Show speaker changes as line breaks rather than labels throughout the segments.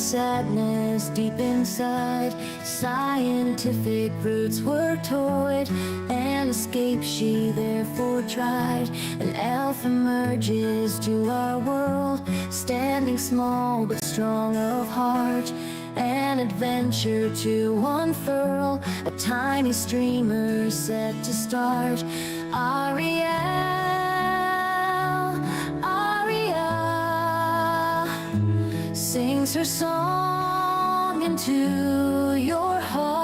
sadness deep inside, scientific roots were toyed, and escape she therefore tried. An elf emerges to our world, standing small but strong of heart. An adventure to unfurl, a tiny streamer set to start. Ariel, Ariel sings her song into your heart.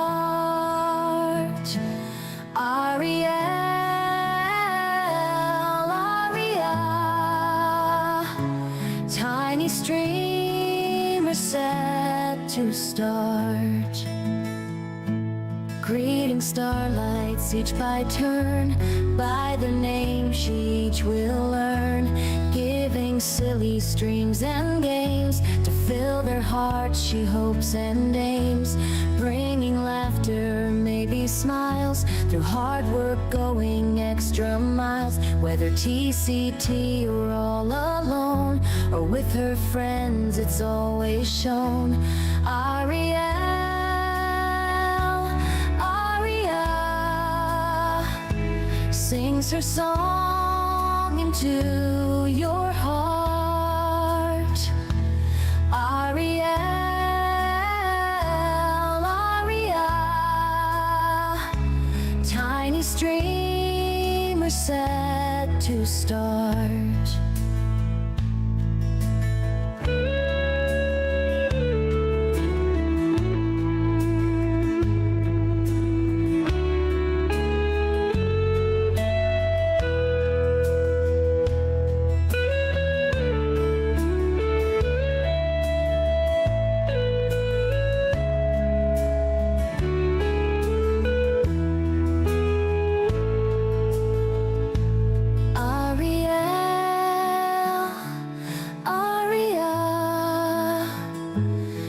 Ariel, Ariel, tiny streamer set to start. Greeting starlights each by turn, by their name she each will learn, giving silly streams and games to fill their hearts she hopes and aims, bringing laughter, maybe smiles, through hard work going extra miles. Whether TCT or all alone, or with her friends, it's always shown. Ariel, sings her song into your heart. Ariel, Ariel, tiny streamer set to start.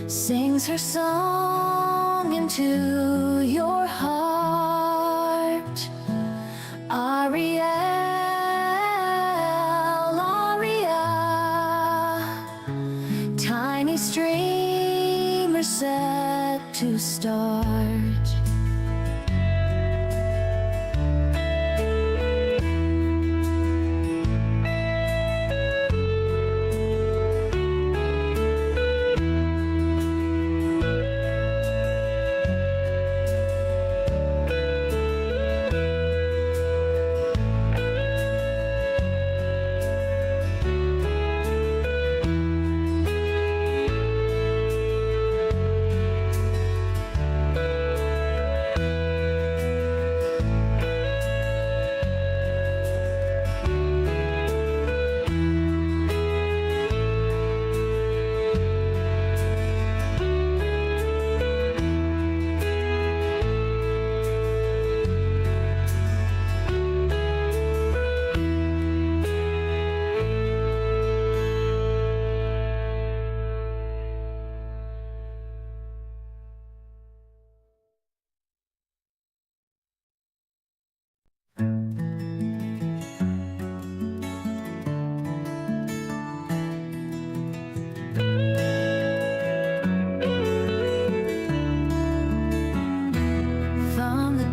Sings her song into your heart. Ariel, Ariel, tiny streamer set to start.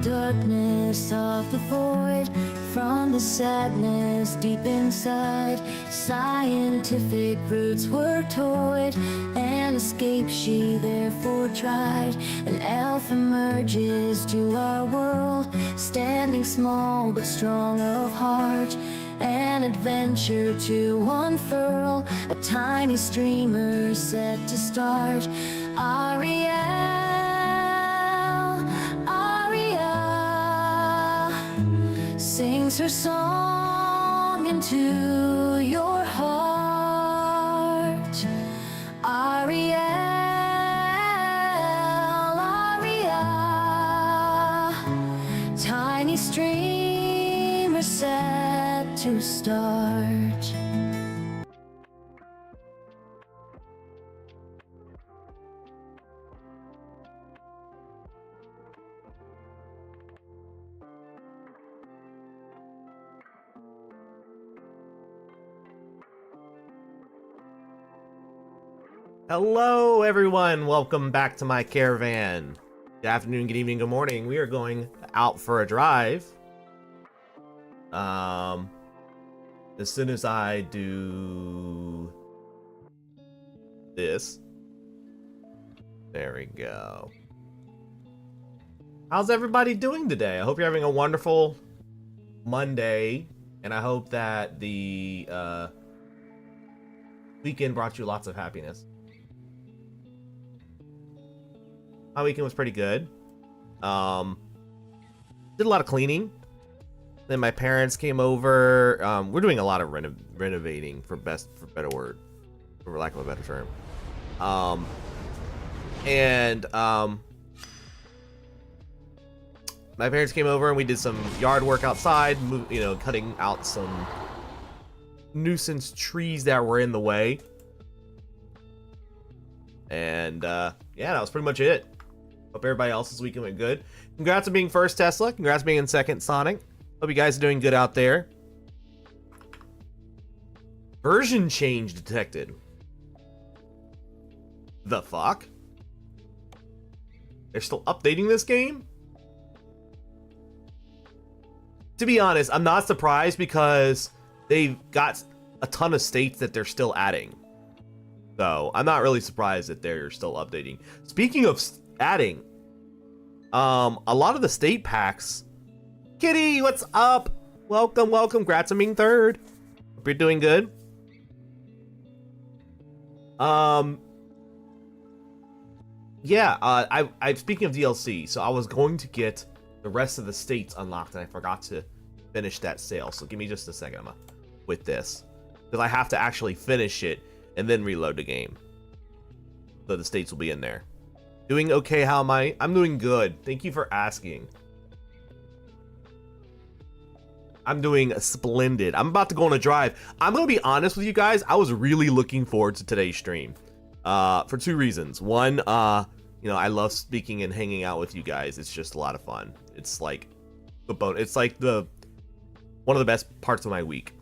Darkness of the void, from the sadness deep inside, scientific roots were toyed, and escape she therefore tried. An elf emerges to our world, standing small but strong of heart. An adventure to unfurl, a tiny streamer set to start. Ariel, sings her song into your heart. Ariel, Ariel, tiny streamer set to start.
Hello everyone, welcome back to my caravan. Good afternoon, good evening, good morning. We are going out for a drive. As soon as I do this. There we go. How's everybody doing today? I hope you're having a wonderful Monday, and I hope that the weekend brought you lots of happiness. My weekend was pretty good. Did a lot of cleaning. Then my parents came over. We're doing a lot of renovating, for better word, for lack of a better term. My parents came over and we did some yard work outside, cutting out some nuisance trees that were in the way. And yeah, that was pretty much it. Hope everybody else's weekend went good. Congrats on being first Tesla. Congrats on being in second Sonic. Hope you guys are doing good out there. Version change detected. The fuck? They're still updating this game? To be honest, I'm not surprised because they've got a ton of states that they're still adding. So I'm not really surprised that they're still updating. Speaking of adding, a lot of the state packs. Kitty, what's up? Welcome, welcome. Congrats on being third. Hope you're doing good. Yeah, I speaking of DLC, so I was going to get the rest of the states unlocked and I forgot to finish that sale. So give me just a second with this, because I have to actually finish it and then reload the game. So the states will be in there. Doing okay, how am I? I'm doing good. Thank you for asking. I'm doing splendid. I'm about to go on a drive. I'm going to be honest with you guys. I was really looking forward to today's stream. For two reasons. One, I love speaking and hanging out with you guys. It's just a lot of fun. It's like one of the best parts of my week.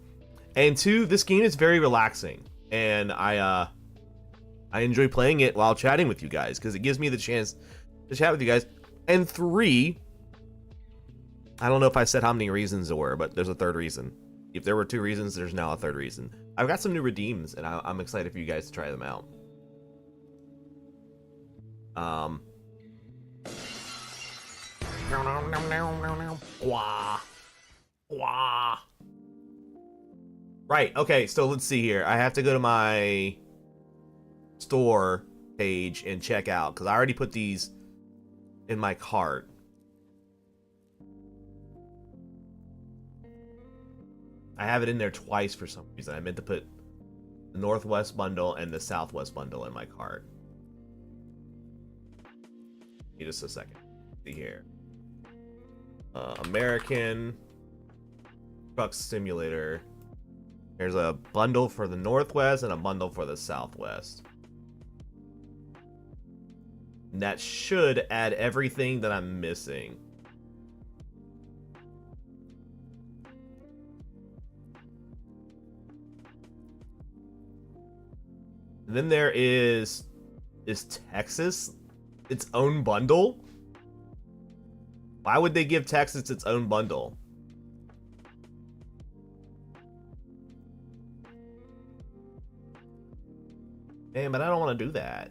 And two, this game is very relaxing, and I enjoy playing it while chatting with you guys because it gives me the chance to chat with you guys. And three, I don't know if I said how many reasons there were, but there's a third reason. If there were two reasons, there's now a third reason. I've got some new redeems, and I'm excited for you guys to try them out. Wah. Wah. Right, okay, so let's see here. I have to go to my store page and check out, because I already put these in my cart. I have it in there twice for some reason. I meant to put the Northwest bundle and the Southwest bundle in my cart. Give me just a second. See here. American Truck Simulator. There's a bundle for the Northwest and a bundle for the Southwest. And that should add everything that I'm missing. And then there is Texas its own bundle? Why would they give Texas its own bundle? Man, but I don't want to do that.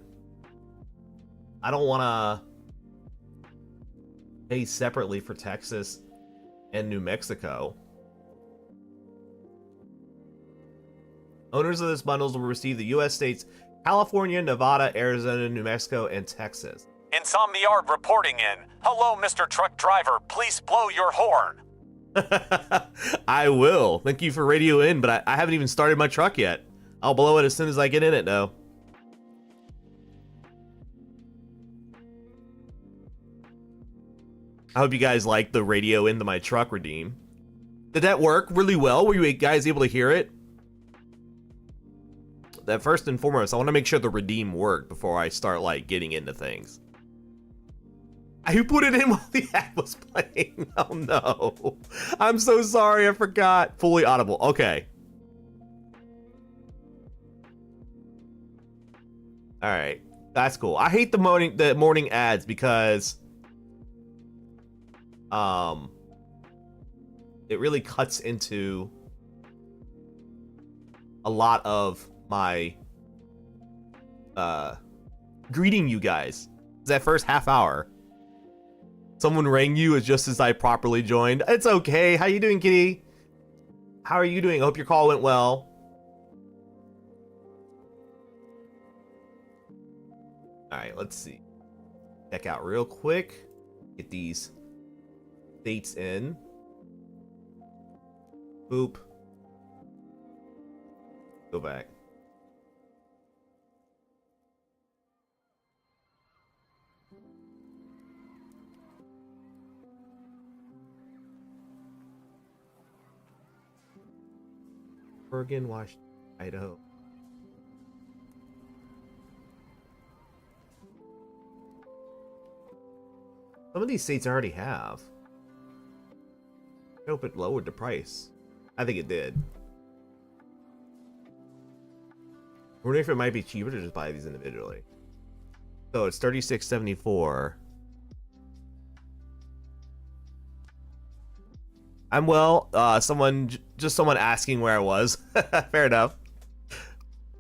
I don't want to pay separately for Texas and New Mexico. Owners of this bundles will receive the U.S. states California, Nevada, Arizona, New Mexico, and Texas.
Insomniard reporting in. Hello, Mr. Truck Driver. Please blow your horn.
I will. Thank you for radio in, but I haven't even started my truck yet. I'll blow it as soon as I get in it, though. I hope you guys like the radio into my truck redeem. Did that work really well? Were you guys able to hear it? That first and foremost, I want to make sure the redeem worked before I start like getting into things. I put it in while the ad was playing. Oh no. I'm so sorry, I forgot. Fully audible. Okay. All right, that's cool. I hate the morning ads because it really cuts into a lot of my greeting you guys. That first half hour, someone rang you just as I properly joined. It's okay. How you doing, kitty? How are you doing? I hope your call went well. All right, let's see. Check out real quick. Get these dates in. Boop. Go back. Oregon, Washington, Idaho. Some of these states I already have. I hope it lowered the price. I think it did. I wonder if it might be cheaper to just buy these individually. So it's $36.74. I'm well. Someone asking where I was. Fair enough.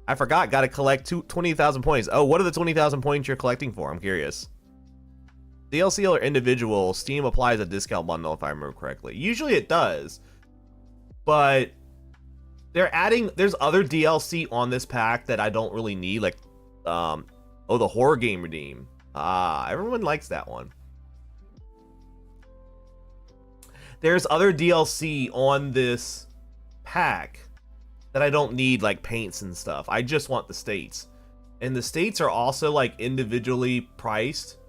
I forgot. Got to collect 20,000 points. Oh, what are the 20,000 points you're collecting for? I'm curious. DLC or individual, Steam applies a discount bundle if I remember correctly. Usually it does, but they're adding. There's other DLC on this pack that I don't really need, like, oh, the horror game redeem. Everyone likes that one. There's other DLC on this pack that I don't need, like paints and stuff. I just want the states, and the states are also like individually priced.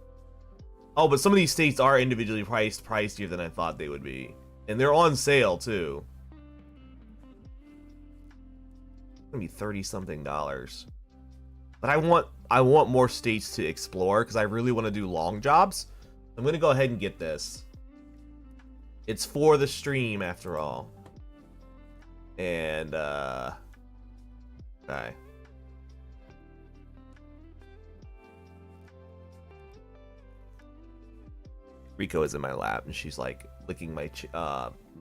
Oh, but some of these states are individually pricier than I thought they would be. And they're on sale, too. It's gonna be $30-something. But I want more states to explore, because I really want to do long jobs. I'm gonna go ahead and get this. It's for the stream, after all. And, okay. Rico is in my lap, and she's like licking my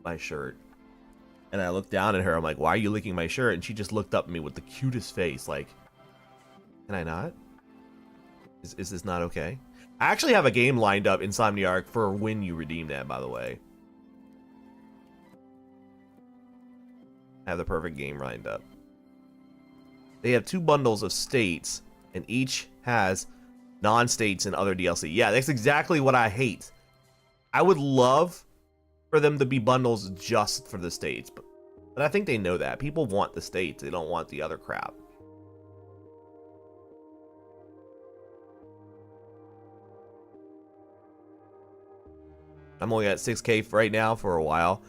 my shirt. And I look down at her. I'm like, "Why are you licking my shirt?" And she just looked up at me with the cutest face, like, "Can I not? Is this not okay?" I actually have a game lined up, Insomniarch, for when you redeem that. By the way, I have the perfect game lined up. They have 2 bundles of states, and each has non-states and other DLC. Yeah, that's exactly what I hate. I would love for them to be bundles just for the states, but I think they know that. People want the states, they don't want the other crap. I'm only at 6K right now for a while.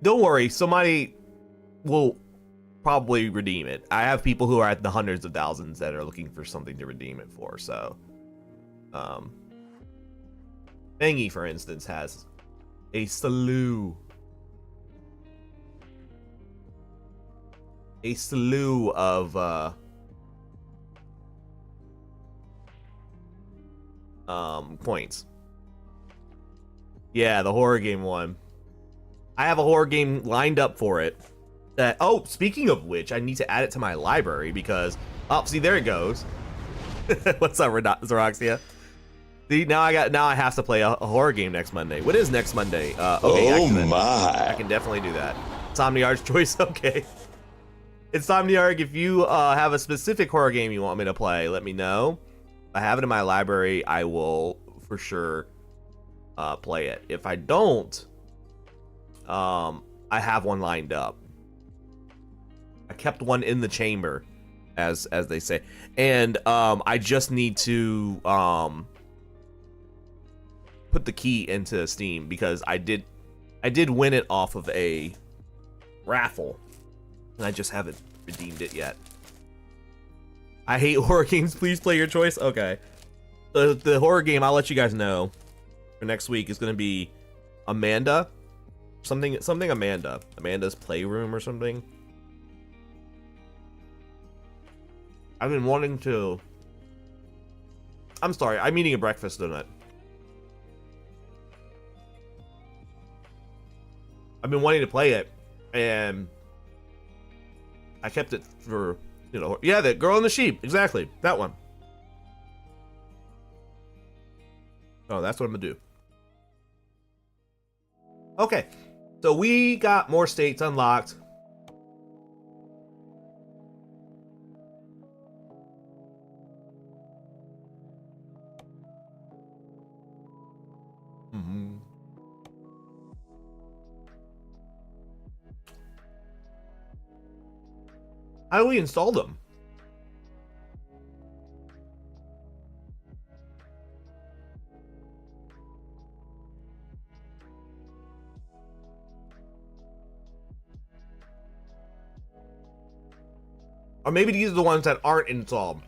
Don't worry, somebody will probably redeem it. I have people who are at the hundreds of thousands that are looking for something to redeem it for, so Bangy, for instance, has a slew of points. Yeah, the horror game one. I have a horror game lined up for it. That, oh, speaking of which, I need to add it to my library because, oh, see, there it goes. What's up, Zoroxia? See, now I have to play a horror game next Monday. What is next Monday? Okay,
oh my!
I can definitely do that. Insomniarch's choice. Okay. Insomniarch, if you have a specific horror game you want me to play, let me know. If I have it in my library, I will for sure play it. If I don't, I have one lined up. I kept one in the chamber, as they say, and I just need to put the key into Steam because I did win it off of a raffle, and I just haven't redeemed it yet. I hate horror games. Please play your choice. Okay, the horror game I'll let you guys know for next week is gonna be Amanda, something Amanda's Playroom or something. I've been wanting to. I'm sorry, I'm eating a breakfast donut. I've been wanting to play it, and I kept it for, you know, yeah, the girl and the sheep, exactly, that one. Oh, that's what I'm gonna do. Okay, so we got more states unlocked. How do we install them? Or maybe these are the ones that aren't installed.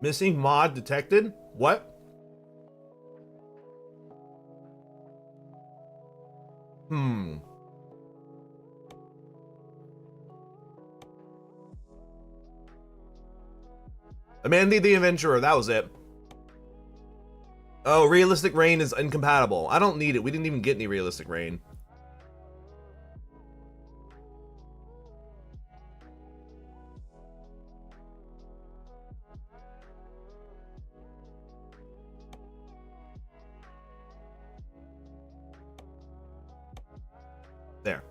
Missing mod detected? What? Amanda the Adventurer, that was it. Oh, realistic rain is incompatible. I don't need it. We didn't even get any realistic rain. There.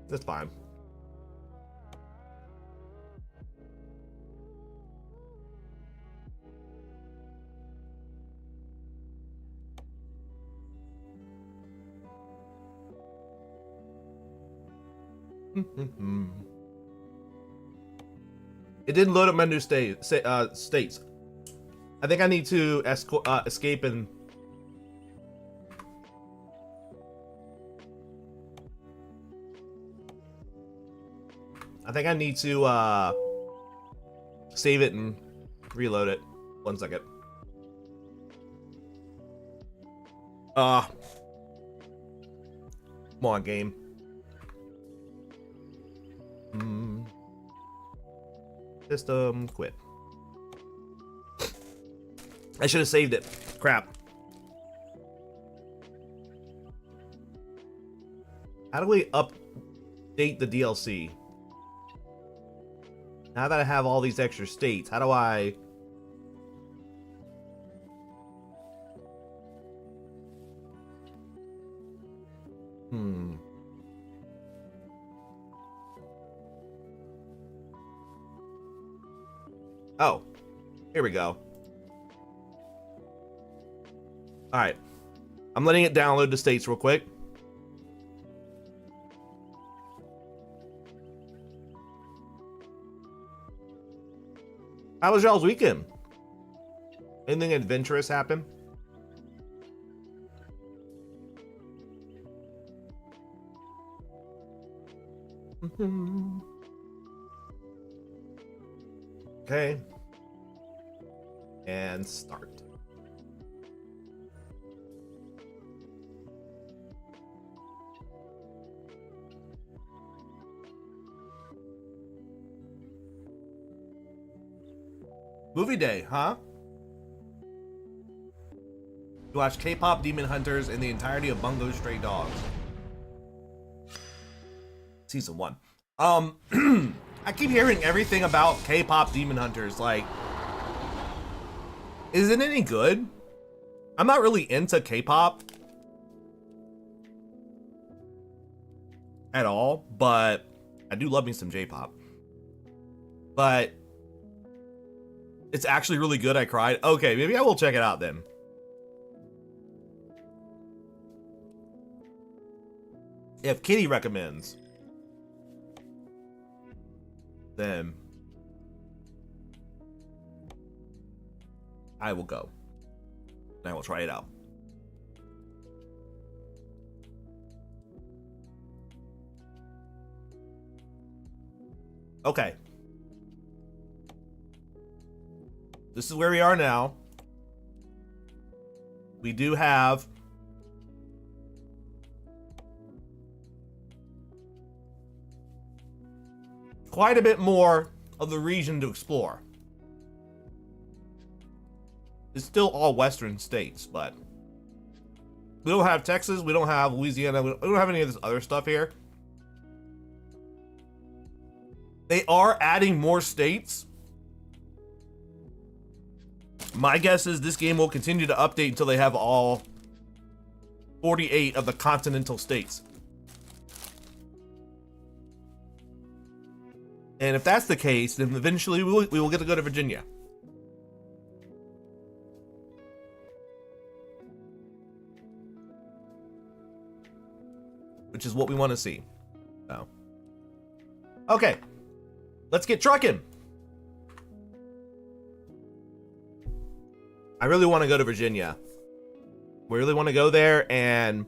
That's fine. It didn't load up my new states. I think I need to escape and... I think I need to save it and reload it. 1 second. Come on, game. System quit. I should have saved it. Crap. How do we update the DLC? Now that I have all these extra states, how do I... Oh, here we go. All right, I'm letting it download the states real quick. How was y'all's weekend? Anything adventurous happen? Okay. And start. Movie day, huh? You watch K-pop Demon Hunters and the entirety of Bungo Stray Dogs. Season 1. I keep hearing everything about K-pop Demon Hunters. Like, is it any good? I'm not really into K-pop at all, but I do love me some J-pop. But it's actually really good. I cried. Okay, maybe I will check it out then. If Kitty recommends, then I will go. And I will try it out. Okay. This is where we are now. We do have quite a bit more of the region to explore. It's still all western states, but we don't have Texas, we don't have Louisiana, we don't have any of this other stuff here. They are adding more states. My guess is this game will continue to update until they have all 48 of the continental states. And if that's the case, then eventually we will get to go to Virginia. Which is what we want to see. So. Okay. Let's get trucking. I really want to go to Virginia. We really want to go there and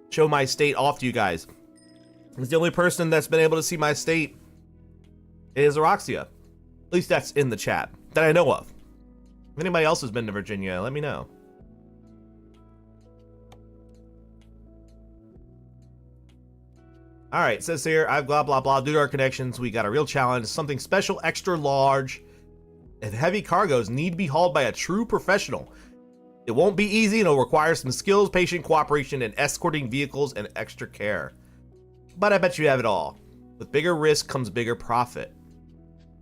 show my state off to you guys. It's the only person that's been able to see my state is Aroxia. At least that's in the chat that I know of. If anybody else has been to Virginia, let me know. All right, it says here, I've blah, blah, blah. Due to our connections, we got a real challenge. Something special, extra large, and heavy cargoes need to be hauled by a true professional. It won't be easy and it'll require some skills, patient cooperation, and escorting vehicles and extra care. But I bet you have it all. With bigger risk comes bigger profit.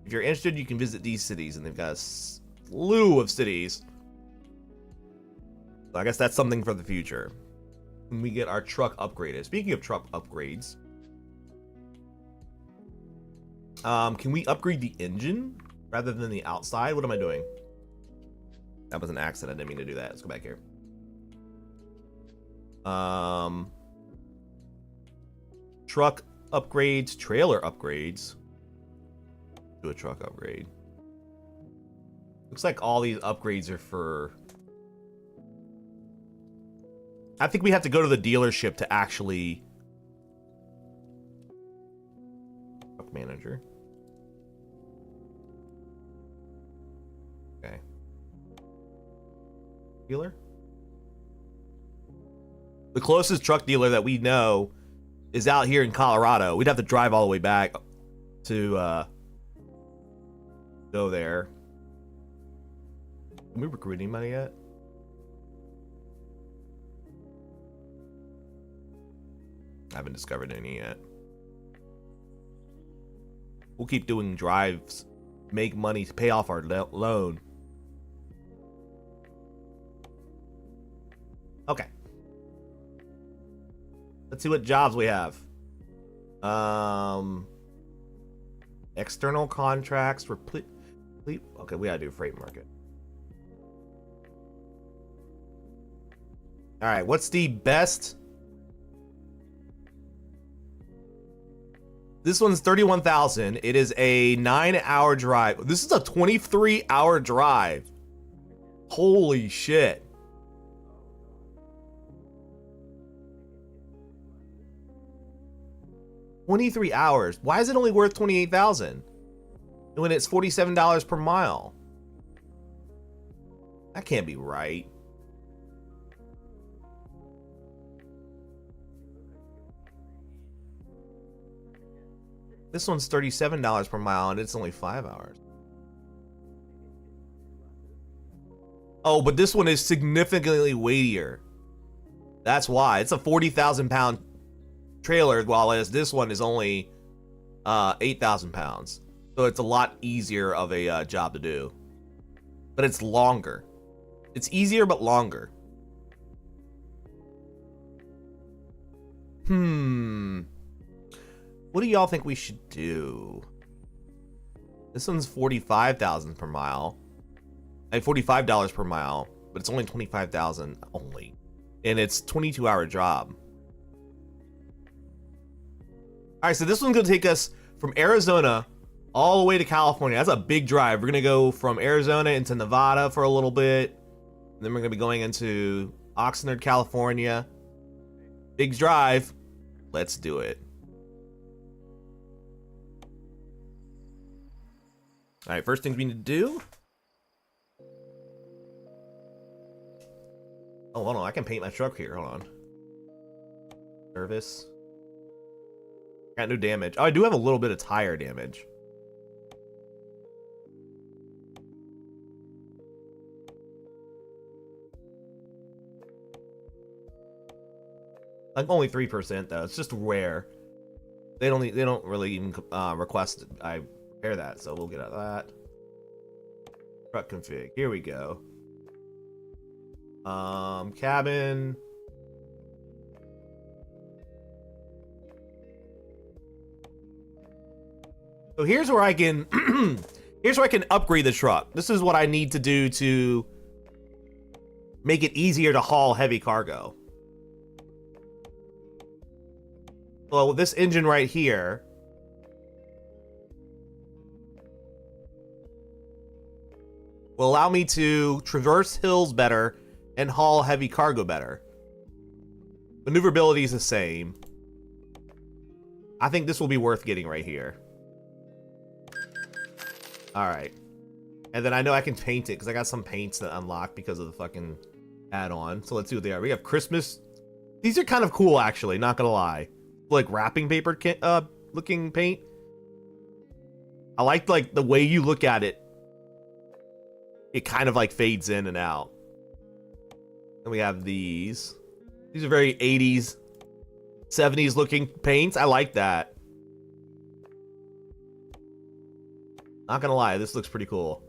If you're interested, you can visit these cities, and they've got a slew of cities. So I guess that's something for the future. When we get our truck upgraded. Speaking of truck upgrades, can we upgrade the engine rather than the outside? What am I doing? That was an accident. I didn't mean to do that. Let's go back here. Truck upgrades, trailer upgrades. Do a truck upgrade. Looks like all these upgrades are for... I think we have to go to the dealership to actually... Truck manager. Okay. Dealer? The closest truck dealer that we know is out here in Colorado. We'd have to drive all the way back to go there. Can we recruit anybody yet? I haven't discovered any yet. We'll keep doing drives, make money to pay off our loan. Okay. Let's see what jobs we have. External contracts, okay, we gotta do freight market. All right, what's the best? This one's 31,000. It is a 9-hour drive. This is a 23-hour drive. Holy shit. $23 hours. Why is it only worth 28,000 when it's $47 per mile? That can't be right. This one's $37 per mile and it's only 5 hours. Oh, but this one is significantly weightier. That's why. It's a 40,000 pound trailer, while this one is only 8,000 pounds. So it's a lot easier of a job to do. But it's longer. It's easier but longer. What do y'all think we should do? This one's 45,000 per mile. $45 per mile, but it's only 25,000 only. And it's 22-hour job. All right, so this one's gonna take us from Arizona all the way to California. That's a big drive. We're gonna go from Arizona into Nevada for a little bit. And then we're gonna be going into Oxnard, California. Big drive. Let's do it. All right, first things we need to do. Oh, hold on. I can paint my truck here. Hold on. Service. Got no damage. Oh, I do have a little bit of tire damage. Like only 3% though. It's just rare. They don't really even request I repair that, so we'll get out of that. Truck config. Here we go. Cabin. So here's where I can here's where I can upgrade the truck. This is what I need to do to make it easier to haul heavy cargo. Well, this engine right here will allow me to traverse hills better and haul heavy cargo better. Maneuverability is the same. I think this will be worth getting right here. Alright. And then I know I can paint it because I got some paints that unlock because of the fucking add-on. So let's see what they are. We have Christmas. These are kind of cool, actually, not gonna lie. Like wrapping paper looking paint. I like the way you look at it. It kind of like fades in and out. And we have these. These are very 80s, 70s looking paints. I like that. Not gonna lie, this looks pretty cool.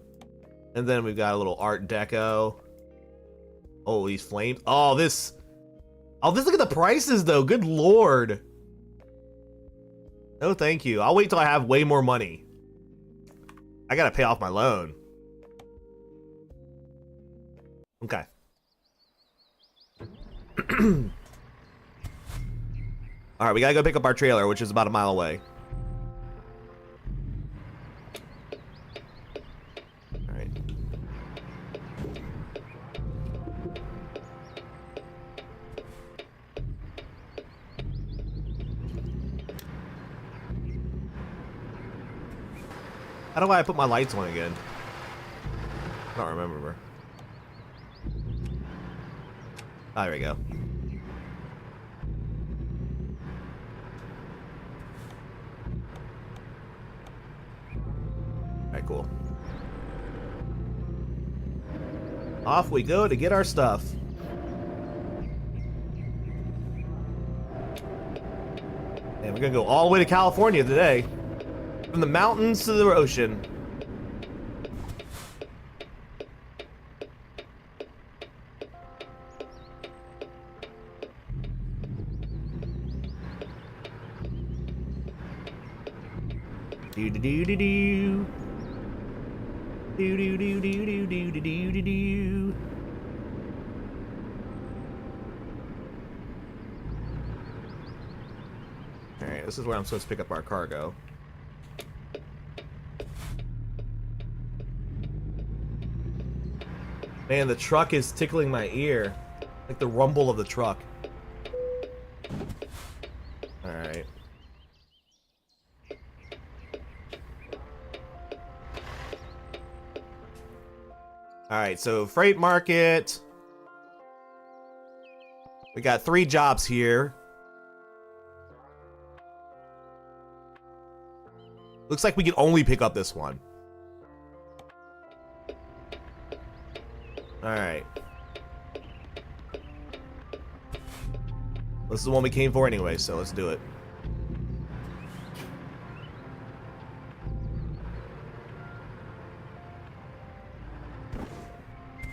And then we've got a little Art Deco. Oh, these flames. Oh, this. Oh, this. Look at the prices though. Good lord. No, thank you. I'll wait till I have way more money. I gotta pay off my loan. Okay. Alright, we gotta go pick up our trailer, which is about a mile away. Alright. How do I put my lights on again? I don't remember. Oh, there we go. Alright, cool. Off we go to get our stuff. And we're gonna go all the way to California today. From the mountains to the ocean. Do do do do do. Do do do do do do do do do. Alright, this is where I'm supposed to pick up our cargo. Man, the truck is tickling my ear. Like the rumble of the truck. Alright. Alright, so freight market. We got 3 jobs here. Looks like we can only pick up this one. Alright. This is the one we came for anyway, so let's do it.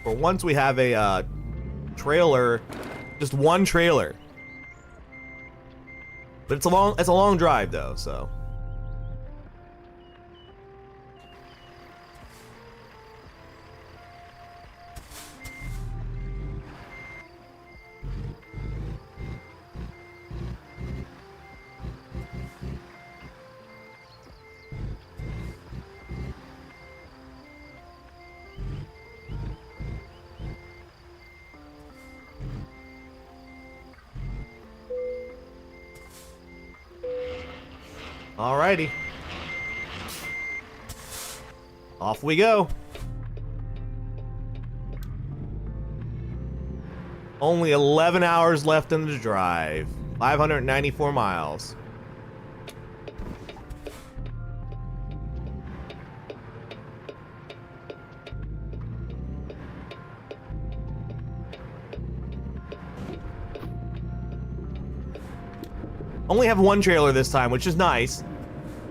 For once we have a trailer, just one trailer. But it's a long drive though, so. Alrighty. Off we go. Only 11 hours left in the drive. 594 miles. Only have one trailer this time, which is nice.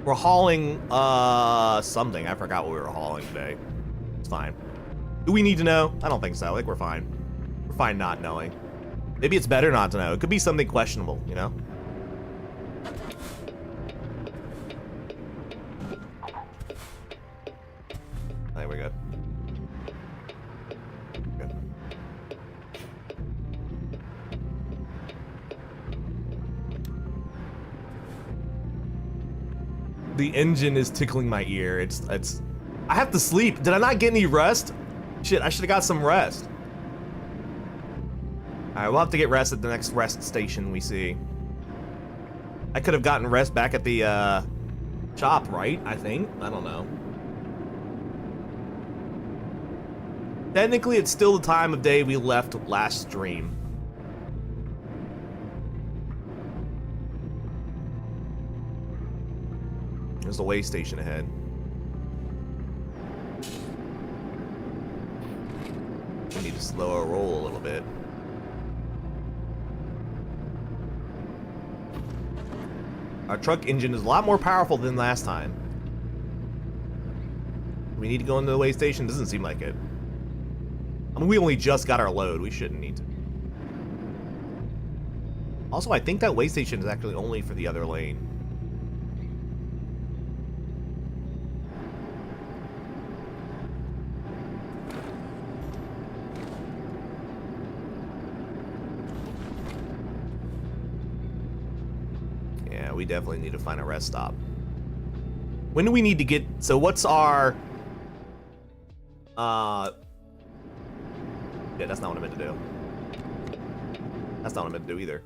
We're hauling something. I forgot what we were hauling today. It's fine. Do we need to know? I don't think so. I think we're fine. We're fine not knowing. Maybe it's better not to know. It could be something questionable, you know? There we go. Good. The engine is tickling my ear. It's I have to sleep. Did I not get any rest? Shit, I should have got some rest. Alright, we'll have to get rest at the next rest station we see. I could have gotten rest back at the shop, right? I think. I don't know. Technically, it's still the time of day we left last stream. There's the way station ahead. We need to slow our roll a little bit. Our truck engine is a lot more powerful than last time. We need to go into the way station? Doesn't seem like it. I mean, we only just got our load. We shouldn't need to. Also, I think that way station is actually only for the other lane. Yeah, we definitely need to find a rest stop. When do we need to get... So what's our... Yeah, that's not what I meant to do. That's not what I meant to do either.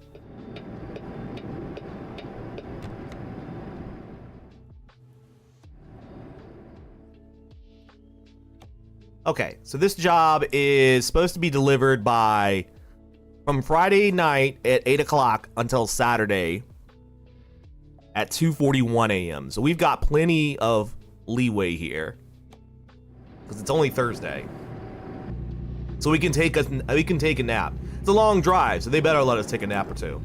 Okay, so this job is supposed to be delivered by... From Friday night at 8 o'clock until Saturday at 2:41 a.m. So we've got plenty of leeway here. Because it's only Thursday. So we can take a nap. It's a long drive, so they better let us take a nap or two.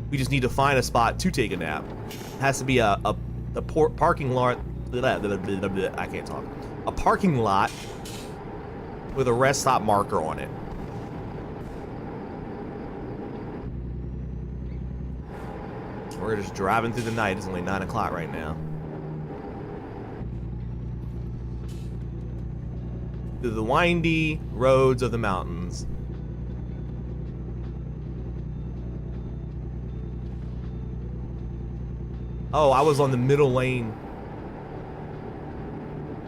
We just need to find a spot to take a nap. It has to be a parking lot. I can't talk. A parking lot with a rest stop marker on it. We're just driving through the night. It's only 9 o'clock right now. Through the windy roads of the mountains. Oh, I was on the middle lane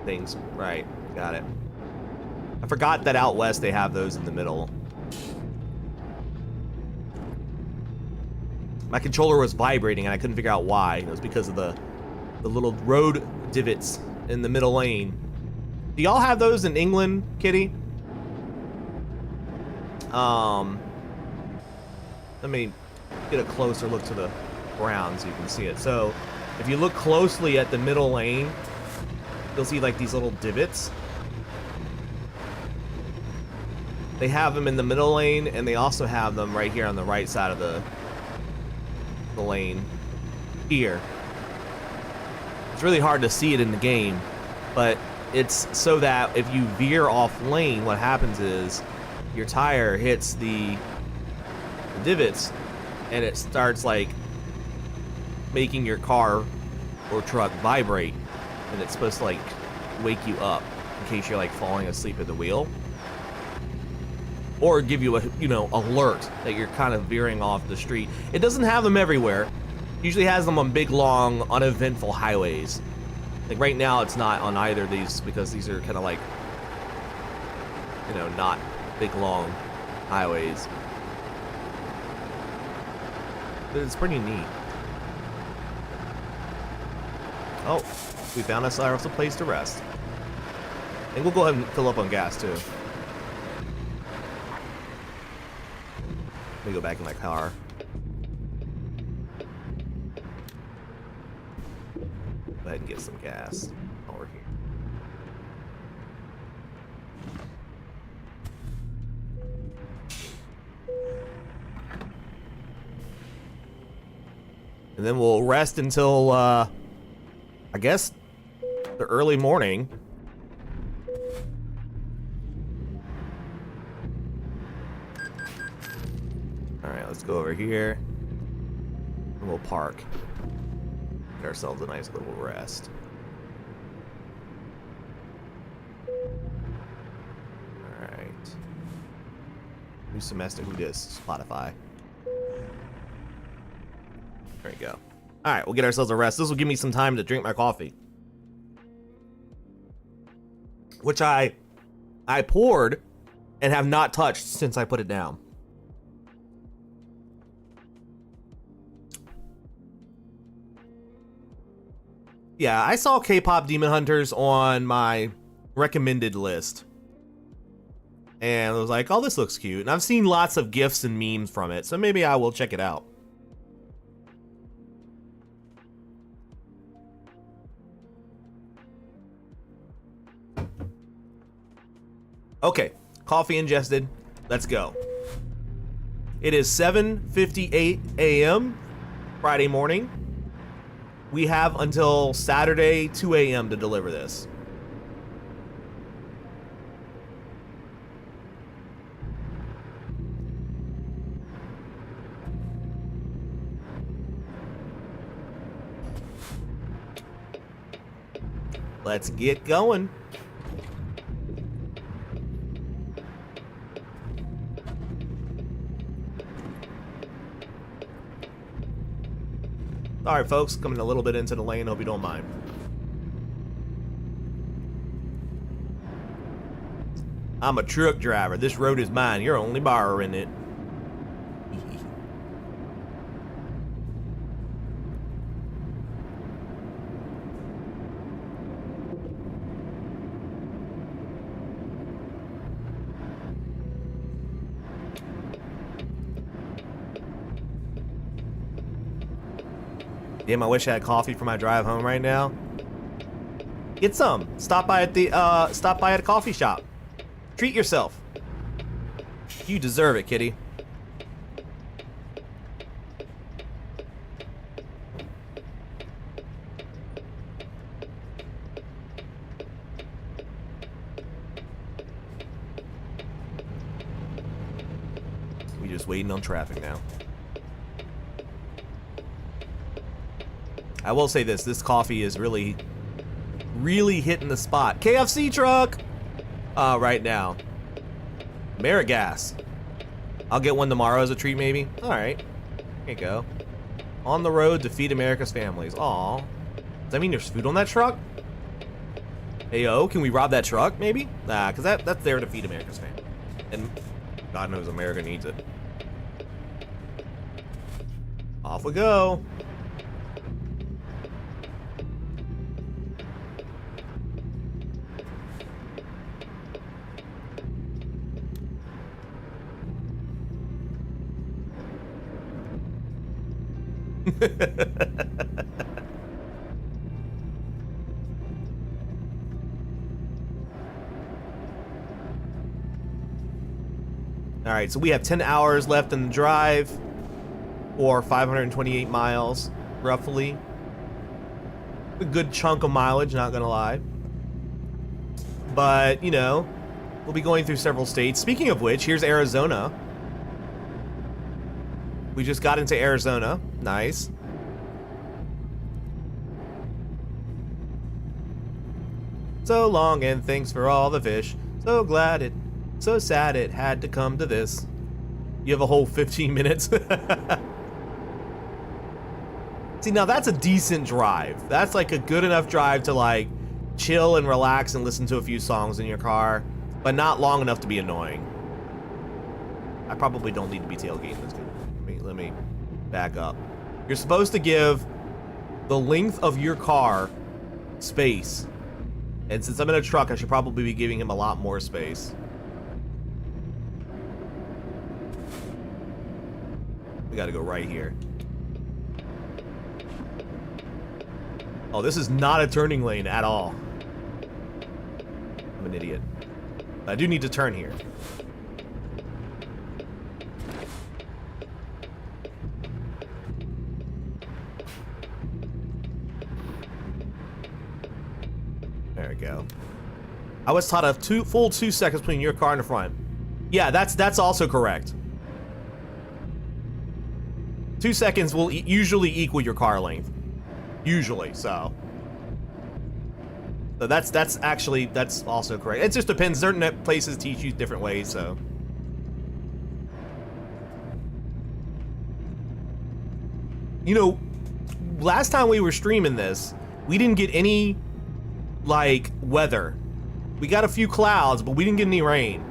things. Right, got it. I forgot that out west they have those in the middle. My controller was vibrating and I couldn't figure out why. It was because of the little road divots in the middle lane. Do y'all have those in England, Kitty? Let me get a closer look to the ground so you can see it. So, if you look closely at the middle lane, you'll see like these little divots. They have them in the middle lane, and they also have them right here on the right side of the lane here. It's really hard to see it in the game, but it's so that if you veer off lane, what happens is your tire hits the divots and it starts like making your car or truck vibrate, and it's supposed to like wake you up in case you're like falling asleep at the wheel, or give you a alert that you're kind of veering off the street. It doesn't have them everywhere. It usually has them on big, long, uneventful highways. Like right now, it's not on either of these because these are kind of like, not big, long highways. But it's pretty neat. Oh, we found ourselves a place to rest. And we'll go ahead and fill up on gas too. Let me go back in my car. Go ahead and get some gas over here. And then we'll rest until, I guess, the early morning. Alright, let's go over here. And we'll park. Get ourselves a nice little rest. Alright. New semester, who dis? Spotify. There we go. Alright, we'll get ourselves a rest. This will give me some time to drink my coffee. Which I poured and have not touched since I put it down. Yeah, I saw K-pop Demon Hunters on my recommended list. And I was like, oh, this looks cute. And I've seen lots of GIFs and memes from it, so maybe I will check it out. Okay, coffee ingested. Let's go. It is 7:58 a.m. Friday morning. We have until Saturday 2 a.m. to deliver this. Let's get going. Alright folks, coming a little bit into the lane, hope you don't mind. I'm a truck driver, this road is mine, you're only borrowing it. Damn, I wish I had coffee for my drive home right now. Get some. Stop by at a coffee shop. Treat yourself. You deserve it, kitty. We just waiting on traffic now. I will say this coffee is really hitting the spot. KFC truck! Right now. Merit gas. I'll get one tomorrow as a treat, maybe. Alright. Here you go. On the road to feed America's families. Aw. Does that mean there's food on that truck? Hey, yo, can we rob that truck, maybe? Nah, because that's there to feed America's family. And God knows America needs it. Off we go. Alright, so we have 10 hours left in the drive, or 528 miles, roughly. A good chunk of mileage, not gonna lie. But, you know, we'll be going through several states. Speaking of which, here's Arizona. We just got into Arizona. Nice. So long and thanks for all the fish. So glad it, so sad it had to come to this. You have a whole 15 minutes. See, now that's a decent drive. That's like a good enough drive to like chill and relax and listen to a few songs in your car, but not long enough to be annoying. I probably don't need to be tailgating this. Let me back up. You're supposed to give the length of your car space And since I'm in a truck, I should probably be giving him a lot more space. We gotta go right here. Oh, this is not a turning lane at all. I'm an idiot. But I do need to turn here. There we go. I was taught a full 2 seconds between your car and the front. Yeah, that's also correct. 2 seconds will usually equal your car length. Usually, so that's also correct. It just depends. Certain places teach you different ways, so. You know, last time we were streaming this, we didn't get any, like, weather. We got a few clouds, but we didn't get any rain.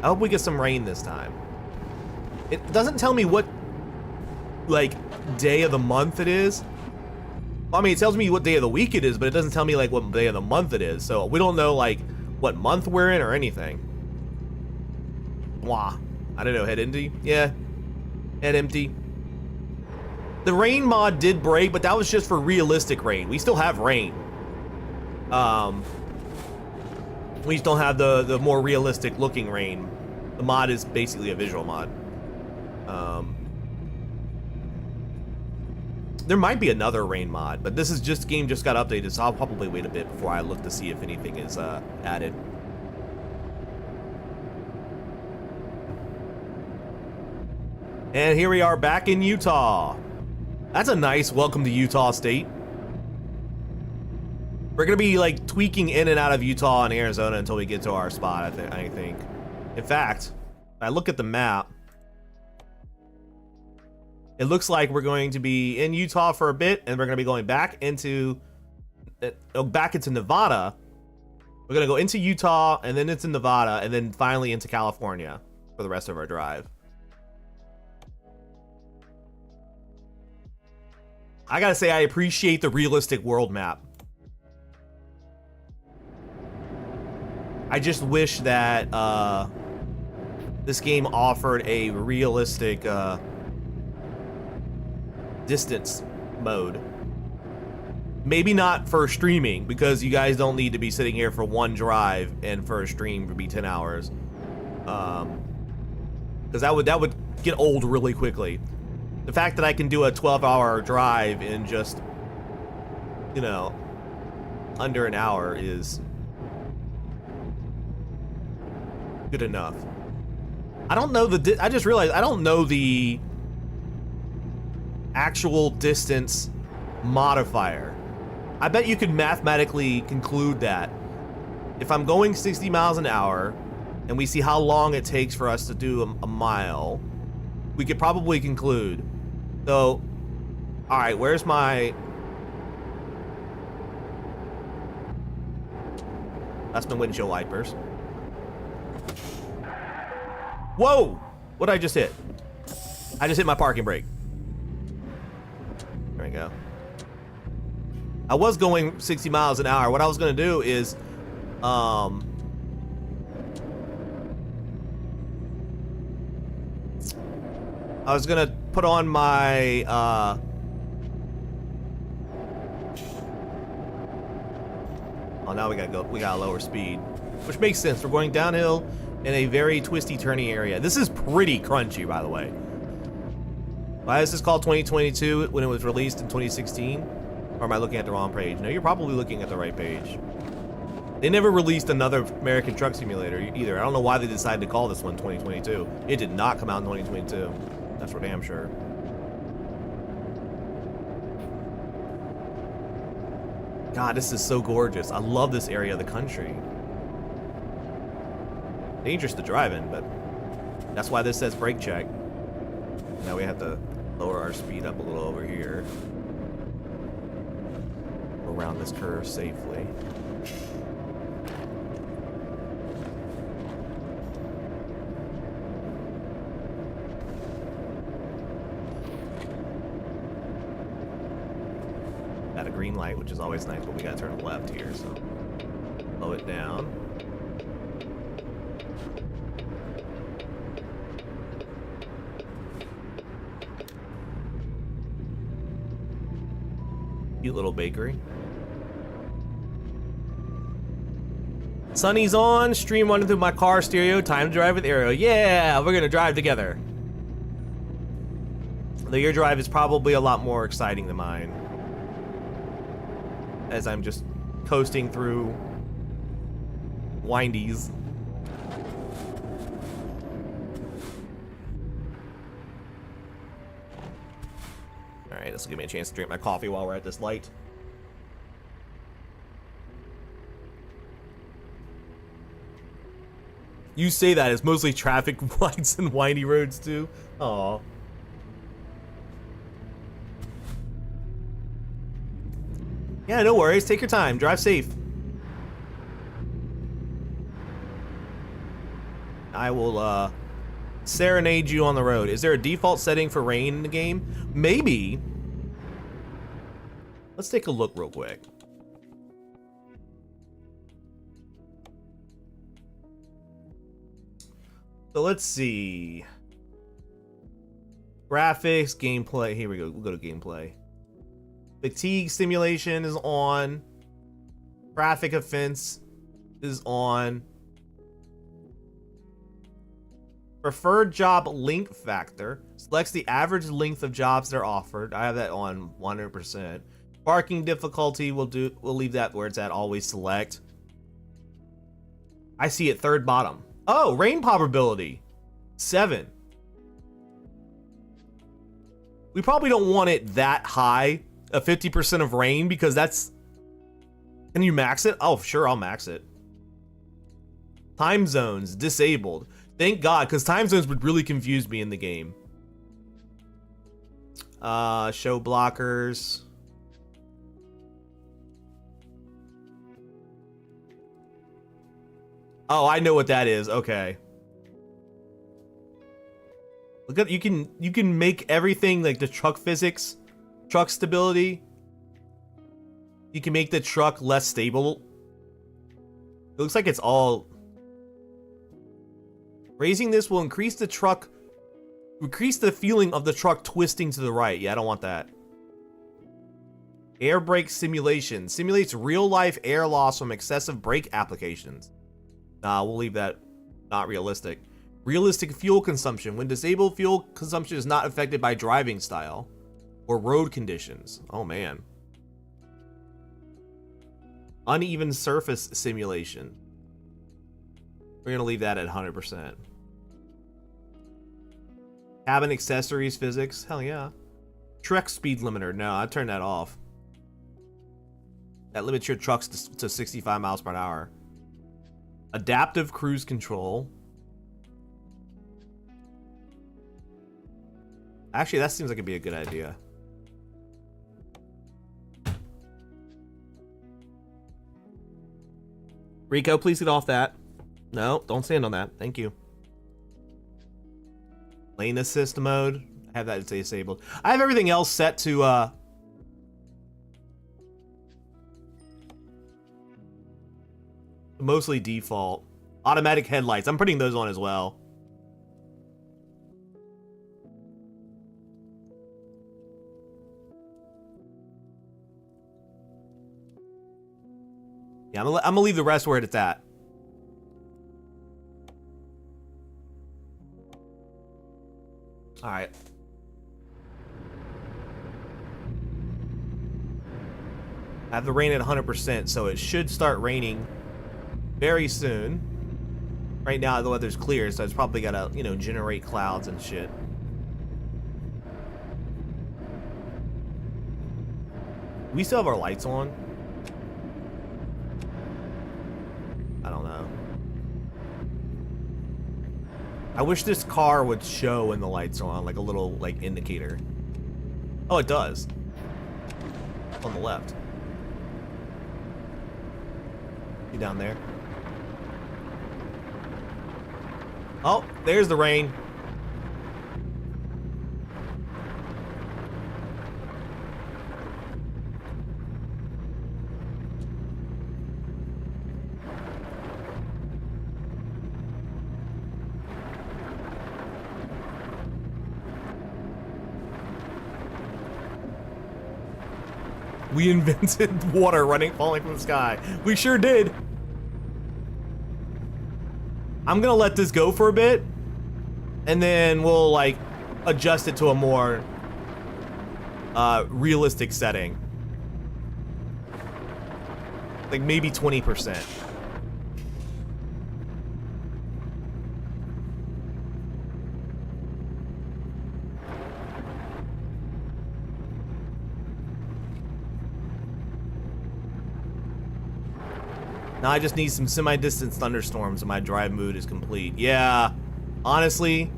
I hope we get some rain this time. It doesn't tell me what, like, day of the month it is. I mean, it tells me what day of the week it is, but it doesn't tell me, like, what day of the month it is. So we don't know, like, what month we're in or anything. Blah. I don't know. Head empty? Yeah. Head empty. The rain mod did break, but that was just for realistic rain. We still have rain. We just don't have the more realistic looking rain. The mod is basically a visual mod. There might be another rain mod, but this is just game just got updated, so I'll probably wait a bit before I look to see if anything is added. And here we are back in Utah. That's a nice welcome to Utah state. We're gonna be like tweaking in and out of Utah and Arizona until we get to our spot, I think. In fact, if I look at the map, it looks like we're going to be in Utah for a bit, and we're going to be going back into Nevada. We're going to go into Utah, and then into Nevada, and then finally into California for the rest of our drive. I gotta say, I appreciate the realistic world map. I just wish that this game offered a realistic distance mode. Maybe not for streaming, because you guys don't need to be sitting here for one drive and for a stream to be 10 hours. Because that would get old really quickly. The fact that I can do a 12-hour drive in just, you know, under an hour is good enough. I don't know I just realized I don't know the actual distance modifier. I bet you could mathematically conclude that if I'm going 60 miles an hour and we see how long it takes for us to do a mile, we could probably conclude. So, all right, where's my... That's my windshield wipers. Whoa! What did I just hit? I just hit my parking brake. There we go. I was going 60 miles an hour. What I was going to do is, I was going to put on my, oh, now we got a lower speed, which makes sense. We're going downhill in a very twisty, turny area. This is pretty crunchy, by the way. Why is this called 2022 when it was released in 2016? Or am I looking at the wrong page? No, you're probably looking at the right page. They never released another American Truck Simulator either. I don't know why they decided to call this one 2022. It did not come out in 2022. That's for damn sure. God, this is so gorgeous. I love this area of the country. Dangerous to drive in, but that's why this says brake check. Now we have to lower our speed up a little over here. Around this curve safely. Got a green light, which is always nice, but we gotta turn left here, so. slow it down. Cute little bakery. Sunny's on, stream running through my car stereo, time to drive with Arrow. Yeah, we're gonna drive together. Though your drive is probably a lot more exciting than mine. As I'm just coasting through windies. Alright, this will give me a chance to drink my coffee while we're at this light. You say that, it's mostly traffic lights and windy roads too. Aw. Yeah, no worries. Take your time. Drive safe. I will, serenade you on the road. Is there a default setting for rain in the game? Maybe. Let's take a look real quick. So let's see. Graphics, gameplay. Here we go. We'll go to gameplay. Fatigue simulation is on. Traffic offense is on. Preferred job length factor selects the average length of jobs that are offered. I have that on 100%. Parking difficulty, we'll leave that where it's at. Always select. I see it third bottom. Oh, rain probability 7. We probably don't want it that high, a 50% of rain, because that's... Can you max it? Oh, sure, I'll max it. Time zones disabled. Thank God, because time zones would really confuse me in the game. Show blockers. Oh, I know what that is. Okay. Look at, you can make everything like the truck physics, truck stability. You can make the truck less stable. It looks like it's all... Raising this will increase the feeling of the truck twisting to the right. Yeah, I don't want that. Air brake simulation. Simulates real-life air loss from excessive brake applications. Nah, we'll leave that not realistic. Realistic fuel consumption. When disabled, fuel consumption is not affected by driving style or road conditions. Oh, man. Uneven surface simulation. We're going to leave that at 100%. Cabin accessories physics. Hell yeah. Truck speed limiter. No, I turned that off. That limits your trucks to 65 miles per hour. Adaptive cruise control. Actually, that seems like it'd be a good idea. Rico, please get off that. No, don't stand on that. Thank you. Lane assist mode. I have that disabled. I have everything else set to mostly default. Automatic headlights. I'm putting those on as well. Yeah, I'm gonna leave the rest where it's at. All right. I have the rain at 100%, so it should start raining very soon. Right now, the weather's clear, so it's probably gotta, you know, generate clouds and shit. We still have our lights on? I don't know. I wish this car would show when the lights are on, like a little, like, indicator. Oh, it does. On the left. You down there? Oh, there's the rain. We invented water falling from the sky. We sure did. I'm gonna let this go for a bit, and then we'll like adjust it to a more realistic setting. Like maybe 20%. Now I just need some semi-distant thunderstorms and my drive mood is complete. Yeah, honestly,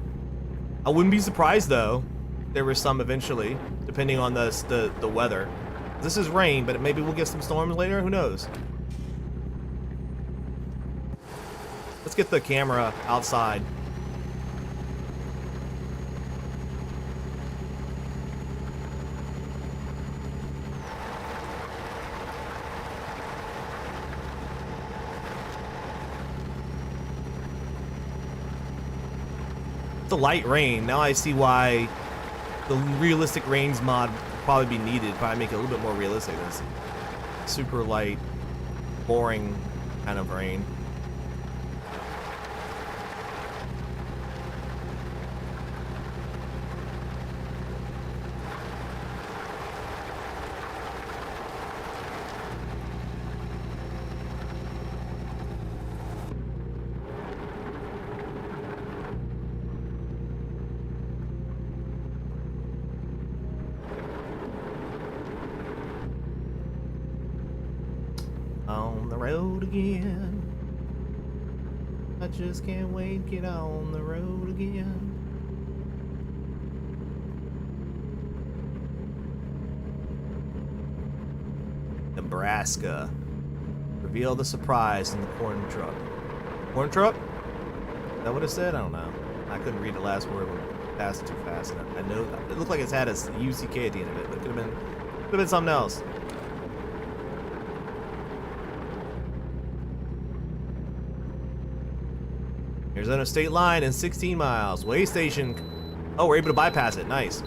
I wouldn't be surprised though. There were some eventually, depending on the weather. This is rain, but maybe we'll get some storms later, who knows? Let's get the camera outside. The light rain. Now I see why the realistic rains mod would probably be needed. Probably make it a little bit more realistic than this super light, boring kind of rain. On the road again. I just can't wait to get on the road again. Nebraska. Reveal the surprise in the corn truck. Corn truck? Is that what it said? I don't know. I couldn't read the last word when it passed too fast. I know it looked like it's had a UCK at the end of it, but it could have been something else. Arizona state line in 16 miles. Way station. Oh, we're able to bypass it. Nice.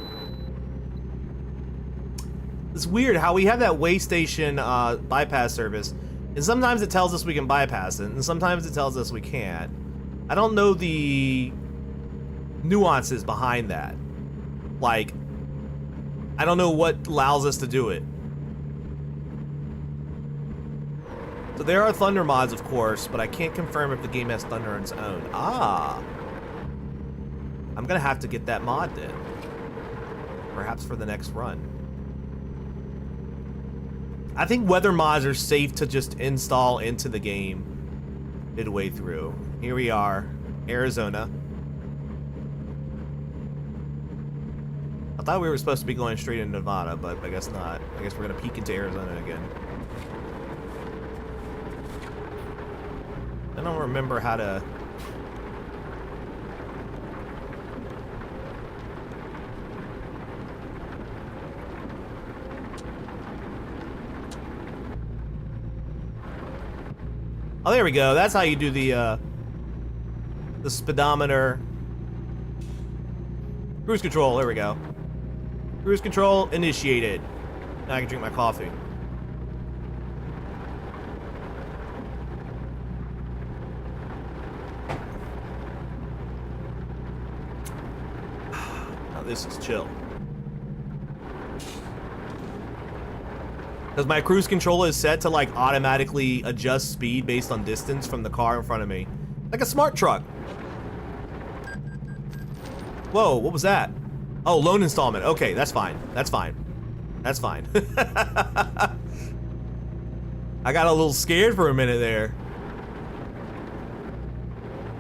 It's weird how we have that way station bypass service, and sometimes it tells us we can bypass it, and sometimes it tells us we can't. I don't know the nuances behind that. Like, I don't know what allows us to do it. So there are thunder mods, of course, but I can't confirm if the game has thunder on its own. Ah. I'm gonna have to get that mod then. Perhaps for the next run. I think weather mods are safe to just install into the game midway through. Here we are, Arizona. I thought we were supposed to be going straight into Nevada, but I guess not. I guess we're gonna peek into Arizona again. I don't remember how to... Oh, there we go. That's how you do the speedometer. Cruise control. There we go. Cruise control initiated. Now I can drink my coffee. Now this is chill. Because my cruise control is set to like automatically adjust speed based on distance from the car in front of me. Like a smart truck. Whoa, what was that? Oh, loan installment. Okay, that's fine. That's fine. That's fine. I got a little scared for a minute there.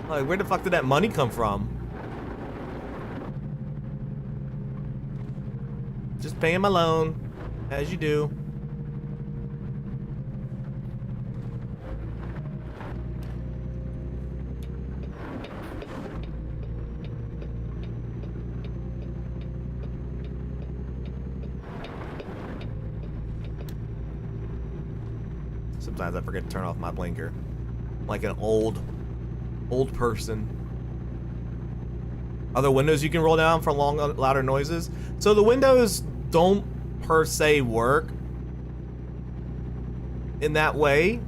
Like, where the fuck did that money come from? Just paying my loan, as you do. Sometimes I forget to turn off my blinker. Like an old person. Are there windows you can roll down for long, louder noises? So the windows don't per se work. in that way.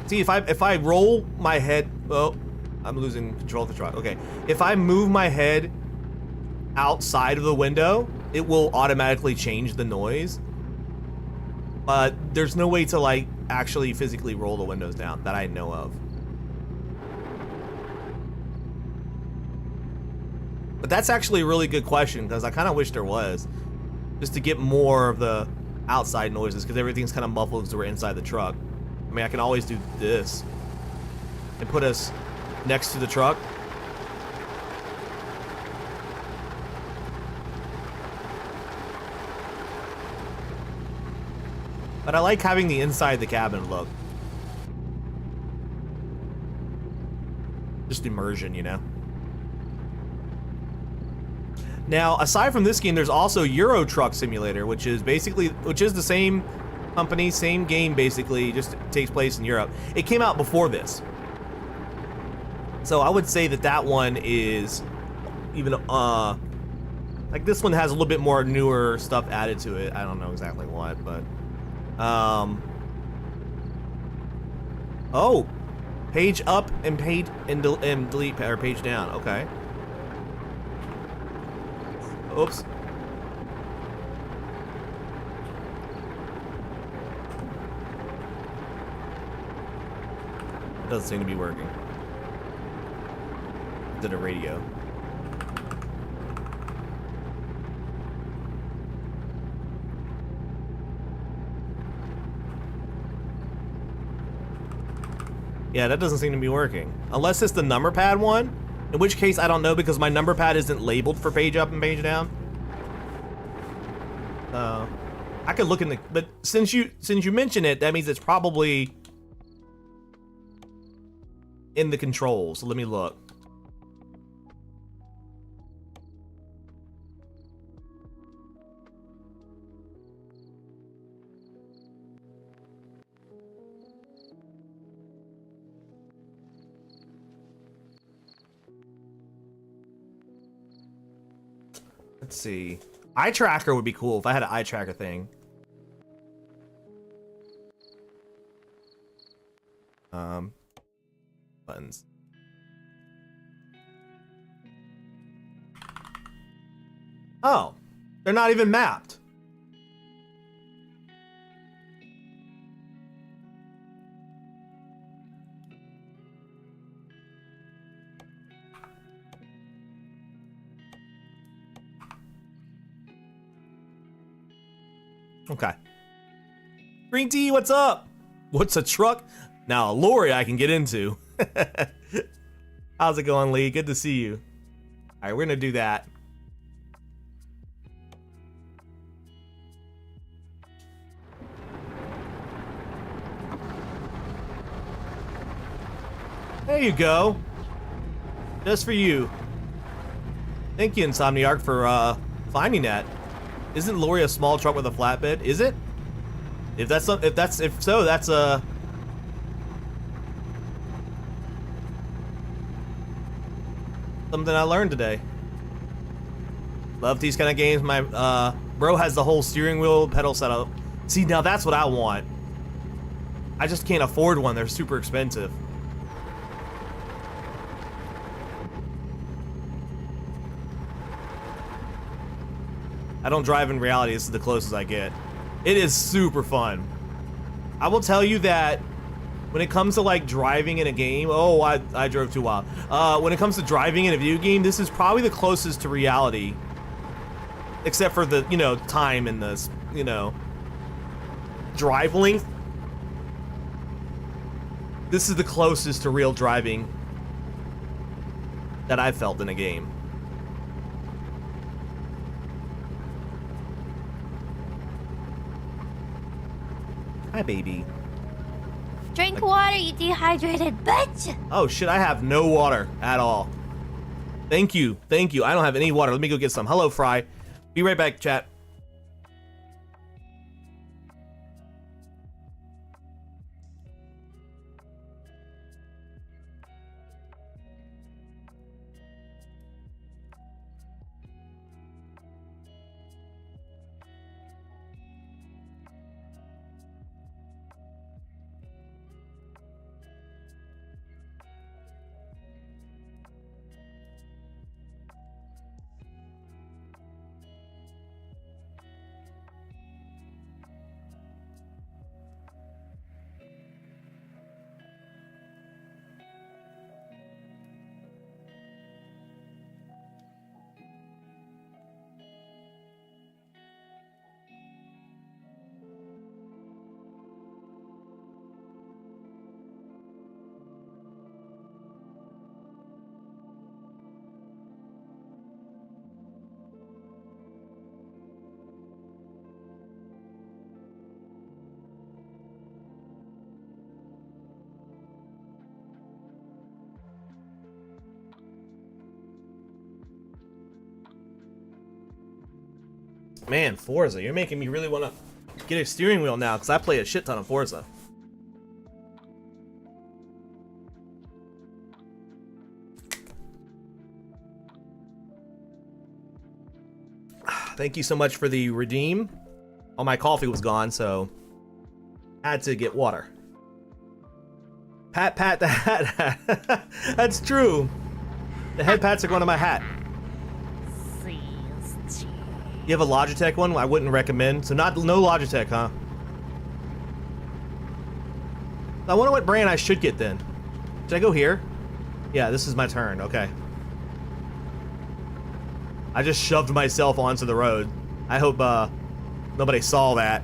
See, if I roll my head, oh, I'm losing control of the truck. Okay, if I move my head outside of the window, it will automatically change the noise. But there's no way to like actually physically roll the windows down that I know of. But that's actually a really good question, because I kind of wish there was, just to get more of the outside noises, because everything's kind of muffled because we're inside the truck. I mean, I can always do this and put us next to the truck. But I like having the inside the cabin look. Just immersion, you know? Now, aside from this game, there's also Euro Truck Simulator, which is the same company, same game basically, just takes place in Europe. It came out before this. So I would say that one is even, like this one has a little bit more newer stuff added to it. I don't know exactly what, but, oh, page up and delete, or page down, okay. Oops. It doesn't seem to be working. Did a radio. Yeah, that doesn't seem to be working. Unless it's the number pad one, in which case I don't know, because my number pad isn't labeled for page up and page down. I could look in the, but since you mention it, that means it's probably in the controls. So let me look. Let's see. Eye tracker would be cool if I had an eye tracker thing. Buttons. Oh, they're not even mapped. Okay. Green tea, what's up? What's a truck? Now a lorry I can get into. How's it going, Lee? Good to see you. All right, we're gonna do that. There you go. Just for you. Thank you, Insomniarch, for finding that. Isn't lorry a small truck with a flatbed? Is it? If so, that's something I learned today. Love these kind of games. My bro has the whole steering wheel pedal setup. See, now that's what I want. I just can't afford one. They're super expensive. I don't drive in reality. This is the closest I get. It is super fun. I will tell you that when it comes to like driving in a game, oh, I drove too wild. When it comes to driving in a video game, this is probably the closest to reality, except for the, you know, time and the, you know, drive length. This is the closest to real driving that I've felt in a game. Hi, baby.
Drink water, you dehydrated bitch!
Oh shit, I have no water at all. Thank you, thank you. I don't have any water. Let me go get some. Hello, Fry. Be right back, chat. Man, Forza, you're making me really want to get a steering wheel now because I play a shit ton of Forza. Thank you so much for the redeem. All my coffee was gone, so I had to get water. Pat the hat. That's true. The head pats are going to my hat. You have a Logitech one? I wouldn't recommend. So no Logitech, huh? I wonder what brand I should get then. Should I go here? Yeah, this is my turn. Okay. I just shoved myself onto the road. I hope nobody saw that.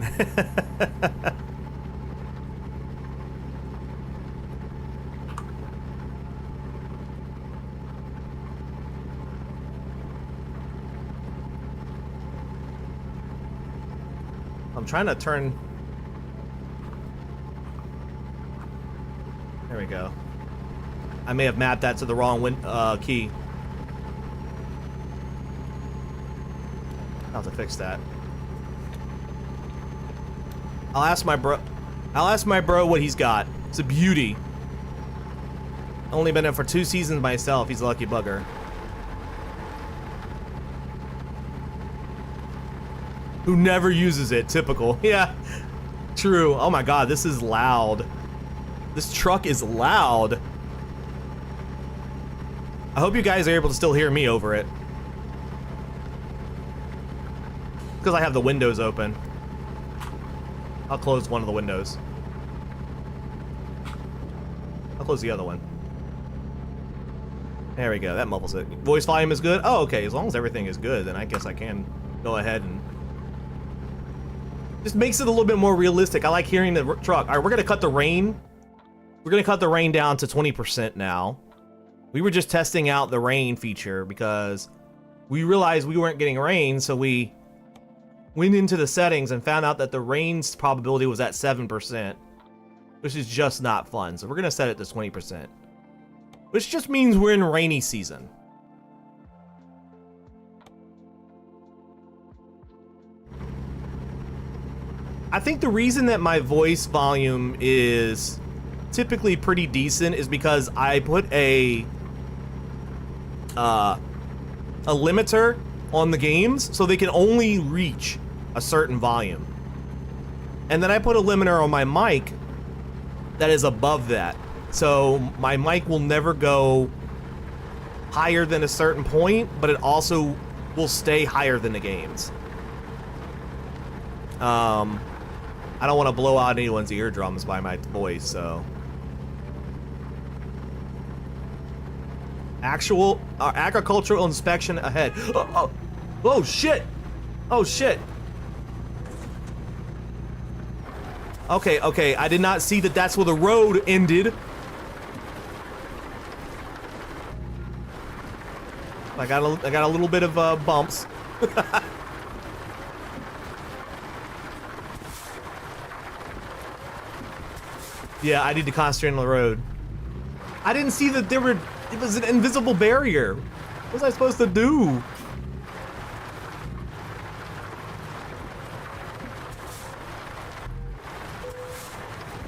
I'm trying to turn. There we go. I may have mapped that to the wrong key. I'll have to fix that. I'll ask my bro what he's got. It's a beauty. Only been in for 2 seasons myself. He's a lucky bugger. Who never uses it. Typical. Yeah. True. Oh my god, this is loud. This truck is loud. I hope you guys are able to still hear me over it. Because I have the windows open. I'll close one of the windows. I'll close the other one. There we go. That muffles it. Voice volume is good? Oh, okay. As long as everything is good, then I guess I can go ahead and... Just makes it a little bit more realistic. I like hearing the truck. All right, we're going to cut the rain. We're going to cut the rain down to 20% now. We were just testing out the rain feature because we realized we weren't getting rain, so we went into the settings and found out that the rain's probability was at 7%, which is just not fun. So we're going to set it to 20%, which just means we're in rainy season. I think the reason that my voice volume is typically pretty decent is because I put a limiter on the games so they can only reach a certain volume. And then I put a limiter on my mic that is above that. So my mic will never go higher than a certain point, but it also will stay higher than the games. I don't want to blow out anyone's eardrums by my voice, so. Actual agricultural inspection ahead. Oh shit! Oh shit! Okay, I did not see that that's where the road ended. I got a little bit of bumps. Yeah, I need to concentrate on the road. I didn't see that it was an invisible barrier. What was I supposed to do?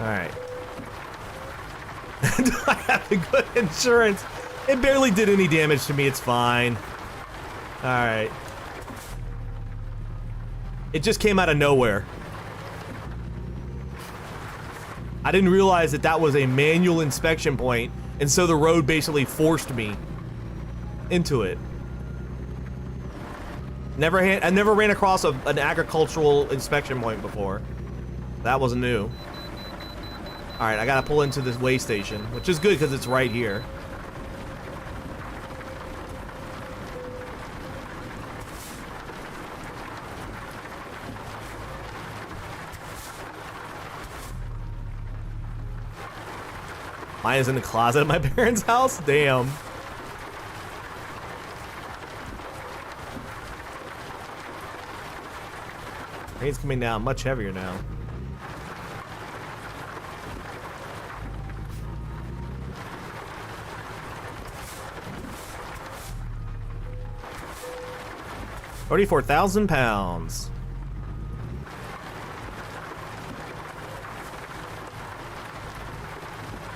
Alright. Do I have the good insurance? It barely did any damage to me, it's fine. Alright. It just came out of nowhere. I didn't realize that that was a manual inspection point, and so the road basically forced me into it. I never ran across an agricultural inspection point before. That was new. Alright, I gotta pull into this way station, which is good because it's right here. Mine is in the closet of my parents' house? Damn. Rain's coming down much heavier now. 44,000 pounds.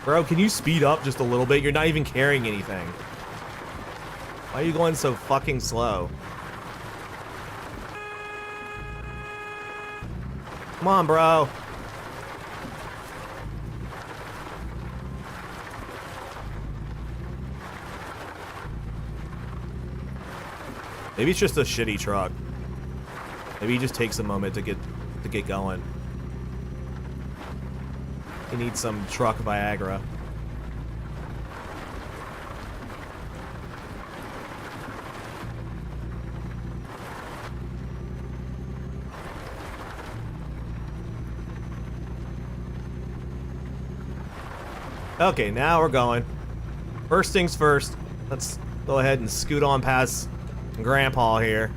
Bro, can you speed up just a little bit? You're not even carrying anything. Why are you going so fucking slow? Come on, bro. Maybe it's just a shitty truck. Maybe he just takes a moment to get going. He needs some truck Viagra. Okay, now we're going. First things first, let's go ahead and scoot on past Grandpa here.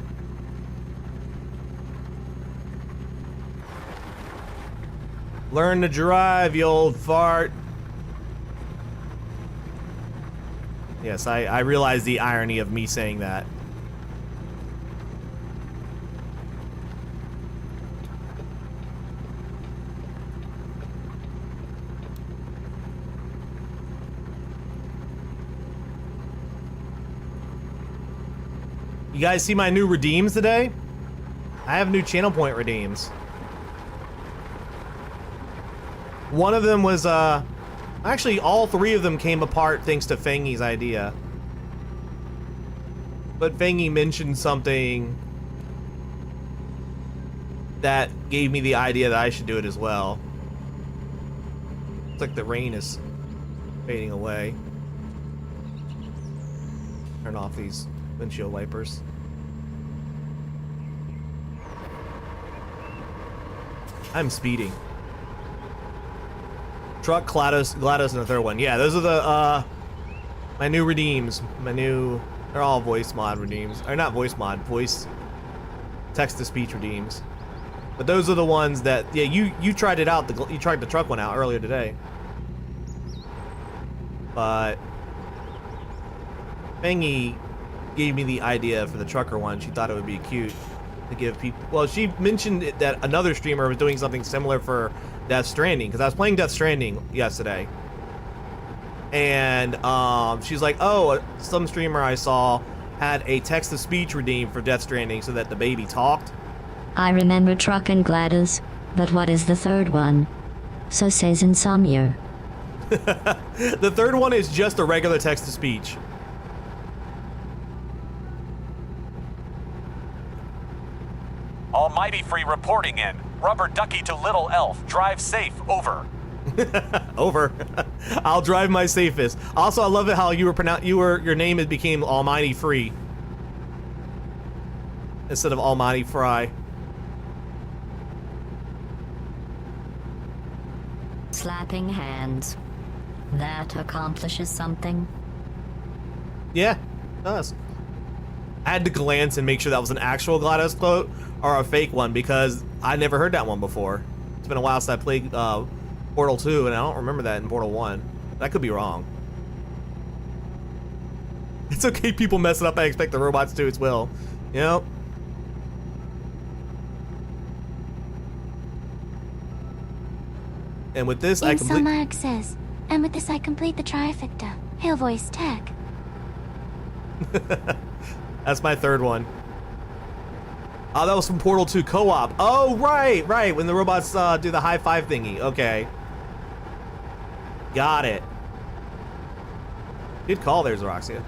Learn to drive, you old fart. Yes, I realize the irony of me saying that. You guys see my new redeems today? I have new channel point redeems. One of them was, actually all three of them came apart thanks to Fangy's idea. But Fangy mentioned something that gave me the idea that I should do it as well. It's like the rain is fading away. Turn off these windshield wipers. I'm speeding. Truck, GLaDOS, and the third one. Yeah, those are the, my new redeems. They're all voice mod redeems. Or not voice mod, voice text-to-speech redeems. But those are the ones that, yeah, you tried it out, you tried the truck one out earlier today. But Fangy gave me the idea for the trucker one. She thought it would be cute to give people. Well, she mentioned that another streamer was doing something similar for Death Stranding, because I was playing Death Stranding yesterday, and she's like, "Oh, some streamer I saw had a text-to-speech redeem for Death Stranding so that the baby talked."
I remember Truckin, GLaDOS, but what is the third one? So says Insomnia.
The third one is just a regular text-to-speech.
Almighty Free reporting in. Rubber ducky to Little Elf. Drive safe. Over.
Over. I'll drive my safest. Also, I love it how your name became Almighty Free instead of Almighty Fry.
Slapping hands. That accomplishes something.
Yeah, it does. I had to glance and make sure that was an actual GLaDOS quote or a fake one, because I never heard that one before. It's been a while since I played Portal 2, and I don't remember that in Portal 1. That could be wrong. It's okay, people mess it up. I expect the robots to as well. You know? And with this, I complete...
Mark says, and with this I complete the trifecta. Hail voice tech.
That's my third one. Oh, that was from Portal 2 co-op. Oh, right. When the robots do the high five thingy. Okay. Got it. Good call there, Xeroxia.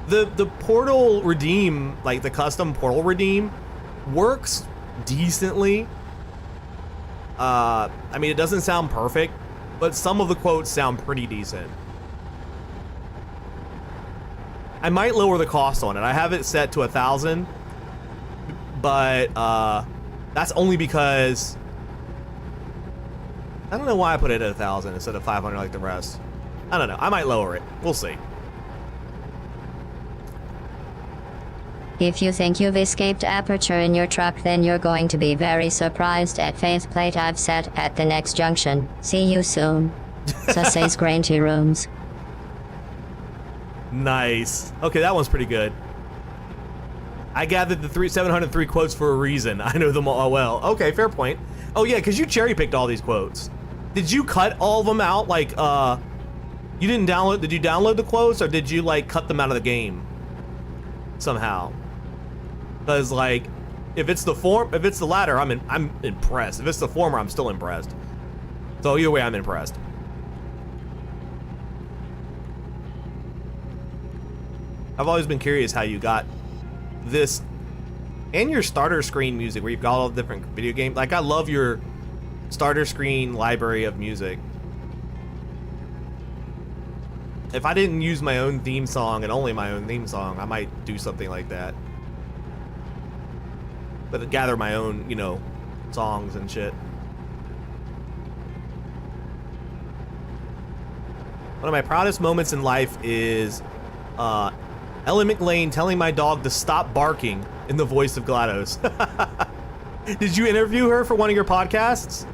The Portal redeem, like the custom Portal redeem, works decently. I mean, it doesn't sound perfect, but some of the quotes sound pretty decent. I might lower the cost on it. I have it set to 1,000, but that's only because I don't know why I put it at 1,000 instead of 500 like the rest. I don't know. I might lower it. We'll see.
If you think you've escaped aperture in your truck, then you're going to be very surprised at faceplate I've set at the next junction. See you soon. Says Grainty Rooms.
Nice. Okay, that one's pretty good. I gathered the 703 quotes for a reason. I know them all well. Okay, fair point. Oh yeah, because you cherry picked all these quotes. Did you cut all of them out? Like, you didn't download, did you download the quotes or did you like cut them out of the game somehow? Because like, if it's the latter, I'm impressed. If it's the former, I'm still impressed. So either way, I'm impressed. I've always been curious how you got this and your starter screen music where you've got all the different video games. Like, I love your starter screen library of music. If I didn't use my own theme song and only my own theme song, I might do something like that. But gather my own, you know, songs and shit. One of my proudest moments in life is Ellen McLean telling my dog to stop barking in the voice of GLaDOS. Did you interview her for one of your podcasts?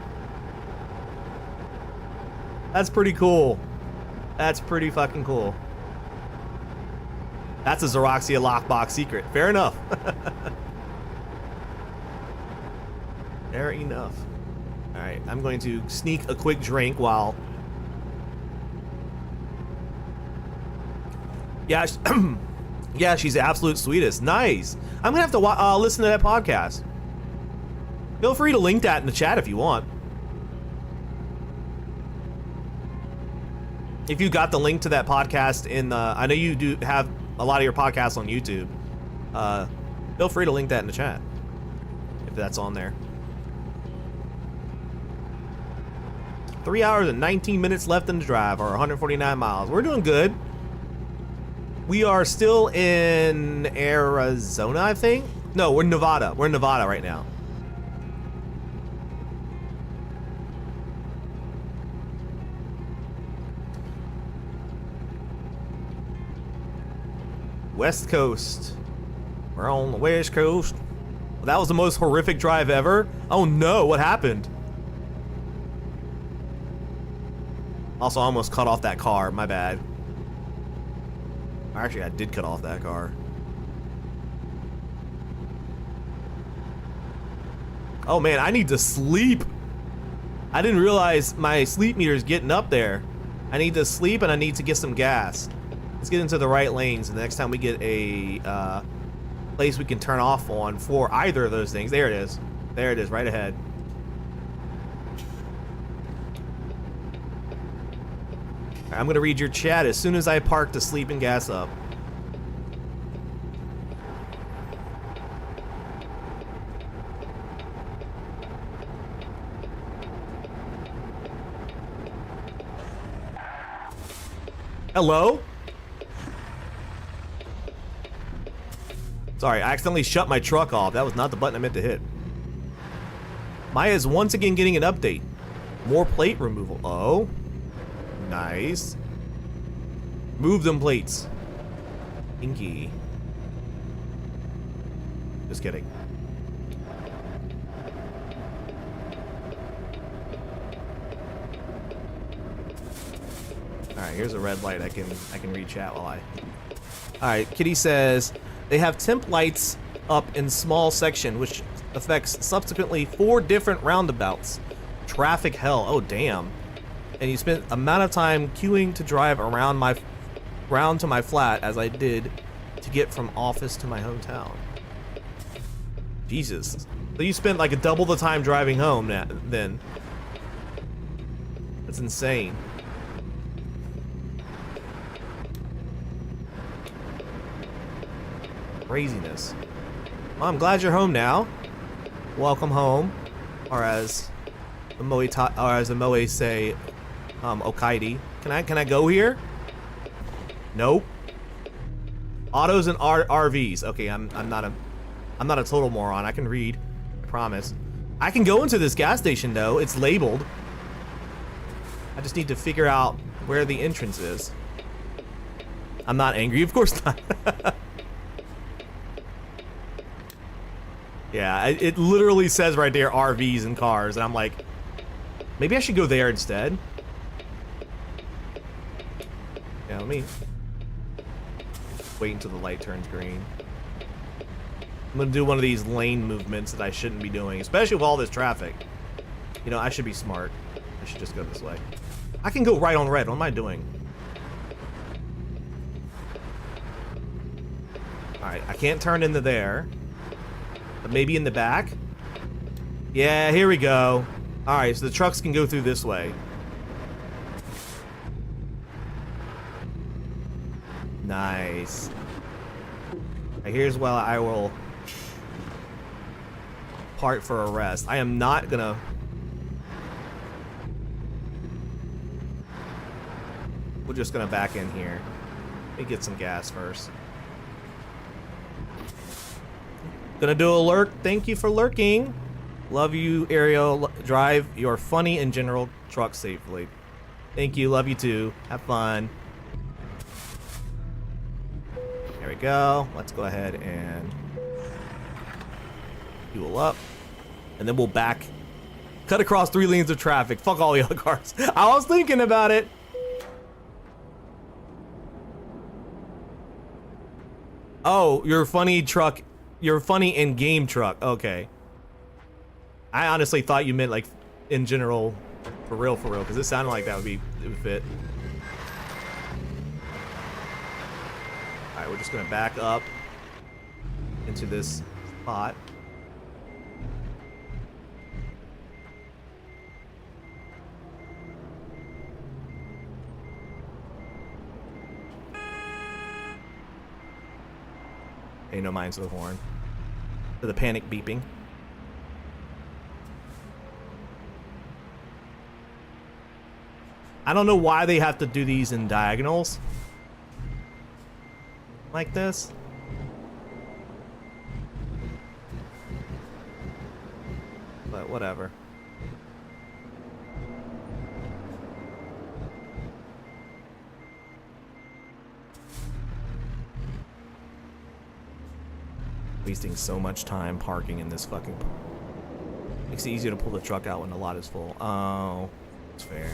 That's pretty cool. That's pretty fucking cool. That's a Xeroxia lockbox secret. Fair enough. Fair enough. Alright, I'm going to sneak a quick drink while... Yeah, yeah, she's the absolute sweetest. Nice. I'm gonna have to listen to that podcast. Feel free to link that in the chat if you want. If you got the link to that podcast in the, I know you do have a lot of your podcasts on YouTube. Feel free to link that in the chat if that's on there. 3 hours and 19 minutes left in the drive, or 149 miles. We're doing good. We are still in Arizona, I think. No, we're in Nevada. We're in Nevada right now. West Coast. We're on the West Coast. Well, that was the most horrific drive ever. Oh no, what happened? Also, I almost cut off that car. My bad. Actually, I did cut off that car. Oh man, I need to sleep. I didn't realize my sleep meter is getting up there. I need to sleep and I need to get some gas. Let's get into the right lanes. The next time we get a place we can turn off on for either of those things. There it is. There it is, right ahead. I'm gonna read your chat as soon as I park to sleep and gas up. Hello? Sorry, I accidentally shut my truck off. That was not the button I meant to hit. Maya is once again getting an update. More plate removal. Oh. Nice. Move them plates. Inky. Just kidding. Alright, here's a red light I can read chat while I... Alright, Kitty says they have temp lights up in Smol section, which affects subsequently 4 different roundabouts. Traffic hell. Oh damn. And you spent amount of time queuing to drive around to my flat as I did to get from office to my hometown. Jesus. So you spent like a double the time driving home then. That's insane. Craziness. Well, I'm glad you're home now. Welcome home. Or as the Moe say, Okaidi. Can I go here? Nope. Autos and RVs. Okay, I'm not a total moron. I can read. I promise. I can go into this gas station though. It's labeled. I just need to figure out where the entrance is. I'm not angry, of course not. Yeah, it literally says right there RVs and cars, and I'm like, maybe I should go there instead. Yeah, let me wait until the light turns green. I'm gonna do one of these lane movements that I shouldn't be doing, especially with all this traffic. You know, I should be smart. I should just go this way. I can go right on red. What am I doing? Alright, I can't turn into there. But maybe in the back? Yeah, here we go. Alright, so the trucks can go through this way. Nice. Right, here's where I will part for a rest. I am not gonna... We're just gonna back in here. Let me get some gas first. Gonna do a lurk. Thank you for lurking. Love you, Ariel. Drive your funny and general truck safely. Thank you. Love you too. Have fun. There we go. Let's go ahead and fuel up. And then we'll back. Cut across 3 lanes of traffic. Fuck all the other cars. I was thinking about it. Oh, your funny truck. Your funny in-game truck. Okay. I honestly thought you meant like in general, for real, because it sounded like that would fit. All right, we're just gonna back up into this spot. Pay no mind to the horn. To the panic beeping. I don't know why they have to do these in diagonals. Like this. But whatever. Wasting so much time parking in this fucking... Makes it easier to pull the truck out when the lot is full. Oh, it's fair.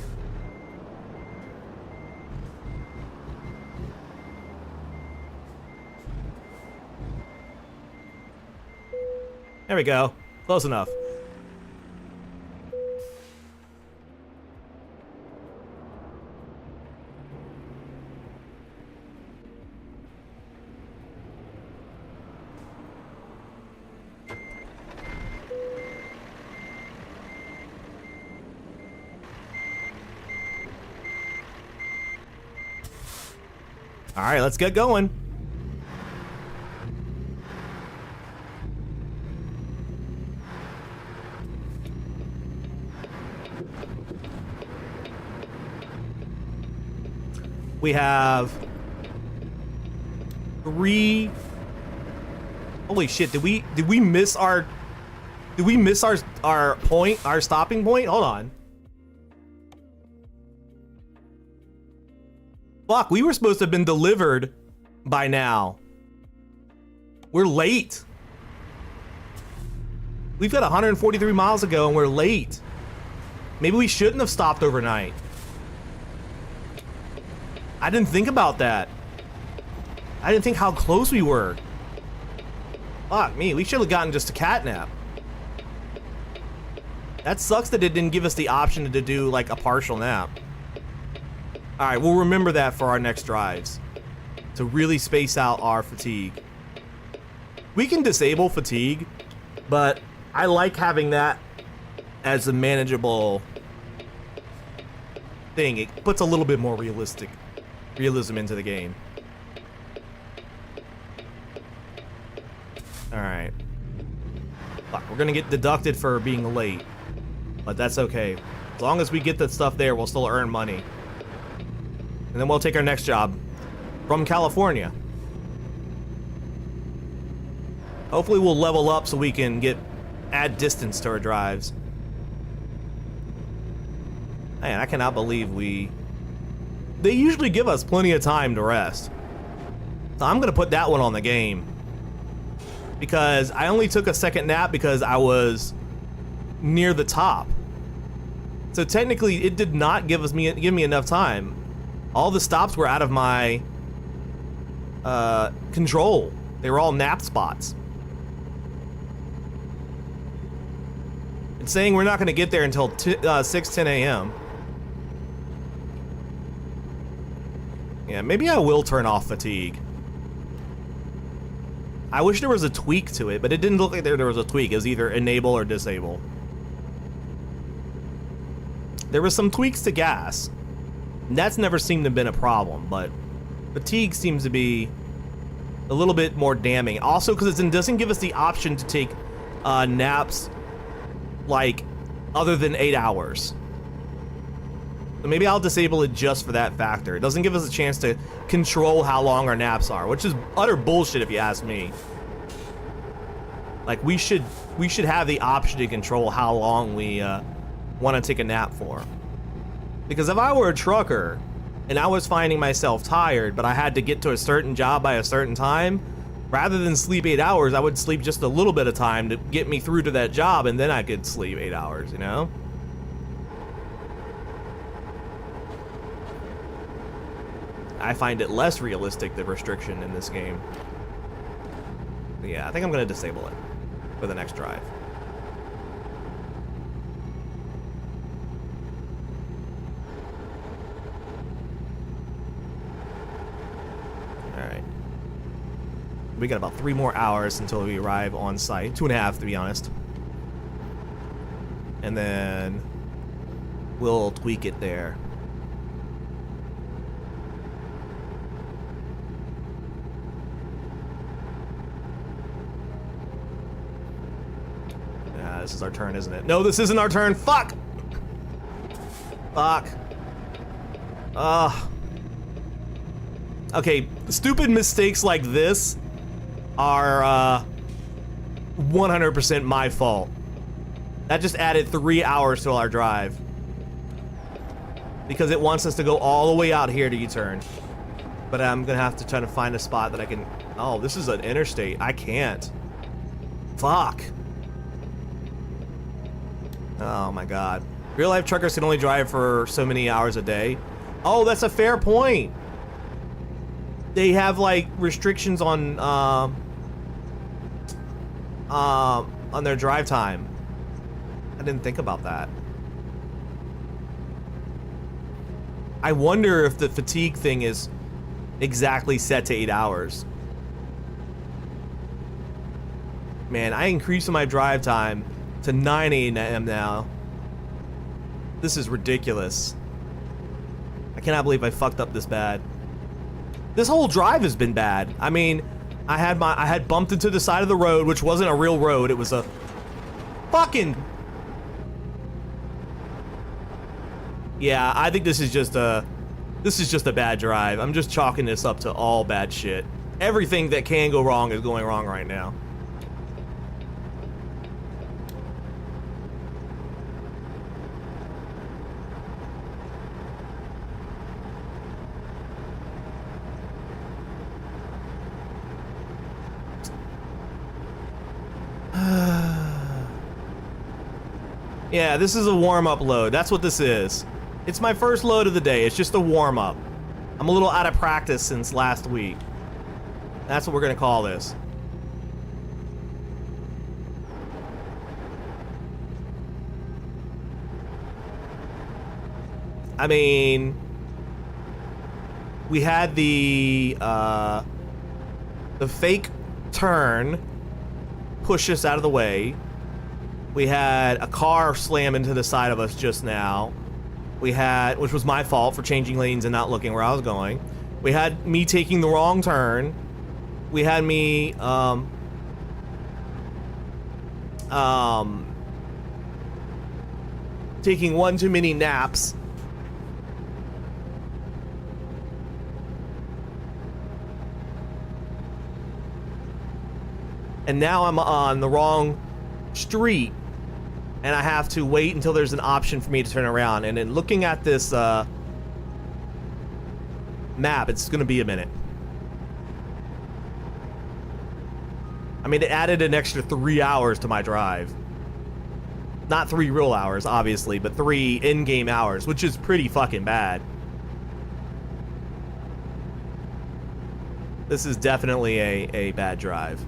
There we go. Close enough. All right, let's get going. We have 3. Holy shit! Did we miss our point, our stopping point? Hold on. Fuck, we were supposed to have been delivered by now. We're late. We've got 143 miles to go and we're late. Maybe we shouldn't have stopped overnight. I didn't think about that. I didn't think how close we were. Fuck me, we should have gotten just a catnap. That sucks that it didn't give us the option to do like a partial nap. All right, we'll remember that for our next drives, to really space out our fatigue. We can disable fatigue, but I like having that as a manageable thing. It puts a little bit more realism into the game. All right. Fuck, we're gonna get deducted for being late, but that's okay. As long as we get that stuff there, we'll still earn money. And then we'll take our next job from California. Hopefully we'll level up so we can add distance to our drives. Man, I cannot believe they usually give us plenty of time to rest. So I'm gonna put that one on the game. Because I only took a second nap because I was near the top. So technically it did not give me enough time. All the stops were out of my control. They were all nap spots. It's saying we're not going to get there until 6:10 a.m. Yeah, maybe I will turn off fatigue. I wish there was a tweak to it, but it didn't look like there was a tweak. It was either enable or disable. There was some tweaks to gas. That's never seemed to have been a problem, but fatigue seems to be a little bit more damning. Also, because it doesn't give us the option to take naps, like, other than 8 hours. So maybe I'll disable it just for that factor. It doesn't give us a chance to control how long our naps are, which is utter bullshit if you ask me. Like, we should have the option to control how long we want to take a nap for. Because if I were a trucker and I was finding myself tired, but I had to get to a certain job by a certain time, rather than sleep 8 hours, I would sleep just a little bit of time to get me through to that job, and then I could sleep 8 hours, you know? I find it less realistic, the restriction in this game. But yeah, I think I'm gonna disable it for the next drive. Alright. We got about 3 more hours until we arrive on site. 2.5 to be honest. And then we'll tweak it there. This is our turn, isn't it? No, this isn't our turn. Fuck! Fuck. Okay, stupid mistakes like this are 100% my fault. That just added 3 hours to our drive. Because it wants us to go all the way out here to U-turn. But I'm gonna have to try to find a spot that I can... Oh, this is an interstate. I can't. Fuck. Oh my god. Real life truckers can only drive for so many hours a day. Oh, that's a fair point. They have like restrictions on their drive time. I didn't think about that. I wonder if the fatigue thing is exactly set to 8 hours. Man, I increased my drive time to 9 a.m. now. This is ridiculous. I cannot believe I fucked up this bad. This whole drive has been bad. I mean, I had bumped into the side of the road, which wasn't a real road. It was a fucking... Yeah, I think this is just a bad drive. I'm just chalking this up to all bad shit. Everything that can go wrong is going wrong right now. Yeah, this is a warm-up load. That's what this is. It's my first load of the day. It's just a warm-up. I'm a little out of practice since last week. That's what we're gonna call this. I mean, we had the fake turn push us out of the way. We had a car slam into the side of us just now. We had, which was my fault for changing lanes and not looking where I was going. We had me taking the wrong turn. We had me, taking one too many naps. And now I'm on the wrong street. And I have to wait until there's an option for me to turn around. And then looking at this map, it's gonna be a minute. I mean, it added an extra 3 hours to my drive. Not 3 real hours, obviously, but 3 in-game hours, which is pretty fucking bad. This is definitely a bad drive.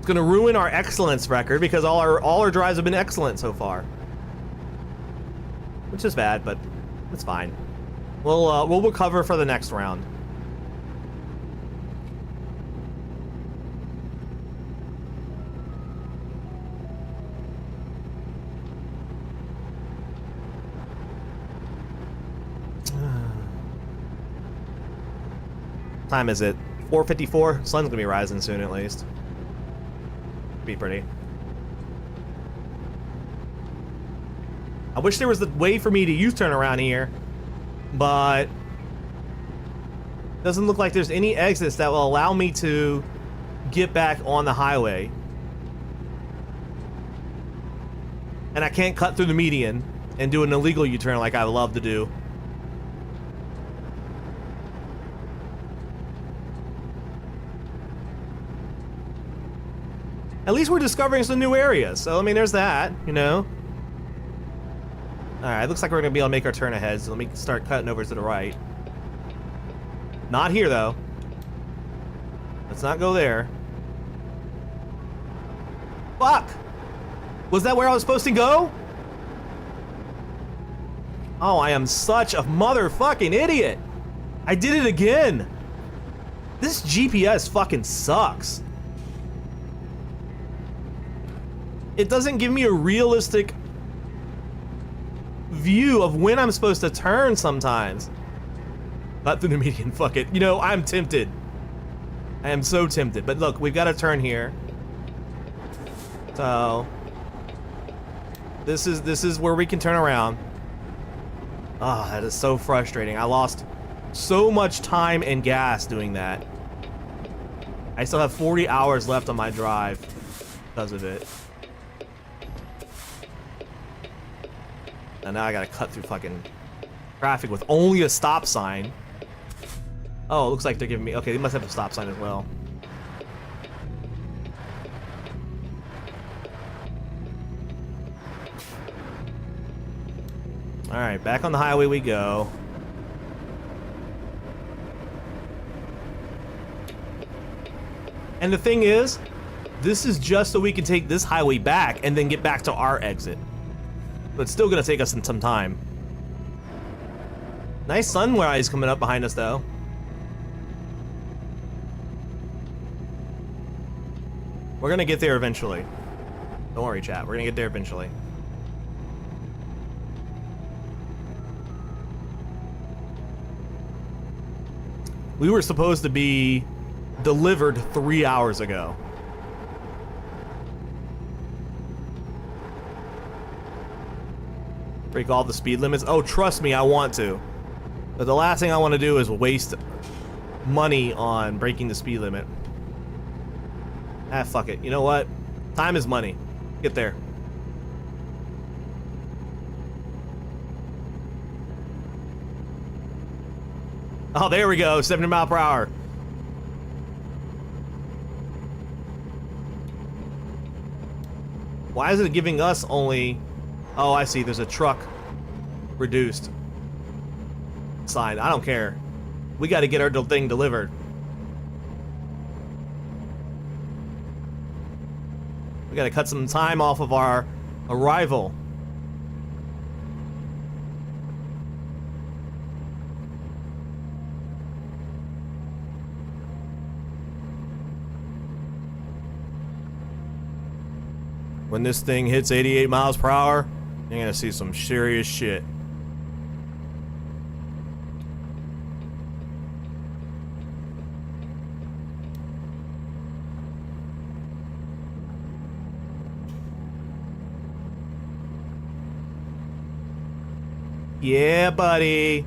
gonna ruin our excellence record because all our drives have been excellent so far. Which is bad, but it's fine. We'll recover for the next round. Time is it? 4:54? Sun's gonna be rising soon at least. Be pretty. I wish there was the way for me to U-turn around here, but doesn't look like there's any exits that will allow me to get back on the highway. And I can't cut through the median and do an illegal U-turn like I would love to do. At least we're discovering some new areas, so I mean, there's that, you know. Alright, looks like we're gonna be able to make our turn ahead, so let me start cutting over to the right. Not here, though. Let's not go there. Fuck! Was that where I was supposed to go? Oh, I am such a motherfucking idiot! I did it again! This GPS fucking sucks. It doesn't give me a realistic view of when I'm supposed to turn sometimes. Not through the median, fuck it. You know, I'm tempted. I am so tempted. But look, we've got to turn here. So this is where we can turn around. Oh, that is so frustrating. I lost so much time and gas doing that. I still have 40 hours left on my drive because of it. And now I gotta cut through fucking traffic with only a stop sign. Oh, it looks like they're giving me... Okay, they must have a stop sign as well. Alright, back on the highway we go. And the thing is, this is just so we can take this highway back and then get back to our exit. But it's still gonna take us some time. Nice sunrise coming up behind us, though. We're gonna get there eventually. Don't worry, chat. We're gonna get there eventually. We were supposed to be delivered 3 hours ago. Break all the speed limits. Oh, trust me, I want to. But the last thing I want to do is waste money on breaking the speed limit. Ah, fuck it. You know what? Time is money. Get there. Oh, there we go. 70 miles per hour. Why is it giving us only... Oh, I see. There's a truck reduced sign. I don't care. We got to get our thing delivered. We got to cut some time off of our arrival. When this thing hits 88 miles per hour, you're gonna see some serious shit. Yeah, buddy.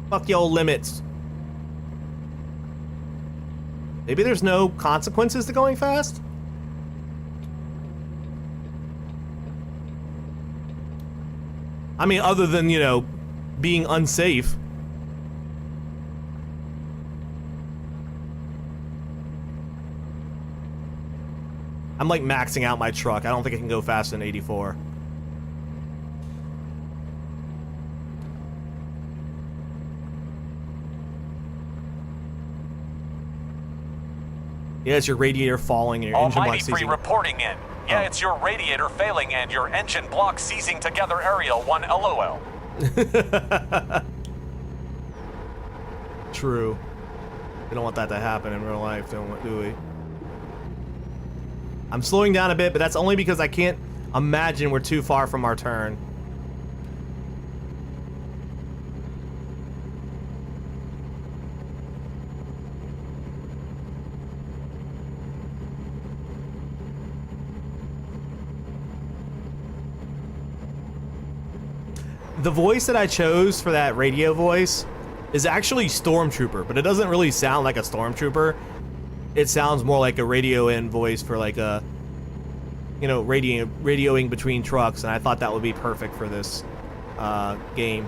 Fuck your limits. Maybe there's no consequences to going fast? I mean, other than, you know, being unsafe. I'm like maxing out my truck. I don't think I can go faster than 84. Yeah, it's your radiator falling and your engine block
Almighty Free
seizing.
reporting in. Yeah,
Oh.
it's your radiator failing and your engine block seizing together. Ariel 1 LOL.
True. We don't want that to happen in real life, do we? I'm slowing down a bit, but that's only because I can't imagine we're too far from our turn. The voice that I chose for that radio voice is actually Stormtrooper, but it doesn't really sound like a Stormtrooper. It sounds more like a radio-in voice for like a, you know, radioing between trucks, and I thought that would be perfect for this game.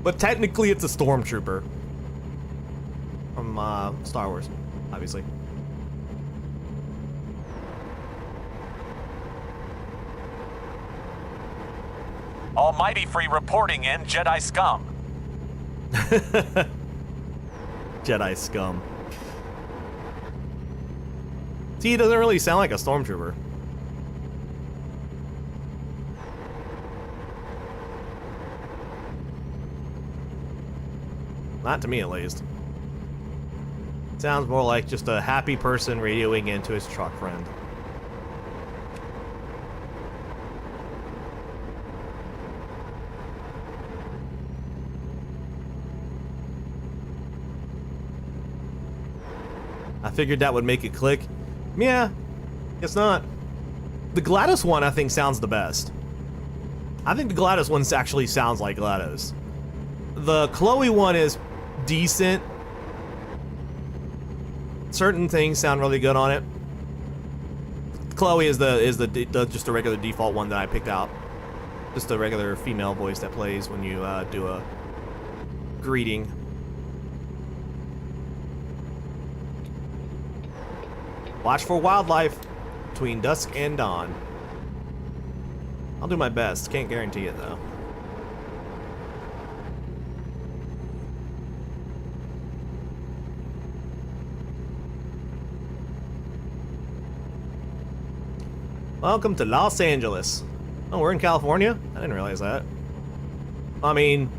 But technically it's a Stormtrooper from Star Wars, obviously.
Almighty Free reporting in. Jedi scum.
Jedi scum. See, he doesn't really sound like a Stormtrooper. Not to me, at least. Sounds more like just a happy person radioing into his truck friend. I figured that would make it click. Yeah, guess not. The GLaDOS one, I think, sounds the best. I think the GLaDOS one actually sounds like GLaDOS. The Chloe one is decent. Certain things sound really good on it. Chloe is the just a regular default one that I picked out. Just a regular female voice that plays when you do a greeting. Watch for wildlife between dusk and dawn. I'll do my best. Can't guarantee it, though. Welcome to Los Angeles. Oh, we're in California? I didn't realize that. I mean,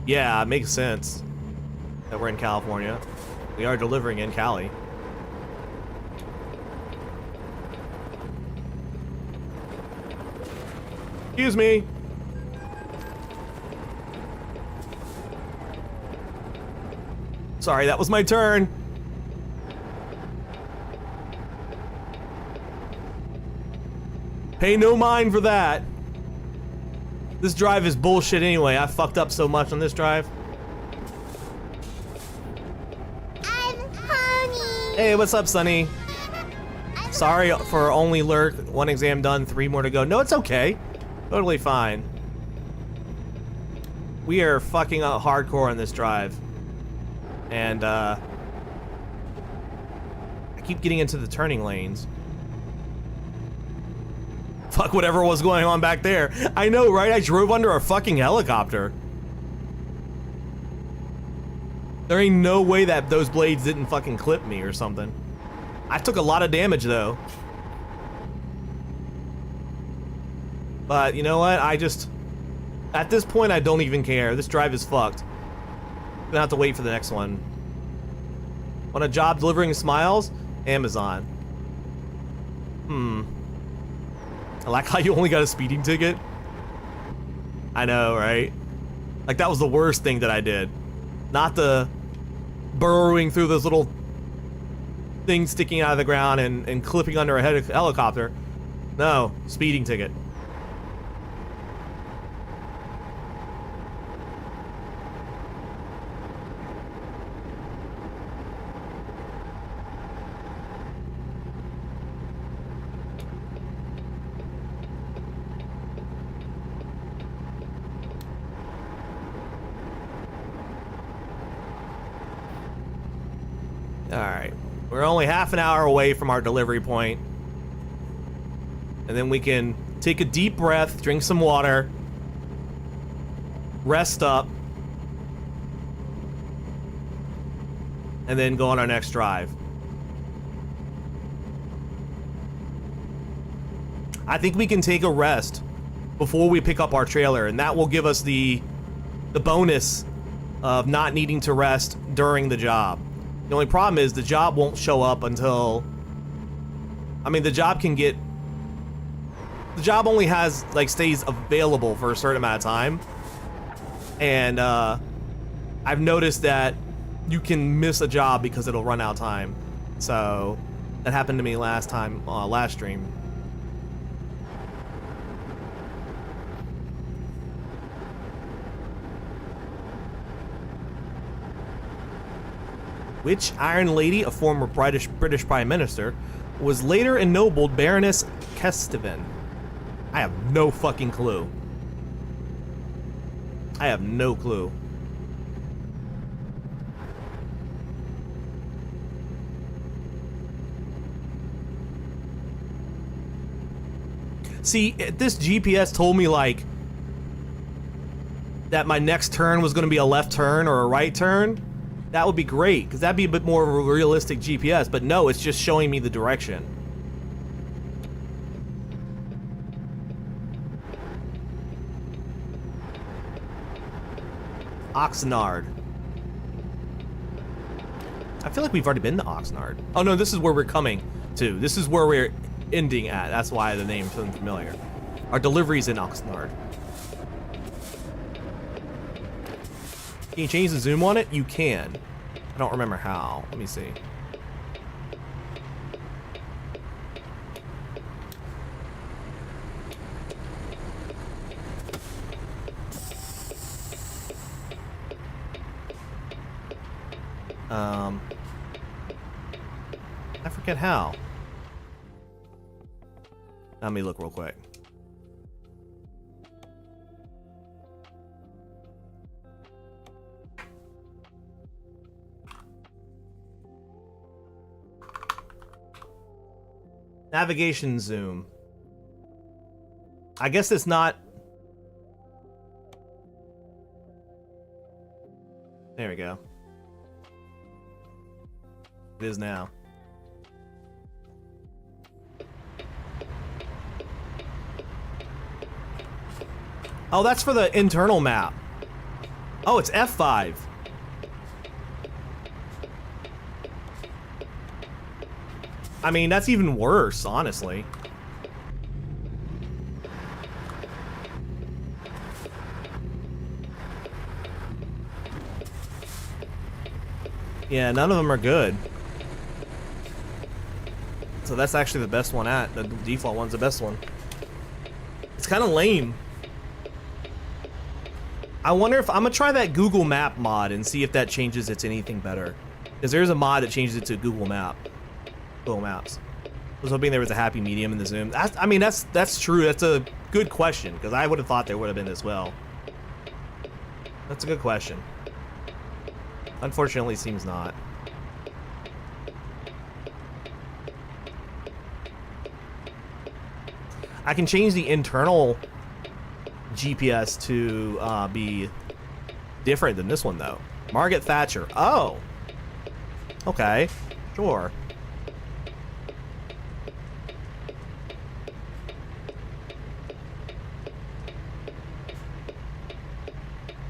yeah, it makes sense that we're in California. We are delivering in Cali. Excuse me. Sorry, that was my turn. Pay no mind for that. This drive is bullshit anyway. I fucked up so much on this drive.
I'm Honey.
Hey, what's up, Sonny? Sorry for only lurk. 1 exam done, 3 more to go. No, it's okay. Totally fine. We are fucking up hardcore on this drive. And, I keep getting into the turning lanes. Fuck whatever was going on back there. I know, right? I drove under a fucking helicopter. There ain't no way that those blades didn't fucking clip me or something. I took a lot of damage, though. But, you know what? I just... At this point, I don't even care. This drive is fucked. I'm gonna have to wait for the next one. Want a job delivering smiles? Amazon. I like how you only got a speeding ticket. I know, right? Like, that was the worst thing that I did. Not the burrowing through those little things sticking out of the ground and clipping under a helicopter. No, speeding ticket. Alright, we're only half an hour away from our delivery point. And then we can take a deep breath, drink some water, rest up. and then go on our next drive. I think we can take a rest before we pick up our trailer, and that will give us the bonus of not needing to rest during the job. The only problem is the job won't show up until, I mean, the job only has, like, stays available for a certain amount of time, and I've noticed that you can miss a job because it'll run out of time. So that happened to me last stream. Which Iron Lady, a former British Prime Minister, was later ennobled Baroness Kesteven? I have no fucking clue. I have no clue. See, this GPS told me, like, that my next turn was going to be a left turn or a right turn. That would be great, because that'd be a bit more of a realistic GPS, but no, it's just showing me the direction. Oxnard. I feel like we've already been to Oxnard. Oh no, this is where we're coming to. This is where we're ending at. That's why the name sounds familiar. Our delivery's in Oxnard. Can you change the zoom on it? You can. I don't remember how. Let me see. I forget how. Let me look real quick. Navigation zoom. I guess it's not. There we go. It is now. Oh, that's for the internal map. Oh, it's F5. I mean, that's even worse, honestly. Yeah, none of them are good. So that's actually the best one the default one's the best one. It's kind of lame. I wonder if I'm gonna try that Google Map mod and see if that changes it to anything better. Because there's a mod that changes it to Google Maps. I was hoping there was a happy medium in the zoom. I mean, that's true. That's a good question, because I would have thought there would have been as well. That's a good question. Unfortunately, seems not. I can change the internal GPS to be different than this one, though. Margaret Thatcher. Oh. Okay. Sure.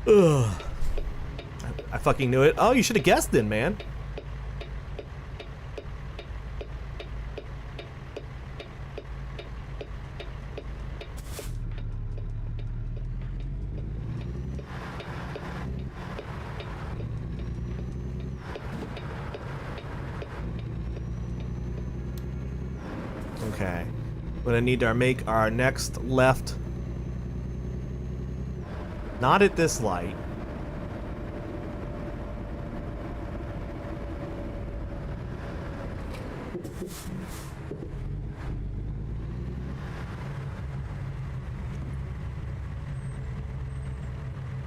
Ugh. I fucking knew it. Oh, you should have guessed then, man. Okay. We're gonna need to make our next left. Not at this light.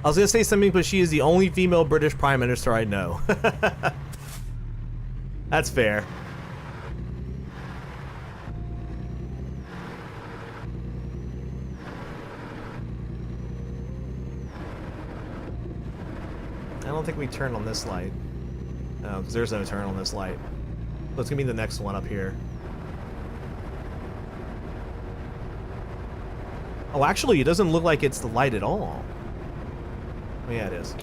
I was gonna say something, but she is the only female British Prime Minister I know. That's fair. I don't think we turn on this light. No, because there's no turn on this light. So it's gonna be the next one up here. Oh, actually, it doesn't look like it's the light at all. Oh, yeah, it is.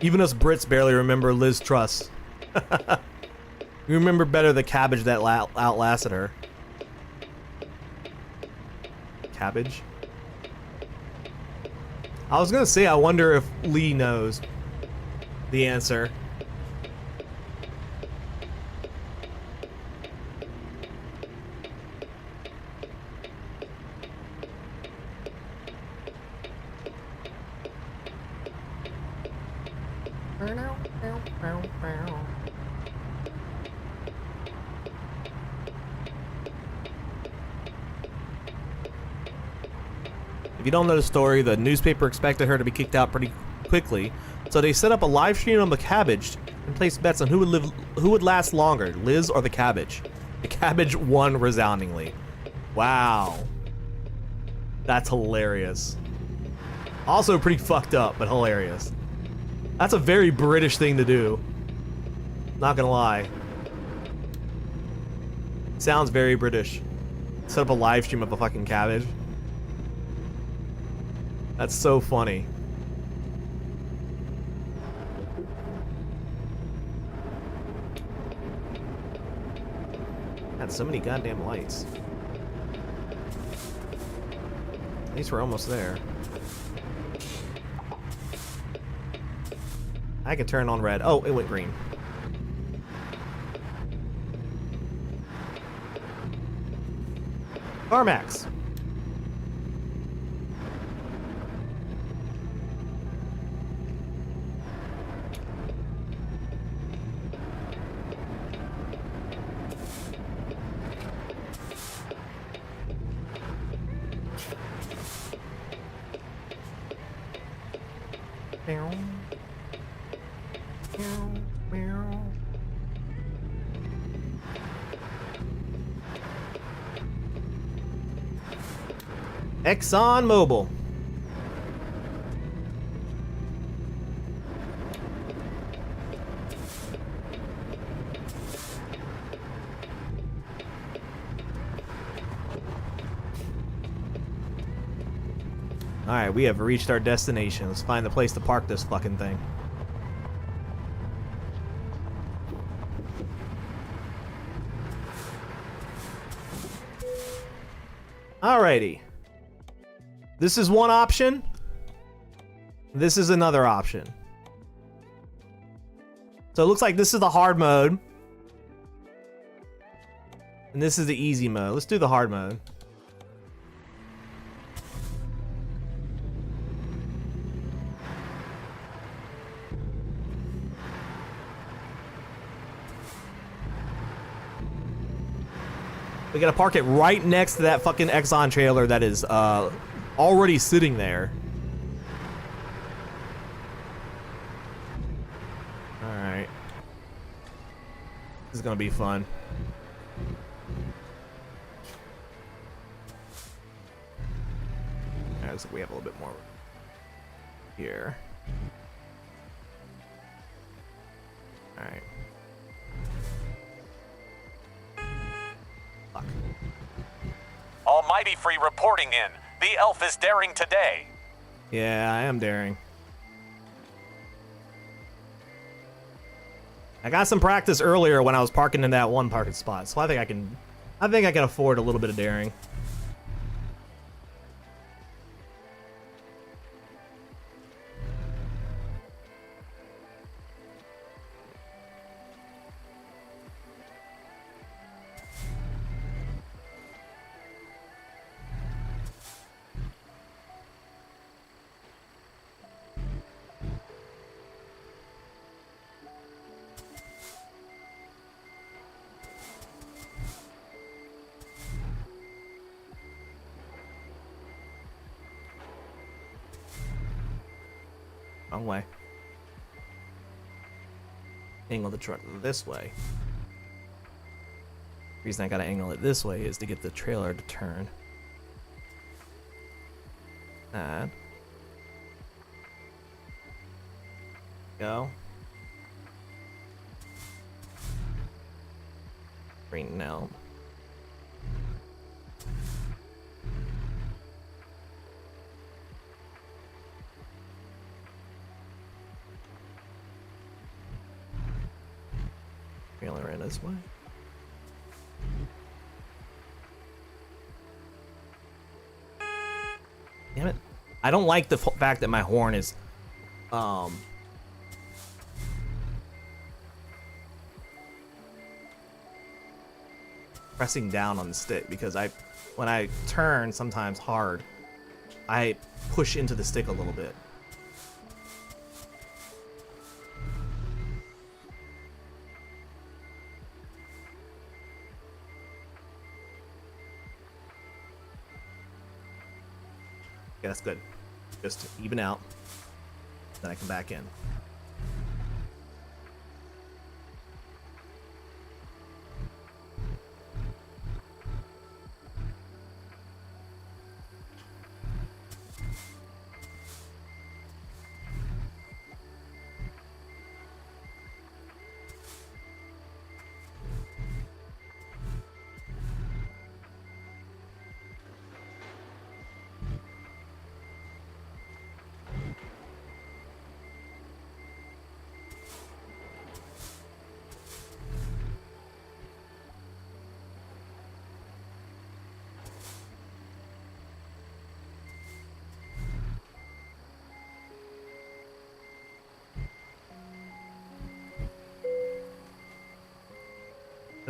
Even us Brits barely remember Liz Truss. We remember better the cabbage that outlasted her. Cabbage? I was gonna say, I wonder if Lee knows the answer. If you don't know the story, the newspaper expected her to be kicked out pretty quickly, so they set up a live stream on the cabbage and placed bets on who would last longer, Liz or the cabbage. The cabbage won resoundingly. Wow. That's hilarious. Also pretty fucked up, but hilarious. That's a very British thing to do. Not gonna lie. Sounds very British. Set up a live stream of a fucking cabbage. That's so funny. Had so many goddamn lights. At least we're almost there. I can turn on red. Oh, it went green. CarMax. Exxon Mobil. Alright, we have reached our destination. Let's find the place to park this fucking thing. Alrighty. This is one option. This is another option. So it looks like this is the hard mode. And this is the easy mode. Let's do the hard mode. We gotta park it right next to that fucking Exxon trailer that is already sitting there. Alright. This is gonna be fun. Alright, looks like we have a little bit more here. Alright. Fuck.
Almighty Free reporting in. The elf is daring today.
Yeah, I am daring. I got some practice earlier when I was parking in that one parking spot, so I think I can afford a little bit of daring. Wrong way. Angle the truck this way. The reason I gotta angle it this way is to get the trailer to turn.
Add. Go. Green now. Trailer ran this way. Damn it. I don't like the fact that my horn is pressing down on the stick, because when I turn sometimes hard, I push into the stick a little bit. Okay, that's good. Just to even out. Then I can back in.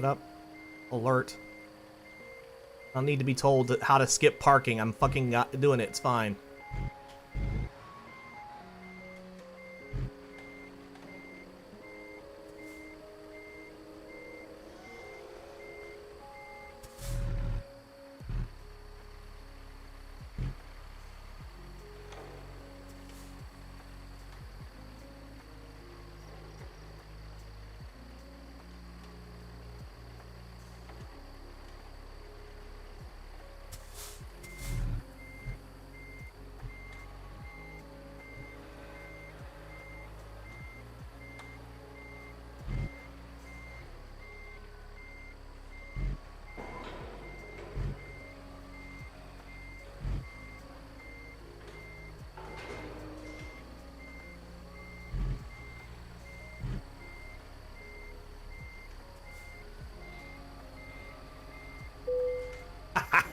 Up. Alert. I don't need to be told how to skip parking. I'm fucking doing it. It's fine.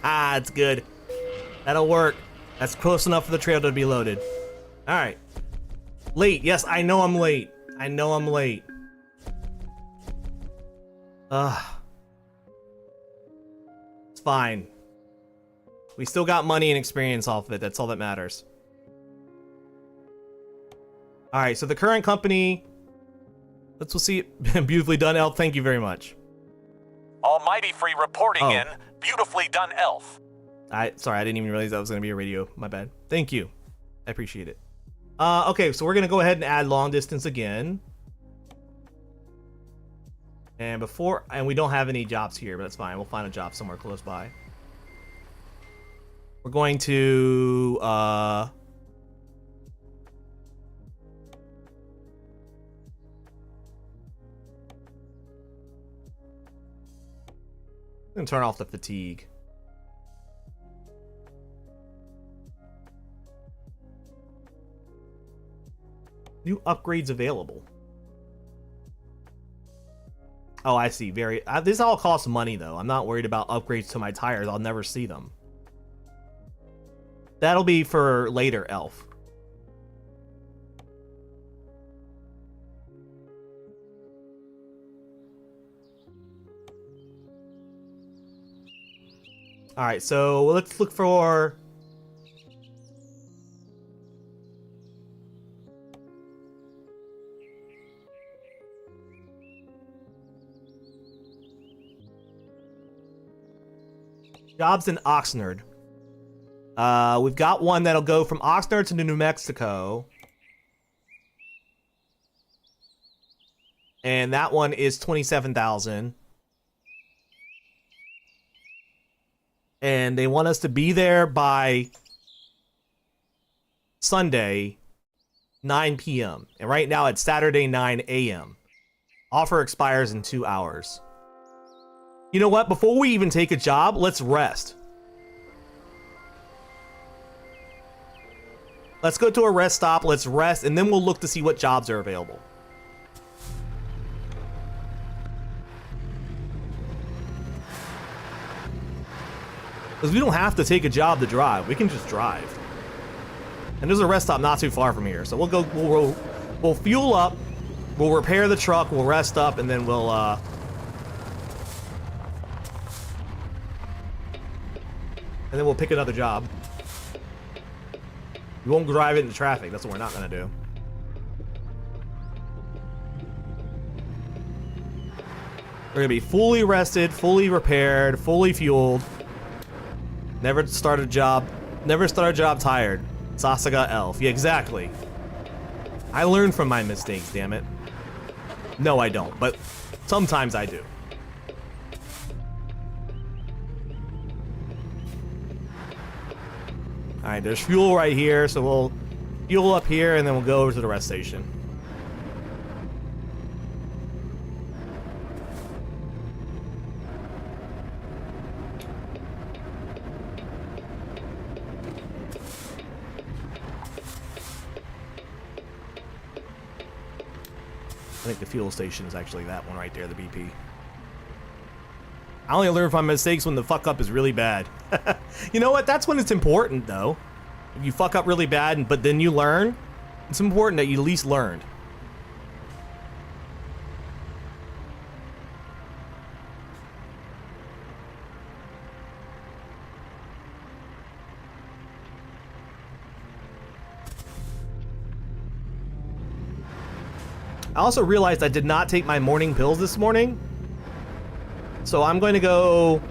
Ah, it's good. That'll work. That's close enough for the trailer to be loaded. Alright. Late. Yes, I know I'm late. I know I'm late. It's fine. We still got money and experience off of it. That's all that matters. Alright, so the current company... Let's see it. Beautifully done, Elf. Thank you very much.
Almighty Free reporting in. Beautifully done, Elf.
Sorry, I didn't even realize that was going to be a radio. My bad. Thank you. I appreciate it. Okay, so we're going to go ahead and add long distance again. And we don't have any jobs here, but that's fine. We'll find a job somewhere close by. We're going to, and turn off the fatigue. New upgrades available. Oh, I see. This all costs money, though. I'm not worried about upgrades to my tires. I'll never see them. That'll be for later, Elf. Alright, so let's look for... jobs in Oxnard. We've got one that'll go from Oxnard to New Mexico. And that one is 27,000. And they want us to be there by
Sunday, 9 p.m. And right now it's Saturday, 9 a.m. Offer expires in 2 hours. You know what? Before we even take a job, let's rest. Let's go to a rest stop, let's rest, and then we'll look to see what jobs are available. Because we don't have to take a job to drive, we can just drive. And there's a rest stop not too far from here, so we'll fuel up, we'll repair the truck, we'll rest up, and then we'll and then we'll pick another job. We won't drive it into traffic. That's what we're not gonna do. We're gonna be fully rested, fully repaired, fully fueled. Never start a job tired. Sasuga Elf. Yeah, exactly. I learn from my mistakes, damn it. No, I don't, but sometimes I do. Alright, there's fuel right here, so we'll fuel up here and then we'll go over to the rest station. I think the fuel station is actually that one right there, the BP. I only learn from my mistakes when the fuck up is really bad. You know what? That's when it's important, though. If you fuck up really bad, but then you learn, it's important that you at least learned. I also realized I did not take my morning pills this morning. So I'm going to go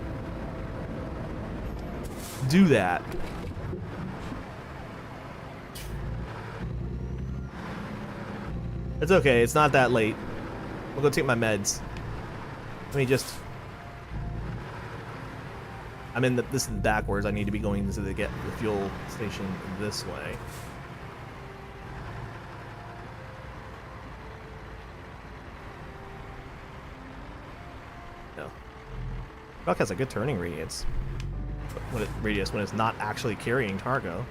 do that. It's okay, it's not that late. I'll go take my meds. Let me just... this is backwards. I need to be going to get the fuel station this way. No. Truck has a good turning radius. When it's not actually carrying cargo.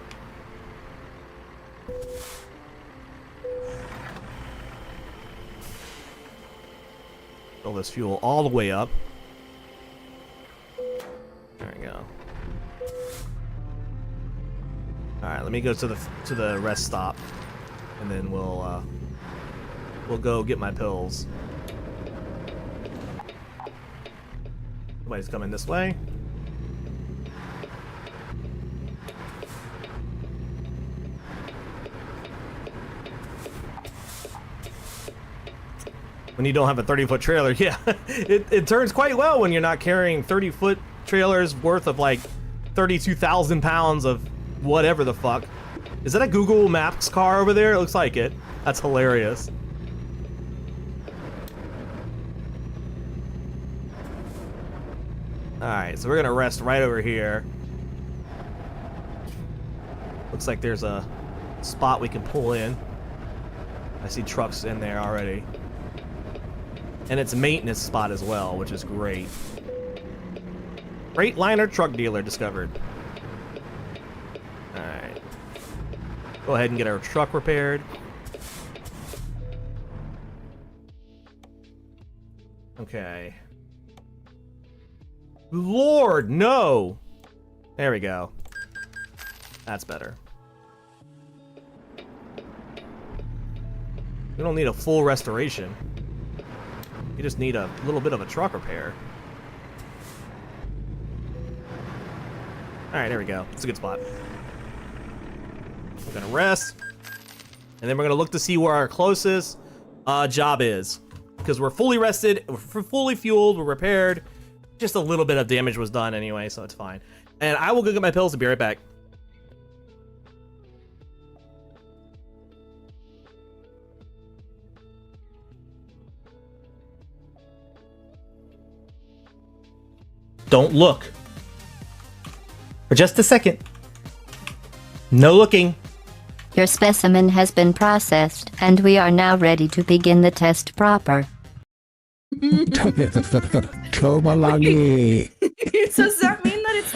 Fill this fuel all the way up. There we go. All right, let me go to the rest stop, and then we'll go get my pills. Nobody's coming this way. When you don't have a 30-foot trailer, yeah, it turns quite well when you're not carrying 30-foot trailers worth of like 32,000 pounds of whatever the fuck. Is that a Google Maps car over there? It looks like it. That's hilarious. Alright, so we're gonna rest right over here. Looks like there's a spot we can pull in. I see trucks in there already. And it's a maintenance spot as well, which is great. Freightliner truck dealer discovered. Alright. Go ahead and get our truck repaired. Okay. Lord, no! There we go. That's better. We don't need a full restoration. You just need a little bit of a truck repair. Alright, there we go. It's a good spot. We're gonna rest. And then we're gonna look to see where our closest job is. Because we're fully rested, we're fully fueled, we're repaired. Just a little bit of damage was done anyway, so it's fine. And I will go get my pills and be right back. Don't look. For just a second. No looking.
Your specimen has been processed, and we are now ready to begin the test proper.
Komalagi.
So does that mean that it's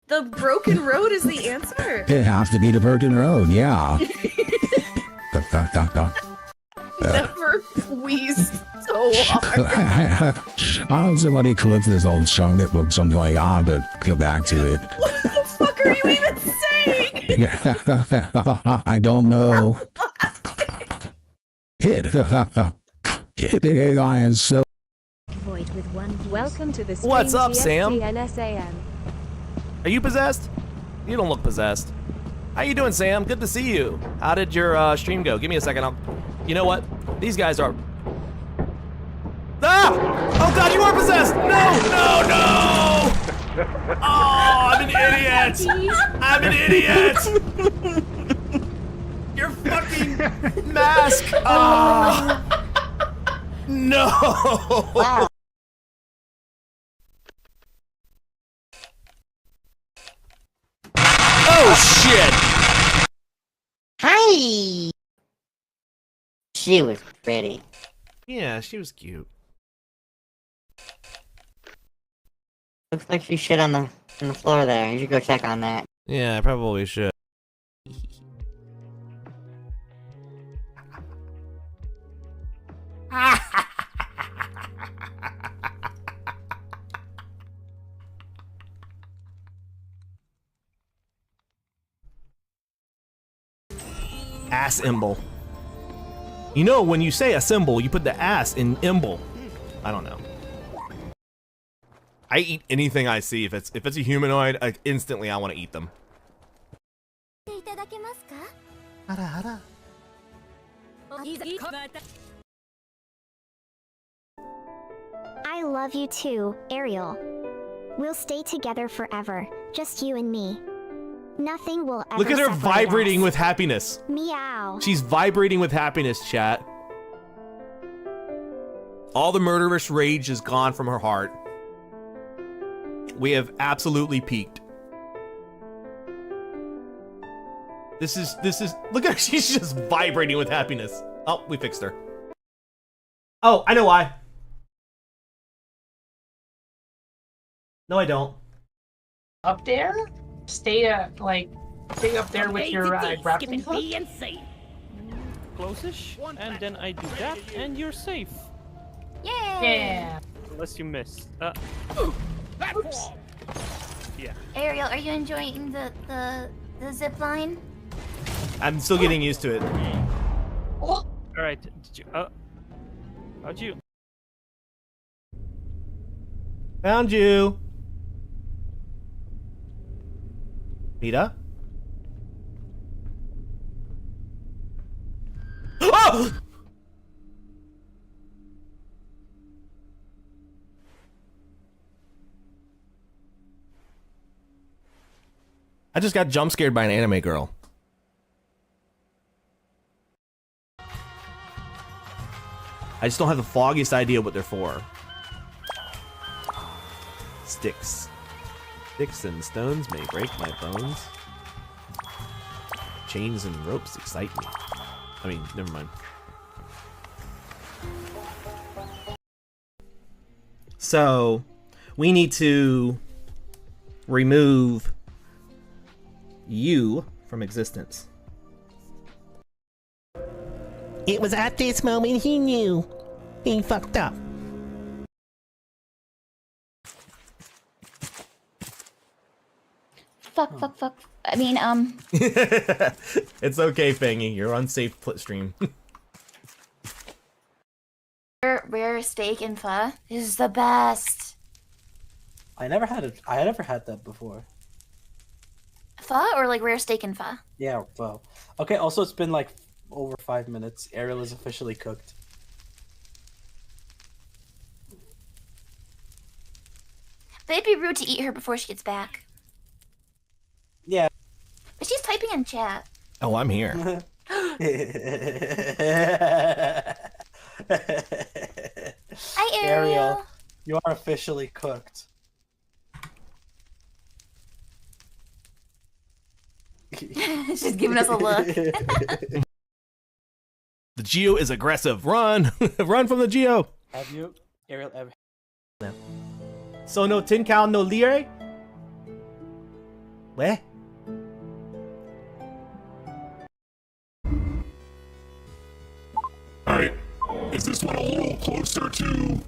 the broken road is the answer?
It has to be the Virgin Road, yeah.
Never wheezed so hard.
Somebody clip this old song that looks something like I to go back to it.
What the fuck are you even saying?
I don't know. I am so.
Welcome to the
What's
stream
up, Sam?
GFTNSAM.
Are you possessed? You don't look possessed. How you doing, Sam? Good to see you. How did your stream go? Give me a second. You know what? These guys are. Ah! Oh God, you are possessed! No! Oh, I'm an idiot! I'm an idiot! Your fucking mask! Ah! No! Oh shit!
Hi! She was pretty.
Yeah, she was cute.
Looks like she shit on the floor there. You should go check on that.
Yeah, I probably should. Ass symbol. You know, when you say a symbol, you put the ass in imble. I don't know. I eat anything I see. If it's a humanoid, instantly I want to eat them.
I love you too, Ariel. We'll stay together forever, just you and me. Nothing will ever
Look at her
separate
vibrating
us.
with happiness.
Meow.
She's vibrating with happiness, chat. All the murderous rage is gone from her heart. We have absolutely peaked. This is, look at her, she's just vibrating with happiness. Oh, we fixed her. Oh, I know why. No, I don't.
Up there? Stay up there with your grappling hook.
Close-ish, and then I do that, and you're safe.
Yeah.
Unless you miss.
Oops.
Yeah.
Ariel, are you enjoying the zip line?
I'm still getting used to it.
Oh.
Alright, did you, how'd you?
Found you. Peter? Oh! I just got jump scared by an anime girl. I just don't have the foggiest idea what they're for. Sticks. Sticks and stones may break my bones. Chains and ropes excite me. I mean, never mind. So, we need to remove you from existence.
It was at this moment he knew. He fucked up.
Fuck. I mean,
It's okay, Fangy. You're on safe stream.
rare steak and pho is the best.
I never had that before.
Pho or like rare steak and pho?
Yeah, well. Okay, also it's been like over 5 minutes. Ariel is officially cooked.
But it'd be rude to eat her before she gets back.
Yeah.
But she's typing in chat.
Oh, I'm here.
Hi, Ariel.
You are officially cooked.
She's giving us a look.
The Geo is aggressive. Run! Run from the Geo!
Have you, Ariel, ever?
So no tin cow, no lire? Where?
Alright, is this one a little closer to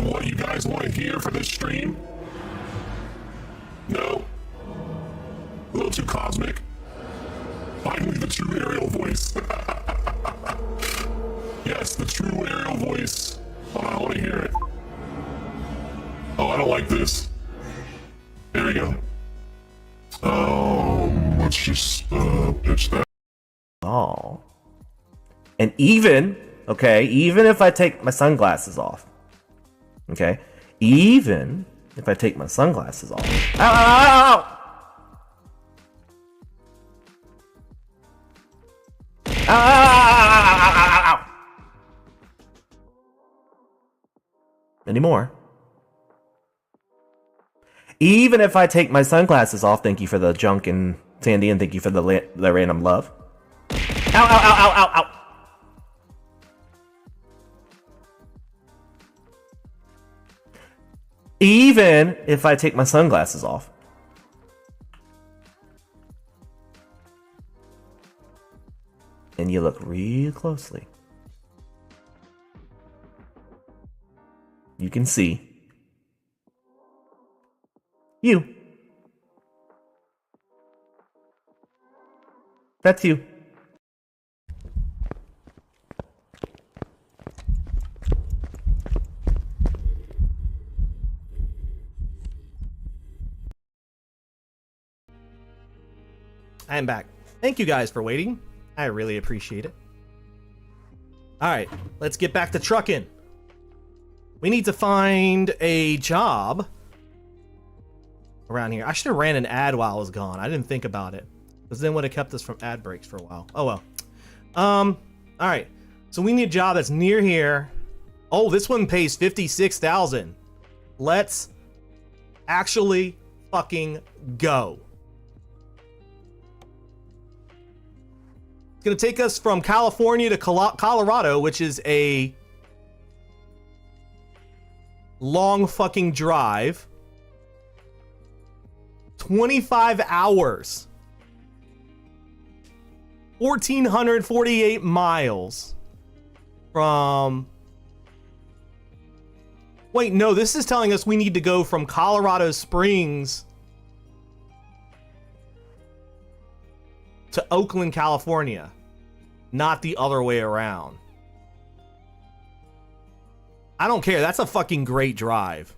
what you guys want to hear for this stream? No? A little too cosmic? Finally the true Ariel voice. Yes, the true Ariel voice. Hold on, I want to hear it. Oh, I don't like this. There we go. Let's just pitch that.
Oh. And even if I take my sunglasses off. Okay? Even if I take my sunglasses off. Ow, ow, ow, ow! Ow, ow, ow, ow, ow. Any more? Even if I take my sunglasses off, thank you for the junk and Sandy, and thank you for the random love. Ow, ow, ow, ow, ow, ow. Even if I take my sunglasses off. And you look real closely. You can see you. That's you. I am back. Thank you guys for waiting. I really appreciate it. Alright, let's get back to trucking. We need to find a job around here. I should have ran an ad while I was gone. I didn't think about it. Because then would have kept us from ad breaks for a while. Oh well. Alright. So we need a job that's near here. Oh, this one pays $56,000. Let's actually fucking go. It's gonna take us from California to Colorado, which is a long fucking drive. 25 hours. 1,448 miles from... Wait, no, this is telling us we need to go from Colorado Springs to Oakland, California, not the other way around. I don't care. That's a fucking great drive.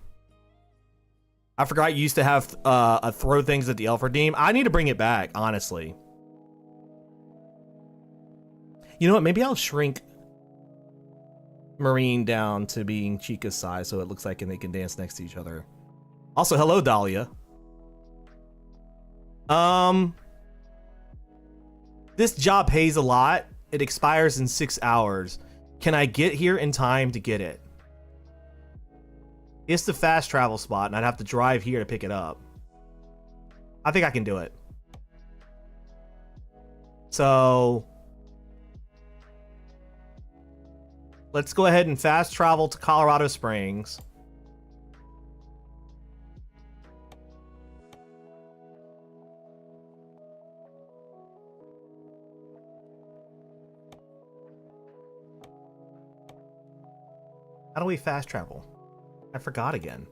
I forgot you used to have throw things at the Elf Redeem. I need to bring it back, honestly. You know what? Maybe I'll shrink Marine down to being Chica's size so it looks like they can dance next to each other. Also, hello, Dahlia. This job pays a lot. It expires in 6 hours. Can I get here in time to get it? It's the fast travel spot, and I'd have to drive here to pick it up. I think I can do it. So let's go ahead and fast travel to Colorado Springs. How do we fast travel? I forgot again.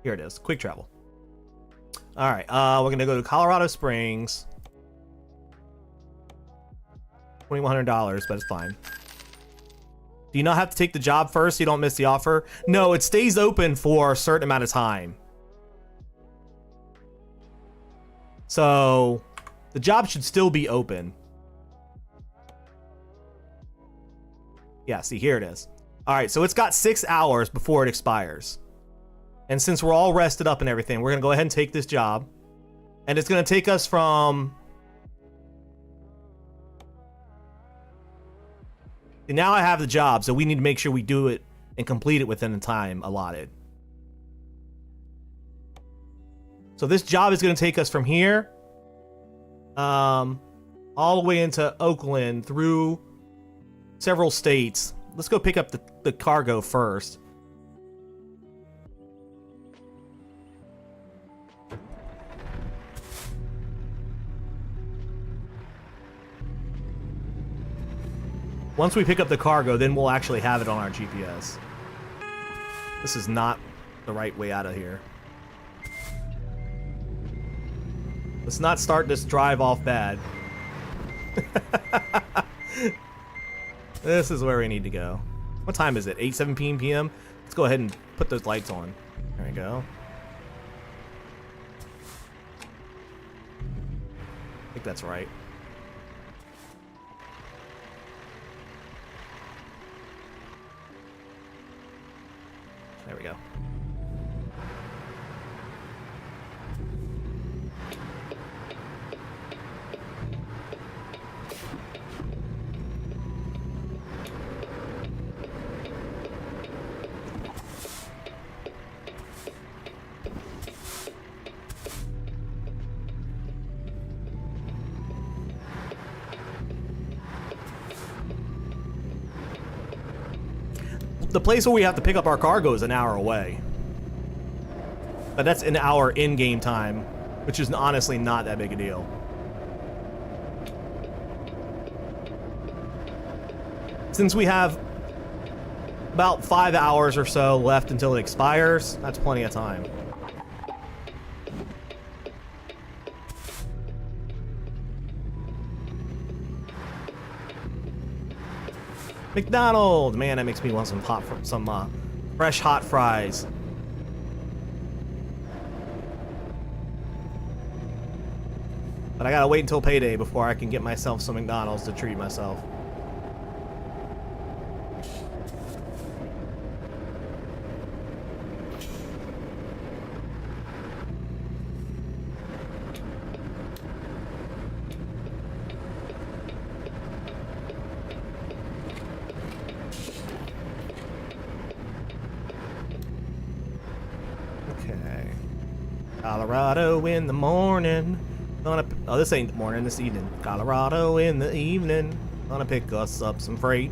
Here it is. Quick travel. All right. We're going to go to Colorado Springs. $2,100, but it's fine. Do you not have to take the job first so you don't miss the offer? No, it stays open for a certain amount of time. So the job should still be open. Yeah, see, here it is. All right, so it's got 6 hours before it expires. And since we're all rested up and everything, we're going to go ahead and take this job. And it's going to take us from... And now I have the job, so we need to make sure we do it and complete it within the time allotted. So this job is going to take us from here, all the way into Oakland through several states. Let's go pick up the cargo first. Once we pick up the cargo, then we'll actually have it on our GPS. This is not the right way out of here. Let's not start this drive off bad. This is where we need to go. What time is it? 8:17 p.m.? Let's go ahead and put those lights on. There we go. I think that's right. There we go. The place where we have to pick up our cargo is an hour away. But that's an hour in-game time, which is honestly not that big a deal. Since we have about 5 hours or so left until it expires, that's plenty of time. McDonald's, man, that makes me want some fresh hot fries. But I gotta wait until payday before I can get myself some McDonald's to treat myself. Okay. Colorado in the morning. Oh, this ain't the morning, this evening. Colorado in the evening. Gonna pick us up some freight.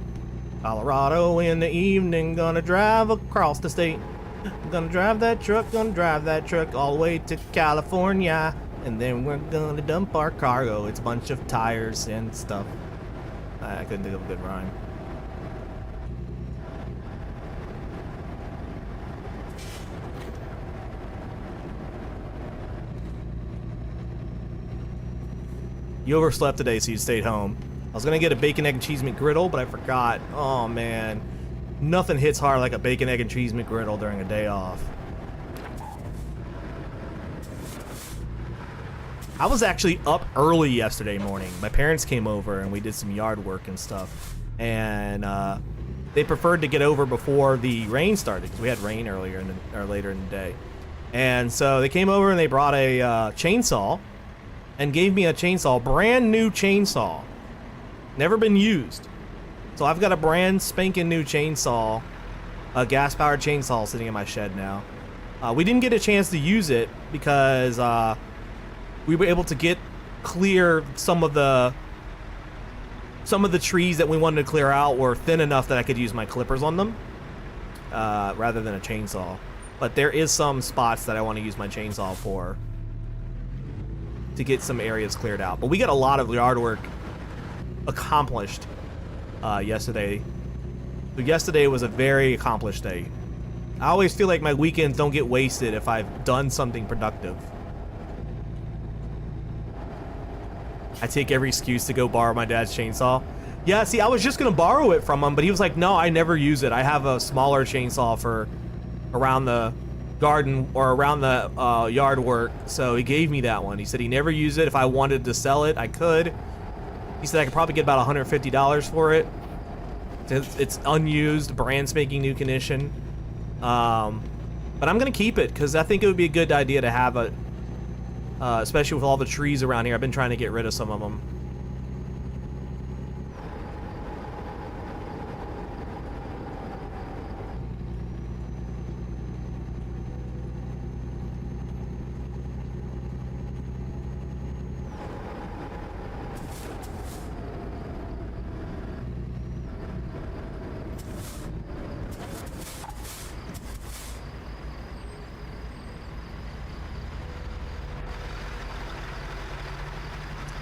Colorado in the evening. Gonna drive across the state. Gonna drive that truck all the way to California. And then we're gonna dump our cargo. It's a bunch of tires and stuff. I couldn't think of a good rhyme. You overslept today, so you stayed home. I was gonna get a bacon, egg, and cheese McGriddle, but I forgot. Oh man, nothing hits hard like a bacon, egg, and cheese McGriddle during a day off. I was actually up early yesterday morning. My parents came over and we did some yard work and stuff. And they preferred to get over before the rain started because we had rain earlier or later in the day. And so they came over and they brought a chainsaw and gave me a chainsaw, brand new chainsaw, never been used. So I've got a brand spanking new chainsaw, a gas powered chainsaw sitting in my shed now. We didn't get a chance to use it because we were able to clear some of the trees that we wanted to clear out were thin enough that I could use my clippers on them rather than a chainsaw. But there is some spots that I want to use my chainsaw for to get some areas cleared out. But we got a lot of yard work accomplished yesterday. So yesterday was a very accomplished day. I always feel like my weekends don't get wasted if I've done something productive. I take every excuse to go borrow my dad's chainsaw. Yeah, see, I was just gonna borrow it from him, but he was like, no, I never use it. I have a smaller chainsaw for around the garden or around the yard work, so he gave me that one. He said he never used it. If I wanted to sell it, I could. He said I could probably get about $150 for it. It's unused, brand spanking new condition. But I'm gonna keep it because I think it would be a good idea to have it, especially with all the trees around here. I've been trying to get rid of some of them.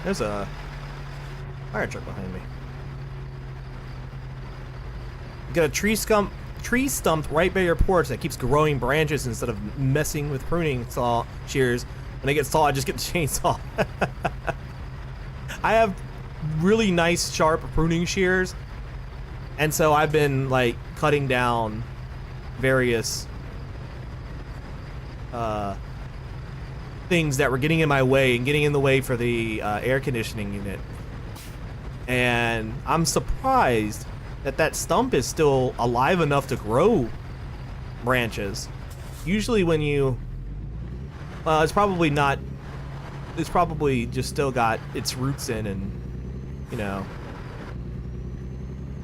There's a fire truck behind me. You got a tree stump right by your porch that keeps growing branches instead of messing with pruning saw shears. When it gets tall, I just get the chainsaw. I have really nice sharp pruning shears, and so I've been like cutting down various things that were getting in my way and getting in the way for the air conditioning unit. And I'm surprised that that stump is still alive enough to grow branches. Usually when you, it's probably not, it's probably just still got its roots in and, you know,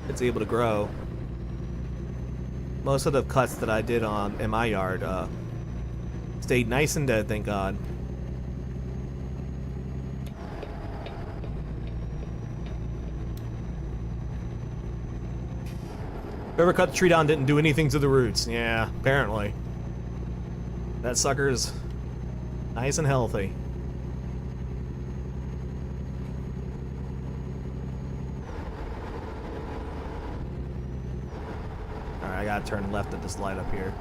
it's able to grow. Most of the cuts that I did in my yard stayed nice and dead, thank God. Whoever cut the tree down didn't do anything to the roots. Yeah, apparently. That sucker's nice and healthy. Alright, I gotta turn left at this light up here.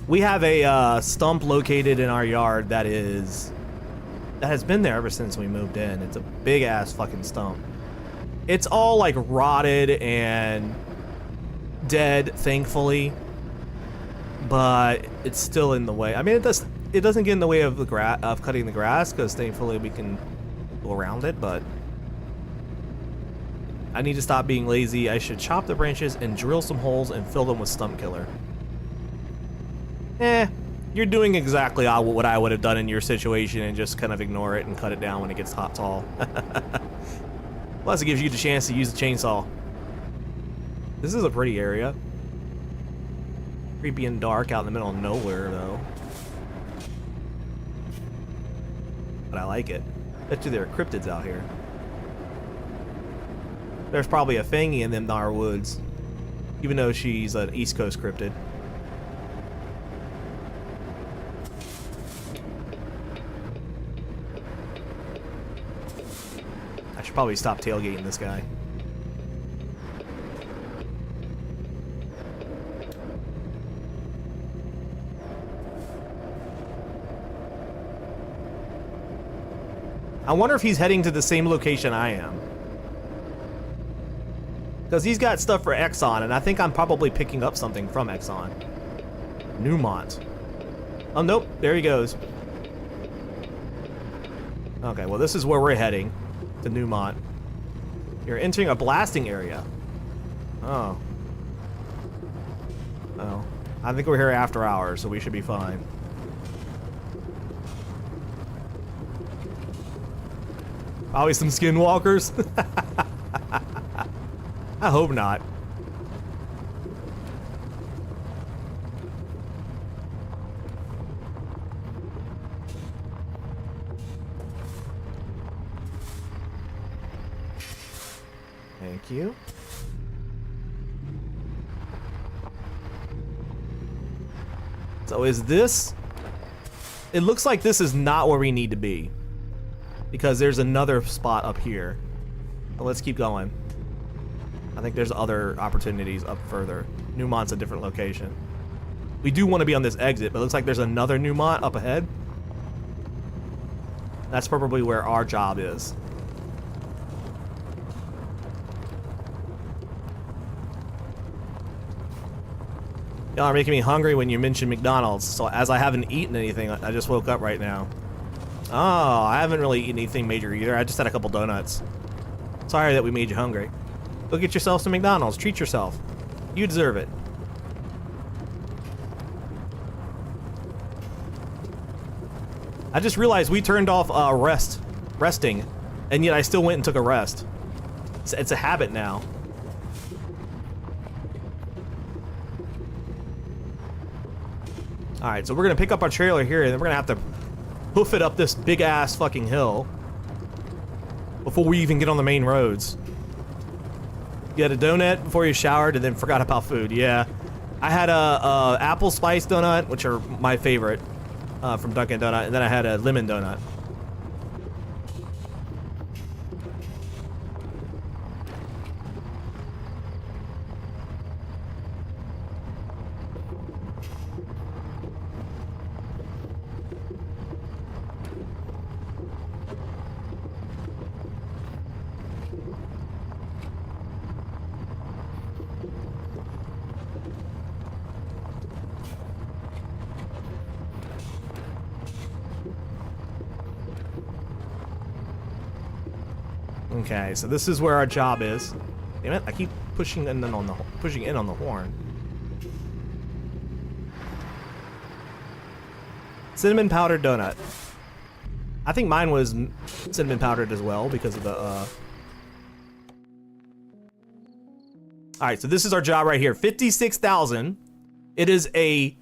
We have a stump located in our yard that has been there ever since we moved in. It's a big ass fucking stump. It's all like rotted and dead, thankfully, but it's still in the way. I mean, it doesn't get in the way of the cutting the grass, because thankfully we can go around it. But I need to stop being lazy. I should chop the branches and drill some holes and fill them with stump killer. You're doing exactly what I would have done in your situation and just kind of ignore it and cut it down when it gets tall. Plus, it gives you the chance to use the chainsaw. This is a pretty area. Creepy and dark out in the middle of nowhere, though. But I like it. Bet you there are cryptids out here. There's probably a Fangy in them Nar woods, even though she's an East Coast cryptid. I should probably stop tailgating this guy. I wonder if he's heading to the same location I am. Because he's got stuff for Exxon, and I think I'm probably picking up something from Exxon. Newmont. Oh, nope. There he goes. Okay, well, this is where we're heading. To Newmont. You're entering a blasting area. Oh. Oh. I think we're here after hours, so we should be fine. Probably some skinwalkers. I hope not. Thank you. So is this... It looks like this is not where we need to be, because there's another spot up here. But let's keep going. I think there's other opportunities up further. Newmont's a different location. We do want to be on this exit, but it looks like there's another Newmont up ahead. That's probably where our job is. Y'all are making me hungry when you mention McDonald's, so as I haven't eaten anything, I just woke up right now. Oh, I haven't really eaten anything major either. I just had a couple donuts. Sorry that we made you hungry. Go get yourself some McDonald's. Treat yourself. You deserve it. I just realized we turned off resting, and yet I still went and took a rest. It's a habit now. All right, so we're gonna pick up our trailer here, and then we're gonna have to hoof it up this big ass fucking hill before we even get on the main roads. You had a donut before you showered, and then forgot about food. Yeah, I had a apple spice donut, which are my favorite from Dunkin' Donut, and then I had a lemon donut. Okay, so this is where our job is. Damn it! I keep pushing in on the horn. Cinnamon powdered donut. I think mine was cinnamon powdered as well because of the. All right, so this is our job right here. 56,000. It is a.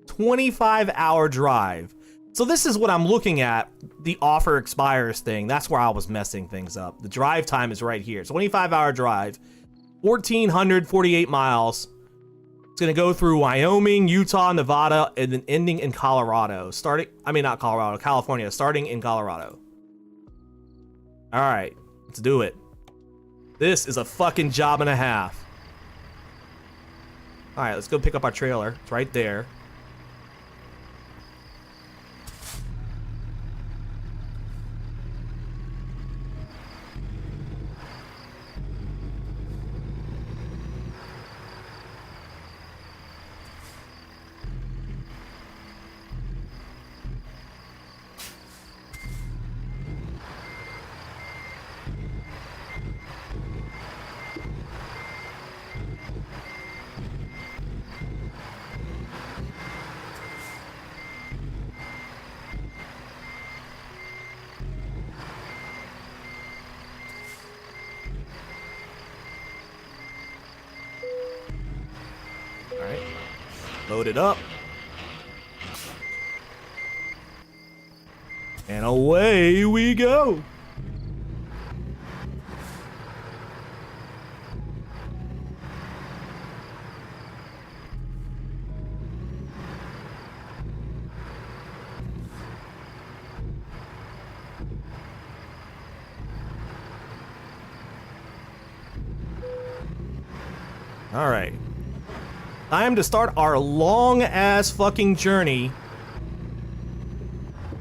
$25-hour drive. So this is what I'm looking at, the offer expires thing. That's where I was messing things up. The drive time is right here. 25-hour drive, 1,448 miles. It's gonna go through Wyoming, Utah, Nevada, and then ending in Colorado. California, starting in Colorado. All right, let's do it. This is a fucking job and a half. All right, let's go pick up our trailer. It's right there. Alright. Load it up. And away we go. All right. Time to start our long-ass fucking journey.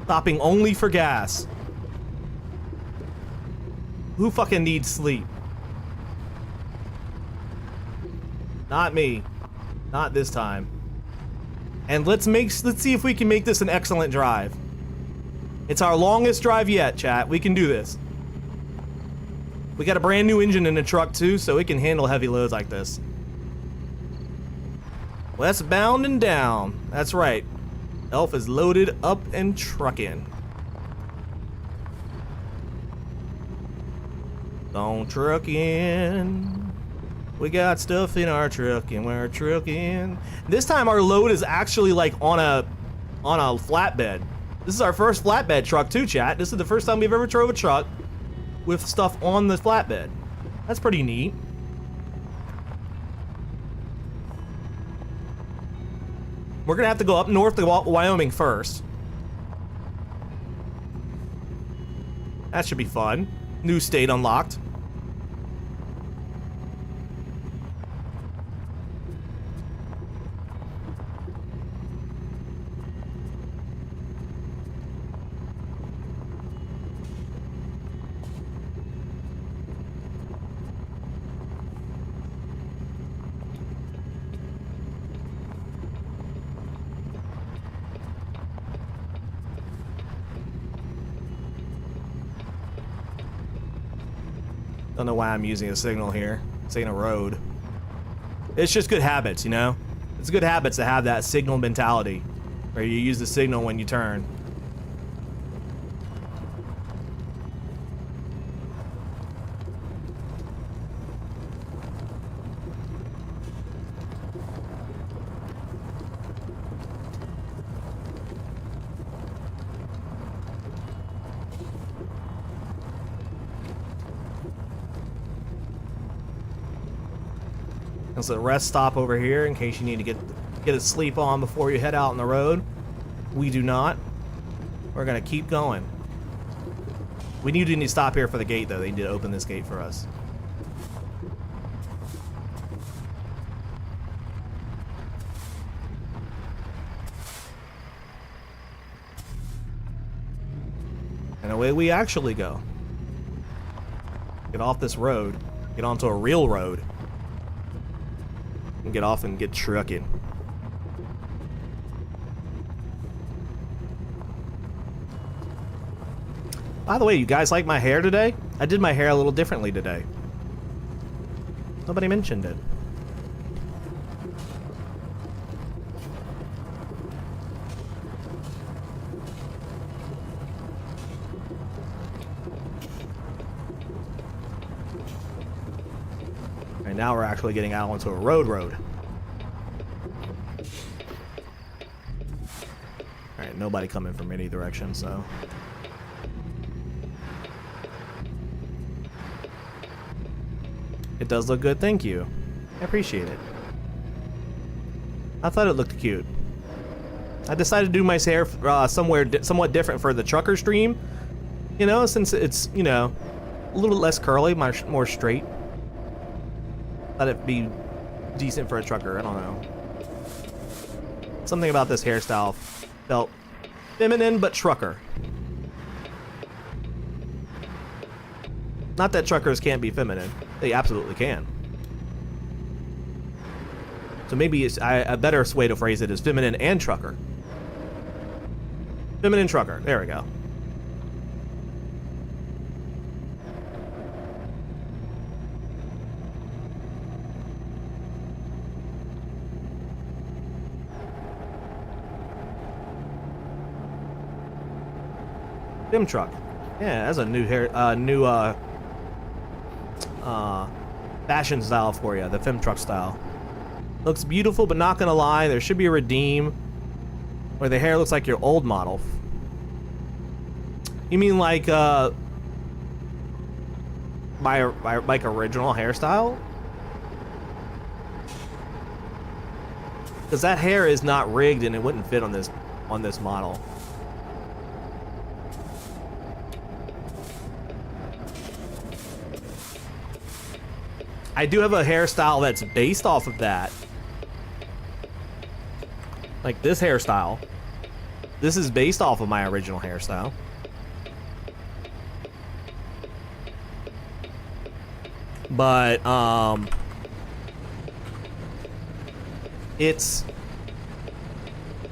Stopping only for gas. Who fucking needs sleep? Not me. Not this time. And let's see if we can make this an excellent drive. It's our longest drive yet, chat. We can do this. We got a brand new engine in the truck too, so it can handle heavy loads like this. Westbound and down. That's right. Elf is loaded up and truckin'. Don't truckin'. We got stuff in our truck and we're truckin'. This time our load is actually like on a flatbed. This is our first flatbed truck too, chat. This is the first time we've ever drove a truck with stuff on the flatbed. That's pretty neat. We're gonna have to go up north to Wyoming first. That should be fun. New state unlocked. Don't know why I'm using a signal here. This ain't a road. It's just good habits, you know? It's good habits to have that signal mentality, where you use the signal when you turn. There's a rest stop over here in case you need to get a sleep on before you head out on the road. We do not. We're gonna keep going. We need to stop here for the gate though. They need to open this gate for us. And away we actually go. Get off this road. Get onto a real road. And get off and get trucking. By the way, you guys like my hair today? I did my hair a little differently today. Nobody mentioned it. And now we're actually getting out onto a road. Alright, nobody coming from any direction, so... It does look good, thank you. I appreciate it. I thought it looked cute. I decided to do my hair somewhat different for the trucker stream. You know, since it's, you know, a little bit less curly, more straight. Thought it'd be decent for a trucker, I don't know. Something about this hairstyle felt feminine, but trucker. Not that truckers can't be feminine. They absolutely can. So maybe it's, a better way to phrase it is feminine and trucker. Feminine trucker. There we go. Fem truck. Yeah, that's a new fashion style for you, the fem truck style. Looks beautiful, but not gonna lie, there should be a redeem where the hair looks like your old model. You mean like my like original hairstyle? Because that hair is not rigged and it wouldn't fit on this model. I do have a hairstyle that's based off of that. Like this hairstyle. This is based off of my original hairstyle. But, it's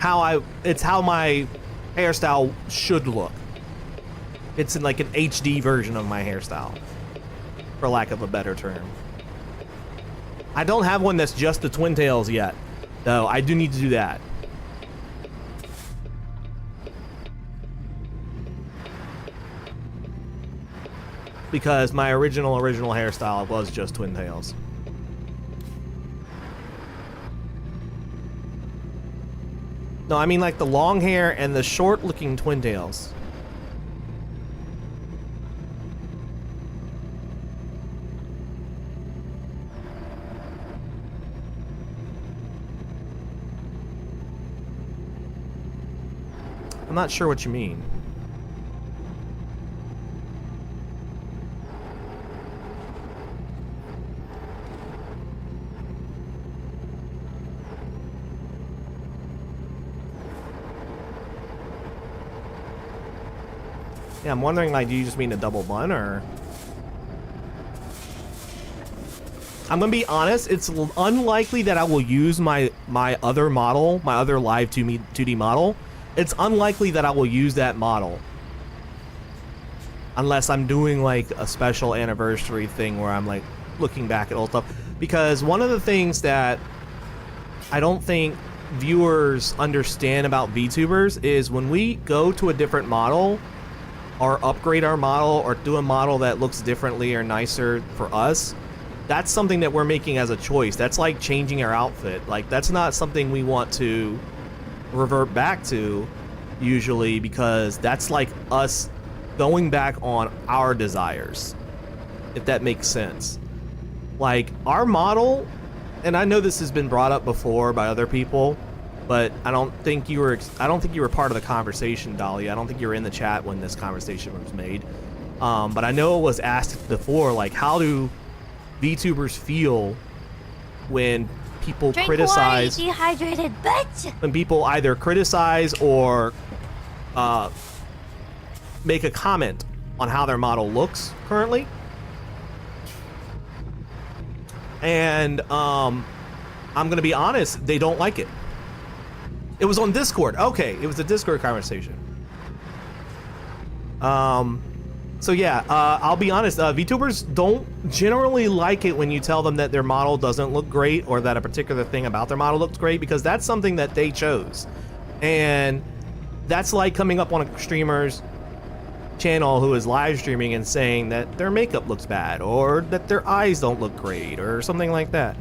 how my hairstyle should look. It's in like an HD version of my hairstyle, for lack of a better term. I don't have one that's just the twin tails yet, though. I do need to do that. Because my original hairstyle was just twin tails. No, I mean like the long hair and the short looking twin tails. I'm not sure what you mean. Yeah, I'm wondering, like, do you just mean a double bun, or? I'm gonna be honest, it's unlikely that I will use my other model, my other live 2D model. It's unlikely that I will use that model. Unless I'm doing, like, a special anniversary thing where I'm, like, looking back at old stuff. Because one of the things that I don't think viewers understand about VTubers is when we go to a different model, or upgrade our model, or do a model that looks differently or nicer for us, that's something that we're making as a choice. That's like changing our outfit. Like, that's not something we want to revert back to, usually, because that's like us going back on our desires, if that makes sense. Like, our model and I know this has been brought up before by other people, but I don't think you were part of the conversation, Dahlia. I don't think you were in the chat when this conversation was made. But I know it was asked before, like, how do VTubers feel when people criticize?
Dehydrated bitch.
When people either criticize or make a comment on how their model looks currently. And I'm gonna be honest, they don't like it. It was on Discord. Okay, it was a Discord conversation. So yeah, I'll be honest, VTubers don't generally like it when you tell them that their model doesn't look great or that a particular thing about their model looks great, because that's something that they chose. And that's like coming up on a streamer's channel who is live streaming and saying that their makeup looks bad or that their eyes don't look great or something like that.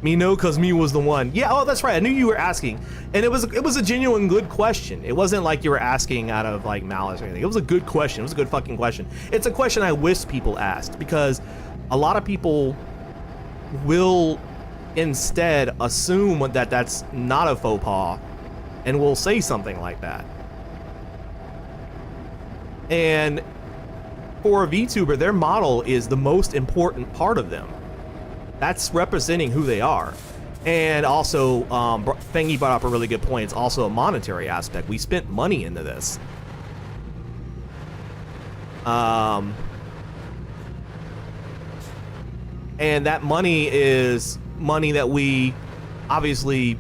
Me no, cause me was the one. Yeah, oh, that's right. I knew you were asking, and it was a genuine good question. It wasn't like you were asking out of like malice or anything. It was a good question. It was a good fucking question. It's a question I wish people asked, because a lot of people will instead assume that that's not a faux pas, and will say something like that. And for a VTuber, their model is the most important part of them. That's representing who they are. And also, Fengi brought up a really good point. It's also a monetary aspect. We spent money into this. And that money is money that we obviously,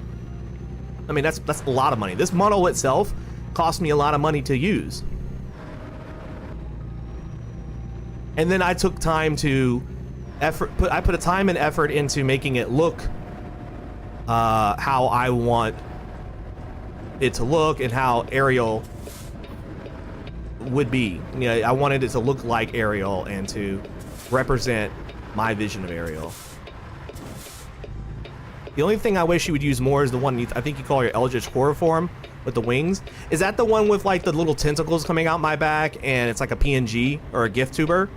I mean, that's a lot of money. This model itself cost me a lot of money to use. And then I took time to I put a time and effort into making it look how I want it to look and how Ariel would be. You know, I wanted it to look like Ariel and to represent my vision of Ariel. The only thing I wish you would use more is the one I think you call your Eldritch Horror form with the wings. Is that the one with like the little tentacles coming out my back and it's like a PNG or a GIF tuber?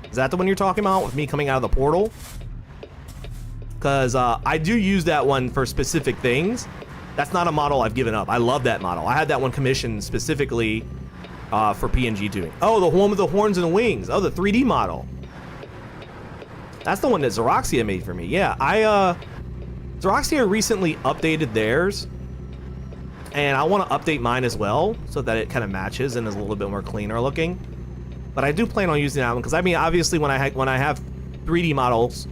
Is that the one you're talking about with me coming out of the portal? Because I do use that one for specific things. That's not a model I've given up. I love that model. I had that one commissioned specifically for PNG tubing. Oh, the one with the horns and the wings. Oh, the 3D model. That's the one that Xeroxia made for me. Yeah, Xeroxia recently updated theirs, and I want to update mine as well so that it kind of matches and is a little bit more cleaner looking. But I do plan on using that one because I mean, obviously, when I have 3D models.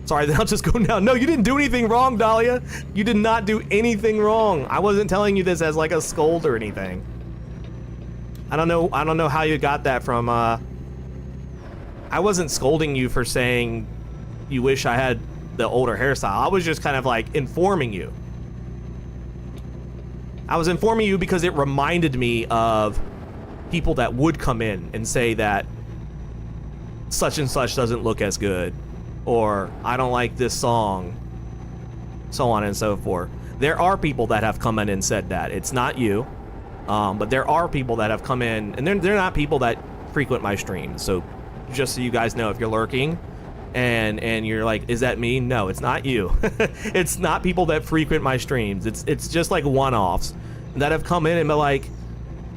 Sorry, then I'll just go now. No, you didn't do anything wrong, Dahlia. You did not do anything wrong. I wasn't telling you this as like a scold or anything. I don't know how you got that from. I wasn't scolding you for saying you wish I had the older hairstyle. I was just kind of like informing you. I was informing you because it reminded me of people that would come in and say that such and such doesn't look as good, or I don't like this song, so on and so forth. There are people that have come in and said that. It's not you, but there are people that have come in, and they're not people that frequent my streams. So just so you guys know, if you're lurking and you're like, is that me? No, it's not you. It's not people that frequent my streams. It's just like one-offs that have come in and been like,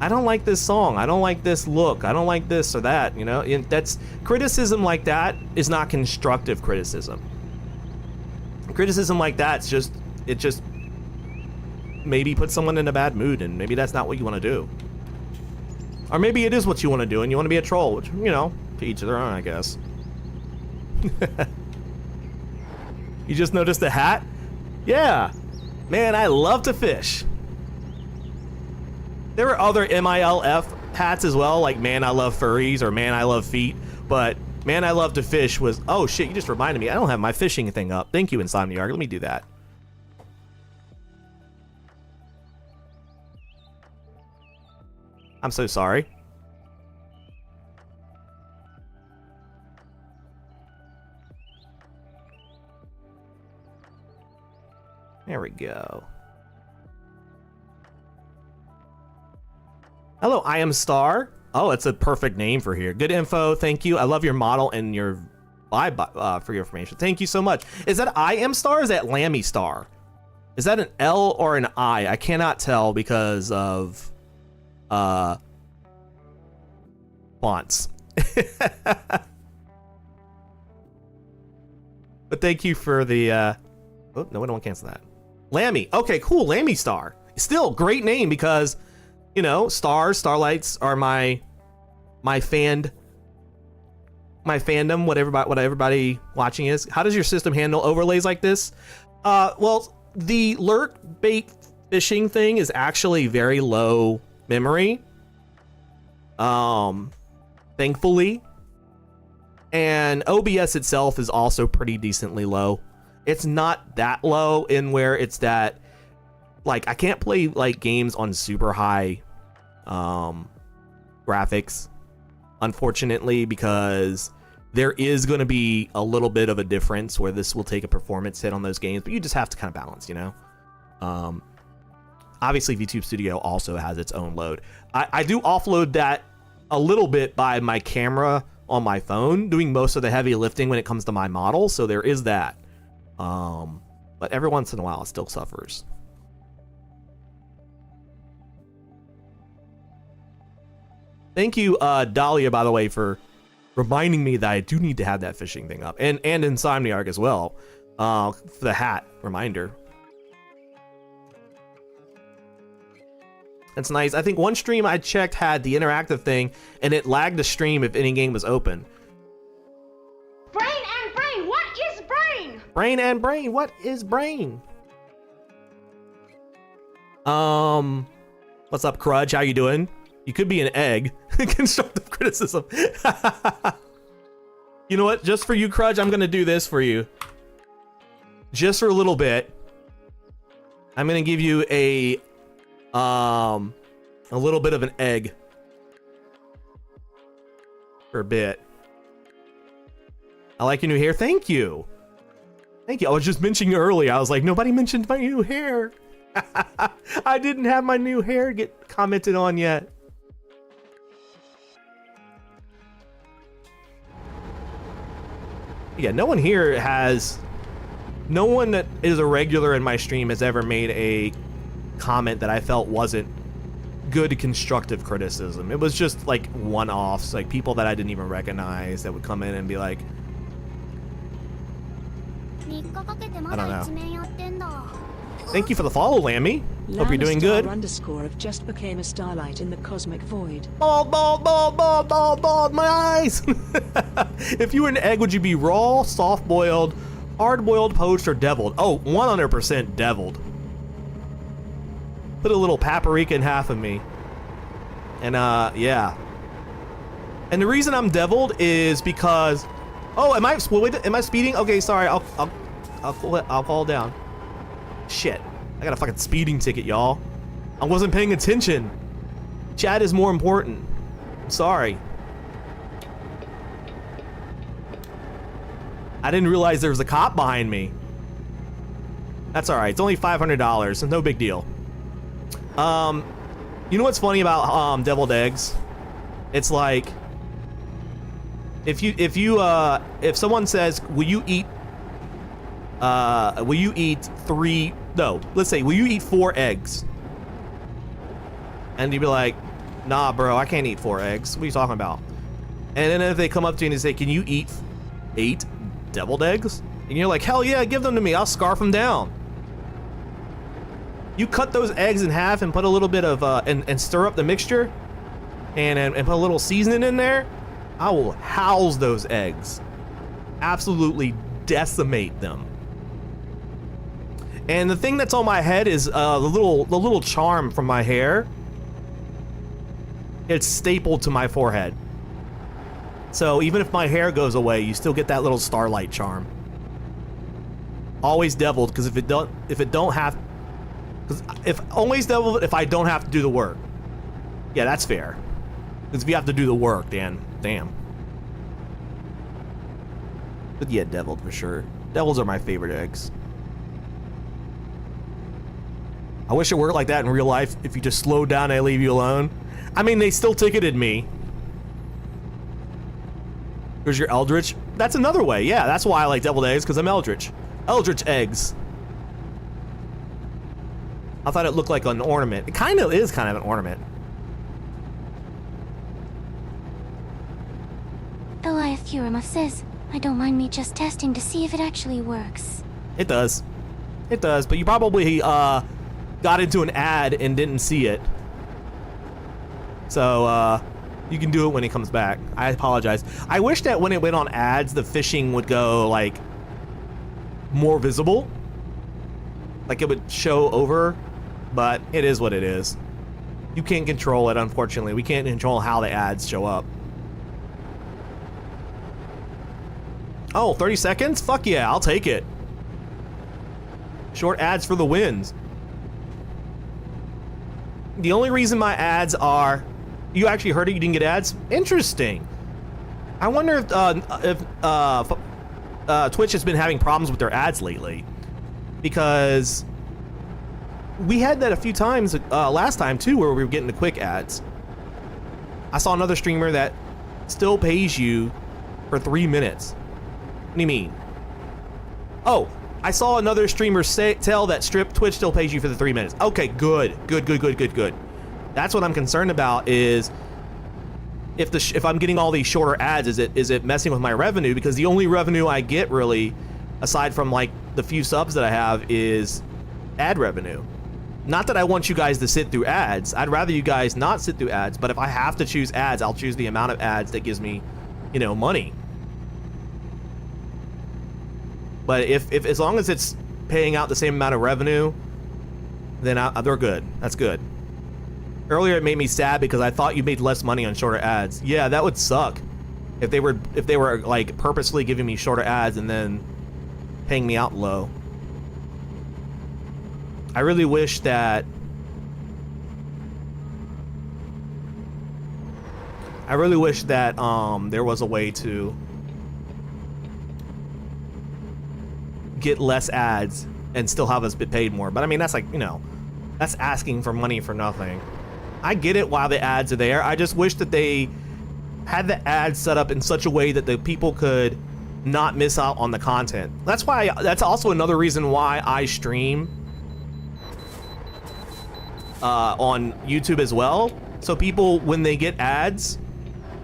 I don't like this song, I don't like this look, I don't like this or that, you know? And that's criticism. Like that is not constructive criticism. Criticism like that, it just maybe puts someone in a bad mood, and maybe that's not what you want to do. Or maybe it is what you want to do and you want to be a troll, which, you know, to each their own, I guess. You just noticed the hat? Yeah. Man, I love to fish. There were other MILF hats as well, like Man I Love Furries or Man I Love Feet, but Man I Love to Fish was, oh shit, you just reminded me, I don't have my fishing thing up. Thank you, Insomniarch, let me do that. I'm so sorry. There we go. Hello, I am Star. Oh, it's a perfect name for here. Good info, thank you. I love your model and your
Bye, for your information. Thank you so much. Is that I am star or is that Lammy star? Is that an L or an I? I cannot tell because of fonts. But thank you for the oh no, I don't want to cancel that. Lammy. Okay, cool. Lammy star. Still great name because, you know, starlights are my fandom, what everybody watching is. How does your system handle overlays like this? Well, the lurk bait fishing thing is actually very low memory. Thankfully. And OBS itself is also pretty decently low. It's not that low in where it's that, like, I can't play like games on super high graphics, unfortunately, because there is going to be a little bit of a difference where this will take a performance hit on those games, but you just have to kind of balance, you know? Obviously, VTube Studio also has its own load. I do offload that a little bit by my camera on my phone, doing most of the heavy lifting when it comes to my model, so there is that. But every once in a while, it still suffers. Thank you, Dahlia, by the way, for reminding me that I do need to have that fishing thing up, and Insomniarch as well, for the hat reminder. That's nice. I think one stream I checked had the interactive thing, and it lagged the stream if any game was open.
Brain and brain, what is brain?
Brain and brain, what is brain? What's up, Crudge? How you doing? You could be an egg. Constructive criticism. You know what? Just for you, Crudge, I'm gonna do this for you. Just for a little bit. I'm gonna give you a little bit of an egg. For a bit. I like your new hair. Thank you. Thank you. I was just mentioning earlier. I was like, nobody mentioned my new hair. I didn't have my new hair get commented on yet. Yeah, no one here has... No one that is a regular in my stream has ever made a comment that I felt wasn't good constructive criticism. It was just like one-offs, like people that I didn't even recognize that would come in and be like, I don't know. Thank you for the follow, Lammy. Hope you're doing good.
Underscore have just became a starlight in the cosmic void.
Bald, my eyes. If you were an egg, would you be raw, soft-boiled, hard-boiled, poached, or deviled? Oh, 100% deviled. Put a little paprika in half of me. And, yeah. And the reason I'm deviled is because... Oh, am I speeding? Okay, sorry, I'll call down. Shit. I got a fucking speeding ticket, y'all. I wasn't paying attention. Chat is more important. I'm sorry. I didn't realize there was a cop behind me. That's alright. It's only $500, so no big deal. You know what's funny about deviled eggs? It's like if someone says, will you eat 4 eggs? And you'd be like, nah, bro, I can't eat 4 eggs. What are you talking about? And then if they come up to you and they say, can you eat 8 deviled eggs? And you're like, hell yeah, give them to me. I'll scarf them down. You cut those eggs in half and put a little bit of, and stir up the mixture and put a little seasoning in there. I will house those eggs. Absolutely decimate them. And the thing that's on my head is the little charm from my hair. It's stapled to my forehead. So even if my hair goes away, you still get that little starlight charm. Always deviled, because if I don't have to do the work. Yeah, that's fair. Because if you have to do the work, then damn. But yeah, deviled for sure. Devils are my favorite eggs. I wish it worked like that in real life. If you just slow down, I leave you alone. I mean, they still ticketed me.
Here's your Eldritch. That's another way. Yeah, that's why I like deviled eggs, because I'm Eldritch. Eldritch eggs. I thought it looked like an ornament. It kind of is kind of an ornament.
Elias Kurama says, I don't mind me just testing to see if it actually works.
It does. It does, but you probably got into an ad and didn't see it. So, you can do it when it comes back. I apologize. I wish that when it went on ads, the fishing would go, like, more visible. Like, it would show over, but it is what it is. You can't control it, unfortunately. We can't control how the ads show up. Oh, 30 seconds? Fuck yeah, I'll take it. Short ads for the wins. The only reason my ads are... You actually heard it, you didn't get ads? Interesting. I wonder if Twitch has been having problems with their ads lately. Because we had that a few times last time too, where we were getting the quick ads. I saw another streamer that still pays you for 3 minutes. What do you mean? Oh, I saw another streamer tell that Twitch still pays you for the 3 minutes. Okay, good. That's what I'm concerned about, is if I'm getting all these shorter ads, is it messing with my revenue? Because the only revenue I get really, aside from like the few subs that I have, is ad revenue. Not that I want you guys to sit through ads. I'd rather you guys not sit through ads, but if I have to choose ads, I'll choose the amount of ads that gives me, you know, money. But if as long as it's paying out the same amount of revenue, then they're good. That's good. Earlier it made me sad because I thought you made less money on shorter ads. Yeah, that would suck. If they were like purposely giving me shorter ads and then paying me out low. I really wish that there was a way to get less ads and still have us be paid more. But I mean, that's like, you know, that's asking for money for nothing. I get it while the ads are there. I just wish that they had the ads set up in such a way that the people could not miss out on the content. That's also another reason why I stream on YouTube as well. So people, when they get ads,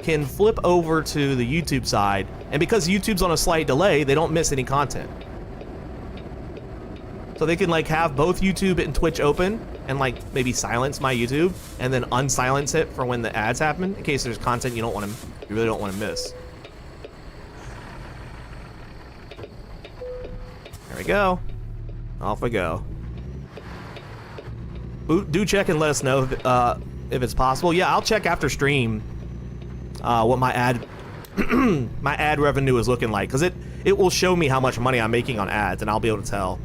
can flip over to the YouTube side. And because YouTube's on a slight delay, they don't miss any content. So they can like have both YouTube and Twitch open and like maybe silence my YouTube and then unsilence it for when the ads happen, in case there's content you really don't want to miss. There we go. Off we go. Do check and let us know if it's possible. Yeah, I'll check after stream what my ad my ad revenue is looking like, because it will show me how much money I'm making on ads, and I'll be able to tell.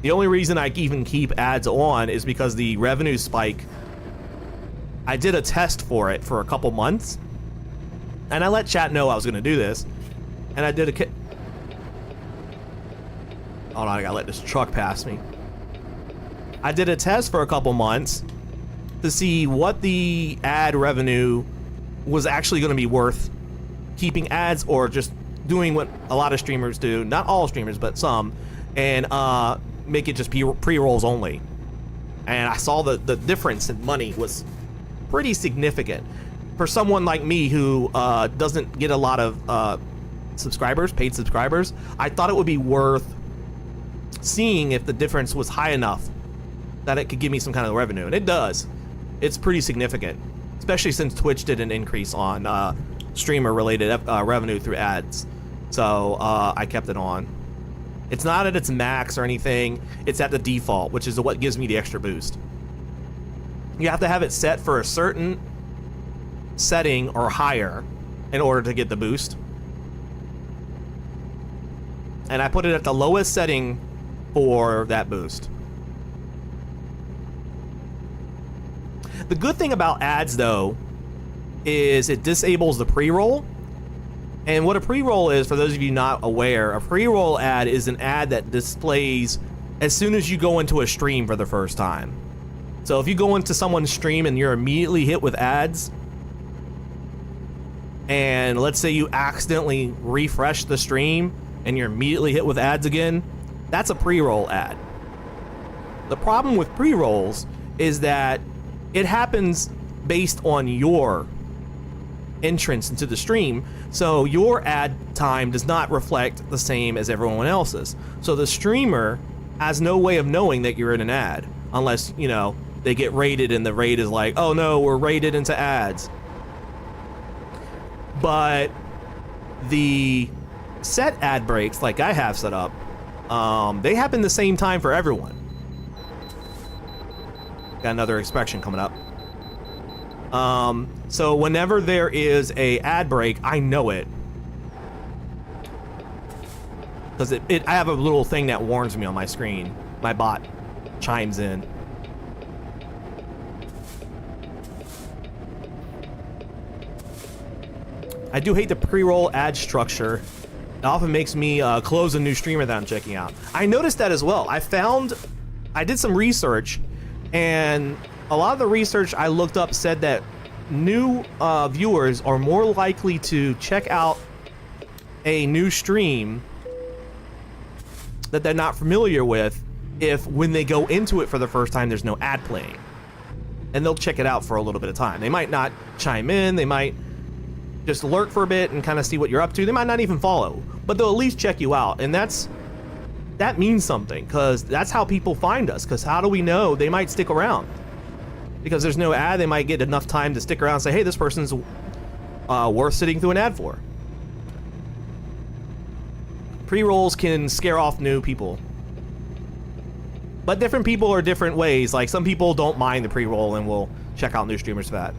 The only reason I even keep ads on is because the revenue spike, I did a test for it for a couple months, and I let chat know I was going to do this, and I did a hold on, I gotta let this truck pass me. I did a test for a couple months to see what the ad revenue was actually going to be worth keeping ads, or just doing what a lot of streamers do, not all streamers, but some, and make it just pre-rolls only. And I saw the difference in money was pretty significant. For someone like me who doesn't get a lot of subscribers, paid subscribers, I thought it would be worth seeing if the difference was high enough that it could give me some kind of revenue. And it does. It's pretty significant, especially since Twitch did an increase on streamer-related revenue through ads. So I kept it on. It's not at its max or anything. It's at the default, which is what gives me the extra boost. You have to have it set for a certain setting or higher in order to get the boost. And I put it at the lowest setting for that boost. The good thing about ads, though, is it disables the pre-roll. And what a pre-roll is, for those of you not aware, a pre-roll ad is an ad that displays as soon as you go into a stream for the first time. So if you go into someone's stream and you're immediately hit with ads, and let's say you accidentally refresh the stream and you're immediately hit with ads again, that's a pre-roll ad. The problem with pre-rolls is that it happens based on your entrance into the stream, so your ad time does not reflect the same as everyone else's. So the streamer has no way of knowing that you're in an ad unless, you know, they get raided and the raid is like, oh no, we're raided into ads. But the set ad breaks, like I have set up, they happen the same time for everyone. Got another inspection coming up. So whenever there is a ad break, I know it. Because I have a little thing that warns me on my screen. My bot chimes in. I do hate the pre-roll ad structure. It often makes me close a new streamer that I'm checking out. I noticed that as well. I did some research, and a lot of the research I looked up said that new viewers are more likely to check out a new stream that they're not familiar with if when they go into it for the first time there's no ad playing. And they'll check it out for a little bit of time. They might not chime in, they might just lurk for a bit and kind of see what you're up to. They might not even follow, but they'll at least check you out. And that means something, because that's how people find us. Because how do we know they might stick around? Because there's no ad, they might get enough time to stick around and say, hey, this person's worth sitting through an ad for. Pre-rolls can scare off new people. But different people are different ways. Like, some people don't mind the pre-roll and will check out new streamers for that.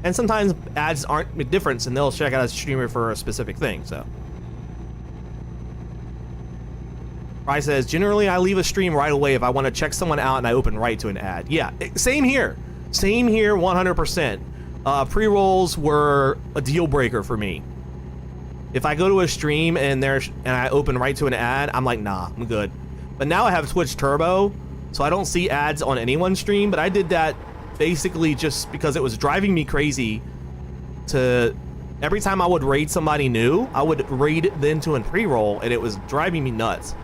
And sometimes ads aren't a difference and they'll check out a streamer for a specific thing, so. Fry says, generally I leave a stream right away if I want to check someone out and I open right to an ad. Yeah, same here. Same here, 100%. Pre-rolls were a deal breaker for me. If I go to a stream and I open right to an ad, I'm like, nah, I'm good. But now I have Twitch Turbo, so I don't see ads on anyone's stream, but I did that basically just because it was driving me crazy to... Every time I would raid somebody new, I would raid into a pre-roll, and it was driving me nuts.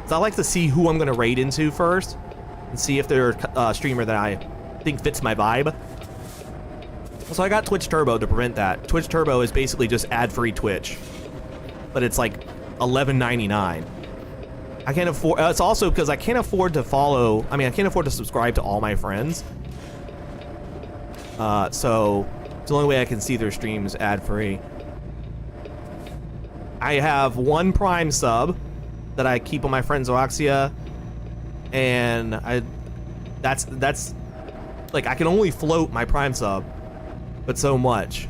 So I like to see who I'm going to raid into first, and see if they're a streamer that I think fits my vibe. So I got Twitch Turbo to prevent that. Twitch Turbo is basically just ad-free Twitch, but it's like $11.99. I can't afford... it's also because I can't afford to follow... I can't afford to subscribe to all my friends. So it's the only way I can see their streams ad-free. I have one Prime sub that I keep on my friend Zoaxia, and that's like, I can only float my Prime sub, but so much,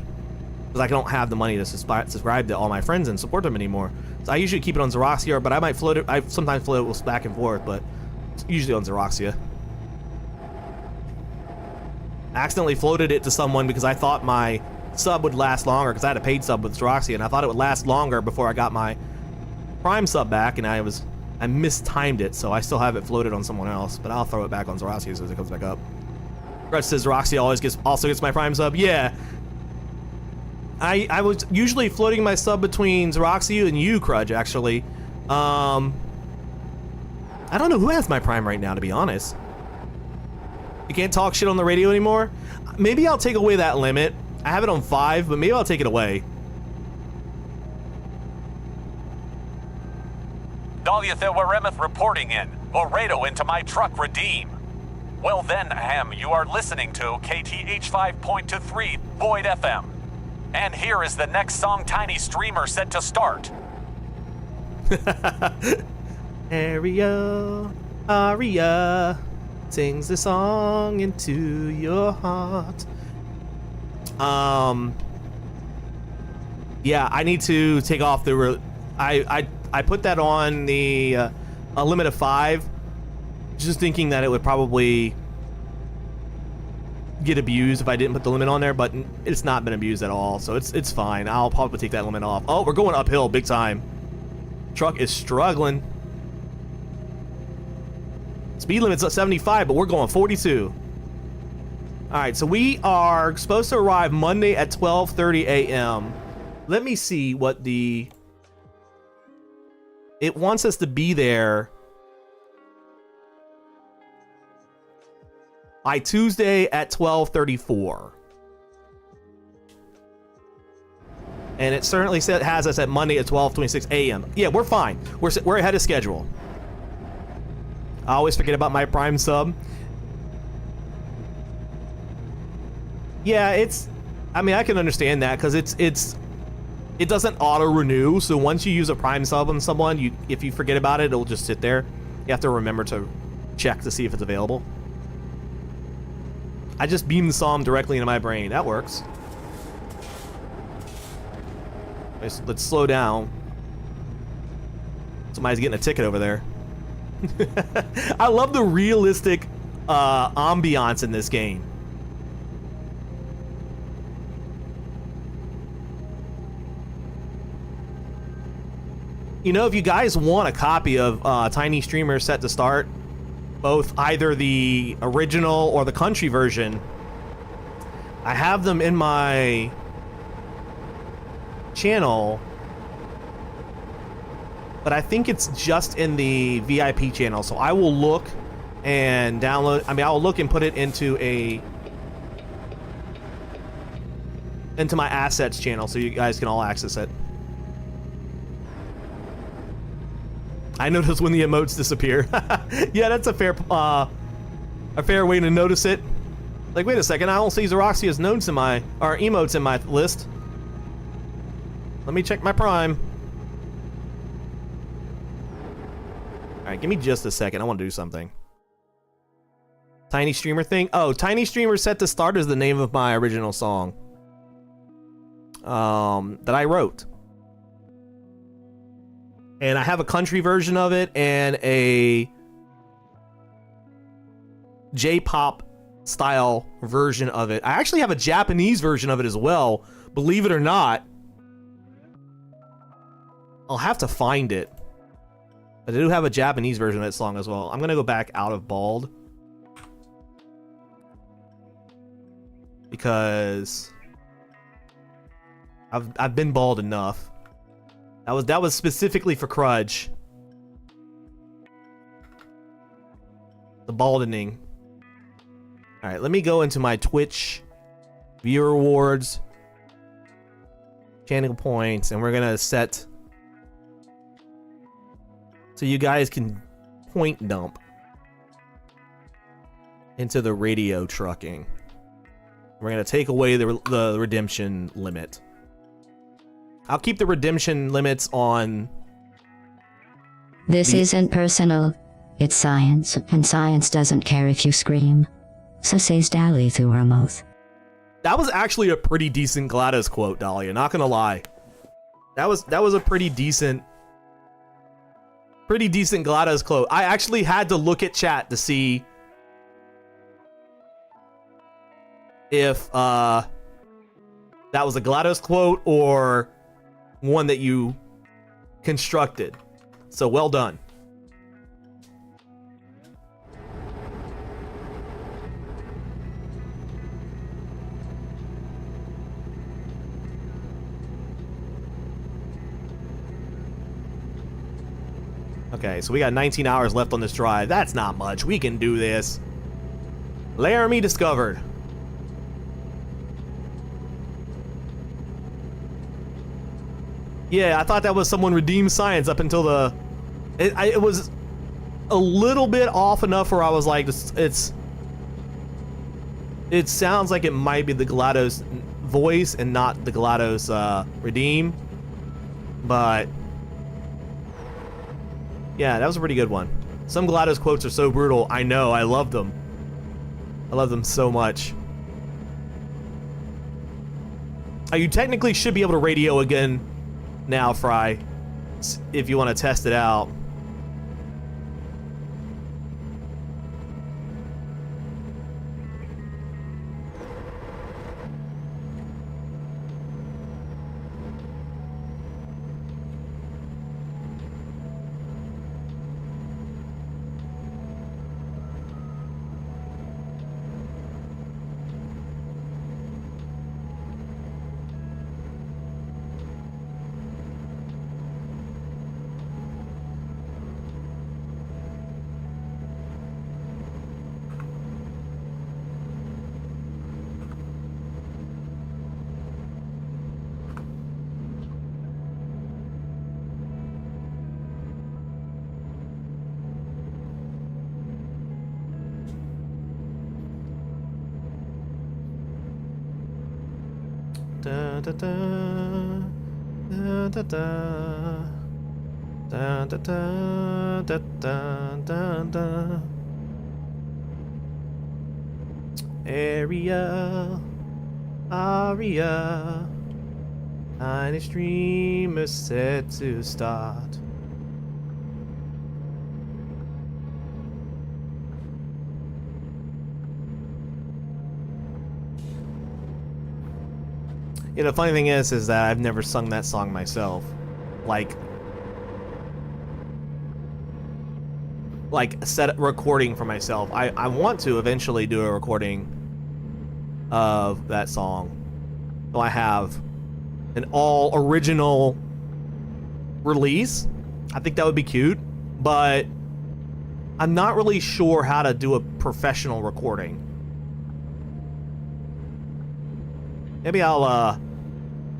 because I don't have the money to subscribe to all my friends and support them anymore. So I usually keep it on Zoaxia, but I might float it. I sometimes float it back and forth, but it's usually on Zoaxia. I accidentally floated it to someone because I thought my sub would last longer, because I had a paid sub with Zoaxia, and I thought it would last longer before I got my Prime sub back, and I mistimed it, so I still have it floated on someone else, but I'll throw it back on Zoaxia as soon as it comes back up. Grudge says Zoaxia also gets my Prime sub. Yeah. I was usually floating my sub between Zoaxia and you, Crudge, actually. I don't know who has my Prime right now, to be honest. You can't talk shit on the radio anymore? Maybe I'll take away that limit. I have it on 5, but maybe I'll take it away.
Daliatha Waremeth reporting in. Laredo into my truck redeem. Well then, Ham, you are listening to KTH 5.23 Void FM. And here is the next song Tiny Streamer set to start.
Aria sings the song into your heart. Yeah, I need to take off the... I put that on the a limit of 5, just thinking that it would probably get abused if I didn't put the limit on there, but it's not been abused at all, so it's fine. I'll probably take that limit off. Oh, we're going uphill big time. Truck is struggling. Speed limit's at 75, but we're going 42. All right, so we are supposed to arrive Monday at 12:30 a.m. Let me see what the... It wants us to be there by Tuesday at 12:34. And it certainly has us at Monday at 12:26 a.m. Yeah, we're fine. We're ahead of schedule. I always forget about my Prime sub. Yeah, it's... I mean, I can understand that because it doesn't auto-renew, so once you use a Prime sub on someone, if you forget about it, it'll just sit there. You have to remember to check to see if it's available. I just beamed the song directly into my brain. That works. Let's slow down. Somebody's getting a ticket over there. I love the realistic ambiance in this game. You know, if you guys want a copy of Tiny Streamer Set to Start, both either the original or the country version, I have them in my channel, but I think it's just in the VIP channel, so I will look and download. I mean, I'll look and put it into my assets channel so you guys can all access it. I notice when the emotes disappear. Yeah, that's a fair way to notice it. Like, wait a second, I don't see Xeroxia's notes in my, or emotes in my list. Let me check my Prime. Alright, give me just a second. I want to do something. Tiny Streamer thing? Oh, Tiny Streamer Set to Start is the name of my original song. That I wrote. And I have a country version of it and a J-pop style version of it. I actually have a Japanese version of it as well, believe it or not. I'll have to find it. But I do have a Japanese version of that song as well. I'm gonna go back out of bald. Because I've been bald enough. That was specifically for Crudge. The baldening. Alright, let me go into my Twitch viewer awards, channel points, and we're gonna set so you guys can point dump into the radio trucking. We're gonna take away the redemption limit. I'll keep the redemption limits on.
This isn't personal. It's science, and science doesn't care if you scream. So says Dali through her mouth.
That was actually a pretty decent GLaDOS quote, Dahlia, not gonna lie. That was a pretty decent GLaDOS quote. I actually had to look at chat to see if that was a GLaDOS quote or one that you constructed. So well done. Okay, so we got 19 hours left on this drive. That's not much. We can do this. Laramie discovered. Yeah, I thought that was someone redeemed science up until the... It was a little bit off enough where I was like, it sounds like it might be the GLaDOS voice and not the GLaDOS redeem. But... yeah, that was a pretty good one. Some GLaDOS quotes are so brutal. I know, I love them. I love them so much. You technically should be able to radio again now, Fry, if you want to test it out. Da da da da da da da da da da da da. Area, aria, tiny stream is set to start. You know, the funny thing is that I've never sung that song myself. Like set recording for myself. I want to eventually do a recording of that song. So I have an all original release. I think that would be cute, but I'm not really sure how to do a professional recording. Maybe I'll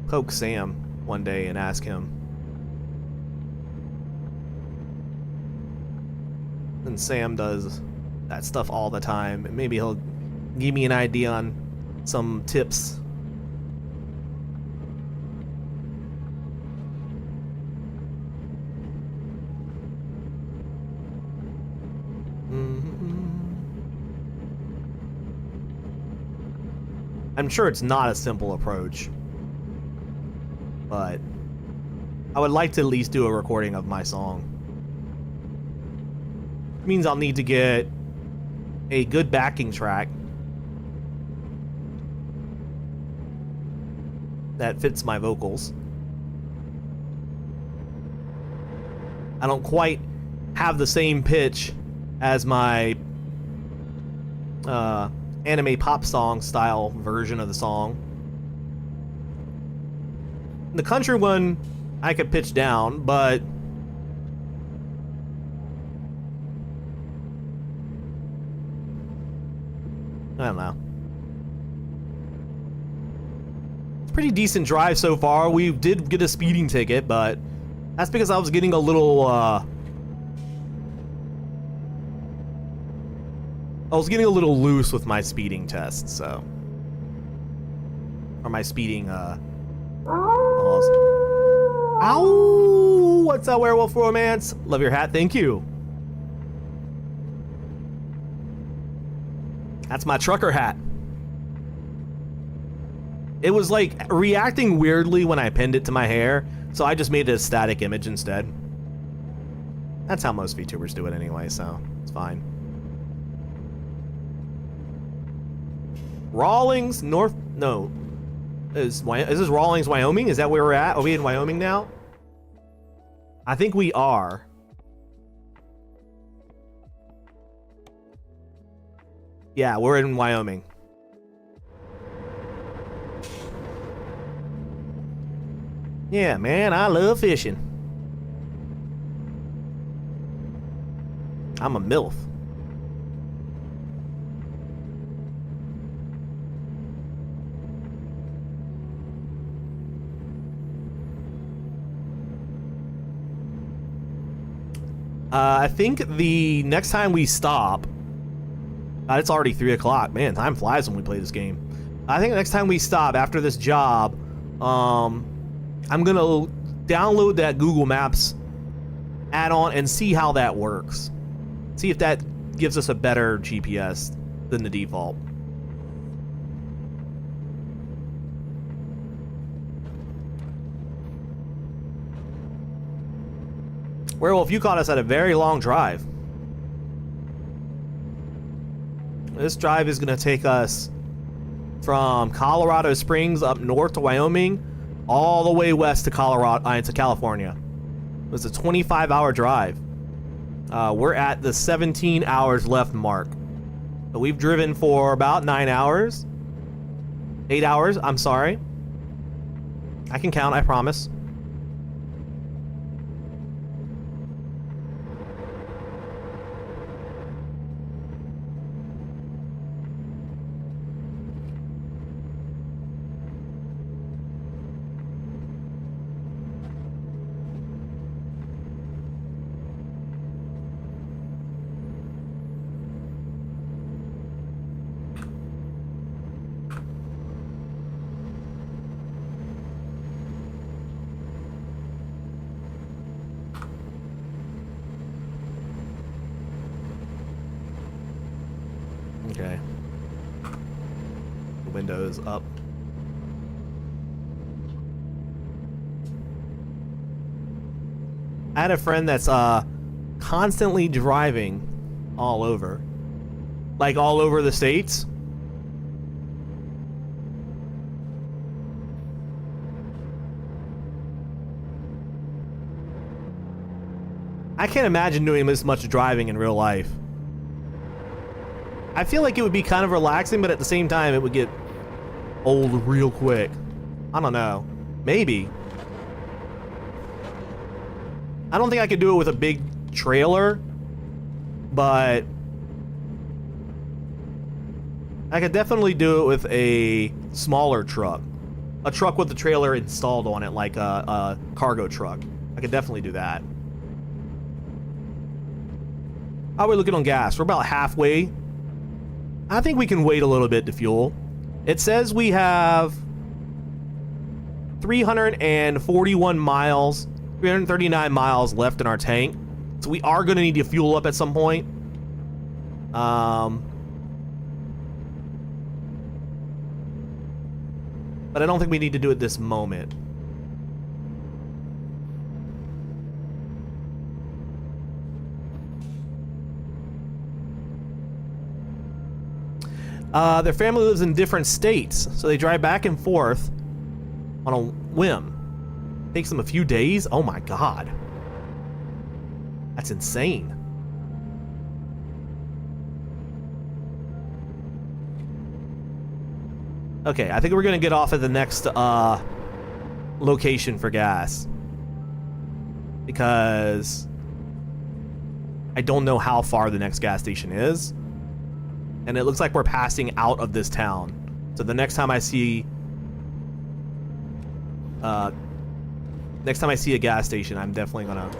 poke Sam one day and ask him. And Sam does that stuff all the time. Maybe he'll give me an idea on some tips. I'm sure it's not a simple approach, but I would like to at least do a recording of my song. It means I'll need to get a good backing track that fits my vocals. I don't quite have the same pitch as my anime pop song style version of the song. The country one I could pitch down, but I don't know. It's a pretty decent drive so far. We did get a speeding ticket, but that's because I was getting a little loose with my speeding test, so. Or my speeding, laws. Ow! What's up, Werewolf Romance? Love your hat, thank you. That's my trucker hat. It was like reacting weirdly when I pinned it to my hair, so I just made it a static image instead. That's how most VTubers do it anyway, so it's fine. Rawlings, North... No. Is this Rawlings, Wyoming? Is that where we're at? Are we in Wyoming now? I think we are. Yeah, we're in Wyoming. Yeah, man, I love fishing. I'm a MILF. I think the next time we stop... it's already 3 o'clock. Man, time flies when we play this game. I think the next time we stop after this job, I'm gonna download that Google Maps add-on and see how that works. See if that gives us a better GPS than the default. Werewolf, you caught us at a very long drive. This drive is going to take us from Colorado Springs up north to Wyoming, all the way west to California. It's a 25-hour drive. We're at the 17 hours left mark. So we've driven for about 9 hours. 8 hours, I'm sorry. I can count, I promise. Okay. The window is up. I had a friend that's constantly driving all over. Like all over the states. I can't imagine doing this much driving in real life. I feel like it would be kind of relaxing, but at the same time it would get old real quick. I don't know. Maybe. I don't think I could do it with a big trailer, but I could definitely do it with a smaller truck. A truck with the trailer installed on it, like a cargo truck. I could definitely do that. How are we looking on gas? We're about halfway. I think we can wait a little bit to fuel. It says we have 341 miles, 339 miles left in our tank. So we are going to need to fuel up at some point. But I don't think we need to do it this moment. Their family lives in different states, so they drive back and forth on a whim. Takes them a few days. Oh my god. That's insane. Okay, I think we're gonna get off at the next location for gas. Because I don't know how far the next gas station is. And it looks like we're passing out of this town. So the next time I see a gas station, I'm definitely gonna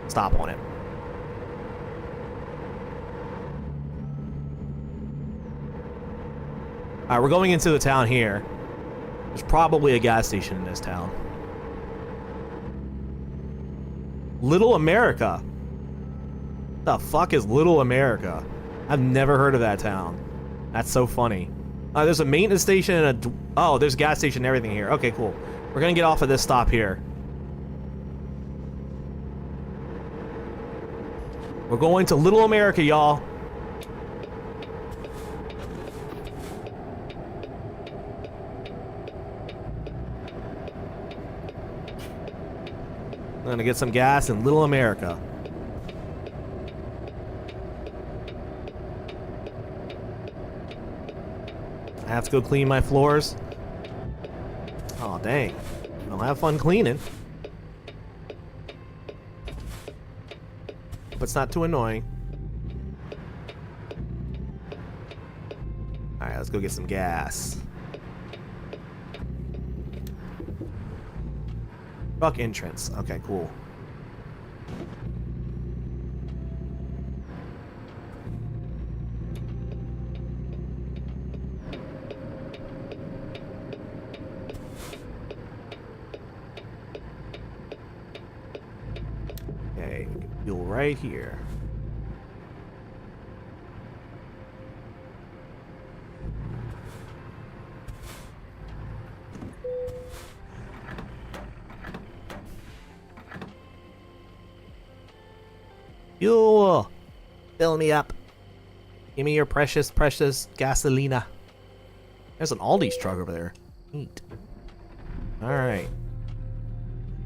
stop on it. Alright, we're going into the town here. There's probably a gas station in this town. Little America. The fuck is Little America? I've never heard of that town. That's so funny. There's a maintenance station and a... Oh, there's a gas station and everything here. Okay, cool. We're gonna get off of this stop here. We're going to Little America, y'all. I'm gonna get some gas in Little America. I have to go clean my floors. Oh, dang. I'll have fun cleaning. But it's not too annoying. Alright, let's go get some gas. Truck entrance. Okay, cool. Okay, fuel right here. Fuel! Fill me up. Give me your precious, precious gasolina. There's an Aldi's truck over there. Neat. Alright.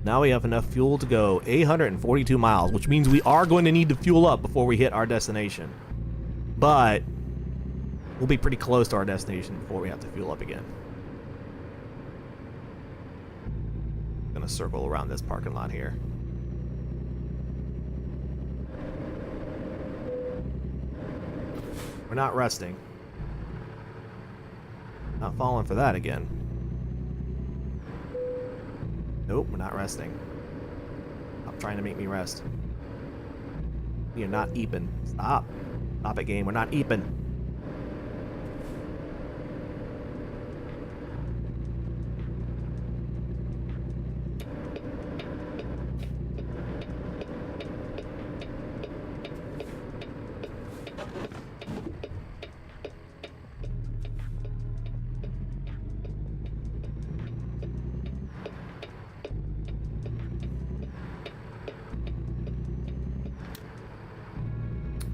Now we have enough fuel to go 842 miles, which means we are going to need to fuel up before we hit our destination. But we'll be pretty close to our destination before we have to fuel up again. Gonna circle around this parking lot here. We're not resting. Not falling for that again. Nope, we're not resting. Stop trying to make me rest. You're not eeping. Stop. Stop it, game. We're not eeping.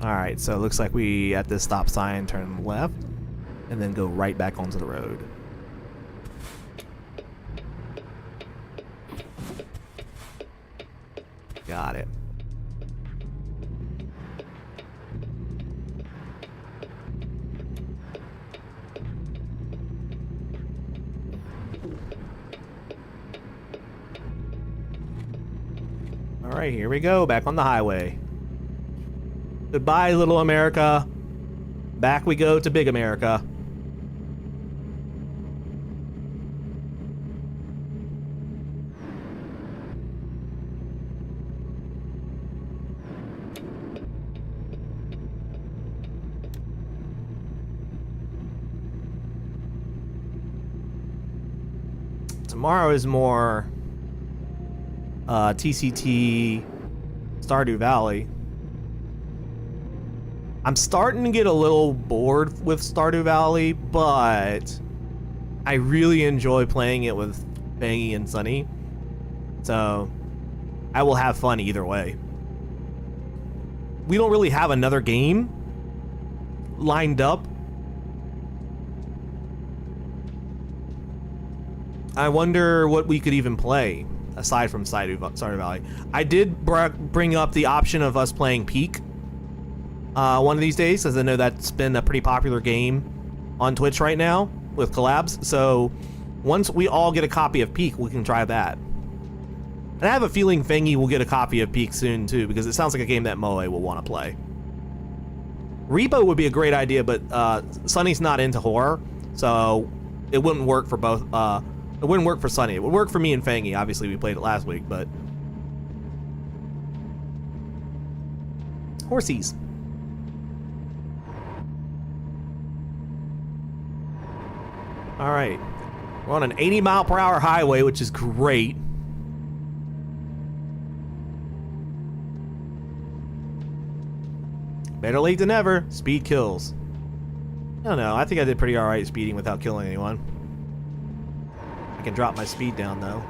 Alright, so it looks like we, at this stop sign, turn left, and then go right back onto the road. Got it. Alright, here we go, back on the highway. Goodbye, little America. Back we go to big America. Tomorrow is more TCT Stardew Valley. I'm starting to get a little bored with Stardew Valley, but I really enjoy playing it with Bangy and Sunny. So I will have fun either way. We don't really have another game lined up. I wonder what we could even play aside from Stardew Valley. I did bring up the option of us playing Peak one of these days, as I know that's been a pretty popular game on Twitch right now with collabs. So once we all get a copy of Peak, we can try that. And I have a feeling Fangy will get a copy of Peak soon too, because it sounds like a game that Moe will want to play. Repo would be a great idea, but Sunny's not into horror, so it wouldn't work for both. It wouldn't work for Sunny. It would work for me and Fangy. Obviously, we played it last week, but horsies. All right, we're on an 80-mile-per-hour highway, which is great. Better late than never. Speed kills. I don't know. I think I did pretty all right speeding without killing anyone. I can drop my speed down though.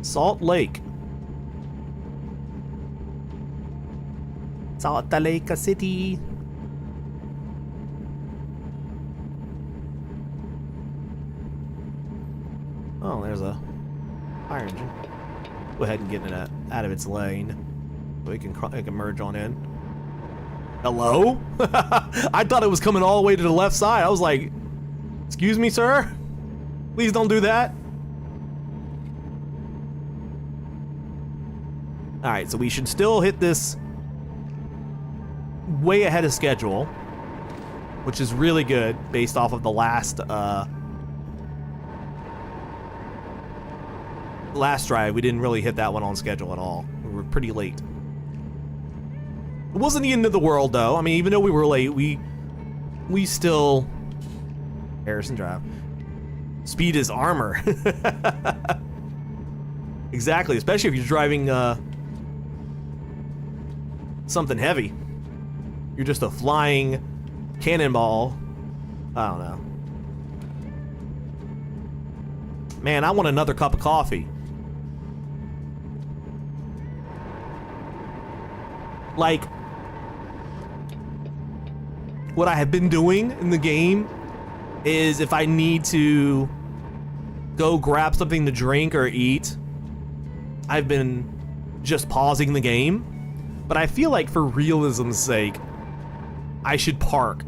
Salt Lake. Salt Lake City. Oh, there's a fire engine. Go ahead and get it out of its lane. So it can merge on in. Hello? I thought it was coming all the way to the left side. I was like, excuse me, sir? Please don't do that. Alright, so we should still hit this way ahead of schedule, which is really good based off of the last drive. We didn't really hit that one on schedule at all. We were pretty late. It wasn't the end of the world though. I mean, even though we were late, we still Harrison Drive. Speed is armor. Exactly, especially if you're driving something heavy. You're just a flying cannonball. I don't know. Man, I want another cup of coffee. Like, what I have been doing in the game is if I need to go grab something to drink or eat, I've been just pausing the game. But I feel like for realism's sake, I should park.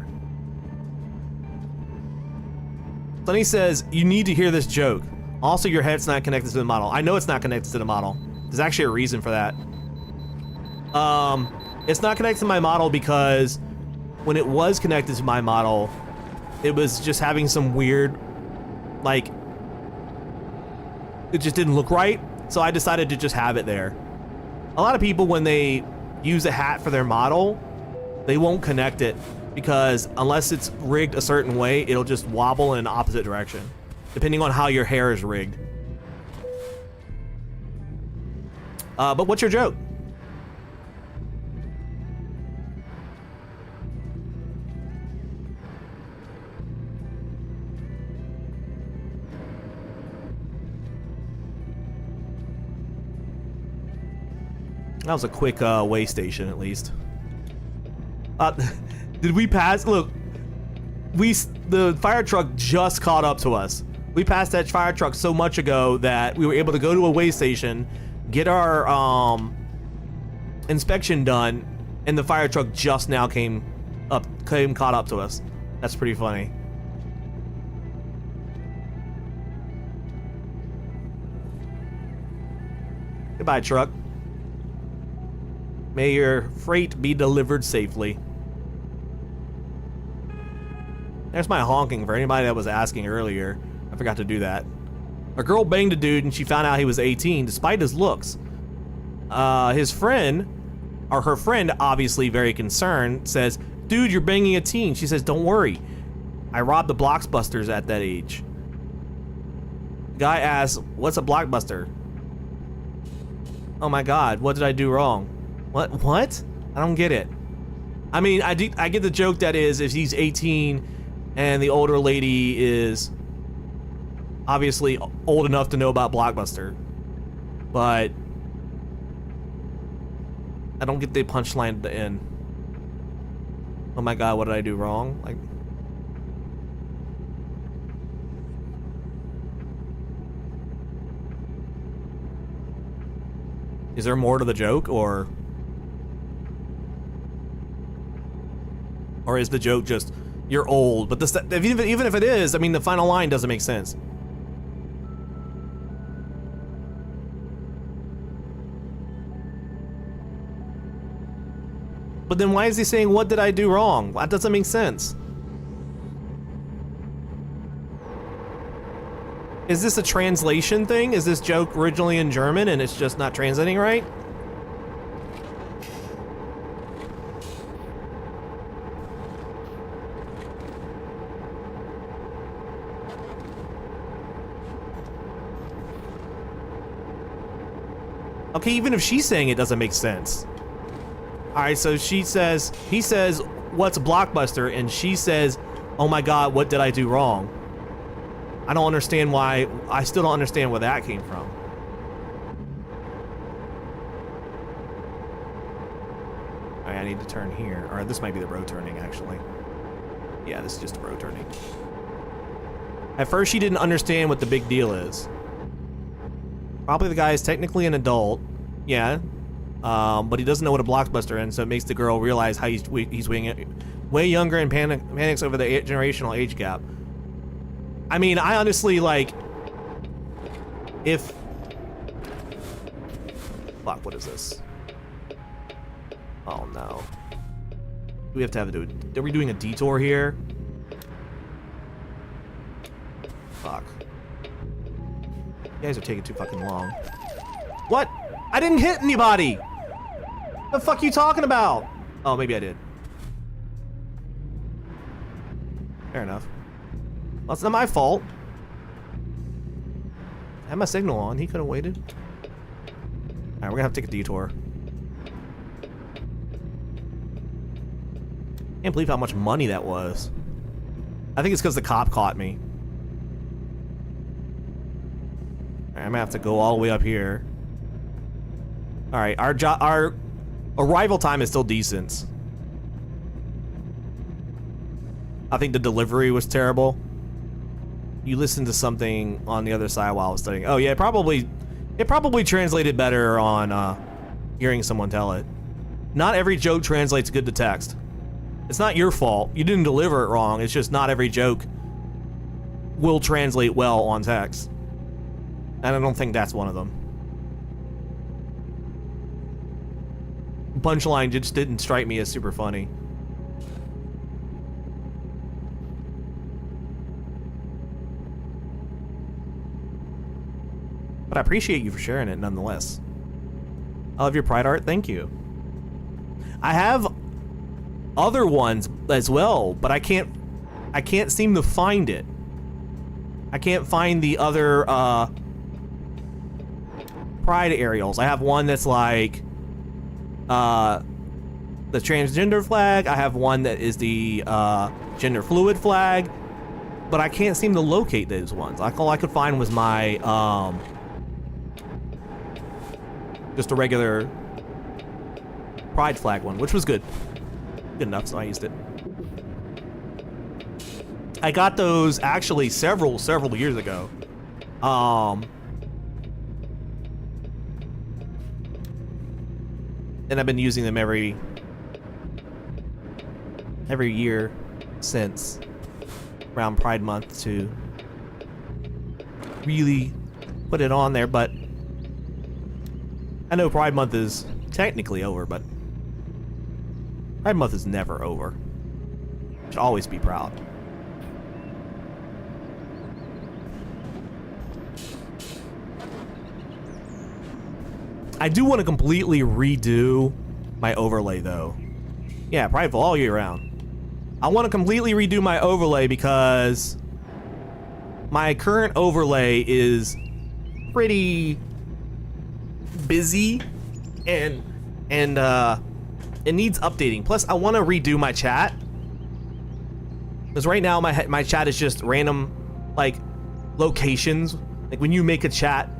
Sunny says, you need to hear this joke. Also, your head's not connected to the model. I know it's not connected to the model. There's actually a reason for that. It's not connected to my model because when it was connected to my model, it was just having some weird, like, it just didn't look right. So I decided to just have it there. A lot of people, when they use a hat for their model, they won't connect it because unless it's rigged a certain way, it'll just wobble in an opposite direction, depending on how your hair is rigged. But what's your joke? That was a quick way station, at least. Did we pass? Look, the fire truck just caught up to us. We passed that fire truck so much ago that we were able to go to a way station, get our inspection done, and the fire truck just now came caught up to us. That's pretty funny. Goodbye, truck. May your freight be delivered safely. There's my honking for anybody that was asking earlier. I forgot to do that. A girl banged a dude and she found out he was 18 despite his looks. His friend, or her friend, obviously very concerned, says, "Dude, you're banging a teen." She says, "Don't worry. I robbed the Blockbusters at that age." Guy asks, "What's a Blockbuster?" Oh my god, what did I do wrong? What? I don't get it. I mean, I get the joke that is if he's 18 and the older lady is obviously old enough to know about Blockbuster. But I don't get the punchline at the end. Oh my god, what did I do wrong? Like, is there more to the joke, or is the joke just you're old? But even if it is, I mean, the final line doesn't make sense. But then why is he saying, "What did I do wrong"? That doesn't make sense. Is this a translation thing? Is this joke originally in German and it's just not translating right? Okay, even if she's saying it doesn't make sense. Alright, so he says, "What's a Blockbuster?" And she says, "Oh my god, what did I do wrong?" I don't understand why, I still don't understand where that came from. Alright, I need to turn here. Or this might be the road turning, actually. Yeah, this is just a road turning. At first, she didn't understand what the big deal is. Probably the guy is technically an adult. Yeah. But he doesn't know what a Blockbuster is, so it makes the girl realize how he's way younger and panics over the generational age gap. I mean, I honestly, like, if... Fuck, what is this? Oh, no. Do we have to have are we doing a detour here? Fuck. You guys are taking too fucking long. What? I didn't hit anybody! The fuck you talking about? Oh, maybe I did. Fair enough. Well, it's not my fault. I had my signal on. He could have waited. Alright, we're gonna have to take a detour. Can't believe how much money that was. I think it's because the cop caught me. Alright, I'm gonna have to go all the way up here. Alright, our arrival time is still decent. I think the delivery was terrible. You listened to something on the other side while I was studying. Oh yeah, it probably translated better on hearing someone tell it. Not every joke translates good to text. It's not your fault. You didn't deliver it wrong. It's just not every joke will translate well on text. And I don't think that's one of them. Punchline just didn't strike me as super funny. But I appreciate you for sharing it nonetheless. I love your pride art, thank you. I have other ones as well, but I can't seem to find it. I can't find the other pride aerials. I have one that's like the transgender flag. I have one that is the gender fluid flag, but I can't seem to locate those ones. All I could find was my just a regular Pride flag one, which was good. Good enough, so I used it. I got those actually several years ago. And I've been using them every year since around Pride Month to really put it on there, but I know Pride Month is technically over, but Pride Month is never over. Should always be proud. I do want to completely redo my overlay though. Yeah, Prideful all year round. I want to completely redo my overlay because my current overlay is pretty busy and it needs updating. Plus, I want to redo my chat because right now my chat is just random like locations. Like when you make a chat,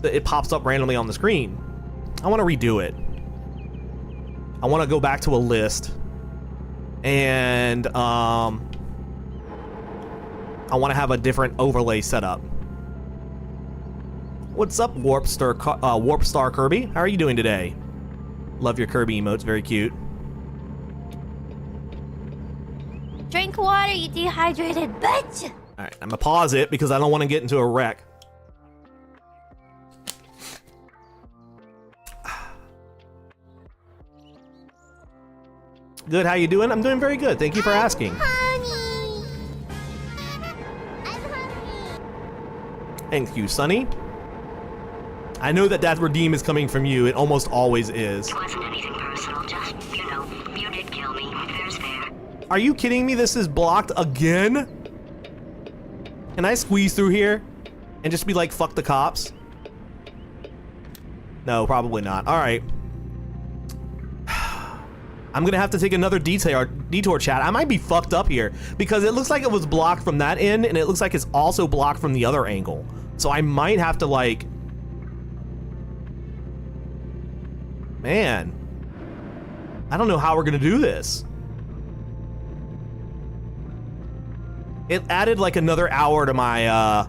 it pops up randomly on the screen. I want to redo it. I want to go back to a list, and I want to have a different overlay set up. What's up, Warp Star Kirby? How are you doing today? Love your Kirby emotes, very cute.
Drink water, you dehydrated bitch!
All right, I'm gonna pause it because I don't want to get into a wreck. Good, how you doing? I'm doing very good. Thank you for asking.
Honey! I'm hungry.
Thank you, Sonny. I know that redeem is coming from you. It almost always is.
It wasn't anything personal, just, you know, you did kill me. Fair's fair.
Are you kidding me? This is blocked again? Can I squeeze through here and just be like, fuck the cops? No, probably not. All right. I'm gonna have to take another detour chat. I might be fucked up here because it looks like it was blocked from that end and it looks like it's also blocked from the other angle. So I might have to like, man, I don't know how we're gonna do this. It added like another hour to my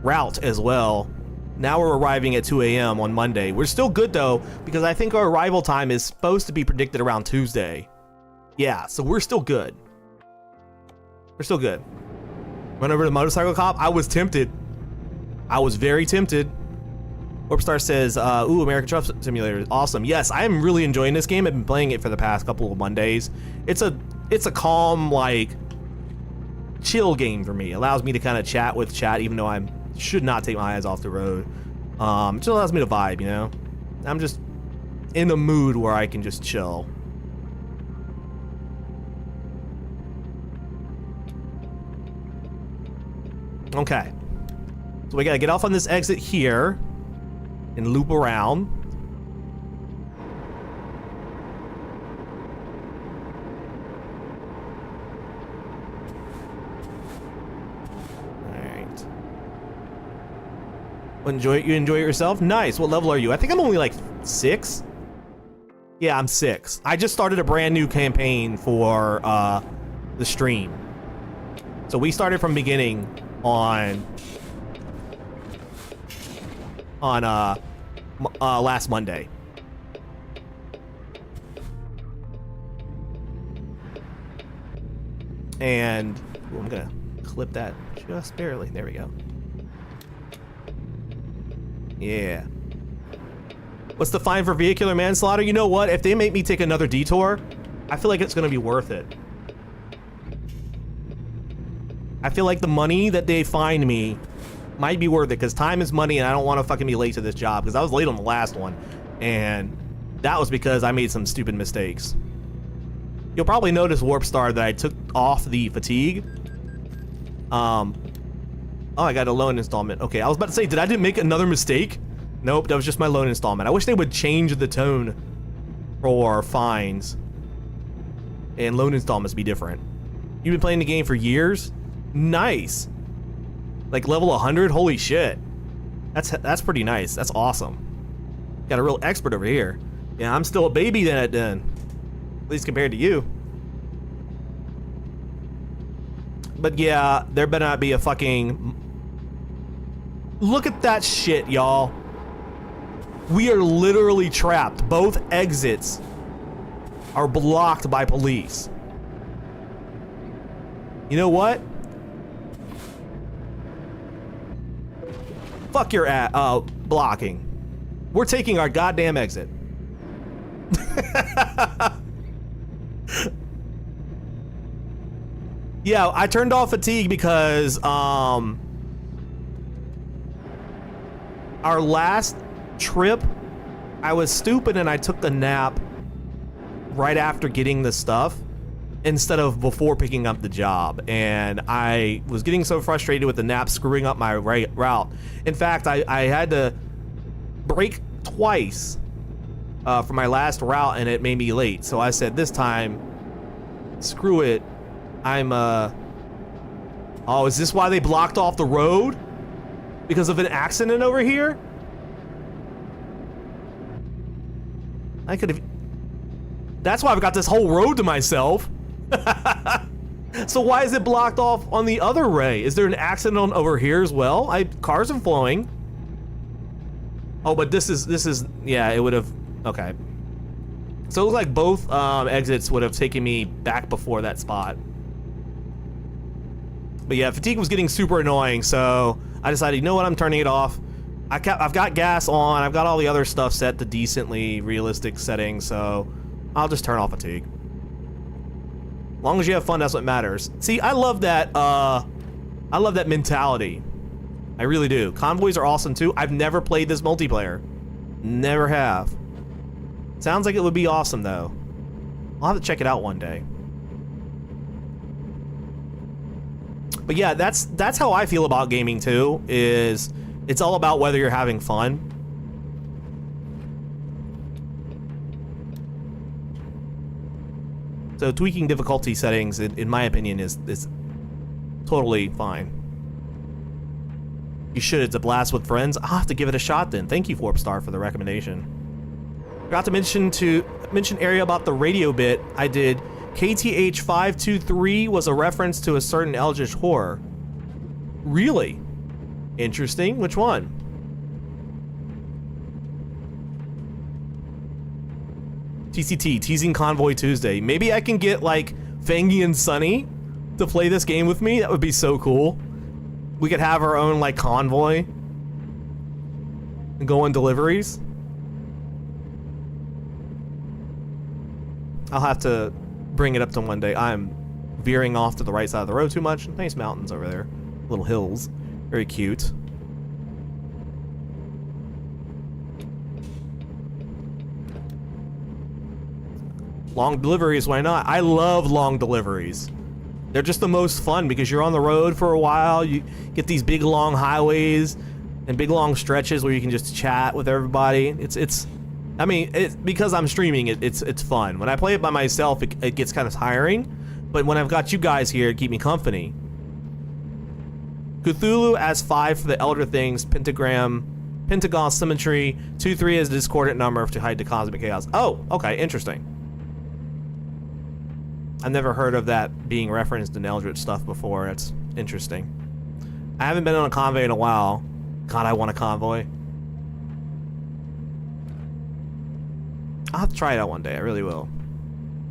route as well. Now we're arriving at 2 a.m. on Monday. We're still good though, because I think our arrival time is supposed to be predicted around Tuesday. Yeah, so we're still good. We're still good. Run over to the motorcycle cop. I was tempted. I was very tempted. Warpstar says, ooh, American Truck Simulator is awesome. Yes, I am really enjoying this game. I've been playing it for the past couple of Mondays. It's a calm, like, chill game for me. It allows me to kind of chat with chat, even though I should not take my eyes off the road. It just allows me to vibe, you know? I'm just in a mood where I can just chill. Okay. So we gotta get off on this exit here and loop around. You enjoy it yourself? Nice. What level are you? I think I'm only like 6. Yeah, I'm 6. I just started a brand new campaign for the stream. So we started from beginning on last Monday. And ooh, I'm gonna clip that just barely. There we go. Yeah. What's the fine for vehicular manslaughter? You know what? If they make me take another detour, I feel like it's gonna be worth it. I feel like the money that they fine me might be worth it because time is money and I don't want to fucking be late to this job because I was late on the last one and that was because I made some stupid mistakes. You'll probably notice, Warpstar, that I took off the fatigue. Oh, I got a loan installment. Okay, I was about to say, did I make another mistake? Nope, that was just my loan installment. I wish they would change the tone for fines and loan installments be different. You've been playing the game for years? Nice. Like level 100? Holy shit. That's pretty nice. That's awesome. Got a real expert over here. Yeah, I'm still a baby then. At least compared to you. But yeah, there better not be a fucking... Look at that shit, y'all. We are literally trapped. Both exits are blocked by police. You know what? Fuck your blocking. We're taking our goddamn exit. Yeah, I turned off fatigue because our last trip, I was stupid and I took the nap right after getting the stuff instead of before picking up the job, and I was getting so frustrated with the nap screwing up my route. In fact, I had to brake twice for my last route and it made me late, so I said this time screw it. I'm oh, is this why they blocked off the road? Because of an accident over here? I could have... That's why I've got this whole road to myself. So why is it blocked off on the other way? Is there an accident over here as well? Cars are flowing. Oh, but this is yeah, it would have... Okay. So it looks like both exits would have taken me back before that spot. But yeah, fatigue was getting super annoying, so I decided, you know what, I'm turning it off. I've got gas on, I've got all the other stuff set to decently realistic settings, so I'll just turn off fatigue. As long as you have fun, that's what matters. See, I love that mentality. I really do. Convoys are awesome too. I've never played this multiplayer. Never have. Sounds like it would be awesome though. I'll have to check it out one day. But yeah, that's how I feel about gaming too, is it's all about whether you're having fun. So tweaking difficulty settings, in my opinion, is totally fine. You should. It's a blast with friends. I'll have to give it a shot then. Thank you, Forbstar, for the recommendation. Forgot to mention area about the radio bit. I did. KTH 523 was a reference to a certain Eldritch horror. Really? Interesting. Which one? TCT, Teasing Convoy Tuesday. Maybe I can get like Fangy and Sunny to play this game with me. That would be so cool. We could have our own like convoy and go on deliveries. I'll have to bring it up to one day. I'm veering off to the right side of the road too much. Nice mountains over there. Little hills. Very cute. Long deliveries, why not? I love long deliveries. They're just the most fun because you're on the road for a while. You get these big long highways and big long stretches where you can just chat with everybody. I mean, because I'm streaming, it's fun. When I play it by myself, it gets kind of tiring. But when I've got you guys here to keep me company. Cthulhu as 5 for the Elder Things, Pentagon Symmetry, 2-3 as a discordant number to hide the cosmic chaos. Oh, okay, interesting. I've never heard of that being referenced in Eldritch stuff before. It's interesting. I haven't been on a convoy in a while. God, I want a convoy. I'll have to try it out one day. I really will.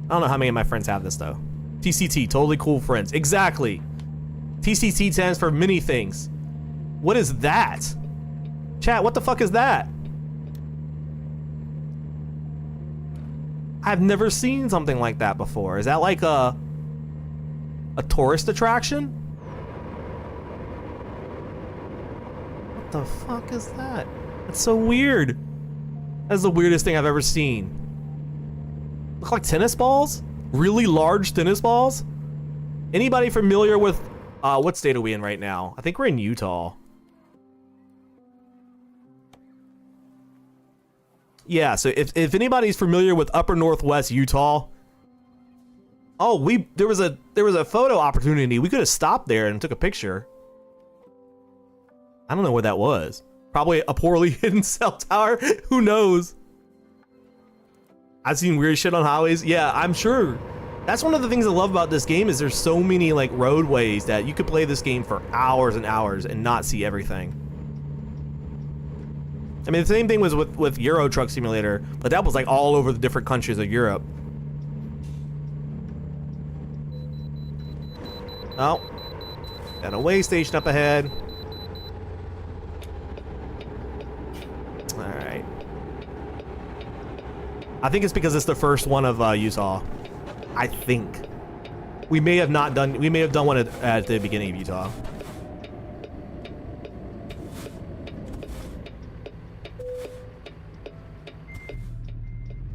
I don't know how many of my friends have this though. TCT, totally cool friends. Exactly. TCT stands for many things. What is that? Chat, what the fuck is that? I've never seen something like that before. Is that like a tourist attraction? What the fuck is that? That's so weird. That's the weirdest thing I've ever seen. Look like tennis balls? Really large tennis balls? Anybody familiar with what state are we in right now? I think we're in Utah. Yeah, so if anybody's familiar with Upper Northwest Utah, oh, there was a photo opportunity. We could have stopped there and took a picture. I don't know where that was. Probably a poorly hidden cell tower. Who knows? I've seen weird shit on highways. Yeah, I'm sure. That's one of the things I love about this game is there's so many like roadways that you could play this game for hours and hours and not see everything. I mean, the same thing was with Euro Truck Simulator, but that was like all over the different countries of Europe. Oh, got a way station up ahead. All right. I think it's because it's the first one of Utah. I think we may have done one at the beginning of Utah.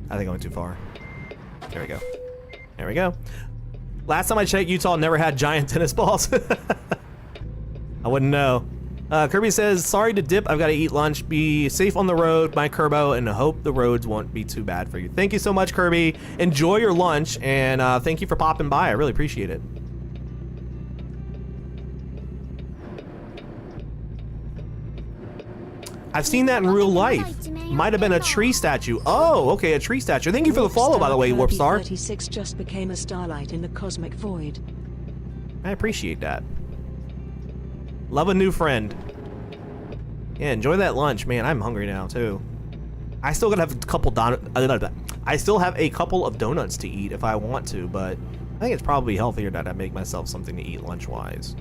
I think I went too far. There we go. There we go. Last time I checked, Utah never had giant tennis balls. I wouldn't know. Kirby says, sorry to dip. I've got to eat lunch. Be safe on the road, my Kerbo, and hope the roads won't be too bad for you. Thank you so much, Kirby. Enjoy your lunch, and thank you for popping by. I really appreciate it. I've seen that in real life. Might have been a tree statue. Oh, okay, a tree statue. Thank you for the follow, by the way, Warpstar.
36 just became a starlight in the cosmic void.
I appreciate that. Love a new friend. Yeah, enjoy that lunch, man. I'm hungry now too. I still gotta have a couple I still have a couple of donuts to eat if I want to, but I think it's probably healthier that I make myself something to eat lunch-wise.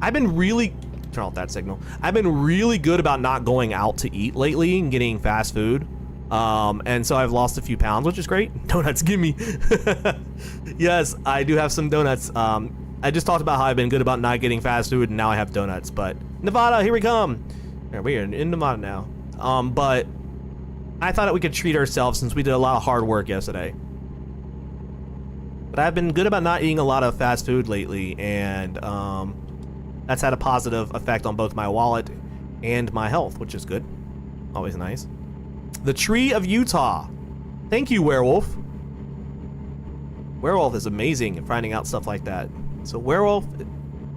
I've been really turn off that signal. I've been really good about not going out to eat lately and getting fast food. And so I've lost a few pounds, which is great. Donuts, give me. Yes, I do have some donuts. I just talked about how I've been good about not getting fast food, and now I have donuts. But Nevada, here we come. We are in Nevada now. But I thought that we could treat ourselves since we did a lot of hard work yesterday. But I've been good about not eating a lot of fast food lately, and that's had a positive effect on both my wallet and my health, which is good. Always nice. The Tree of Utah. Thank you, Werewolf. Werewolf is amazing at finding out stuff like that. So Werewolf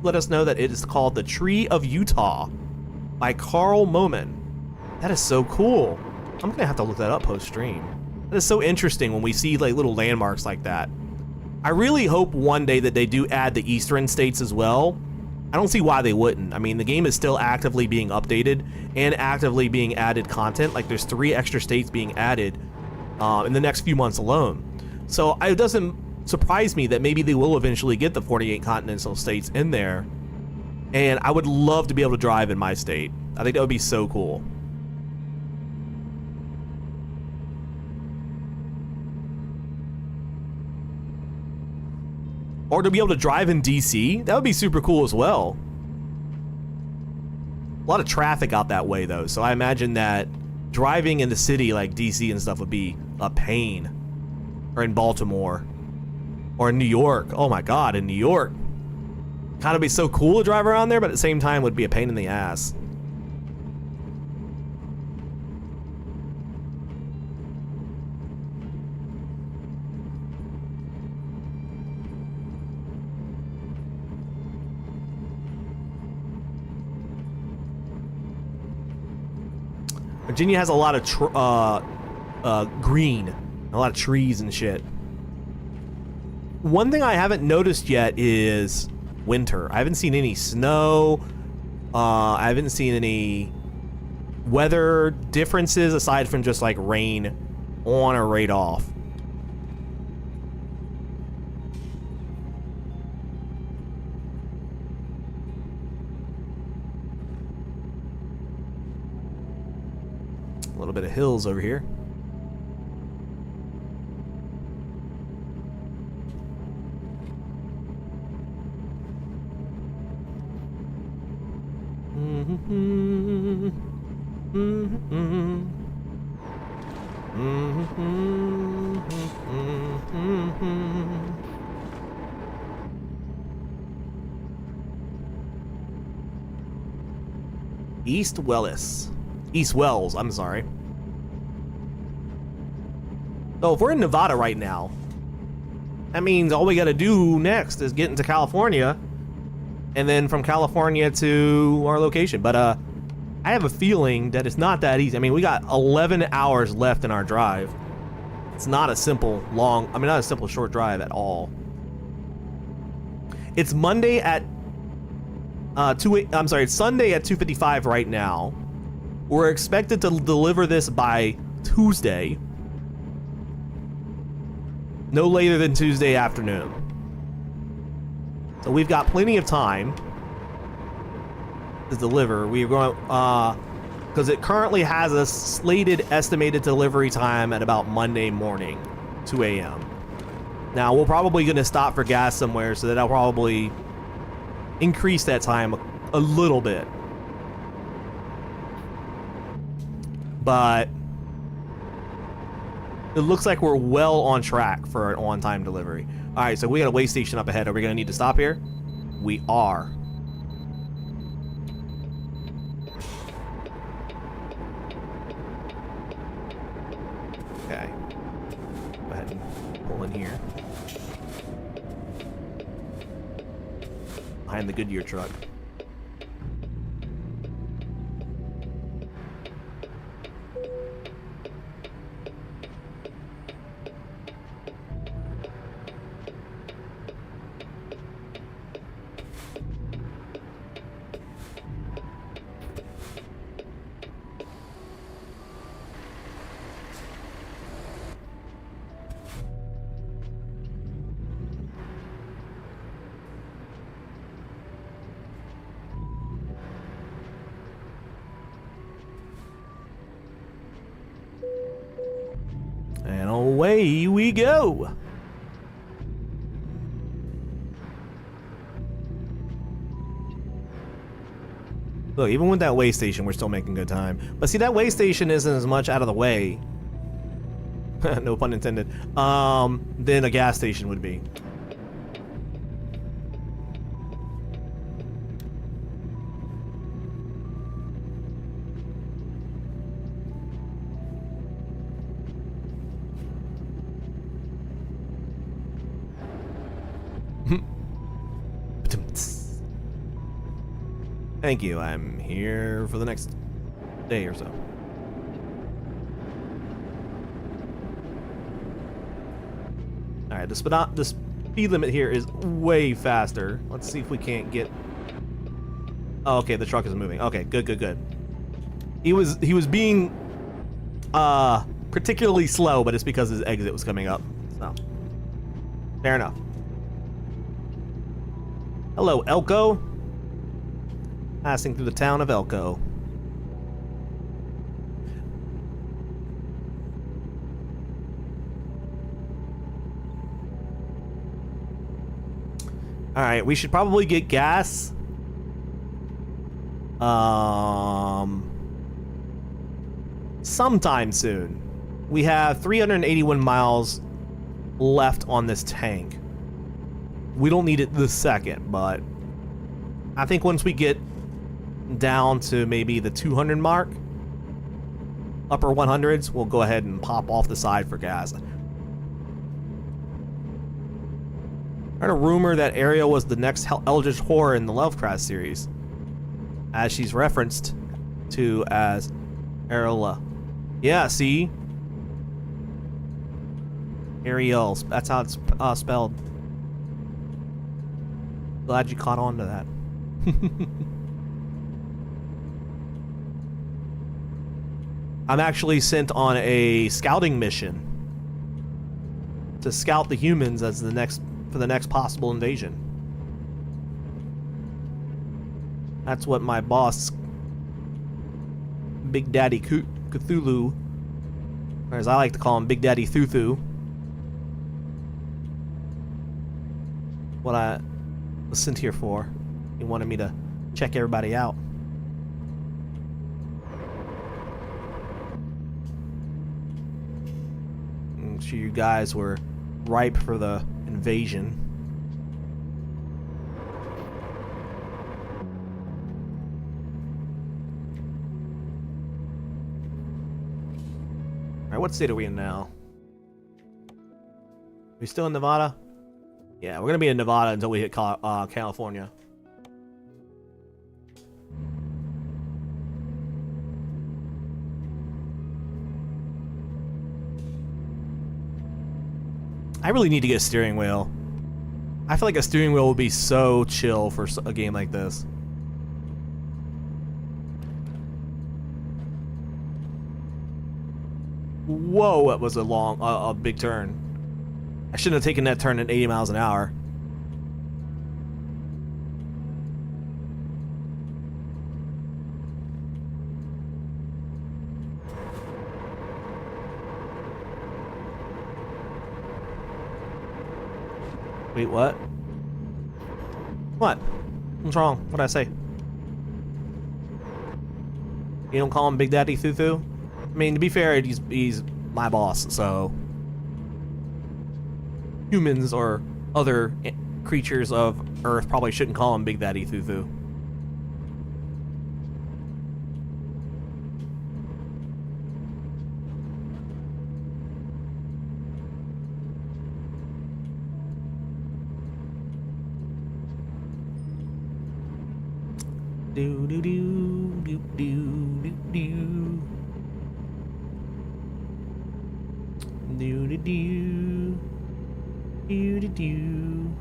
let us know that it is called The Tree of Utah by Carl Moman. That is so cool. I'm gonna have to look that up post-stream. That is so interesting when we see like little landmarks like that. I really hope one day that they do add the eastern states as well. I don't see why they wouldn't. I mean, the game is still actively being updated and actively being added content. Like there's 3 extra states being added in the next few months alone. So it doesn't surprise me that maybe they will eventually get the 48 continental states in there. And I would love to be able to drive in my state. I think that would be so cool. Or to be able to drive in DC, that would be super cool as well. A lot of traffic out that way though, so I imagine that driving in the city like DC and stuff would be a pain. Or in Baltimore. Or in New York. Oh my god, in New York. Kind of be so cool to drive around there, but at the same time would be a pain in the ass. Virginia has a lot of green, a lot of trees and shit. One thing I haven't noticed yet is winter. I haven't seen any snow. I haven't seen any weather differences aside from just like rain on or right off. A little bit of hills over here. East Wells, I'm sorry. So if we're in Nevada right now, that means all we gotta do next is get into California, and then from California to our location. But I have a feeling that it's not that easy. I mean, we got 11 hours left in our drive. It's not a simple not a simple short drive at all. It's Monday at it's Sunday at 2:55 right now. We're expected to deliver this by Tuesday. No later than Tuesday afternoon. So we've got plenty of time to deliver. We're going because it currently has a slated estimated delivery time at about Monday morning, 2 a.m. Now we're probably going to stop for gas somewhere, so that'll probably increase that time a little bit. But it looks like we're well on track for an on-time delivery. All right, so we got a way station up ahead. Are we going to need to stop here? We are. Okay. Go ahead and pull in here. Behind the Goodyear truck. And away we go. Look, even with that way station, we're still making good time. But see, that way station isn't as much out of the way, no pun intended, than a gas station would be. Thank you. I'm here for the next day or so. All right, the speed limit here is way faster. Let's see if we can't get. Oh, okay, the truck is moving. Okay, good. He was being particularly slow, but it's because his exit was coming up. So fair enough. Hello, Elko. Passing through the town of Elko. Alright, we should probably get gas. Sometime soon. We have 381 miles left on this tank. We don't need it this second, but I think once we get down to maybe the 200 mark, upper 100s, we'll go ahead and pop off the side for gas. I heard a rumor that Ariel was the next Eldritch Horror in the Lovecraft series, as she's referenced to as Ariel. Yeah, see? Ariel, that's how it's spelled. Glad you caught on to that. I'm actually sent on a scouting mission to scout the humans as for the next possible invasion. That's what my boss, Big Daddy Cthulhu, or as I like to call him, Big Daddy Thuthu, what I was sent here for. He wanted me to check everybody out. I'm sure you guys were ripe for the invasion. Alright, what state are we in now? We still in Nevada? Yeah, we're gonna be in Nevada until we hit California. I really need to get a steering wheel. I feel like a steering wheel would be so chill for a game like this. Whoa, that was a big turn. I shouldn't have taken that turn at 80 miles an hour. Wait, what? What? What's wrong? What'd I say? You don't call him Big Daddy Thuthu? I mean, to be fair, he's my boss, so humans or other creatures of Earth probably shouldn't call him Big Daddy Thuthu. Do do do do do do do. Do do do. Do do do.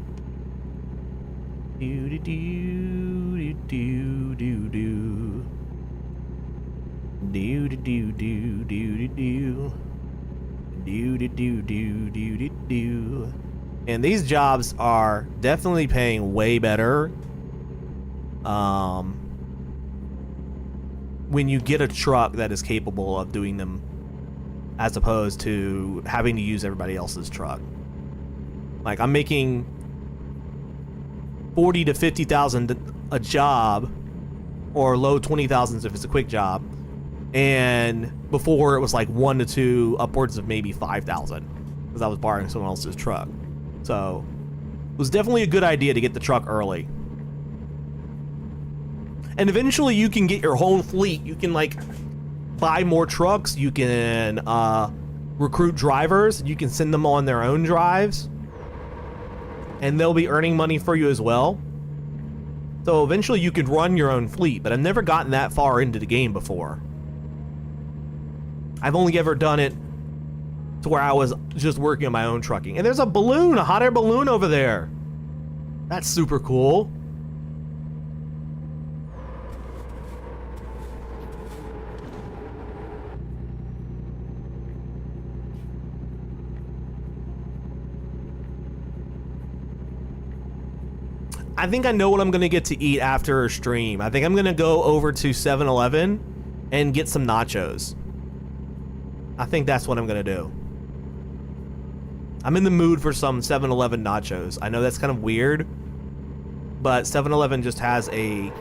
Do do do do do do. Do do do do do do. Do do do do do do do. And these jobs are definitely paying way better. When you get a truck that is capable of doing them, as opposed to having to use everybody else's truck. Like, I'm making 40 to 50,000 a job, or low 20,000s if it's a quick job, and before it was like 1 to 2, upwards of maybe 5,000, because I was borrowing someone else's truck. So it was definitely a good idea to get the truck early. And eventually you can get your whole fleet. You can like buy more trucks. You can recruit drivers. You can send them on their own drives. And they'll be earning money for you as well. So eventually you could run your own fleet, but I've never gotten that far into the game before. I've only ever done it to where I was just working on my own trucking. And there's a balloon, a hot air balloon over there. That's super cool. I think I know what I'm gonna get to eat after a stream. I think I'm gonna go over to 7-Eleven and get some nachos. I think that's what I'm gonna do. I'm in the mood for some 7-Eleven nachos. I know that's kind of weird, but 7-Eleven just has they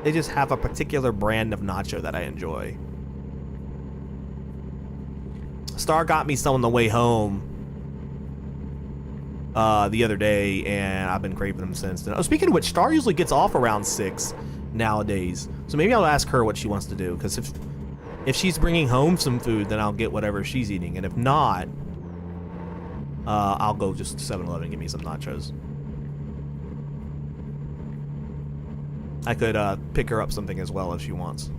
just have a particular brand of nacho that I enjoy. Star got me some on the way home the other day, and I've been craving them since then. Oh, speaking of which, Star usually gets off around 6 nowadays, so maybe I'll ask her what she wants to do, because if she's bringing home some food, then I'll get whatever she's eating, and if not, I'll go just to 7-Eleven and get me some nachos. I could pick her up something as well if she wants.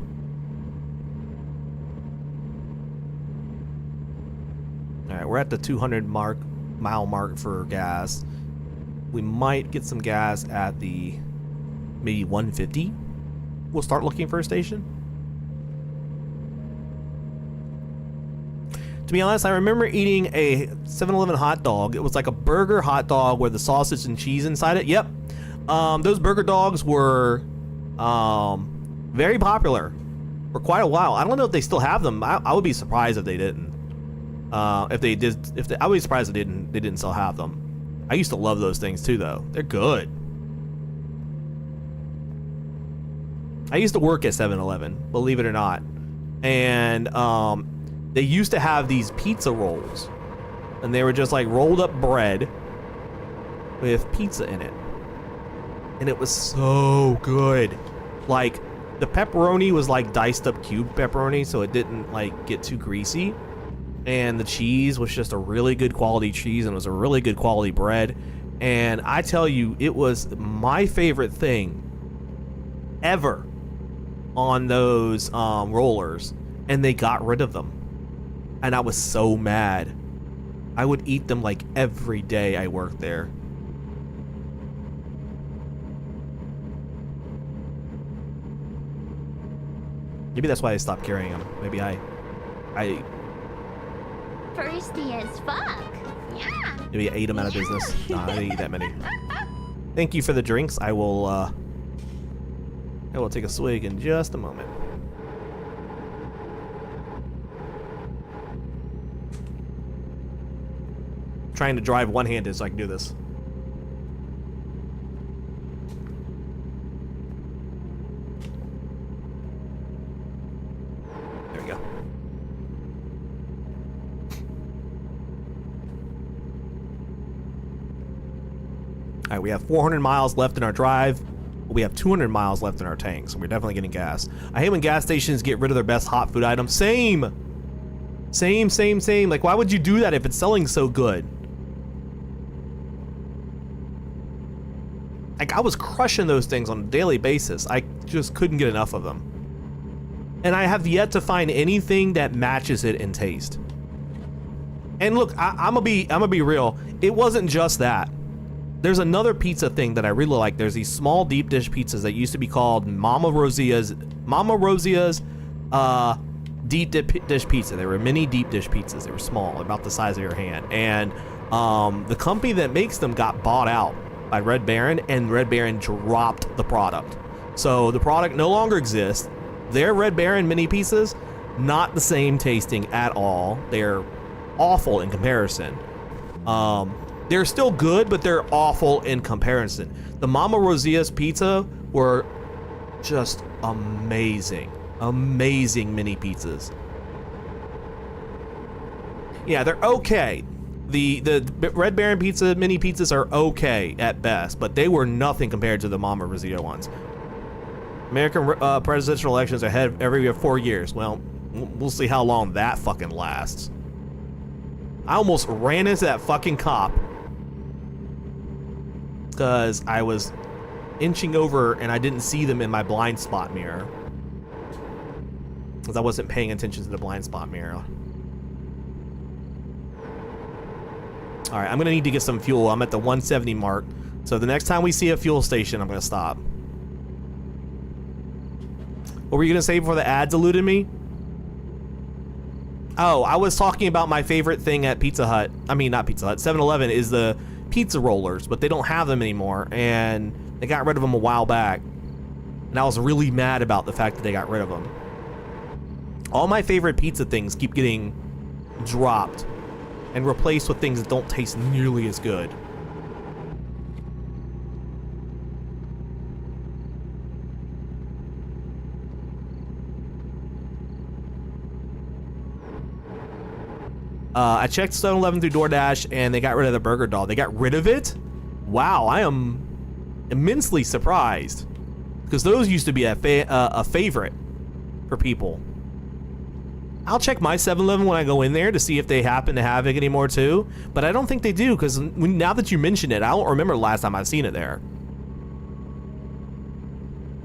Alright, we're at the 200 mile mark for gas. We might get some gas at the maybe 150. We'll start looking for a station. To be honest, I remember eating a 7-Eleven hot dog. It was like a burger hot dog with the sausage and cheese inside it. Yep. Those burger dogs were very popular for quite a while. I don't know if they still have them. I would be surprised if they didn't. If they did, I would be surprised if they didn't still have them. I used to love those things too, though. They're good. I used to work at 7-Eleven, believe it or not, and they used to have these pizza rolls, and they were just like rolled up bread with pizza in it, and it was so good. Like, the pepperoni was like diced up cube pepperoni, so it didn't like get too greasy. And the cheese was just a really good quality cheese, and it was a really good quality bread. And I tell you, it was my favorite thing ever on those rollers, and they got rid of them. And I was so mad. I would eat them like every day I worked there. Maybe that's why I stopped carrying them. Maybe I
Thirsty as fuck. Yeah.
maybe I ate them out of business. Nah, I didn't eat that many. Thank you for the drinks. I will take a swig in just a moment. Trying to drive one-handed so I can do this. There we go. All right, we have 400 miles left in our drive. We have 200 miles left in our tank, so we're definitely getting gas. I hate when gas stations get rid of their best hot food items. Same. Like, why would you do that if it's selling so good? Like, I was crushing those things on a daily basis. I just couldn't get enough of them. And I have yet to find anything that matches it in taste. And look, I'm gonna be real. It wasn't just that. There's another pizza thing that I really like. There's these small deep dish pizzas that used to be called Mama Rosia's deep dish pizza. They were mini deep dish pizzas. They were small, about the size of your hand. And the company that makes them got bought out by Red Baron, and Red Baron dropped the product. So the product no longer exists. Their Red Baron mini pizzas, not the same tasting at all. They're awful in comparison. They're still good, but they're awful in comparison. The Mama Rosia's pizza were just amazing. Amazing mini pizzas. Yeah, they're okay. The Red Baron pizza mini pizzas are okay at best, but they were nothing compared to the Mama Rosia ones. American presidential elections are ahead every 4 years. Well, we'll see how long that fucking lasts. I almost ran into that fucking cop because I was inching over and I didn't see them in my blind spot mirror. Because I wasn't paying attention to the blind spot mirror. Alright, I'm gonna need to get some fuel. I'm at the 170 mark. So the next time we see a fuel station, I'm gonna stop. What were you gonna say before the ads eluded me? Oh, I was talking about my favorite thing at Pizza Hut. I mean, not Pizza Hut. 7-Eleven is the pizza rollers, but they don't have them anymore, and they got rid of them a while back. And I was really mad about the fact that they got rid of them. All my favorite pizza things keep getting dropped and replaced with things that don't taste nearly as good. I checked 7-Eleven through DoorDash and they got rid of the burger dog. They got rid of it? Wow, I am immensely surprised. Because those used to be a favorite for people. I'll check my 7-Eleven when I go in there to see if they happen to have it anymore too. But I don't think they do, because now that you mention it, I don't remember the last time I've seen it there.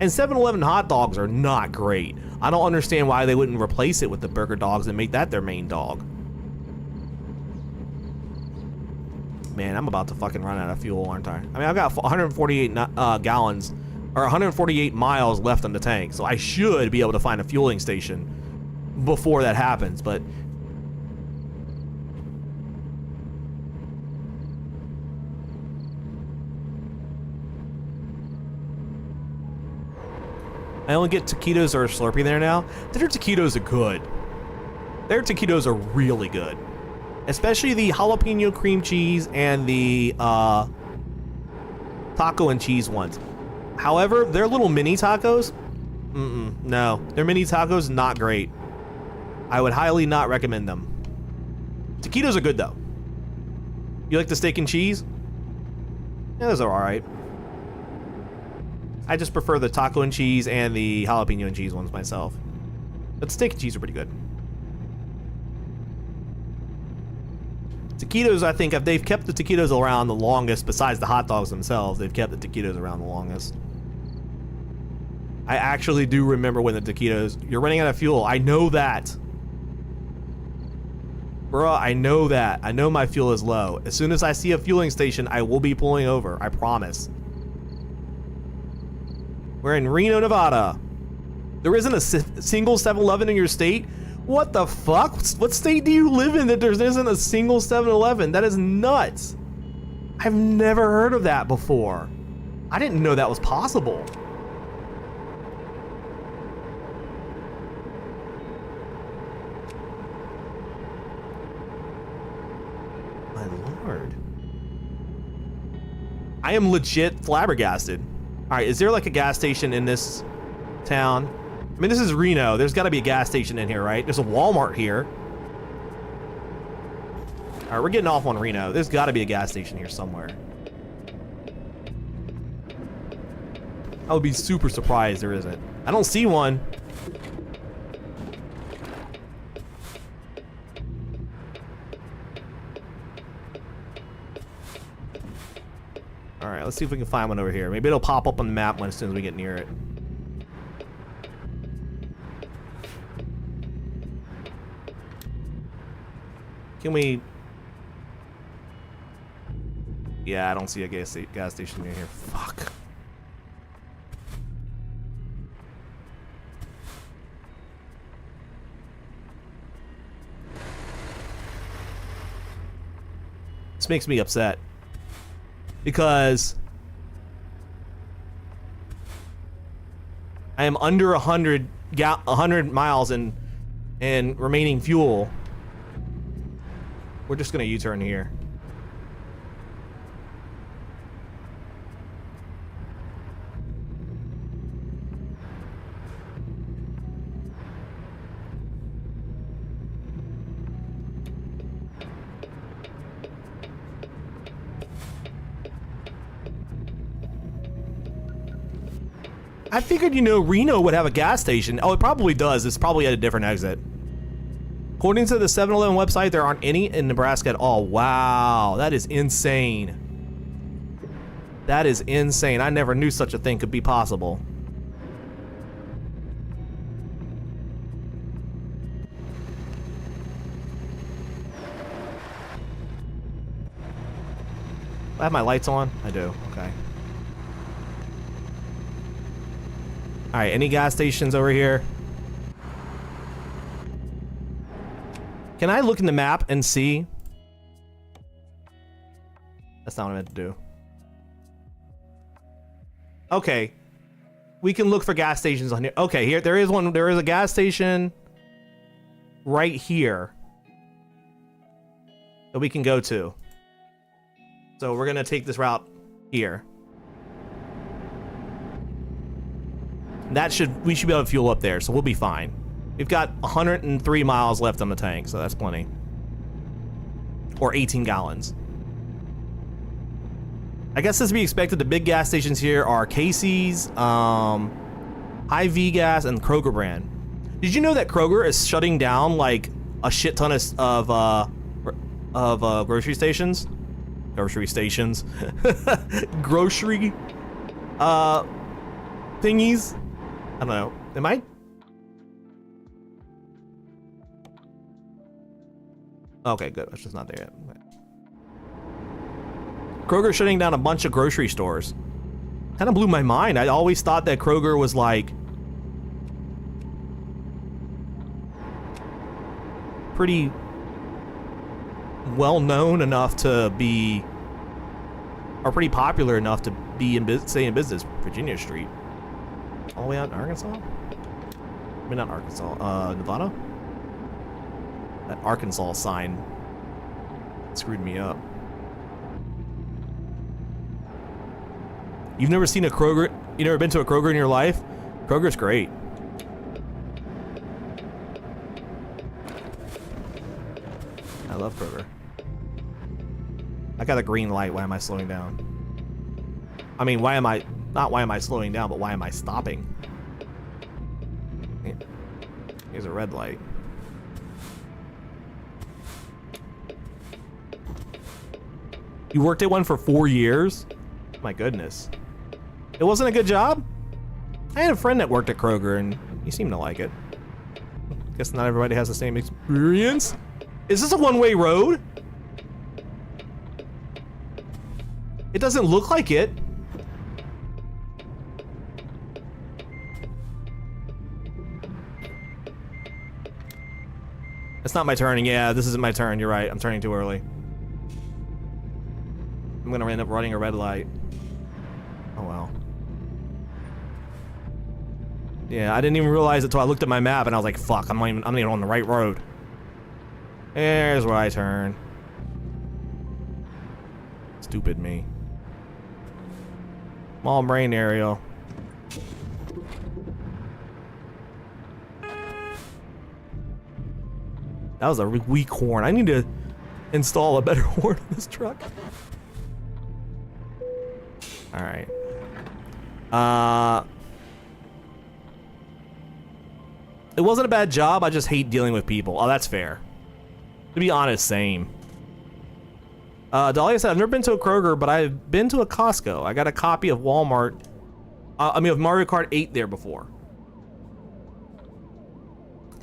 And 7-Eleven hot dogs are not great. I don't understand why they wouldn't replace it with the burger dogs and make that their main dog. Man, I'm about to fucking run out of fuel, aren't I? I mean, I've got 148 gallons, or 148 miles left on the tank, so I should be able to find a fueling station before that happens, but... I only get taquitos or Slurpee there now. Their taquitos are good. Their taquitos are really good. Especially the jalapeno cream cheese and the taco and cheese ones. However, their little mini tacos, no. Their mini tacos, not great. I would highly not recommend them. Taquitos are good though. You like the steak and cheese? Yeah, those are alright. I just prefer the taco and cheese and the jalapeno and cheese ones myself. But the steak and cheese are pretty good. Taquitos, I think, if they've kept the taquitos around the longest, besides the hot dogs themselves, they've kept the taquitos around the longest. I actually do remember when the taquitos... You're running out of fuel. I know that. Bruh, I know that. I know my fuel is low. As soon as I see a fueling station, I will be pulling over. I promise. We're in Reno, Nevada. There isn't a single 7-Eleven in your state? What the fuck? What state do you live in that there isn't a single 7-Eleven? That is nuts. I've never heard of that before. I didn't know that was possible. My lord. I am legit flabbergasted. All right, is there like a gas station in this town? I mean, this is Reno. There's got to be a gas station in here, right? There's a Walmart here. All right, we're getting off on Reno. There's got to be a gas station here somewhere. I would be super surprised there isn't. I don't see one. All right, let's see if we can find one over here. Maybe it'll pop up on the map as soon as we get near it. Can we... Yeah, I don't see a gas station near here. Fuck. This makes me upset. Because I am under 100 miles in remaining fuel. We're just gonna U-turn here. I figured, you know, Reno would have a gas station. Oh, it probably does. It's probably at a different exit. According to the 7-Eleven website, there aren't any in Nebraska at all. Wow, that is insane. That is insane. I never knew such a thing could be possible. I have my lights on? I do. Okay. All right, any gas stations over here? Can I look in the map and see? That's not what I meant to do. Okay. We can look for gas stations on here. Okay, here there is one. There is a gas station right here that we can go to. So we're gonna take this route here. We should be able to fuel up there, so we'll be fine. We've got 103 miles left on the tank, so that's plenty. Or 18 gallons. I guess as to be expected, the big gas stations here are Casey's, Hy-Vee Gas, and Kroger brand. Did you know that Kroger is shutting down like a shit ton of grocery stations? Grocery stations. Grocery thingies. I don't know. Am I? Okay, good. It's just not there yet. Okay. Kroger shutting down a bunch of grocery stores. Kind of blew my mind. I always thought that Kroger was like pretty well known enough to be, or pretty popular enough to be stay in business. Virginia Street. All the way out in Arkansas? I mean, not Arkansas. Nevada? That Arkansas sign screwed me up. You've never seen a Kroger? You never been to a Kroger in your life? Kroger's great. I love Kroger. I got a green light. Why am I slowing down? I mean, why am I slowing down, but why am I stopping? Here's a red light. You worked at one for 4 years? My goodness. It wasn't a good job? I had a friend that worked at Kroger and he seemed to like it. Guess not everybody has the same experience. Is this a one-way road? It doesn't look like it. It's not my turn. Yeah, this isn't my turn. You're right. I'm turning too early. I'm gonna end up running a red light. Oh well. Yeah, I didn't even realize it until I looked at my map and I was like, fuck, I'm not even on the right road. There's where I turn. Stupid me. Small brain, Ariel. That was a weak horn. I need to install a better horn on this truck. Alright. It wasn't a bad job, I just hate dealing with people. Oh, that's fair. To be honest, same. Dahlia said, I've never been to a Kroger, but I've been to a Costco. I got a copy of Walmart, of Mario Kart 8 there before.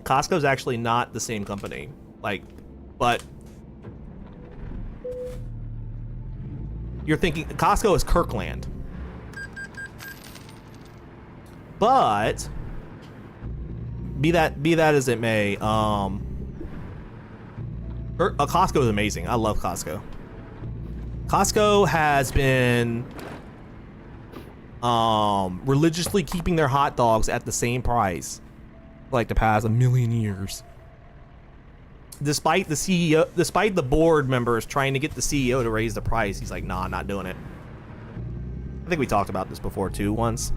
Costco's actually not the same company. Like, but... You're thinking, Costco is Kirkland. But... Be that as it may, Costco is amazing. I love Costco. Costco has been religiously keeping their hot dogs at the same price for like the past 1,000,000 years. Despite the CEO, despite the board members trying to get the CEO to raise the price, he's like, nah, I'm not doing it. I think we talked about this before too once.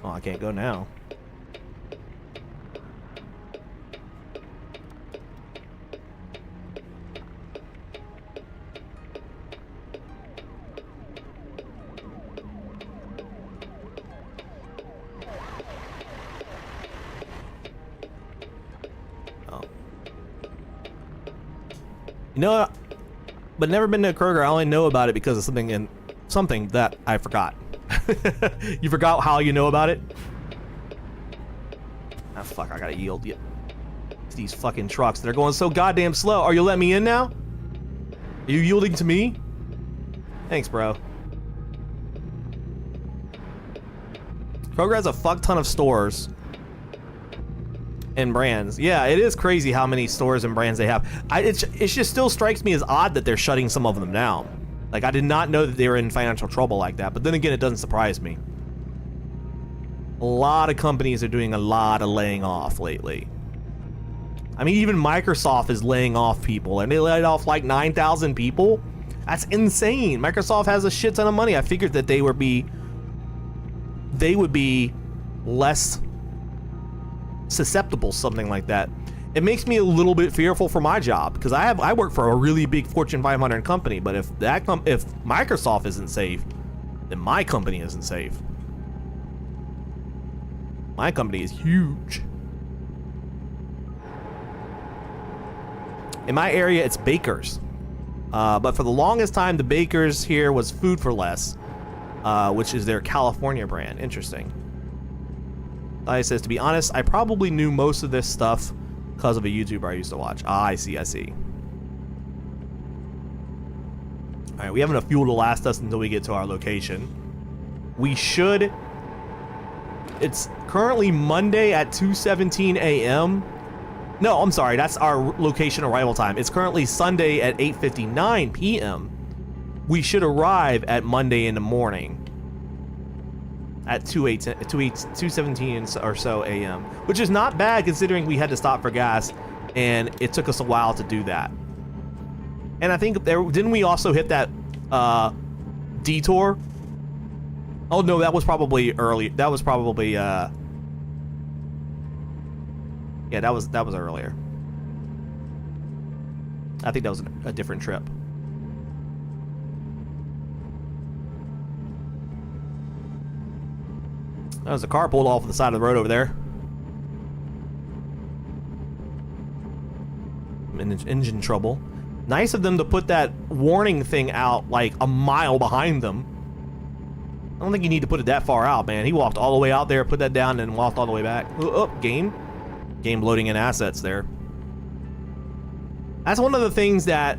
Oh, I can't go now. Oh. You know, but never been to a Kroger. I only know about it because of something that I forgot. You forgot how you know about it? Ah, fuck, I gotta yield. Yeah. These fucking trucks, they're going so goddamn slow. Are you letting me in now? Are you yielding to me? Thanks, bro. Kroger has a fuck ton of stores and brands. Yeah, it is crazy how many stores and brands they have. It just still strikes me as odd that they're shutting some of them down. Like, I did not know that they were in financial trouble like that, but then again, it doesn't surprise me. A lot of companies are doing a lot of laying off lately. I mean, even Microsoft is laying off people, and they laid off like 9,000 people. That's insane. Microsoft has a shit ton of money. I figured that they would be less susceptible, something like that. It makes me a little bit fearful for my job because I work for a really big Fortune 500 company, but if Microsoft isn't safe, then my company isn't safe. My company is huge. In my area, it's Bakers, but for the longest time, the Bakers here was Food for Less, which is their California brand. Interesting. Dahlia says, to be honest, I probably knew most of this stuff because of a YouTuber I used to watch. Ah, I see. Alright, we have enough fuel to last us until we get to our location. We should... It's currently Monday at 2:17 a.m. No, I'm sorry, that's our location arrival time. It's currently Sunday at 8:59 p.m. We should arrive at Monday in the morning at 2:17 or so a.m., which is not bad considering we had to stop for gas and it took us a while to do that. And I think didn't we also hit that detour? Oh no, that was probably early. That was probably yeah, that was earlier. I think that was a different trip. That was a car pulled off the side of the road over there. Engine trouble. Nice of them to put that warning thing out like a mile behind them. I don't think you need to put it that far out, man. He walked all the way out there, put that down, and walked all the way back. Oh, game loading in assets there. That's one of the things that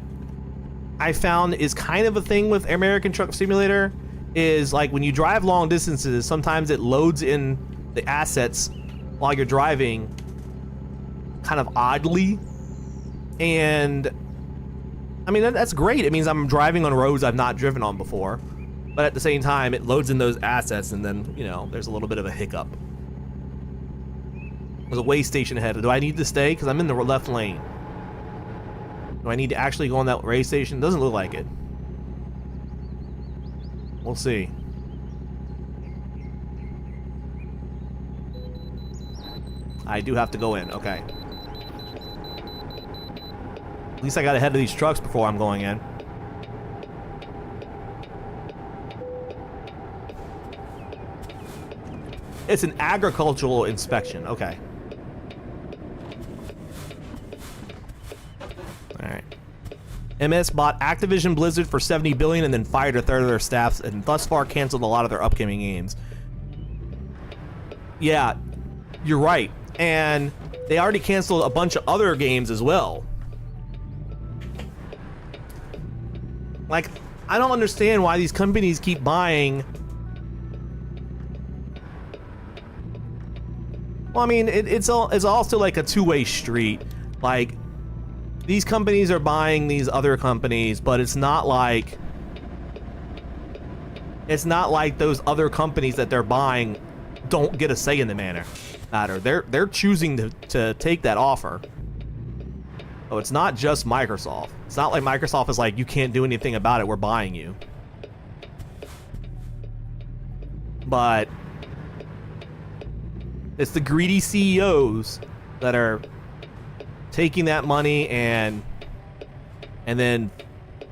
I found is kind of a thing with American Truck Simulator, is like when you drive long distances, sometimes it loads in the assets while you're driving kind of oddly. And I mean, that's great. It means I'm driving on roads I've not driven on before. But at the same time, it loads in those assets, and then, you know, there's a little bit of a hiccup. There's a way station ahead. Do I need to stay? Because I'm in the left lane. Do I need to actually go on that way station? Doesn't look like it. We'll see. I do have to go in. Okay. At least I got ahead of these trucks before I'm going in. It's an agricultural inspection. Okay. Alright. MS bought Activision Blizzard for $70 billion and then fired a third of their staffs and thus far canceled a lot of their upcoming games. Yeah, you're right. And they already canceled a bunch of other games as well. Like, I don't understand why these companies keep buying. Well, I mean, it's also like a two-way street. Like, these companies are buying these other companies, but it's not like those other companies that they're buying don't get a say in the matter. They're choosing to take that offer. So it's not just Microsoft. It's not like Microsoft is like, you can't do anything about it, we're buying you. But it's the greedy CEOs that are taking that money and then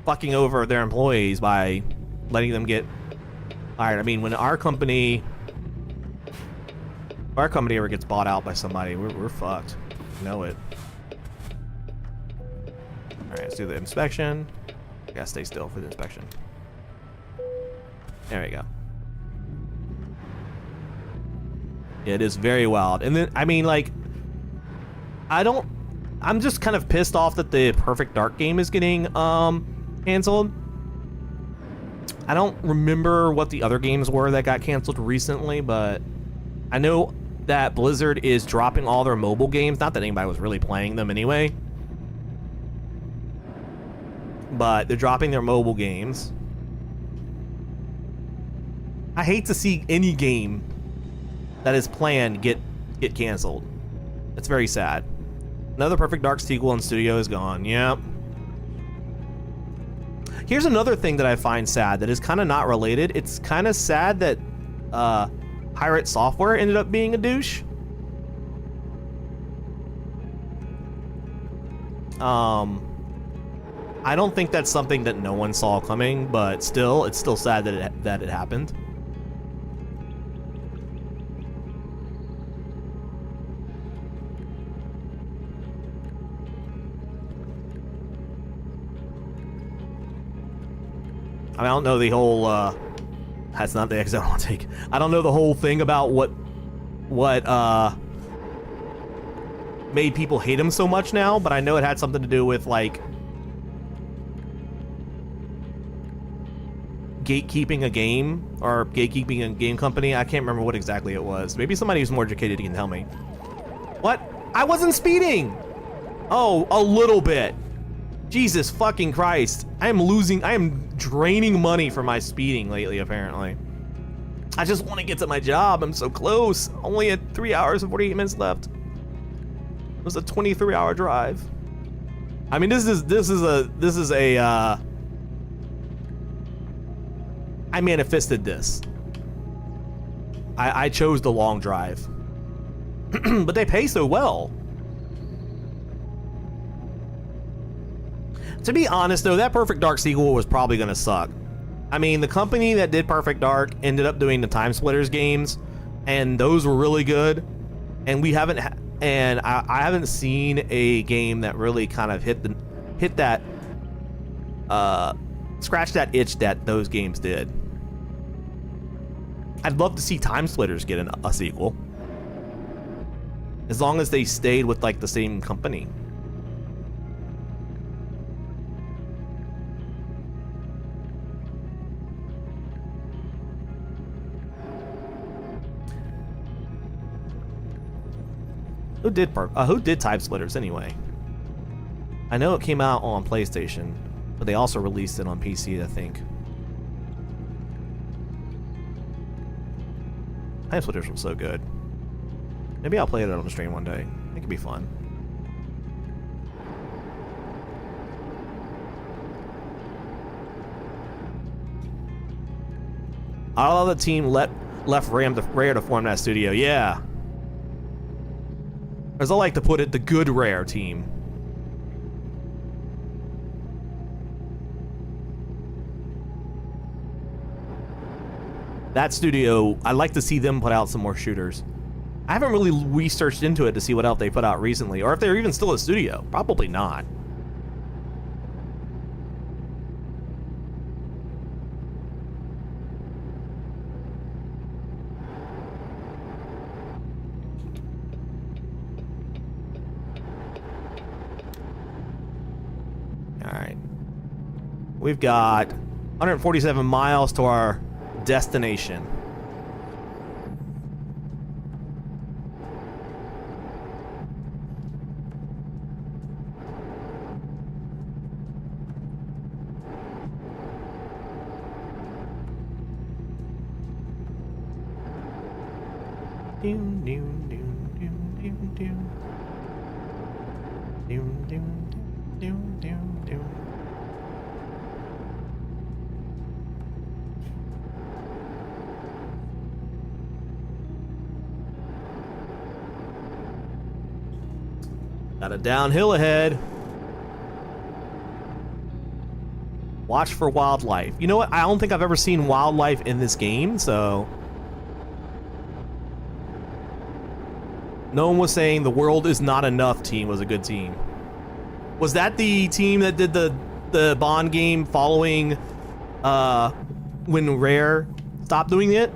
fucking over their employees by letting them get hired. I mean, when our company ever gets bought out by somebody, we're fucked. You know it. All right, let's do the inspection. I gotta stay still for the inspection. There we go. Yeah, it is very wild. And then, I mean, like, I'm just kind of pissed off that the Perfect Dark game is getting canceled. I don't remember what the other games were that got canceled recently, but I know that Blizzard is dropping all their mobile games. Not that anybody was really playing them anyway, but they're dropping their mobile games. I hate to see any game that is planned get canceled. It's very sad. Another Perfect Dark sequel in studio is gone. Yep. Here's another thing that I find sad that is kind of not related. It's kind of sad that Pirate Software ended up being a douche. I don't think that's something that no one saw coming, but still, it's still sad that it happened. I don't know the whole, that's not the exit I want to take. I don't know the whole thing about what made people hate him so much now, but I know it had something to do with, like, gatekeeping a game, or gatekeeping a game company. I can't remember what exactly it was. Maybe somebody who's more educated can tell me. What? I wasn't speeding! Oh, a little bit. Jesus fucking Christ. I am draining money for my speeding lately, apparently. I just want to get to my job. I'm so close. Only at 3 hours and 48 minutes left. It was a 23-hour drive. I mean, this is a I manifested this. I chose the long drive. But they pay so well. To be honest, though, that Perfect Dark sequel was probably going to suck. I mean, the company that did Perfect Dark ended up doing the Time Splitters games, and those were really good. And we haven't, I haven't seen a game that really kind of hit that
scratch that itch that those games did. I'd love to see Time Splitters get a sequel. As long as they stayed with like the same company. Who did Time Splitters anyway? I know it came out on PlayStation, but they also released it on PC, I think. Time Splitters was so good. Maybe I'll play it on the stream one day. I think it'd be fun. I love the team left Rare to form that studio. Yeah. As I like to put it, the good Rare team. That studio, I'd like to see them put out some more shooters. I haven't really researched into it to see what else they put out recently, or if they're even still a studio. Probably not. Alright. We've got 147 miles to our destination. Got a downhill ahead. Watch for wildlife. You know what? I don't think I've ever seen wildlife in this game, so... No one was saying the world is not enough team was a good team. Was that the team that did the Bond game following when Rare stopped doing it?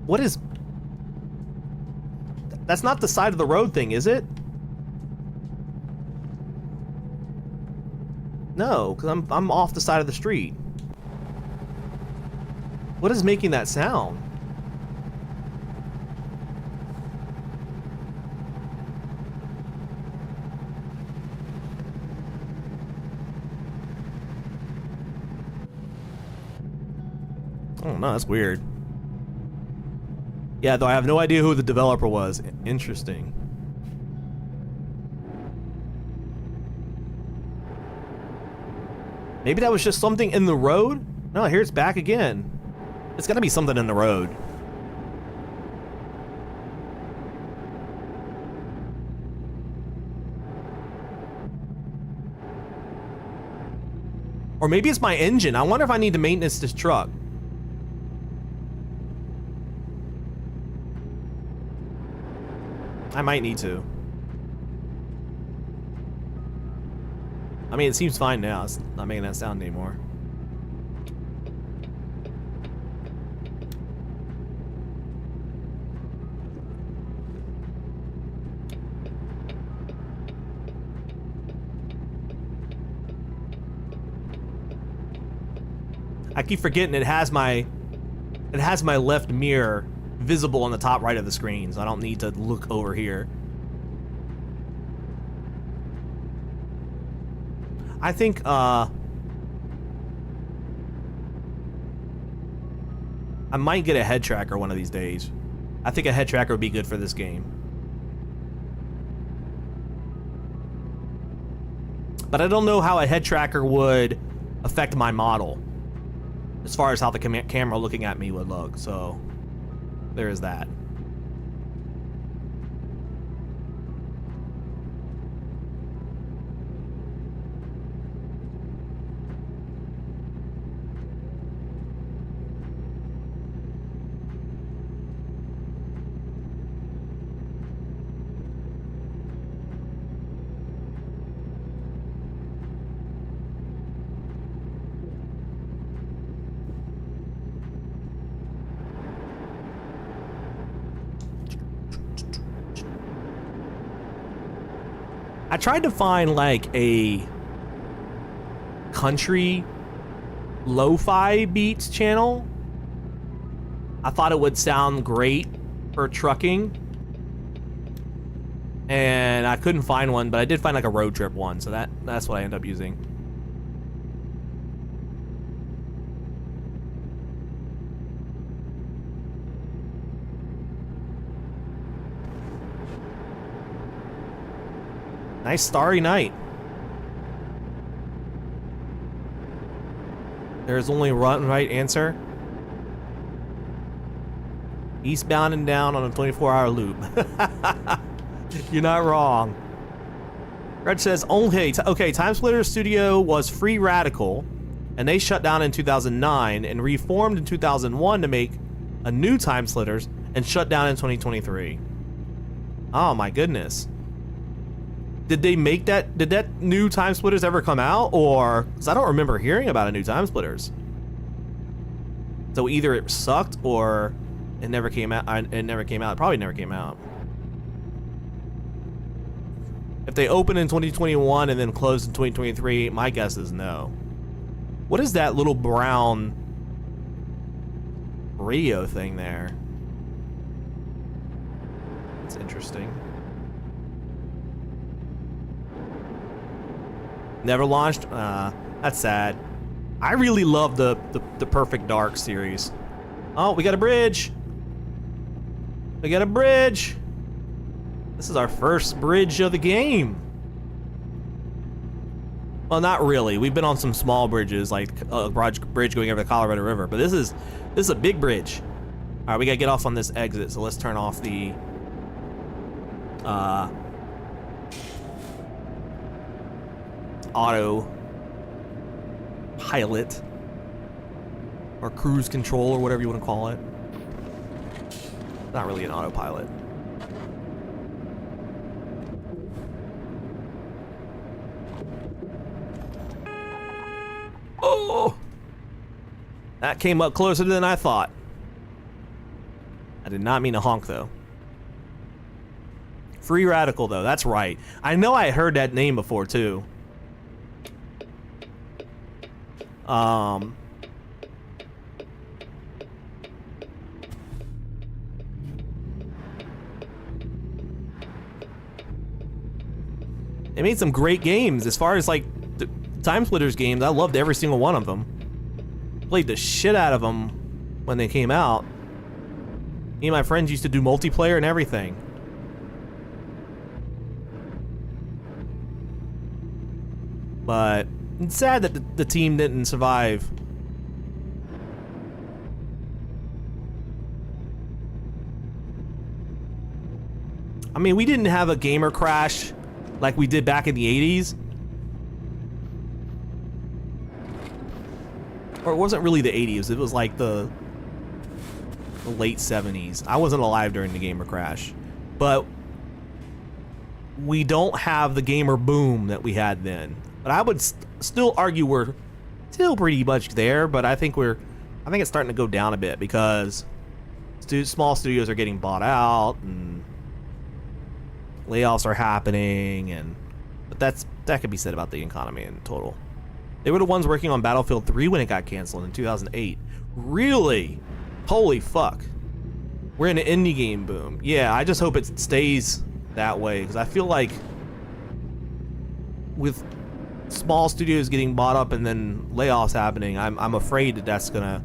What is... That's not the side of the road thing, is it? No, because I'm off the side of the street. What is making that sound? Oh no, that's weird. Yeah, though I have no idea who the developer was. Interesting. Maybe that was just something in the road? No, here it's back again. It's gotta be something in the road. Or maybe it's my engine. I wonder if I need to maintenance this truck. I might need to. I mean, it seems fine now. It's not making that sound anymore. I keep forgetting it has my left mirror visible on the top right of the screen, so I don't need to look over here. I think I might get a head tracker one of these days. I think a head tracker would be good for this game. But I don't know how a head tracker would affect my model as far as how the camera looking at me would look, so there is that.
I tried to find like a country lo-fi beats channel. I thought it would sound great for trucking, and I couldn't find one, but I did find like a road trip one, so that's what I ended up using. Nice starry night. There's only one right answer. Eastbound and down on a 24-hour loop. You're not wrong. Red says, okay, Time Splitter Studio was Free Radical, and they shut down in 2009 and reformed in 2001 to make a new Time Splitters and shut down in 2023. Oh my goodness. Did they make that? Did that new Time Splitters ever come out? Or, because I don't remember hearing about a new Time Splitters. So either it sucked or it never came out. It never came out. It probably never came out. If they opened in 2021 and then closed in 2023, my guess is no. What is that little brown radio thing there? It's interesting. Never launched? That's sad. I really love the Perfect Dark series. Oh, we got a bridge. We got a bridge. This is our first bridge of the game. Well, not really. We've been on some small bridges, like a bridge going over the Colorado River, but this is a big bridge. All right, we gotta get off on this exit, so let's turn off the auto pilot or cruise control or whatever you want to call it. Not really an autopilot. Oh, that came up closer than I thought. I did not mean to honk though. Free Radical though, that's right. I know I heard that name before too. They made some great games. As far as like the Time Splitters games, I loved every single one of them. Played the shit out of them when they came out. Me and my friends used to do multiplayer and everything. But it's sad that the team didn't survive. I mean, we didn't have a gamer crash like we did back in the 80s. Or it wasn't really the 80s, it was like the late 70s. I wasn't alive during the gamer crash. But we don't have the gamer boom that we had then. But I would still argue we're still pretty much there, but I think it's starting to go down a bit because small studios are getting bought out and layoffs are happening, but that could be said about the economy in total. They were the ones working on Battlefield 3 when it got canceled in 2008. Really? Holy fuck. We're in an indie game boom. Yeah, I just hope it stays that way because I feel like with small studios getting bought up and then layoffs happening, I'm afraid that that's gonna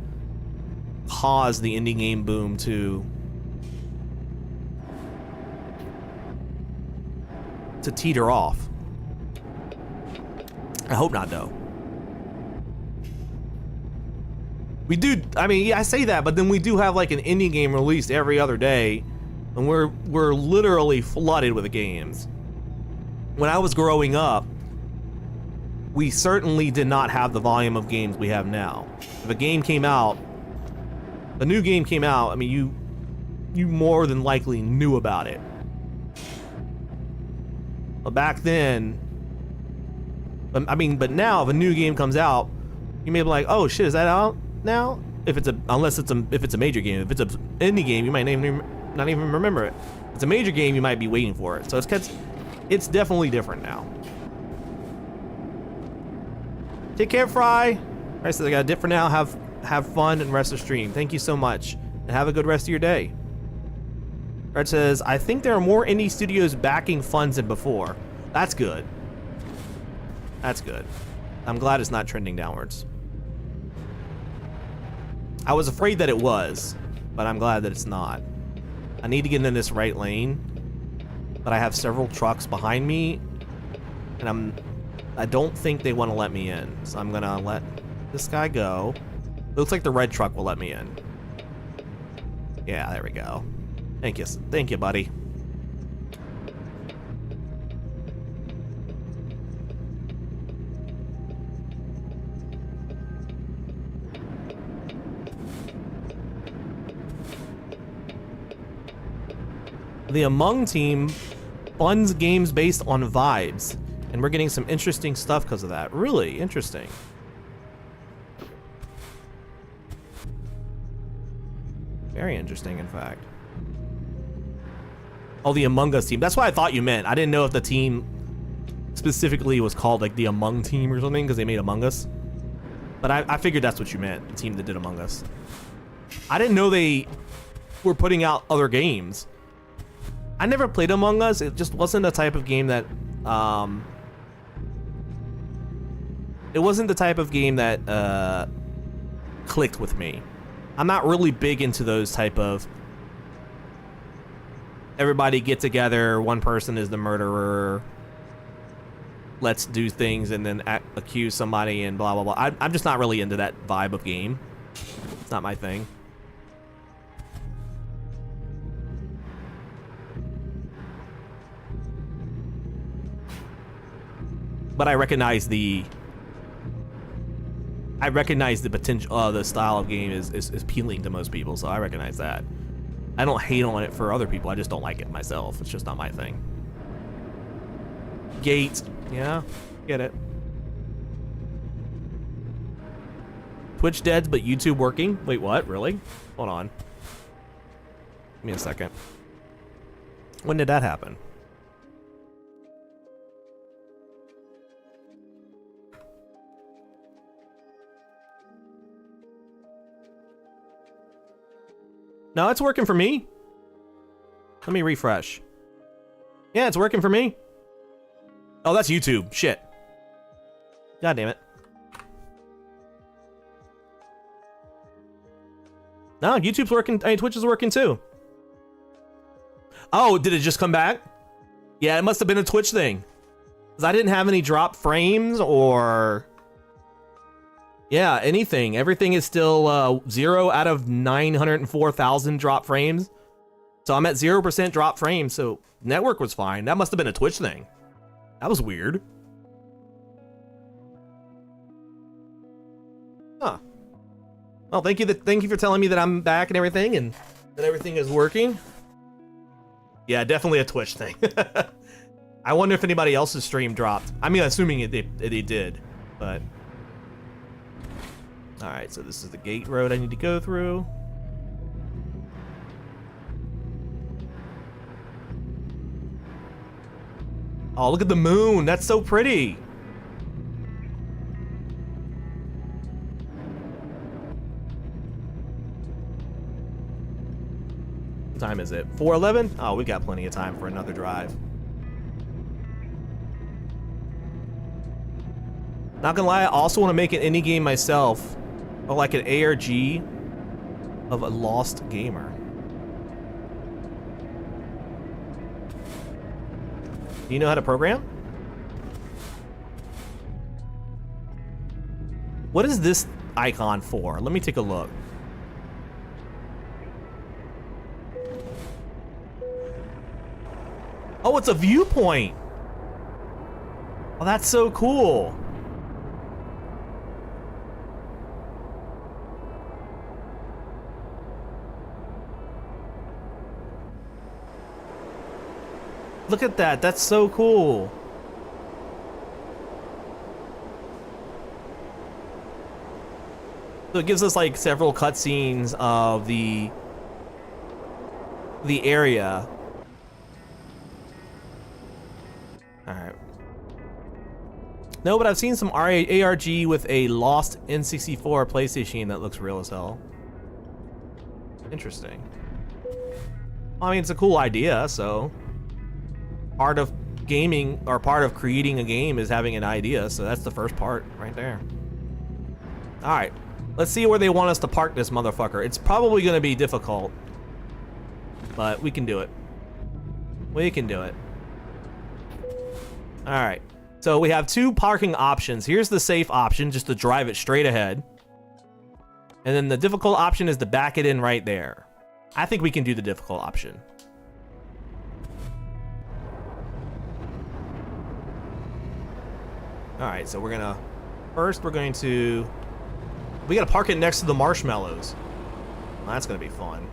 cause the indie game boom to teeter off. I hope not though. We do, I mean, yeah, I say that, but then we do have like an indie game released every other day, and we're literally flooded with games. When I was growing up, we certainly did not have the volume of games we have now. If a game came out, a new game came out, I mean, you more than likely knew about it. But back then, but now if a new game comes out, you may be like, oh shit, is that out now? If it's a major game. If it's an indie game, you might not even remember it. If it's a major game, you might be waiting for it. So It's definitely different now. Take care, Fry. I said I got a dip for now. Have fun and rest of stream. Thank you so much, and have a good rest of your day. Red says, I think there are more indie studios backing funds than before. That's good. That's good. I'm glad it's not trending downwards. I was afraid that it was, but I'm glad that it's not. I need to get in this right lane, but I have several trucks behind me, and I don't think they want to let me in, so I'm gonna let this guy go. Looks like the red truck will let me in. Yeah, there we go. Thank you, buddy. The Among team funds games based on vibes, and we're getting some interesting stuff because of that. Really interesting. Very interesting, in fact. Oh, the Among Us team. That's what I thought you meant. I didn't know if the team specifically was called like the Among team or something because they made Among Us. But I figured that's what you meant, the team that did Among Us. I didn't know they were putting out other games. I never played Among Us. It just wasn't the type of game that, it wasn't the type of game that, clicked with me. I'm not really big into those type of, everybody get together, one person is the murderer, let's do things and then accuse somebody and blah, blah, blah. I'm just not really into that vibe of game. It's not my thing. But I recognize the potential, the style of game is appealing to most people, so I recognize that. I don't hate on it for other people, I just don't like it myself. It's just not my thing. Gate, yeah, get it. Twitch dead, but YouTube working? Wait, what? Really? Hold on. Give me a second. When did that happen? No, it's working for me. Let me refresh. Yeah, it's working for me. Oh, that's YouTube. Shit. God damn it. No, YouTube's working. I mean, Twitch is working too. Oh, did it just come back? Yeah, it must have been a Twitch thing. Because I didn't have any drop frames or... Yeah, anything. Everything is still 0 out of 904,000 drop frames. So I'm at 0% drop frames, so network was fine. That must have been a Twitch thing. That was weird. Huh. Well, thank you for telling me that I'm back and everything, and that everything is working. Yeah, definitely a Twitch thing. I wonder if anybody else's stream dropped. I mean, assuming they did, but... Alright, so this is the gate road I need to go through. Oh, look at the moon. That's so pretty. What time is it? 4:11? Oh, we got plenty of time for another drive. Not gonna lie, I also want to make an indie game myself. Or like an ARG of a lost gamer. Do you know how to program? What is this icon for? Let me take a look. Oh, it's a viewpoint. Oh, that's so cool. Look at that, that's so cool. So it gives us like several cutscenes of the area. Alright. No, but I've seen some ARG with a lost N64 PlayStation that looks real as hell. Interesting. I mean, it's a cool idea, so... Part of gaming, or part of creating a game is having an idea, so that's the first part right there. Alright. Let's see where they want us to park this motherfucker. It's probably gonna be difficult. But we can do it. We can do it. Alright. So we have two parking options. Here's the safe option, just to drive it straight ahead. And then the difficult option is to back it in right there. I think we can do the difficult option. Alright, so we're gonna... First, we're going to... We gotta park it next to the marshmallows. Well, that's gonna be fun.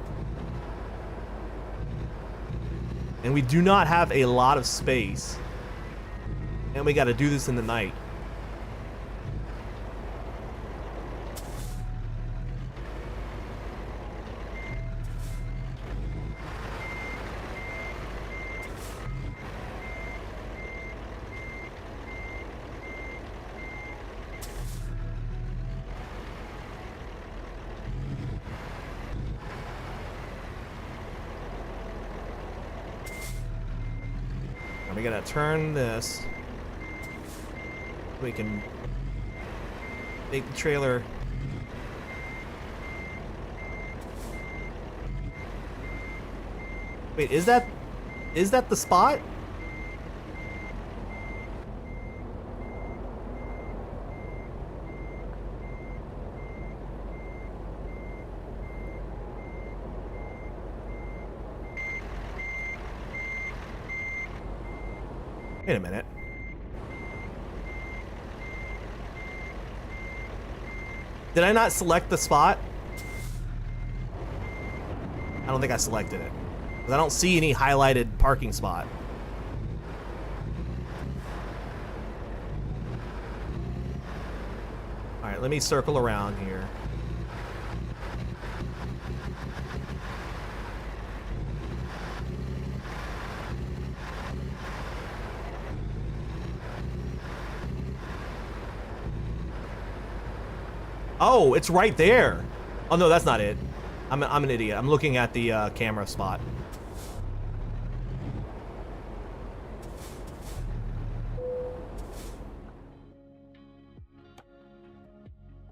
And we do not have a lot of space. And we gotta do this in the night. And we gotta turn this. We can make the trailer. Wait, is that the spot? Wait a minute. Did I not select the spot? I don't think I selected it. Because I don't see any highlighted parking spot. Alright, let me circle around here. Oh, it's right there. Oh no, that's not it. I'm an idiot. I'm looking at the camera spot.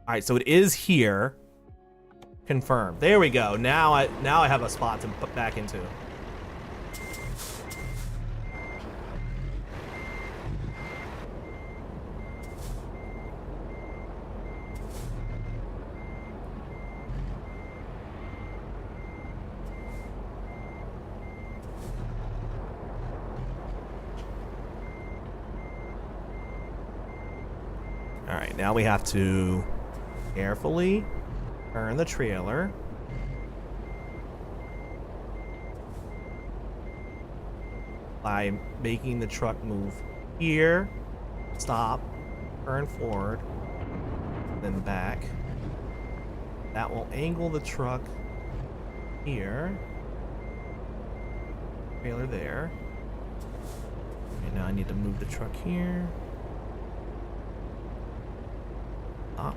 All right, so it is here. Confirmed. There we go. Now I have a spot to put back into. Alright, now we have to carefully turn the trailer. By making the truck move here, stop, turn forward, then back. That will angle the truck here. Trailer there. Okay, now I need to move the truck here. Up.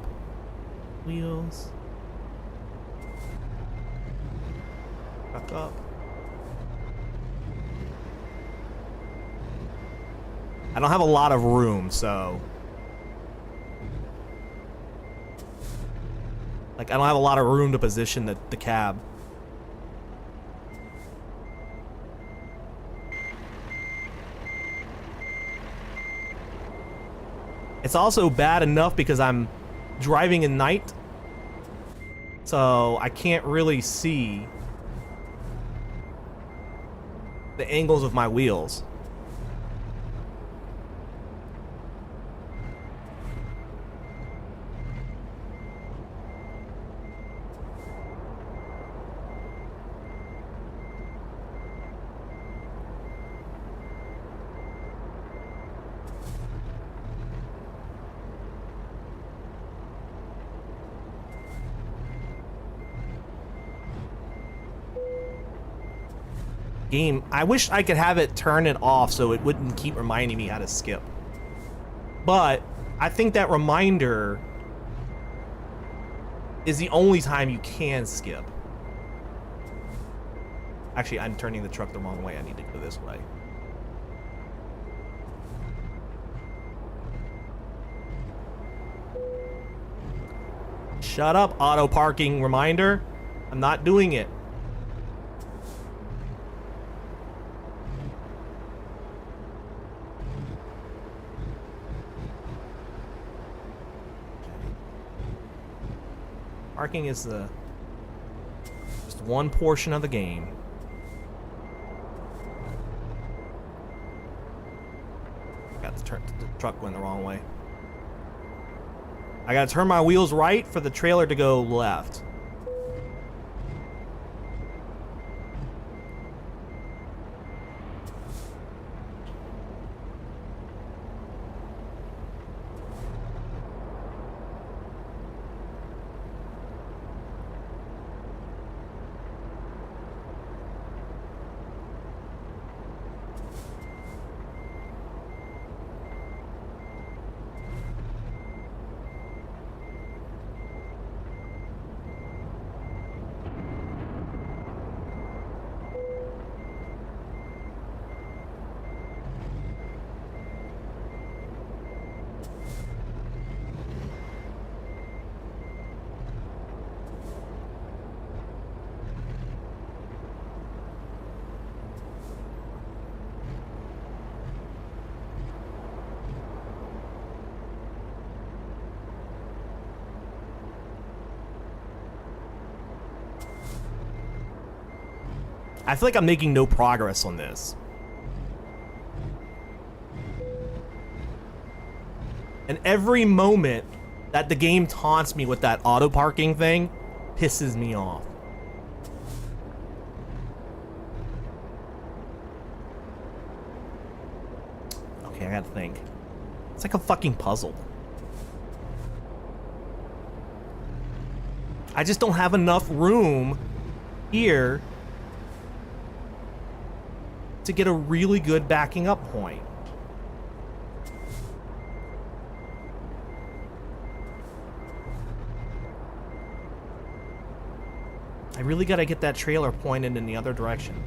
Wheels. Back up. I don't have a lot of room, so... Like, I don't have a lot of room to position the cab. It's also bad enough because I'm driving at night, so I can't really see the angles of my wheels. Game, I wish I could have it turn it off so it wouldn't keep reminding me how to skip. But I think that reminder is the only time you can skip. Actually, I'm turning the truck the wrong way. I need to go this way. Shut up, auto parking reminder. I'm not doing it. Parking is just one portion of the game. Got the truck went the wrong way. I gotta turn my wheels right for the trailer to go left. I feel like I'm making no progress on this. And every moment that the game taunts me with that auto parking thing pisses me off. Okay, I gotta think. It's like a fucking puzzle. I just don't have enough room here to get a really good backing up point. I really gotta get that trailer pointed in the other direction.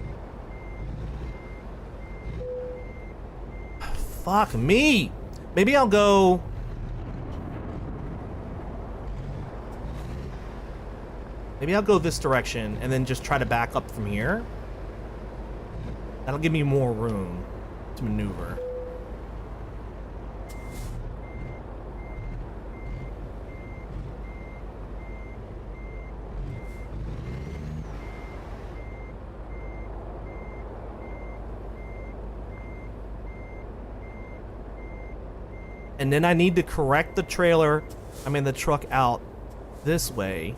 Fuck me! Maybe I'll go... Maybe I'll go this direction and then just try to back up from here. That'll give me more room to maneuver. And then I need to correct the trailer, the truck out this way.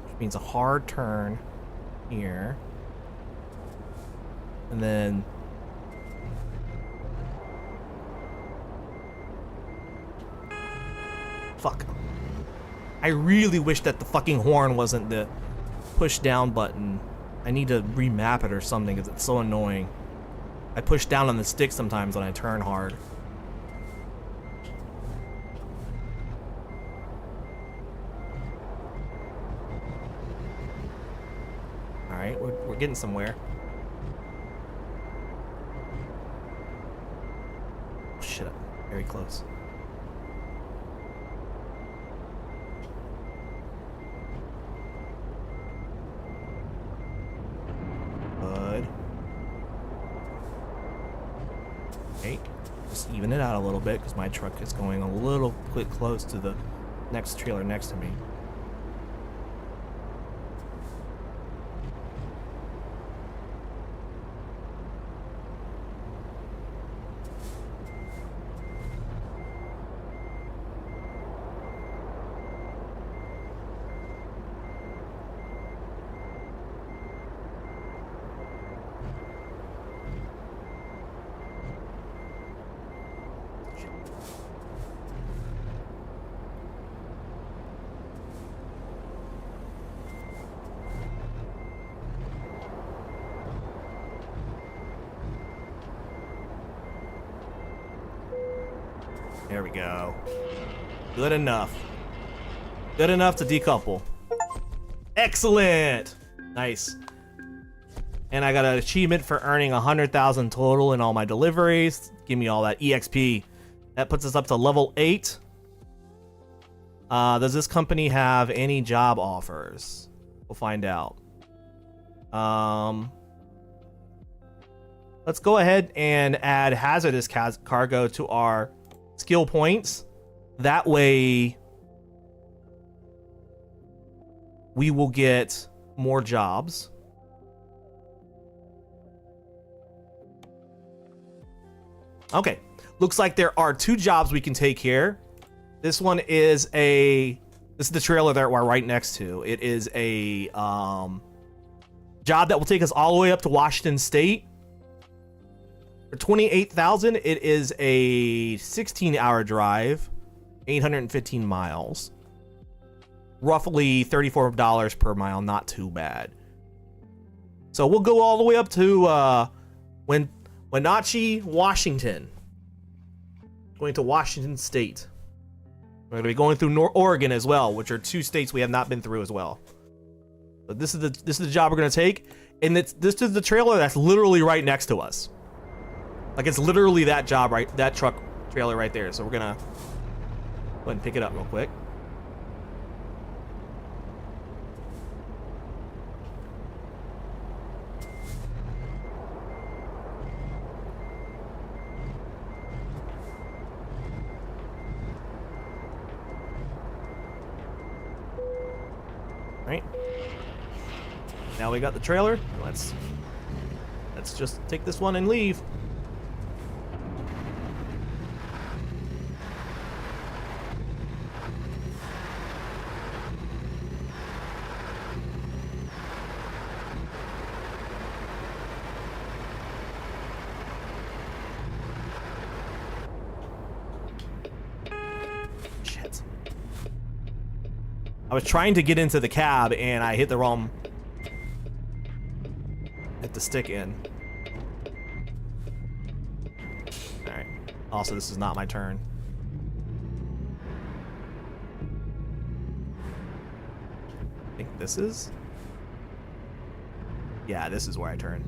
Which means a hard turn here. And then fuck. I really wish that the fucking horn wasn't the push down button. I need to remap it or something because it's so annoying. I push down on the stick sometimes when I turn hard. Alright, we're getting somewhere. Oh, shit, very close. Good. Okay, just even it out a little bit because my truck is going a little bit close to the next trailer next to me. There we go. Good enough. Good enough to decouple. Excellent. Nice. And I got an achievement for earning 100,000 total in all my deliveries. Give me all that EXP. That puts us up to level 8. Does this company have any job offers? We'll find out. Let's go ahead and add hazardous cargo to our skill points. That way we will get more jobs. Okay, looks like there are 2 jobs we can take here. This one is this is the trailer that we're right next to. It is a job that will take us all the way up to Washington State. For 28,000, it is a 16-hour drive, 815 miles. Roughly $34 per mile, not too bad. So we'll go all the way up to Wenatchee, Washington. Going to Washington State. We're going to be going through Oregon as well, which are 2 states we have not been through as well. But this is the job we're going to take, and this is the trailer that's literally right next to us. Like, it's literally that job that truck trailer right there. So we're gonna go ahead and pick it up real quick. Right. Now we got the trailer. Let's just take this one and leave. I was trying to get into the cab and I hit the stick in. Alright. Also, this is not my turn. I think this is? Yeah, this is where I turn.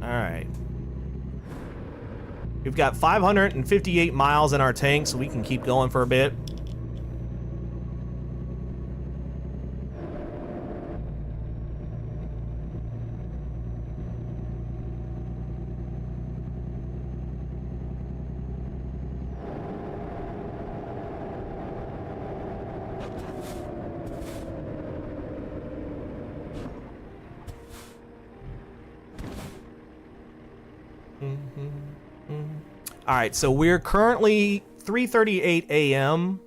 Alright. We've got 558 miles in our tank, so we can keep going for a bit. All right, so we're currently 3:38 a.m.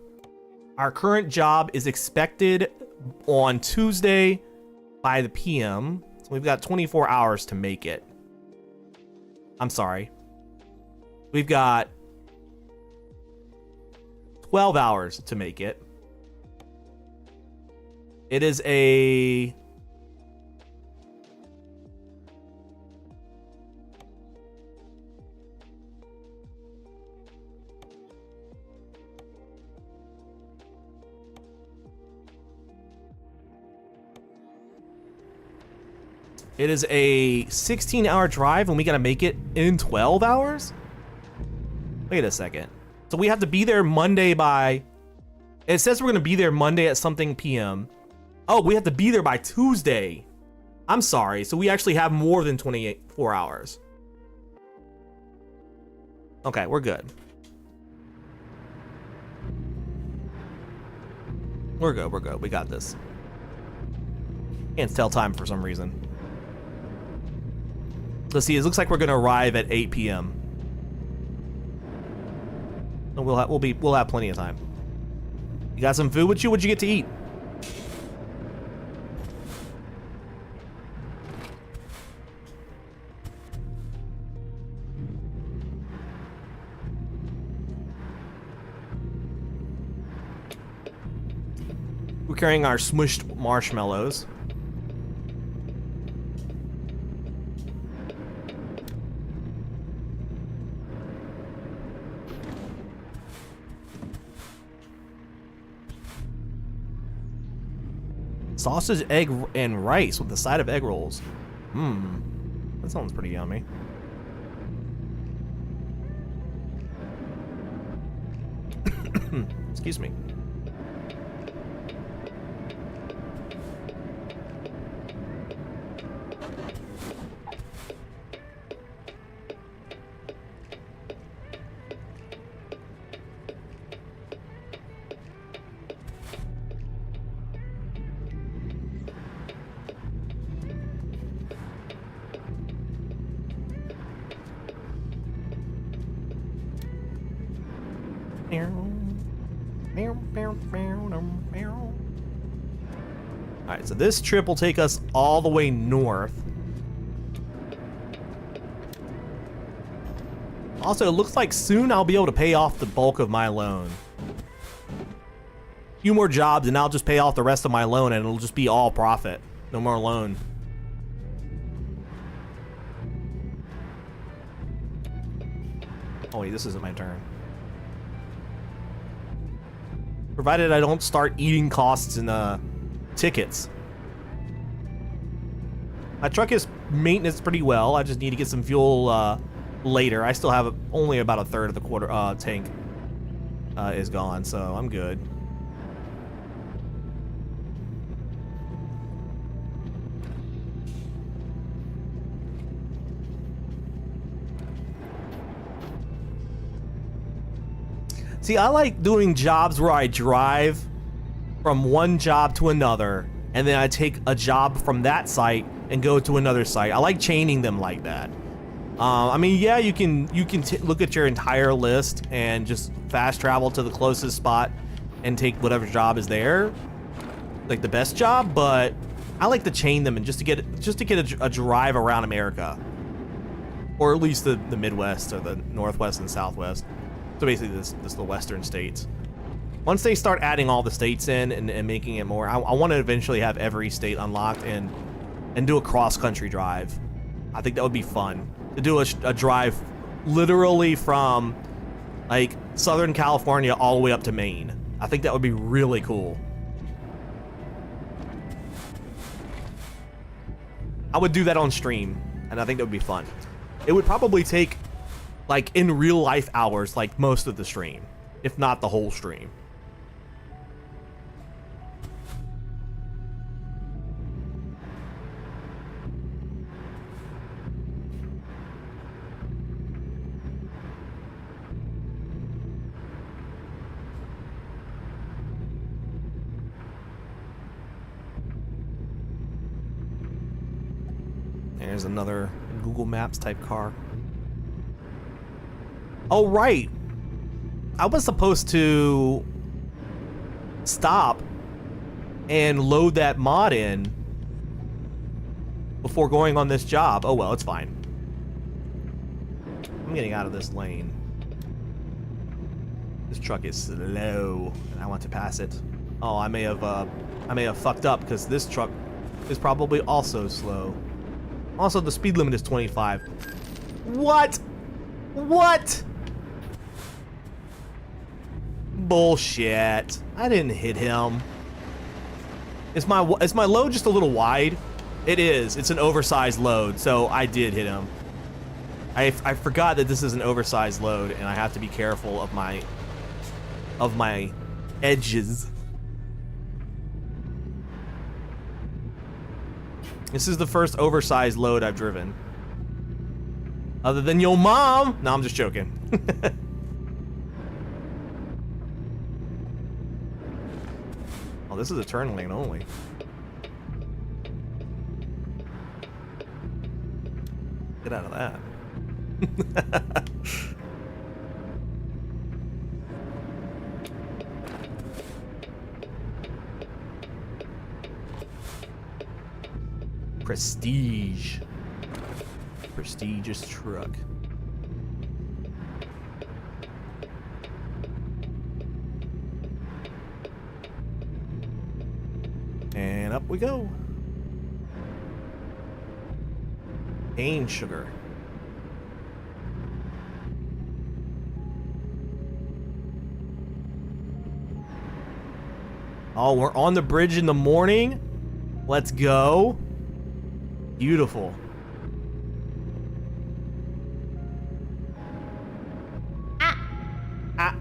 Our current job is expected on Tuesday by the p.m. So we've got 24 hours to make it. I'm sorry. We've got 12 hours to make it. It is a... It is a 16-hour drive, and we gotta make it in 12 hours? Wait a second. So we have to be there Monday by... It says we're gonna be there Monday at something p.m. Oh, we have to be there by Tuesday. I'm sorry. So we actually have more than 24 hours. Okay, we're good. We're good, we're good. We got this. Can't tell time for some reason. Let's see, it looks like we're gonna arrive at 8 p.m. We'll have plenty of time. You got some food with you? What'd you get to eat? We're carrying our smushed marshmallows. Sausage, egg, and rice with the side of egg rolls. That sounds pretty yummy. Excuse me. Alright, so this trip will take us all the way north. Also, it looks like soon I'll be able to pay off the bulk of my loan. A few more jobs and I'll just pay off the rest of my loan and it'll just be all profit. No more loan. Oh wait, this isn't my turn. Provided I don't start eating costs and tickets. My truck is maintenance pretty well. I just need to get some fuel later. I still have only about a third of the quarter tank is gone, so I'm good. See, I like doing jobs where I drive from one job to another, and then I take a job from that site and go to another site. I like chaining them like that. I mean, yeah, you can look at your entire list and just fast travel to the closest spot and take whatever job is there, like the best job. But I like to chain them and just to get a drive around America, or at least the Midwest or the Northwest and Southwest. So basically, this the Western states. Once they start adding all the states in and making it more, I want to eventually have every state unlocked and do a cross-country drive. I think that would be fun to do a drive literally from like Southern California all the way up to Maine. I think that would be really cool. I would do that on stream, and I think that would be fun. It would probably take, like, in real life hours, like most of the stream, if not the whole stream. There's another Google Maps type car. Oh, right. I was supposed to stop and load that mod in before going on this job. Oh, well, it's fine. I'm getting out of this lane. This truck is slow, and I want to pass it. Oh, I may have fucked up because this truck is probably also slow. Also, the speed limit is 25. What? What? Bullshit. I didn't hit him. Is my load just a little wide? It is. It's an oversized load, so I did hit him. I forgot that this is an oversized load, and I have to be careful of my edges. This is the first oversized load I've driven. Other than your mom. No, I'm just joking. Oh, this is a turn lane only. Get out of that. Prestige. Prestigious truck. And up we go. Cane sugar. Oh, we're on the bridge in the morning? Let's go. Beautiful. Ah.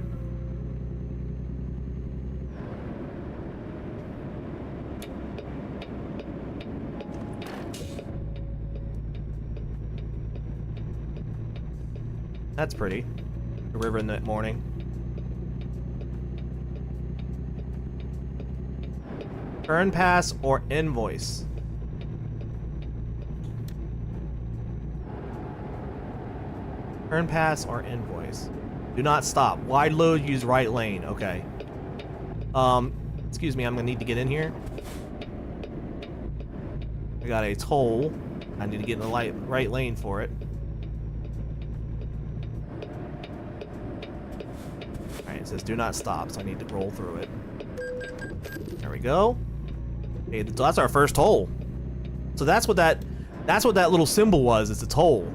That's pretty. The river in the morning. Earn pass or invoice. Earn pass or invoice. Do not stop. Wide load, use right lane. Okay. Excuse me, I'm gonna need to get in here. I got a toll. I need to get in the right lane for it. Alright, it says do not stop, so I need to roll through it. There we go. Okay, that's our first toll. So that's what that little symbol was. It's a toll.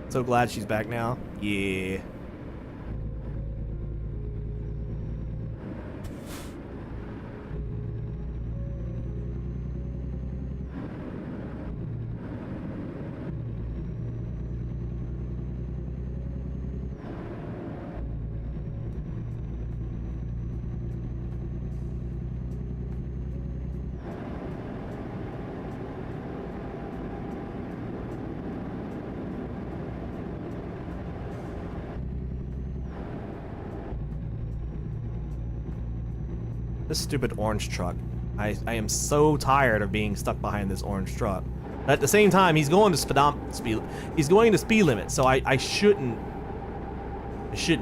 So glad she's back now. Yeah. This stupid orange truck. I am so tired of being stuck behind this orange truck. But at the same time, he's going to speed limit, so I shouldn't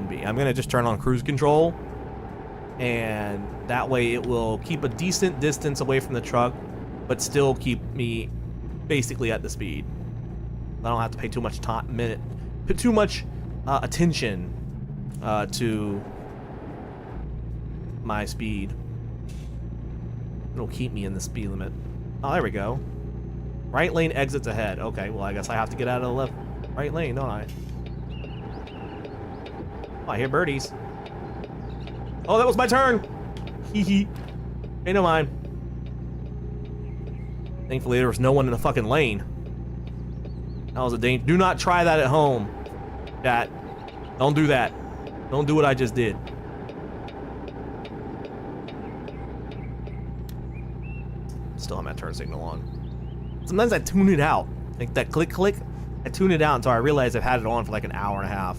be. I'm gonna just turn on cruise control, and that way it will keep a decent distance away from the truck, but still keep me basically at the speed. I don't have to pay too much attention to my speed. It'll keep me in the speed limit. Oh, there we go. Right lane exits ahead. Okay, well, I guess I have to get out of the right lane, don't I? Oh, I hear birdies. Oh, that was my turn! Hee hee. Hey, no mind. Thankfully, there was no one in the fucking lane. That was a danger. Do not try that at home, chat. Don't do that. Don't do what I just did. Still have my turn signal on. Sometimes I tune it out. Like that click click, I tune it out until I realize I've had it on for like an hour and a half.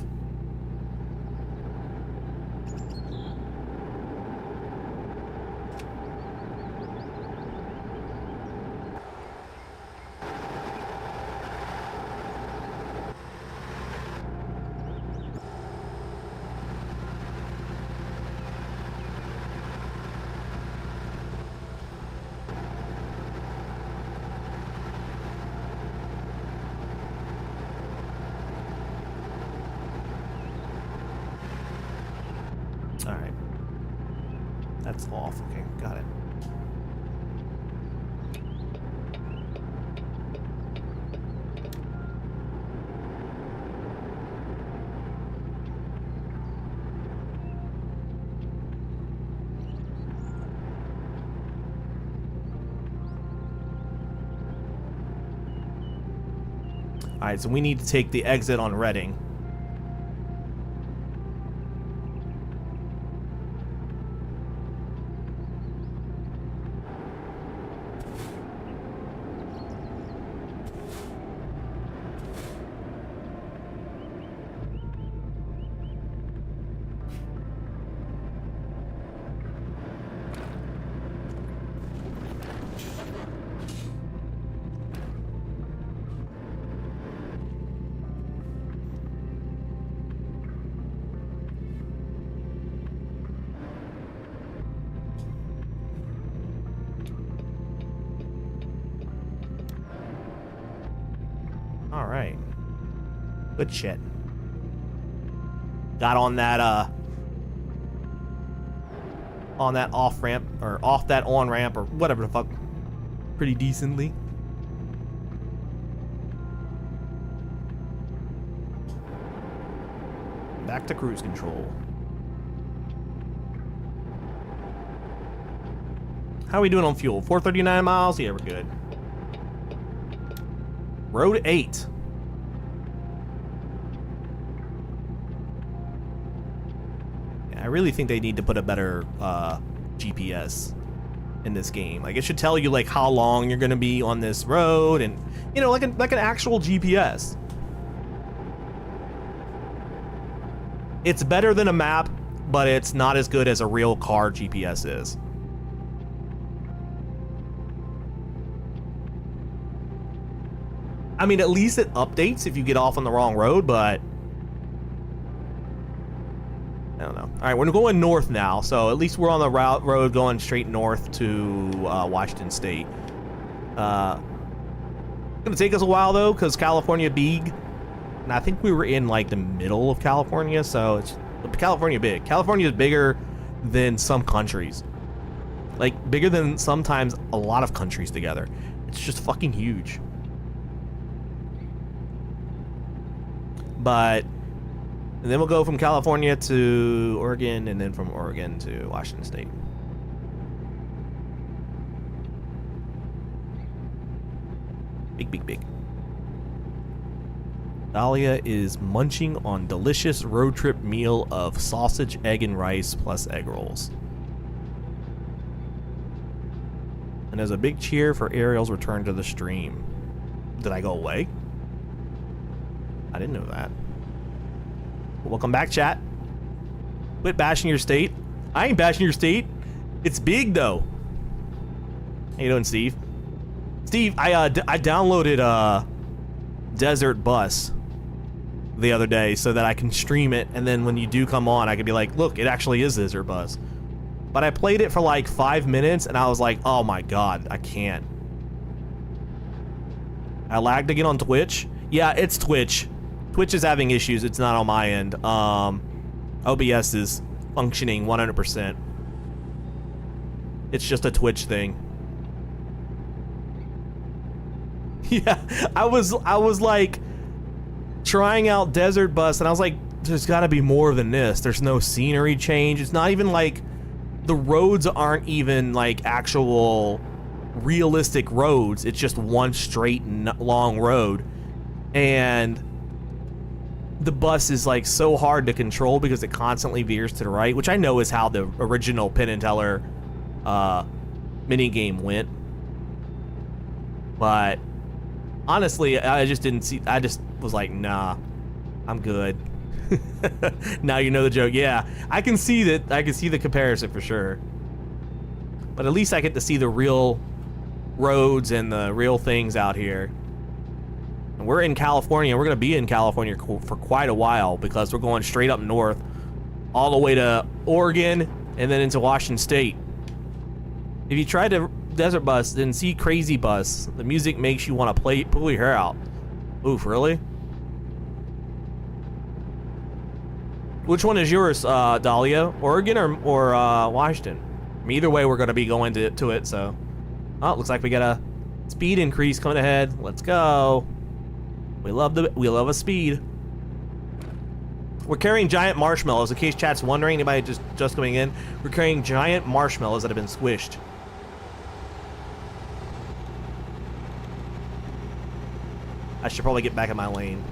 Alright. That's off. Okay, got it. Alright, so we need to take the exit on Reading. Alright. Good shit. Got on that off ramp, or off that on ramp, or whatever the fuck, pretty decently. back to cruise control. How are we doing on fuel? 439 miles? Yeah, we're good. Road 8. I really think they need to put a better GPS in this game. Like, it should tell you like how long you're gonna be on this road, and you know, like an actual GPS. It's better than a map, but it's not as good as a real car GPS is. I mean, at least it updates if you get off on the wrong road, but I don't know. All right, we're going north now, so at least we're on the road going straight north to Washington State. It's gonna take us a while though, because California big, and I think we were in like the middle of California, so it's California big. California is bigger than some countries, like bigger than sometimes a lot of countries together. It's just fucking huge. But and then we'll go from California to Oregon, and then from Oregon to Washington State. Big, big, big. Dahlia is munching on delicious road trip meal of sausage, egg, and rice plus egg rolls. And there's a big cheer for Ariel's return to the stream. Did I go away? I didn't know that. Welcome back, chat. Quit bashing your state. I ain't bashing your state. It's big, though. How you doing, Steve? Steve, I downloaded Desert Bus the other day so that I can stream it, and then when you do come on, I can be like, look, it actually is Desert Bus. But I played it for like 5 minutes, and I was like, oh my god, I can't. I lagged again on Twitch. Yeah, it's Twitch. Twitch is having issues. It's not on my end. OBS is functioning 100%. It's just a Twitch thing. Yeah, I was like trying out Desert Bus, and I was like, there's got to be more than this. There's no scenery change. It's not even like the roads aren't even like actual realistic roads. It's just one straight long road, and the bus is like so hard to control because it constantly veers to the right, which I know is how the original Penn and Teller mini game went. But honestly, I just didn't see. I just was like, nah, I'm good. Now you know the joke. Yeah, I can see that. I can see the comparison for sure. But at least I get to see the real roads and the real things out here. And we're in California. We're gonna be in California for quite a while because we're going straight up north, all the way to Oregon, and then into Washington State. If you tried to Desert Bus, then see Crazy Bus. The music makes you want to pull your hair out. Oof, really? Which one is yours, Dahlia? Oregon or Washington? I mean, either way, we're gonna be going to it. So, oh, it looks like we got a speed increase coming ahead. Let's go. We love a speed. We're carrying giant marshmallows. In case chat's wondering, anybody just coming in, we're carrying giant marshmallows that have been squished. I should probably get back in my lane.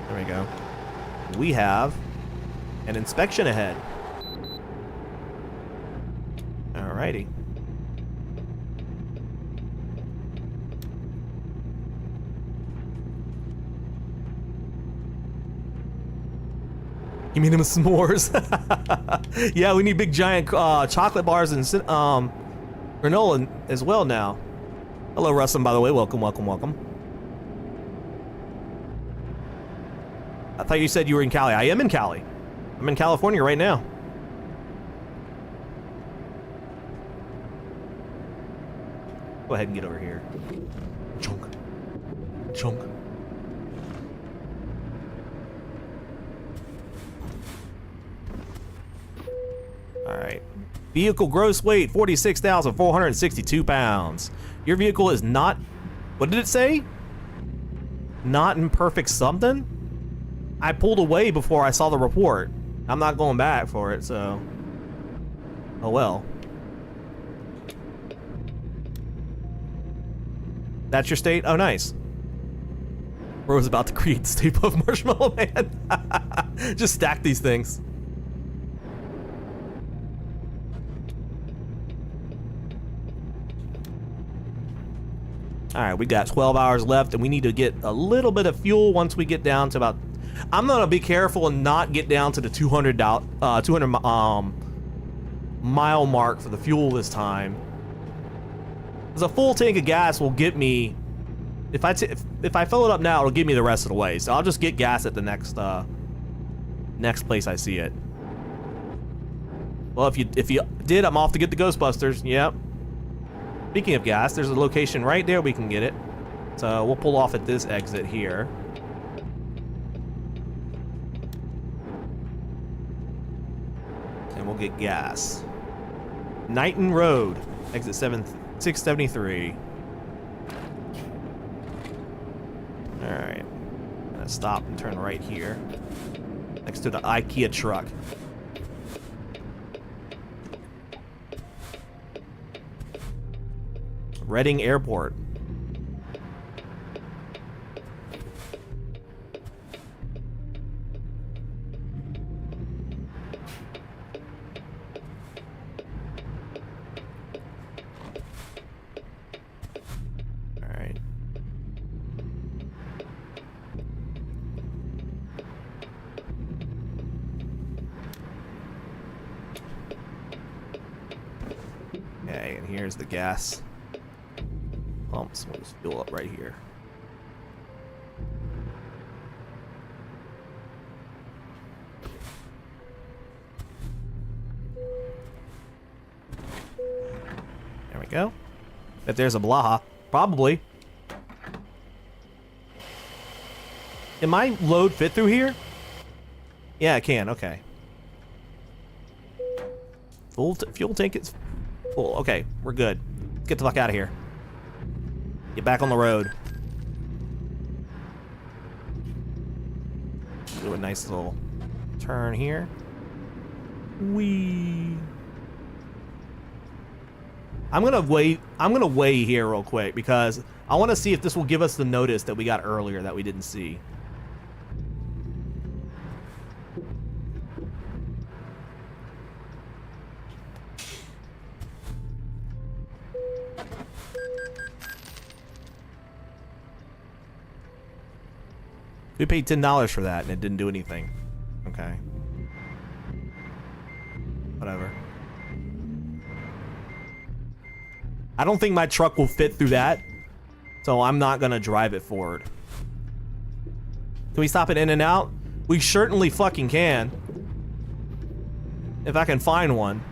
There we go. We have an inspection ahead. Alrighty. You mean them s'mores? Yeah, we need big giant chocolate bars and granola as well now. Hello, Rustin, by the way. Welcome, welcome, welcome. I thought you said you were in Cali. I am in Cali. I'm in California right now. Go ahead and get over here. Chunk. Chunk. Alright. Vehicle gross weight, 46,462 pounds. Your vehicle is not... What did it say? Not in perfect something? I pulled away before I saw the report. I'm not going back for it, so. Oh well. That's your state? Oh, nice. Bro's about to create the state of Marshmallow Man. Just stack these things. Alright, we got 12 hours left, and we need to get a little bit of fuel once we get down to about... I'm gonna be careful and not get down to the 200 mile mark for the fuel this time. Because a full tank of gas will get me... If I fill it up now, it'll give me the rest of the way. So I'll just get gas at the next place I see it. Well, if you did, I'm off to get the Ghostbusters. Yep. Speaking of gas, there's a location right there we can get it. So we'll pull off at this exit here. And we'll get gas. Knighton Road, exit 673. Alright. Gonna stop and turn right here. Next to the IKEA truck. Reading Airport. All right. Okay, and here's the gas pumps. We'll just fill up right here. There we go. If there's a Blaha, probably. Can my load fit through here? Yeah, it can. Okay. Fuel tank is full. Okay, we're good. Let's get the fuck out of here. Get back on the road. Do a nice little turn here. Whee. I'm gonna weigh here real quick because I want to see if this will give us the notice that we got earlier that we didn't see. We paid $10 for that and it didn't do anything. Okay. Whatever. I don't think my truck will fit through that, so I'm not gonna drive it forward. Can we stop it in and out? We certainly fucking can. If I can find one.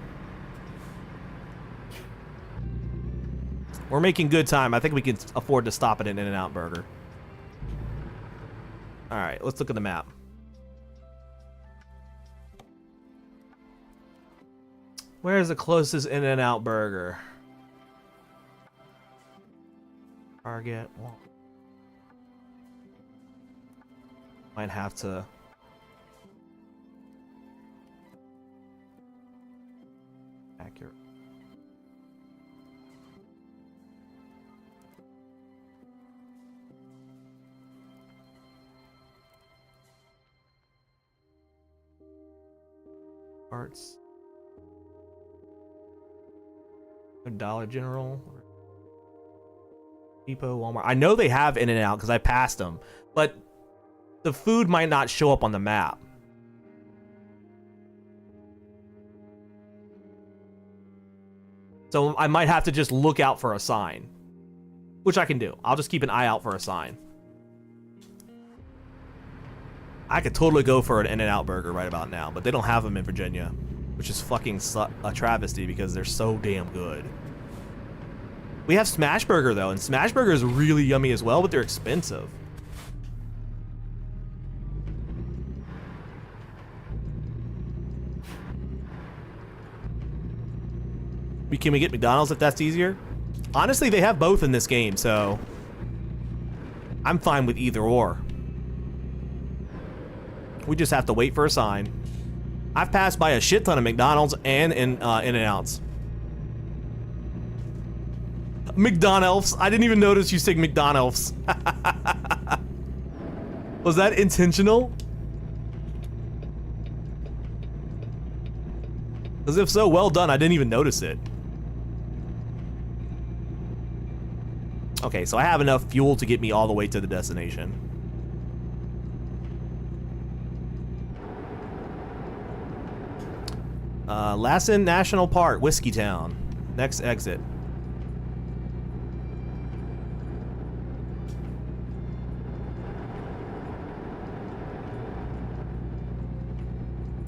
We're making good time. I think we can afford to stop it in In-N-Out Burger. Alright, let's look at the map. Where's the closest In-N-Out Burger? Target. Well, might have to... Accurate. Parts. Dollar General. Depot, Walmart. I know they have In-N-Out because I passed them, but the food might not show up on the map. So I might have to just look out for a sign, which I can do. I'll just keep an eye out for a sign. I could totally go for an In-N-Out Burger right about now, but they don't have them in Virginia, which is fucking a travesty because they're so damn good. We have Smash Burger though, and Smash Burger is really yummy as well, but they're expensive. Can we get McDonald's if that's easier? Honestly, they have both in this game, so I'm fine with either or. We just have to wait for a sign. I've passed by a shit ton of McDonald's and In-N-Outs. McDonald's. I didn't even notice you said McDonald's. Was that intentional? As if so, well done. I didn't even notice it. Okay, so I have enough fuel to get me all the way to the destination. Lassen National Park, Whiskey Town. Next exit.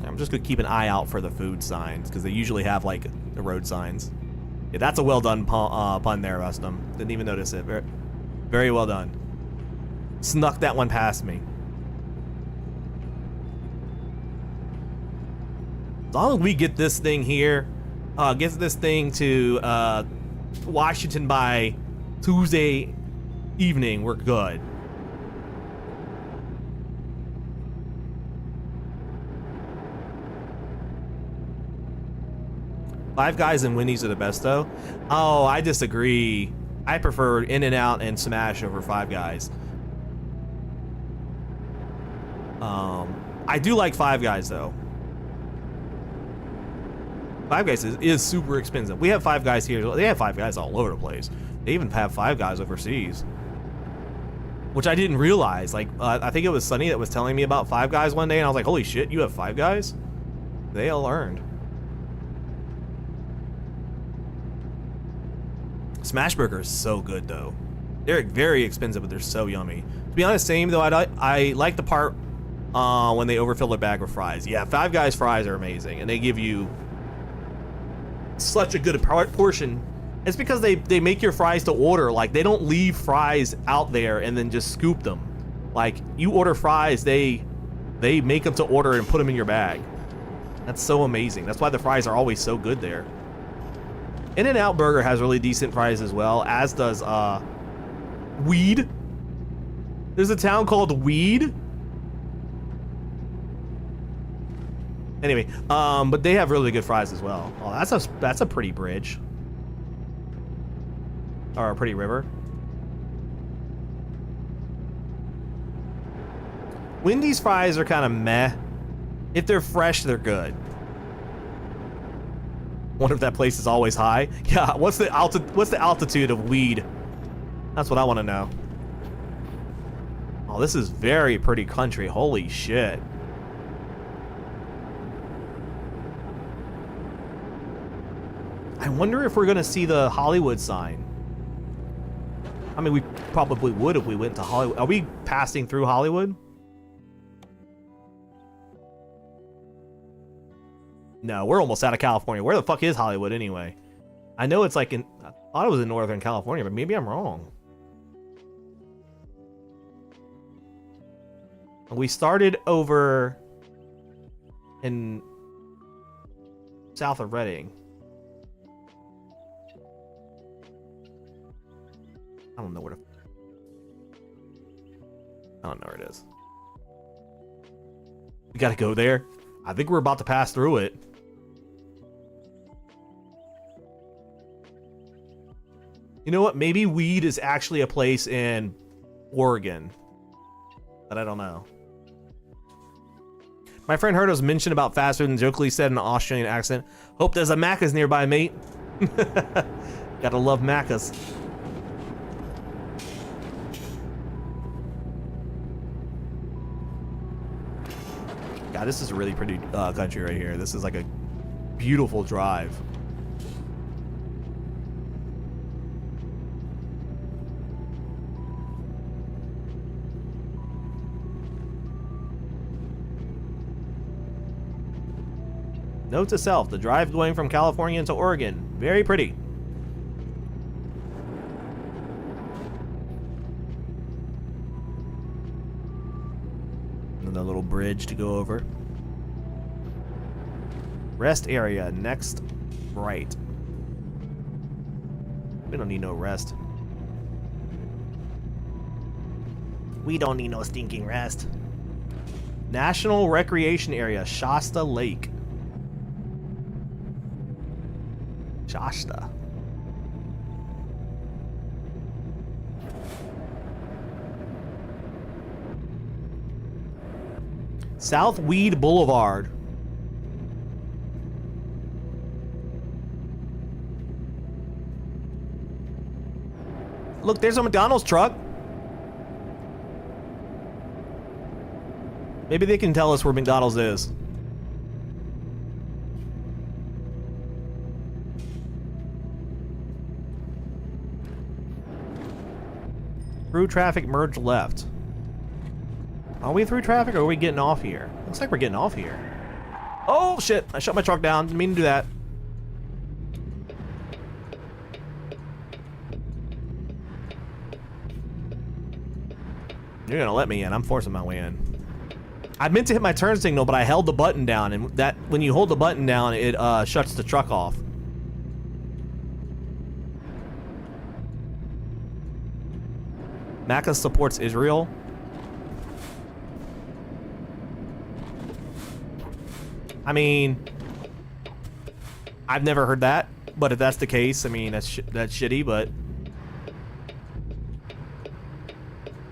I'm just gonna keep an eye out for the food signs because they usually have like the road signs. Yeah, that's a well done pun there, Rustum. Didn't even notice it. Very, very well done. Snuck that one past me. As long as we get this thing here, get this thing to Washington by Tuesday evening, we're good. Five Guys and Wendy's are the best though. Oh, I disagree. I prefer In-N-Out and Smash over Five Guys. I do like Five Guys though. Five Guys is super expensive. We have Five Guys here. They have Five Guys all over the place. They even have Five Guys overseas, which I didn't realize. Like, I think it was Sunny that was telling me about Five Guys one day, and I was like, "Holy shit, you have Five Guys?" They all learned. Smashburger is so good though. They're very expensive, but they're so yummy. To be honest, same though. I like the part when they overfill their bag with fries. Yeah, Five Guys fries are amazing, and they give you such a good portion. It's because they make your fries to order. Like, they don't leave fries out there and then just scoop them. Like, you order fries, they make them to order and put them in your bag. That's so amazing. That's why the fries are always so good there. In-N-Out Burger has really decent fries as well, as does Weed. There's a town called Weed. Anyway, but they have really good fries as well. Oh, that's a pretty bridge. Or a pretty river. Wendy's fries are kind of meh. If they're fresh, they're good. Wonder if that place is always high. Yeah, what's the altitude of Weed? That's what I want to know. Oh, this is very pretty country. Holy shit. I wonder if we're gonna see the Hollywood sign. I mean, we probably would if we went to Hollywood. Are we passing through Hollywood? No, we're almost out of California. Where the fuck is Hollywood anyway? I know it's like I thought it was in Northern California, but maybe I'm wrong. We started over in south of Reading. I don't know where it is. We gotta go there. I think we're about to pass through it. You know what? Maybe Weed is actually a place in Oregon. But I don't know. My friend heard us mention about fast food and jokingly said in an Australian accent, "Hope there's a Macca's nearby, mate." Gotta love Macca's. God, this is a really pretty country right here. This is like a beautiful drive. Note to self, the drive going from California into Oregon. Very pretty. And a little bridge to go over. Rest area, next right. We don't need no rest. We don't need no stinking rest. National Recreation Area, Shasta Lake. Shasta. South Weed Boulevard. Look, there's a McDonald's truck. Maybe they can tell us where McDonald's is. Through traffic, merge left. Are we through traffic or are we getting off here? Looks like we're getting off here. Oh shit, I shut my truck down. Didn't mean to do that. You're gonna let me in. I'm forcing my way in. I meant to hit my turn signal, but I held the button down, and that when you hold the button down, it shuts the truck off. Macca supports Israel. I mean, I've never heard that, but if that's the case, I mean, that's shitty, but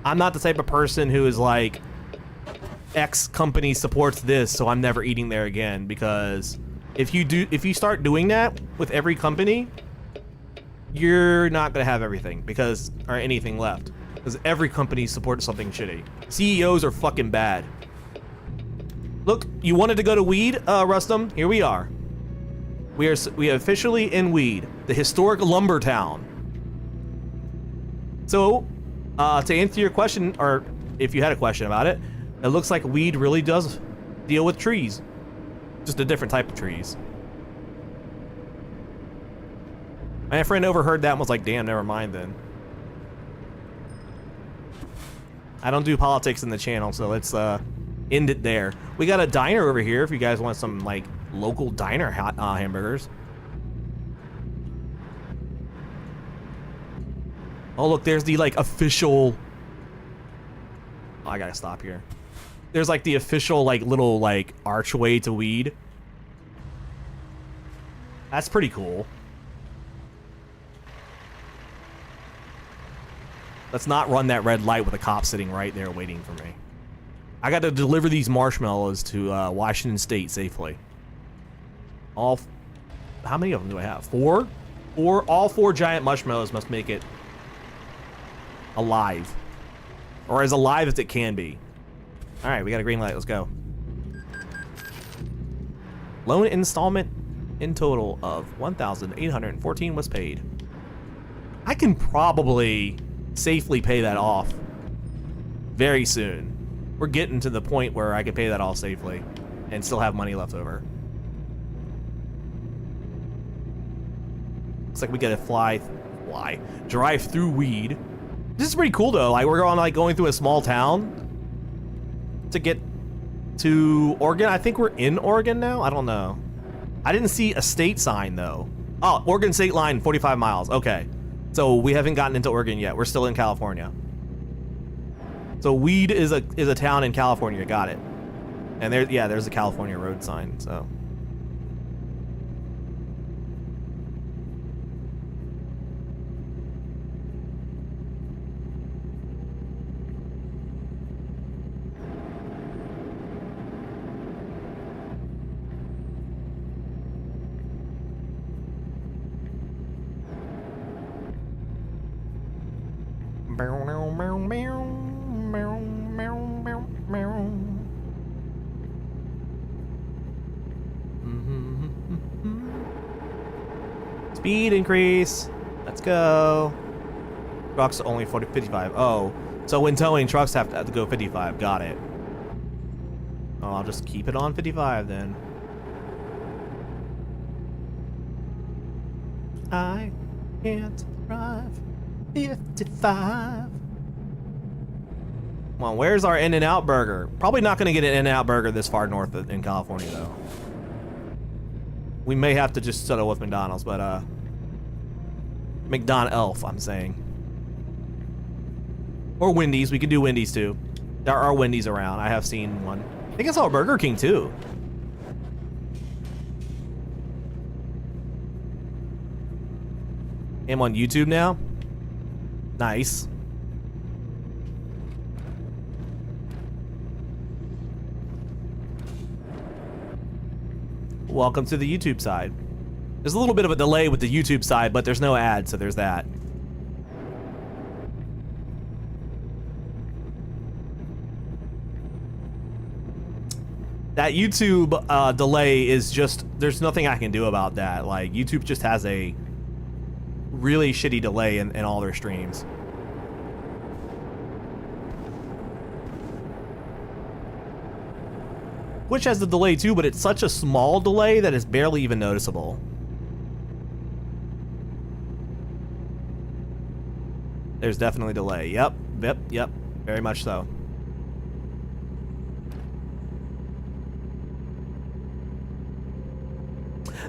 I'm not the type of person who is like, X company supports this, so I'm never eating there again, because if you start doing that with every company, you're not gonna have everything or anything left, because every company supports something shitty. CEOs are fucking bad. Look, you wanted to go to Weed, Rustum? Here we are. We are officially in Weed, the historic lumber town. So, to answer your question, or if you had a question about it, it looks like Weed really does deal with trees. Just a different type of trees. My friend overheard that and was like, damn, never mind then. I don't do politics in the channel, so let's end it there. We got a diner over here if you guys want some like local diner hamburgers. Oh look, there's the like official. Oh, I gotta stop here. There's like the official like little like archway to Weed. That's pretty cool. Let's not run that red light with a cop sitting right there waiting for me. I got to deliver these marshmallows to Washington State safely. How many of them do I have? 4? All 4 giant marshmallows must make it alive. Or as alive as it can be. Alright, we got a green light. Let's go. Loan installment in total of $1,814 was paid. I can probably safely pay that off very soon. We're getting to the point where I can pay that off safely and still have money left over. Looks like we gotta drive through Weed. This is pretty cool though. Like we're going through a small town to get to Oregon. I think we're in Oregon now. I don't know. I didn't see a state sign though. Oh, Oregon state line, 45 miles. Okay. So we haven't gotten into Oregon yet. We're still in California. So Weed is a town in California. Got it. And there's a California road sign. So. Speed increase. Let's go. Trucks only 55. Oh, so when towing, trucks have to go 55. Got it. Oh, I'll just keep it on 55 then. I can't drive 55. Come on, where's our In-N-Out burger? Probably not going to get an In-N-Out burger this far north in California, though. We may have to just settle with McDonald's, but, McDonald's, I'm saying. Or Wendy's. We can do Wendy's, too. There are Wendy's around. I have seen one. I think I saw Burger King too. I'm on YouTube now. Nice. Welcome to the YouTube side. There's a little bit of a delay with the YouTube side, but there's no ad, so there's that. That YouTube delay is just, there's nothing I can do about that. Like, YouTube just has a really shitty delay in all their streams. Twitch has the delay too, but it's such a small delay that it's barely even noticeable. There's definitely delay. Yep, very much so.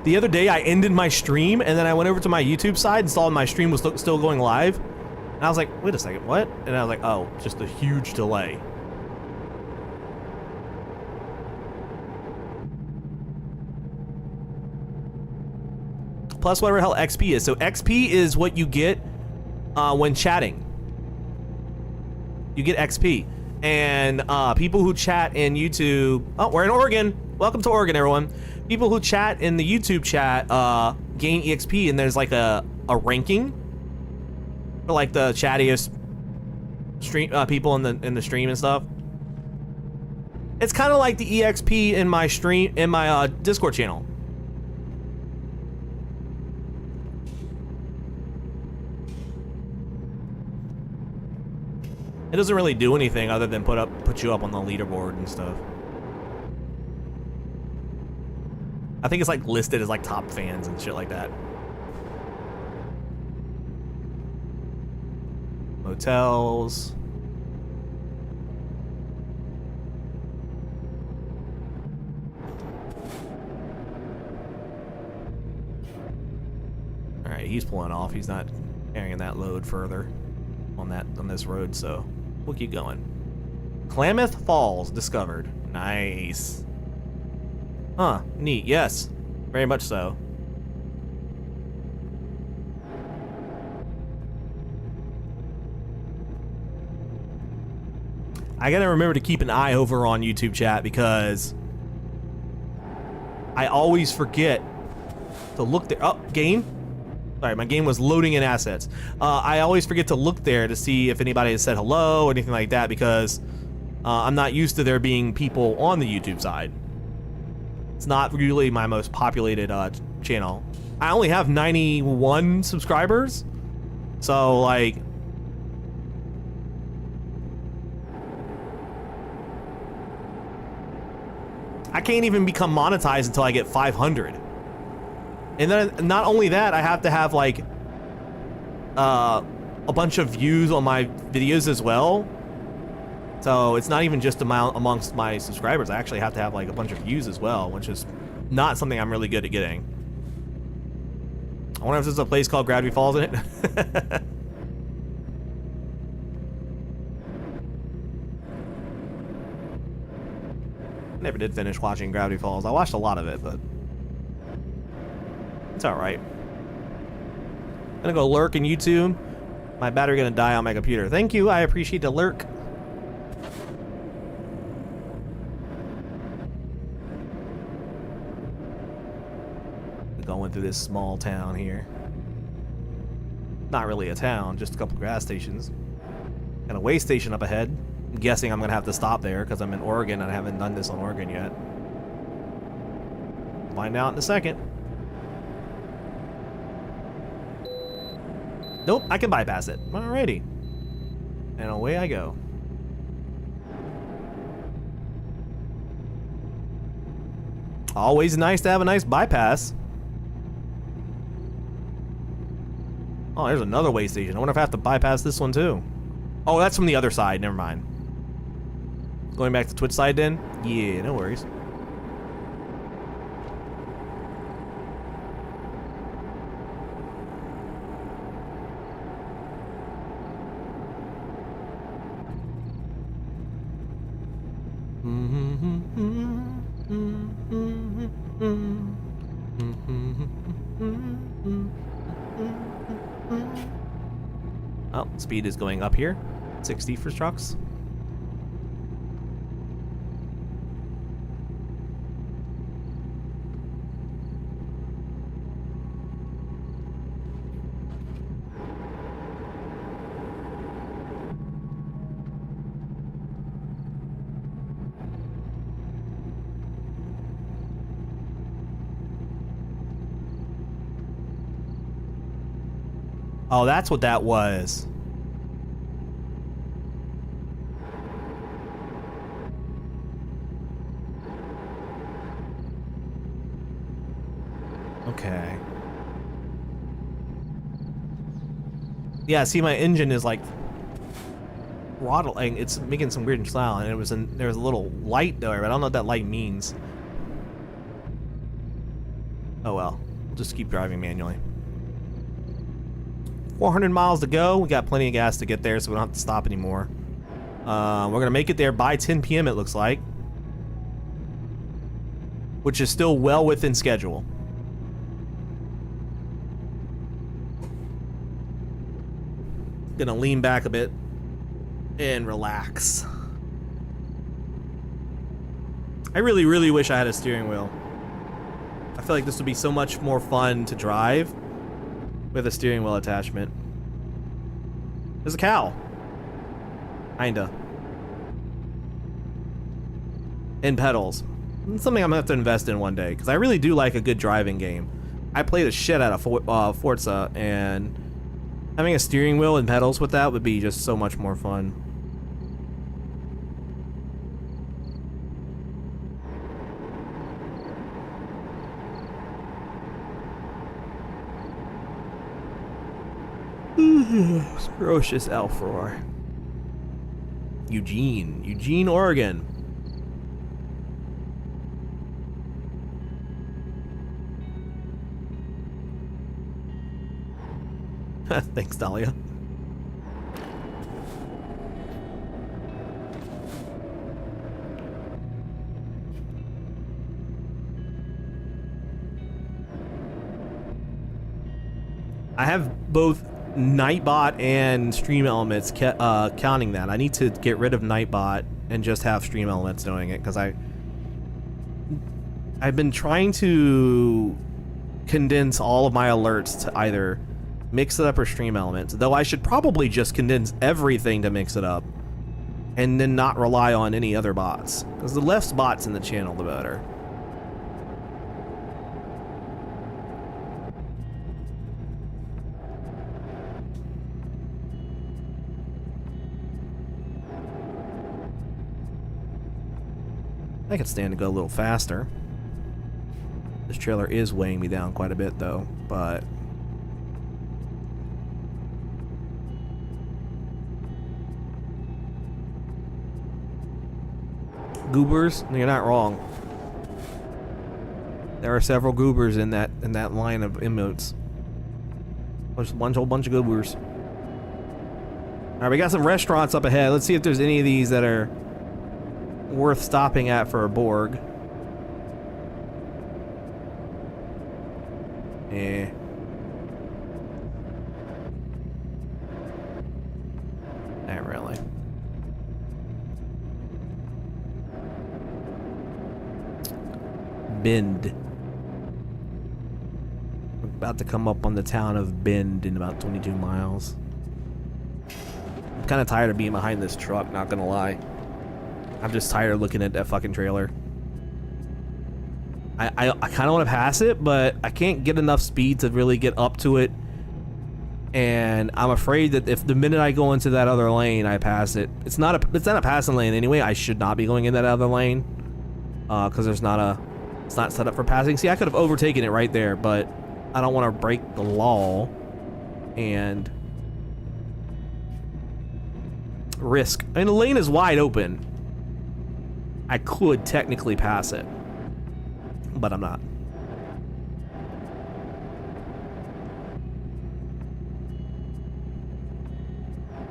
The other day I ended my stream and then I went over to my YouTube side and saw my stream was still going live. And I was like, wait a second, what? And I was like, oh, just a huge delay. Plus whatever the hell XP is. So XP is what you get when chatting. You get XP. And people who chat in YouTube, oh, we're in Oregon. Welcome to Oregon, everyone. People who chat in the YouTube chat gain EXP, and there's like a ranking for like the chattiest stream people in the stream and stuff. It's kind of like the EXP in my stream in my Discord channel. It doesn't really do anything other than put you up on the leaderboard and stuff. I think it's like listed as like top fans and shit like that. Motels. All right, he's pulling off. He's not carrying that load further on this road, so we'll keep going. Klamath Falls discovered. Nice. Huh, neat, yes. Very much so. I gotta remember to keep an eye over on YouTube chat because I always forget to look there. Oh, game? Sorry, my game was loading in assets. I always forget to look there to see if anybody has said hello or anything like that because I'm not used to there being people on the YouTube side. It's not really my most populated channel. I only have 91 subscribers, so like I can't even become monetized until I get 500. And then not only that, I have to have like a bunch of views on my videos as well. So it's not even just amongst my subscribers. I actually have to have like a bunch of views as well, which is not something I'm really good at getting. I wonder if there's a place called Gravity Falls in it. Never did finish watching Gravity Falls. I watched a lot of it, but it's alright. Gonna go lurk in YouTube. My battery gonna die on my computer. Thank you, I appreciate the lurk. Going through this small town here. Not really a town, just a couple gas stations. And a way station up ahead. I'm guessing I'm gonna have to stop there because I'm in Oregon and I haven't done this on Oregon yet. Find out in a second. Nope, I can bypass it. Alrighty. And away I go. Always nice to have a nice bypass. Oh, there's another way station. I wonder if I have to bypass this one too. Oh, that's from the other side. Never mind. Going back to Twitch side then? Yeah, no worries. Oh, speed is going up here. 60 for trucks. Oh, that's what that was. Okay. Yeah, see, my engine is like throttling. It's making some weird sound, and there's a little light there, but I don't know what that light means. Oh well, we'll just keep driving manually. 400 miles to go. We got plenty of gas to get there, so we don't have to stop anymore. We're gonna make it there by 10 p.m. it looks like, which is still well within schedule. Gonna lean back a bit and relax. I really, really wish I had a steering wheel. I feel like this would be so much more fun to drive with a steering wheel attachment. There's a cow. Kinda. And pedals. It's something I'm gonna have to invest in one day, because I really do like a good driving game. I play the shit out of Forza, and having a steering wheel and pedals with that would be just so much more fun. Ferocious elf roar. Eugene, Oregon. Thanks, Dahlia. I have both Nightbot and Stream Elements counting that. I need to get rid of Nightbot and just have Stream Elements doing it, because I've been trying to condense all of my alerts to either Mix It Up or Stream Elements, though I should probably just condense everything to Mix It Up and then not rely on any other bots, because the less bots in the channel, the better. I could stand to go a little faster. This trailer is weighing me down quite a bit though, but goobers, you're not wrong. There are several goobers in that line of emotes. There's a whole bunch of goobers. Alright, we got some restaurants up ahead. Let's see if there's any of these that are worth stopping at for a Borg. Eh. Not really. Bend. We're about to come up on the town of Bend in about 22 miles. I'm kind of tired of being behind this truck, not gonna lie. I'm just tired of looking at that fucking trailer. I kind of want to pass it, but I can't get enough speed to really get up to it. And I'm afraid that if the minute I go into that other lane, I pass it. It's not a passing lane anyway. I should not be going in that other lane, because it's not set up for passing. See, I could have overtaken it right there, but I don't want to break the law and risk. I mean, the lane is wide open. I could technically pass it, but I'm not.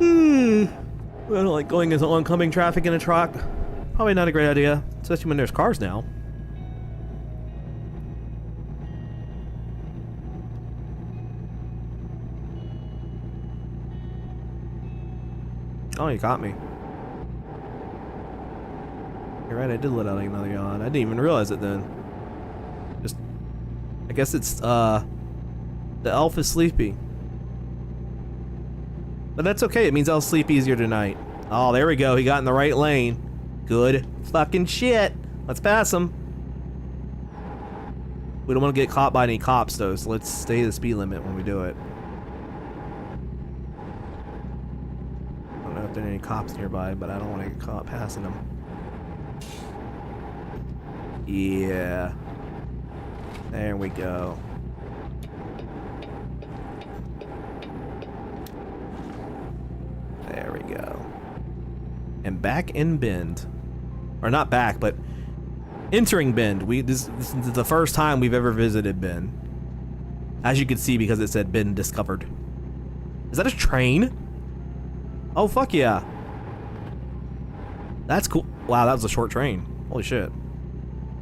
I don't like going into oncoming traffic in a truck. Probably not a great idea. Especially when there's cars now. Oh, you caught me. You're right, I did let out another yawn. I didn't even realize it then. Just, I guess it's, the elf is sleepy. But that's okay, it means I'll sleep easier tonight. Oh, there we go, he got in the right lane. Good fucking shit. Let's pass him. We don't want to get caught by any cops though, so let's stay to the speed limit when we do it. I don't know if there are any cops nearby, but I don't want to get caught passing them. Yeah. There we go. There we go. And back in Bend. Or not back, but entering Bend. This is the first time we've ever visited Bend. As you can see, because it said Bend discovered. Is that a train? Oh, fuck yeah. That's cool. Wow, that was a short train. Holy shit.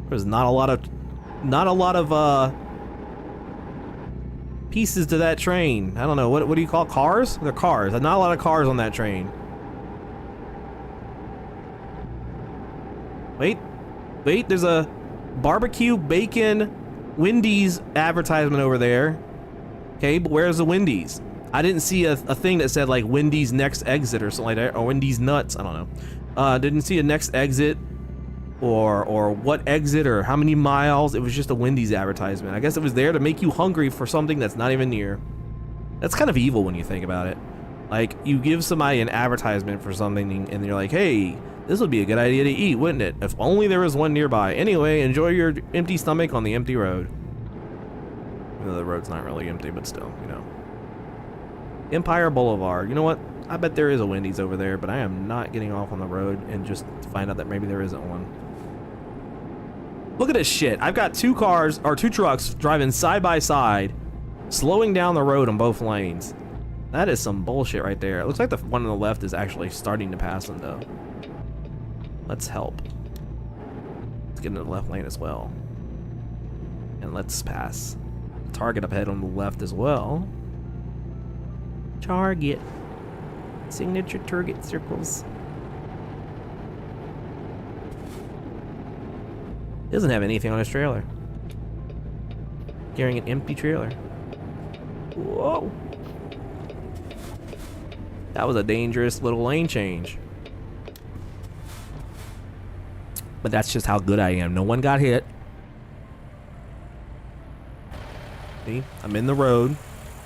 There's not a lot of pieces to that train. I don't know, what do you call it? Cars? They're cars. There's not a lot of cars on that train. Wait, there's a barbecue bacon Wendy's advertisement over there. Okay, but where's the Wendy's? I didn't see a thing that said like Wendy's next exit or something like that, or Wendy's nuts, I don't know. Didn't see a next exit or what exit or how many miles. It was just a Wendy's advertisement. I guess it was there to make you hungry for something that's not even near. That's kind of evil when you think about it. Like, you give somebody an advertisement for something and you're like, hey, this would be a good idea to eat, wouldn't it? If only there was one nearby. Anyway, enjoy your empty stomach on the empty road. Even though the road's not really empty, but still, you know. Empire Boulevard. You know what? I bet there is a Wendy's over there, but I am not getting off on the road and just find out that maybe there isn't one. Look at this shit. I've got two trucks driving side by side, slowing down the road on both lanes. That is some bullshit right there. It looks like the one on the left is actually starting to pass them though. Let's help. Let's get into the left lane as well. And let's pass. Target up ahead on the left as well. Target. Signature target circles. Doesn't have anything on his trailer. Carrying an empty trailer. Whoa. That was a dangerous little lane change. But that's just how good I am. No one got hit. See? I'm in the road.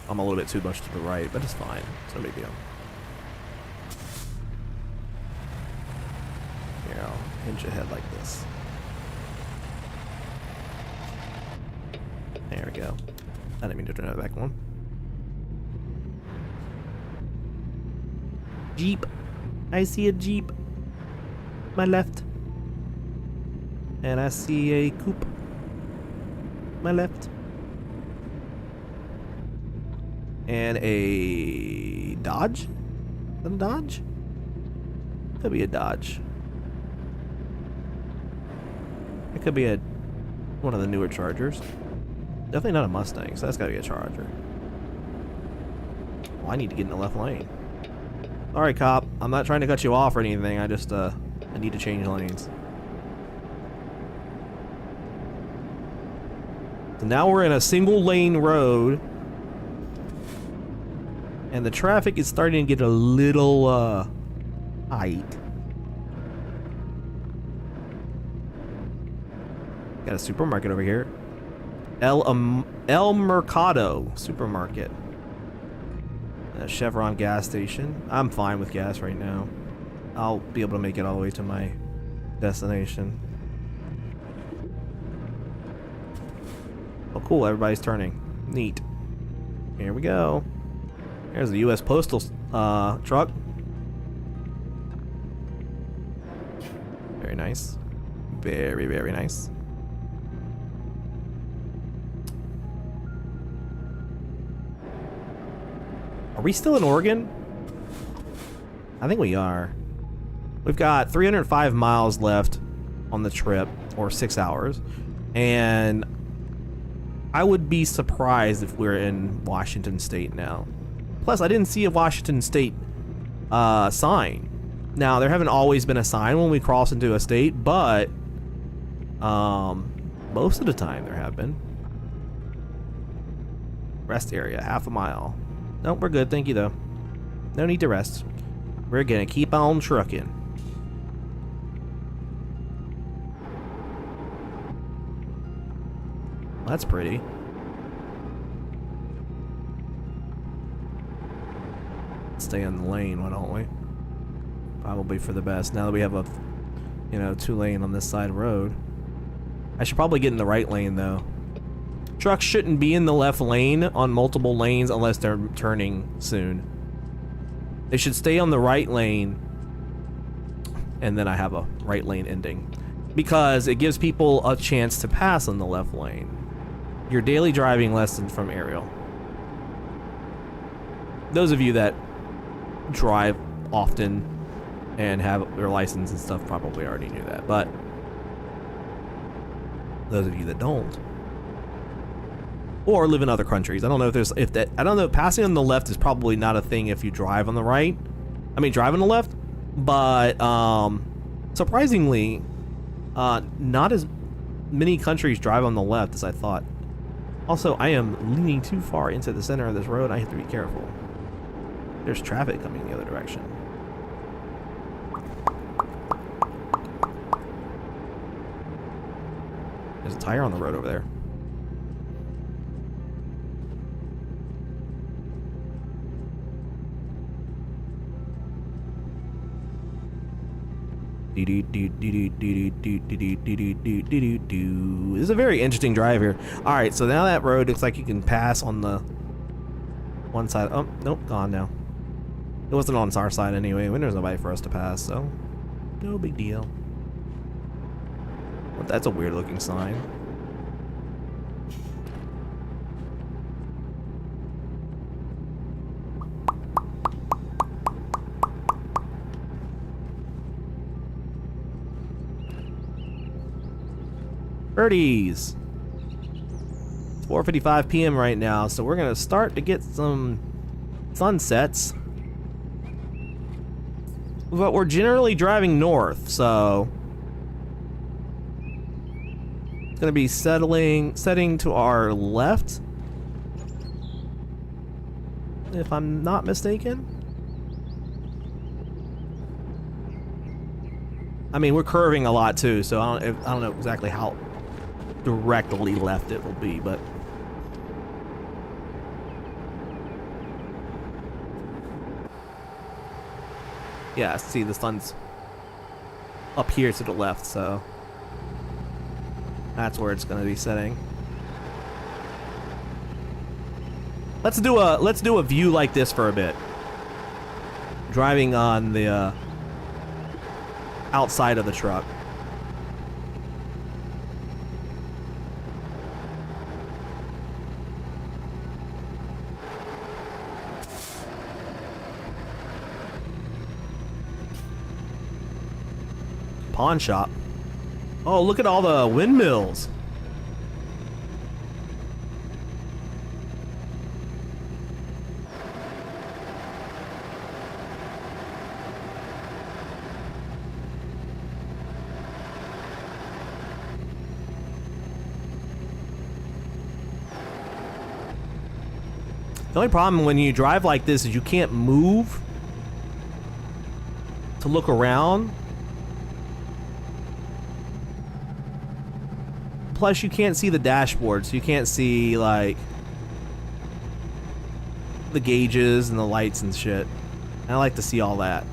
I'm a little bit too much to the right, but it's fine. It's no big deal. Here, I'll hinge ahead like this. There we go. I didn't mean to turn that back on. Jeep. I see a Jeep. My left. And I see a coupe. My left. And a Dodge? Is that a Dodge? Could be a Dodge. It could be one of the newer Chargers. Definitely not a Mustang, so that's gotta be a Charger. Well, I need to get in the left lane. Sorry, cop. I'm not trying to cut you off or anything. I just, I need to change lanes. So now we're in a single lane road. And the traffic is starting to get a little, tight. Got a supermarket over here. El Mercado supermarket. A Chevron gas station. I'm fine with gas right now. I'll be able to make it all the way to my destination. Oh cool, everybody's turning. Neat. Here we go. There's the US Postal truck. Very nice. Very, very nice. Are we still in Oregon? I think we are. We've got 305 miles left on the trip, or 6 hours, and I would be surprised if we're in Washington State now. Plus, I didn't see a Washington State sign. Now, there haven't always been a sign when we cross into a state, but most of the time there have been. Rest area, half a mile. Nope, we're good, thank you though. No need to rest. We're gonna keep on trucking. That's pretty. Stay in the lane, why don't we? Probably for the best. Now that we have a, 2-lane on this side road. I should probably get in the right lane though. Trucks shouldn't be in the left lane on multiple lanes unless they're turning soon. They should stay on the right lane, and then I have a right lane ending, because it gives people a chance to pass on the left lane. Your daily driving lesson from Ariel. Those of you that drive often and have their license and stuff probably already knew that, but those of you that don't, or live in other countries, I don't know I don't know, passing on the left is probably not a thing if you drive on the right. I mean, drive on the left, but surprisingly, not as many countries drive on the left as I thought. Also, I am leaning too far into the center of this road. I have to be careful. There's traffic coming the other direction. There's a tire on the road over there. This is a very interesting drive here. Alright, so now that road looks like you can pass on the one side. Oh, nope, gone now. It wasn't on our side anyway. When there's nobody for us to pass, so no big deal. But that's a weird looking sign. Birdies! It's 4:55 p.m. right now, so we're gonna start to get some sunsets. But we're generally driving north, so it's gonna be setting to our left, if I'm not mistaken. I mean, we're curving a lot too, so I don't know exactly how directly left it will be, but yeah, see, the sun's up here to the left, so that's where it's going to be setting. Let's do a view like this for a bit, driving on the outside of the truck. Pawn shop. Oh, look at all the windmills. The only problem when you drive like this is you can't move to look around. Plus, you can't see the dashboard, so you can't see, like, the gauges and the lights and shit. And I like to see all that.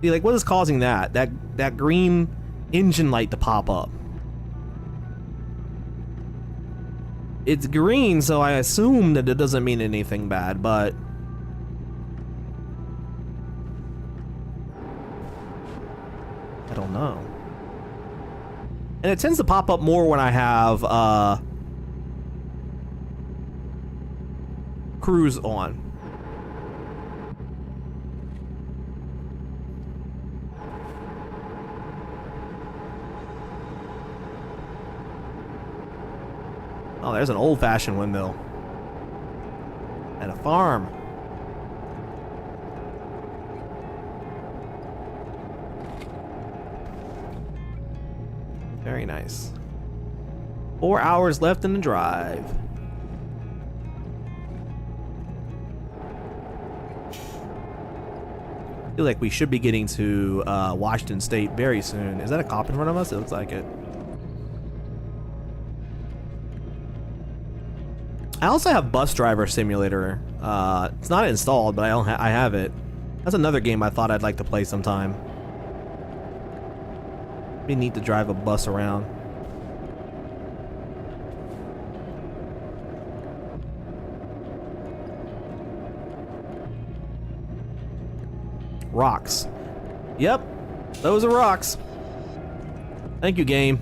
See, like, what is causing that? That green engine light to pop up. It's green, so I assume that it doesn't mean anything bad, but I don't know. And it tends to pop up more when I have cruise on. Oh, there's an old-fashioned windmill. And a farm. Very nice. 4 hours left in the drive. I feel like we should be getting to Washington State very soon. Is that a cop in front of us? It looks like it. I also have Bus Driver Simulator. It's not installed, but I have it. That's another game I thought I'd like to play sometime. It'd be neat to drive a bus around. Rocks. Yep, those are rocks. Thank you, game.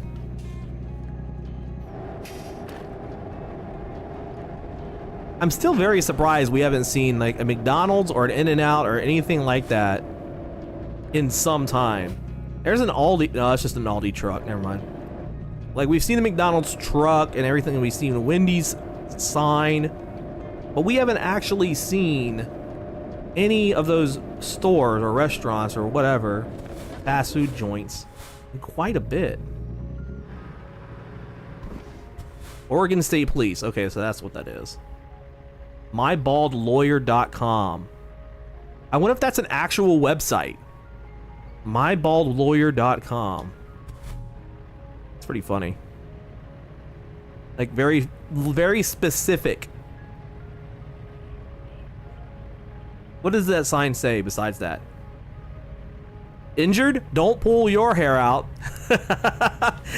I'm still very surprised we haven't seen like a McDonald's or an In-N-Out or anything like that in some time. There's an Aldi. No, it's just an Aldi truck. Never mind. Like, we've seen the McDonald's truck and everything. We've seen the Wendy's sign, but we haven't actually seen any of those stores or restaurants or whatever, fast food joints, in quite a bit. Oregon State Police. Okay, so that's what that is. MyBaldLawyer.com. I wonder if that's an actual website. MyBaldLawyer.com. It's pretty funny. Like, very, very specific. What does that sign say besides that? Injured? Don't pull your hair out.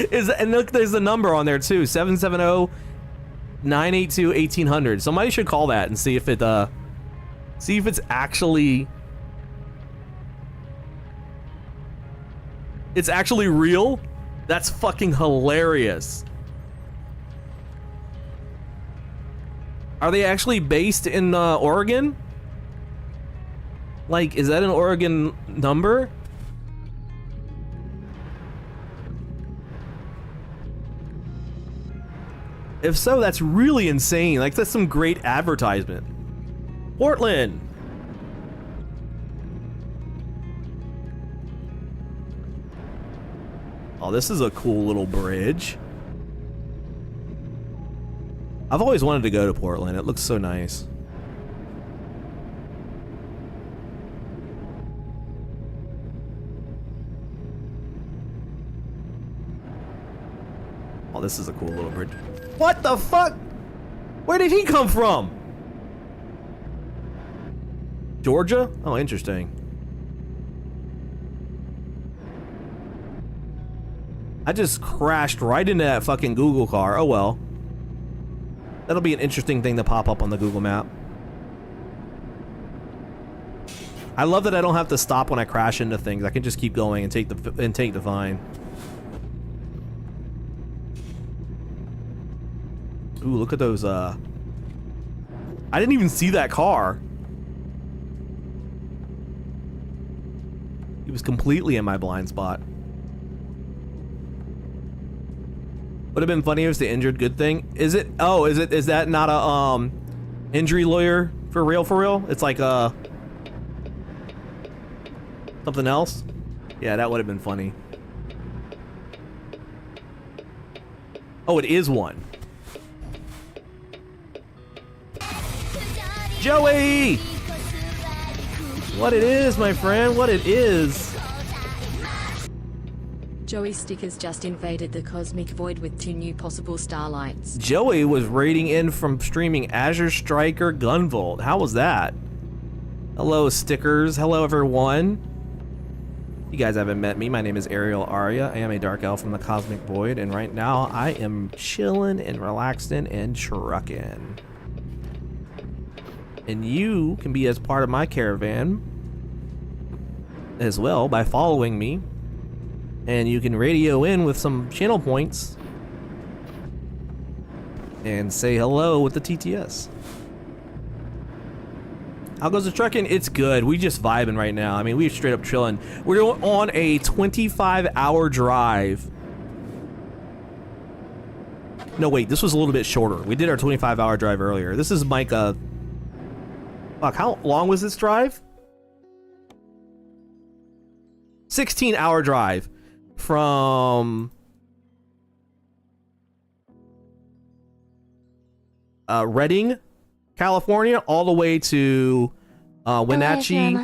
And look, there's a number on there too. 770-982-1800. Somebody should call that and see if it it's actually real. That's fucking hilarious. Are they actually based in Oregon? Like, is that an Oregon number? If so, that's really insane. Like, that's some great advertisement. Portland. Oh, this is a cool little bridge. I've always wanted to go to Portland. It looks so nice. Oh, this is a cool little bridge. What the fuck? Where did he come from? Georgia? Oh, interesting. I just crashed right into that fucking Google car. Oh well. That'll be an interesting thing to pop up on the Google map. I love that I don't have to stop when I crash into things. I can just keep going and take the fine. Ooh, look at those, I didn't even see that car. He was completely in my blind spot. Would have been funny if it's the injured good thing. Is it? Oh, is that not a, injury lawyer for real? It's like, something else? Yeah, that would have been funny. Oh, it is one. Joey! What it is, my friend, what it is.
Joey Stickers just invaded the cosmic void with 2 new possible starlights.
Joey was raiding in from streaming Azure Striker Gunvolt. How was that? Hello, Stickers. Hello, everyone. You guys haven't met me. My name is Ariel Arya. I am a dark elf from the cosmic void, and right now I am chilling and relaxing and trucking. And you can be as part of my caravan as well by following me. And you can radio in with some channel points and say hello with the TTS. How goes the trucking? It's good. We just vibing right now. I mean, we're straight up chilling. We're on a 25-hour drive. No, wait, this was a little bit shorter. We did our 25-hour drive earlier. This is Micah. Fuck, how long was this drive? 16-hour drive from Redding, California, all the way to Wenatchee.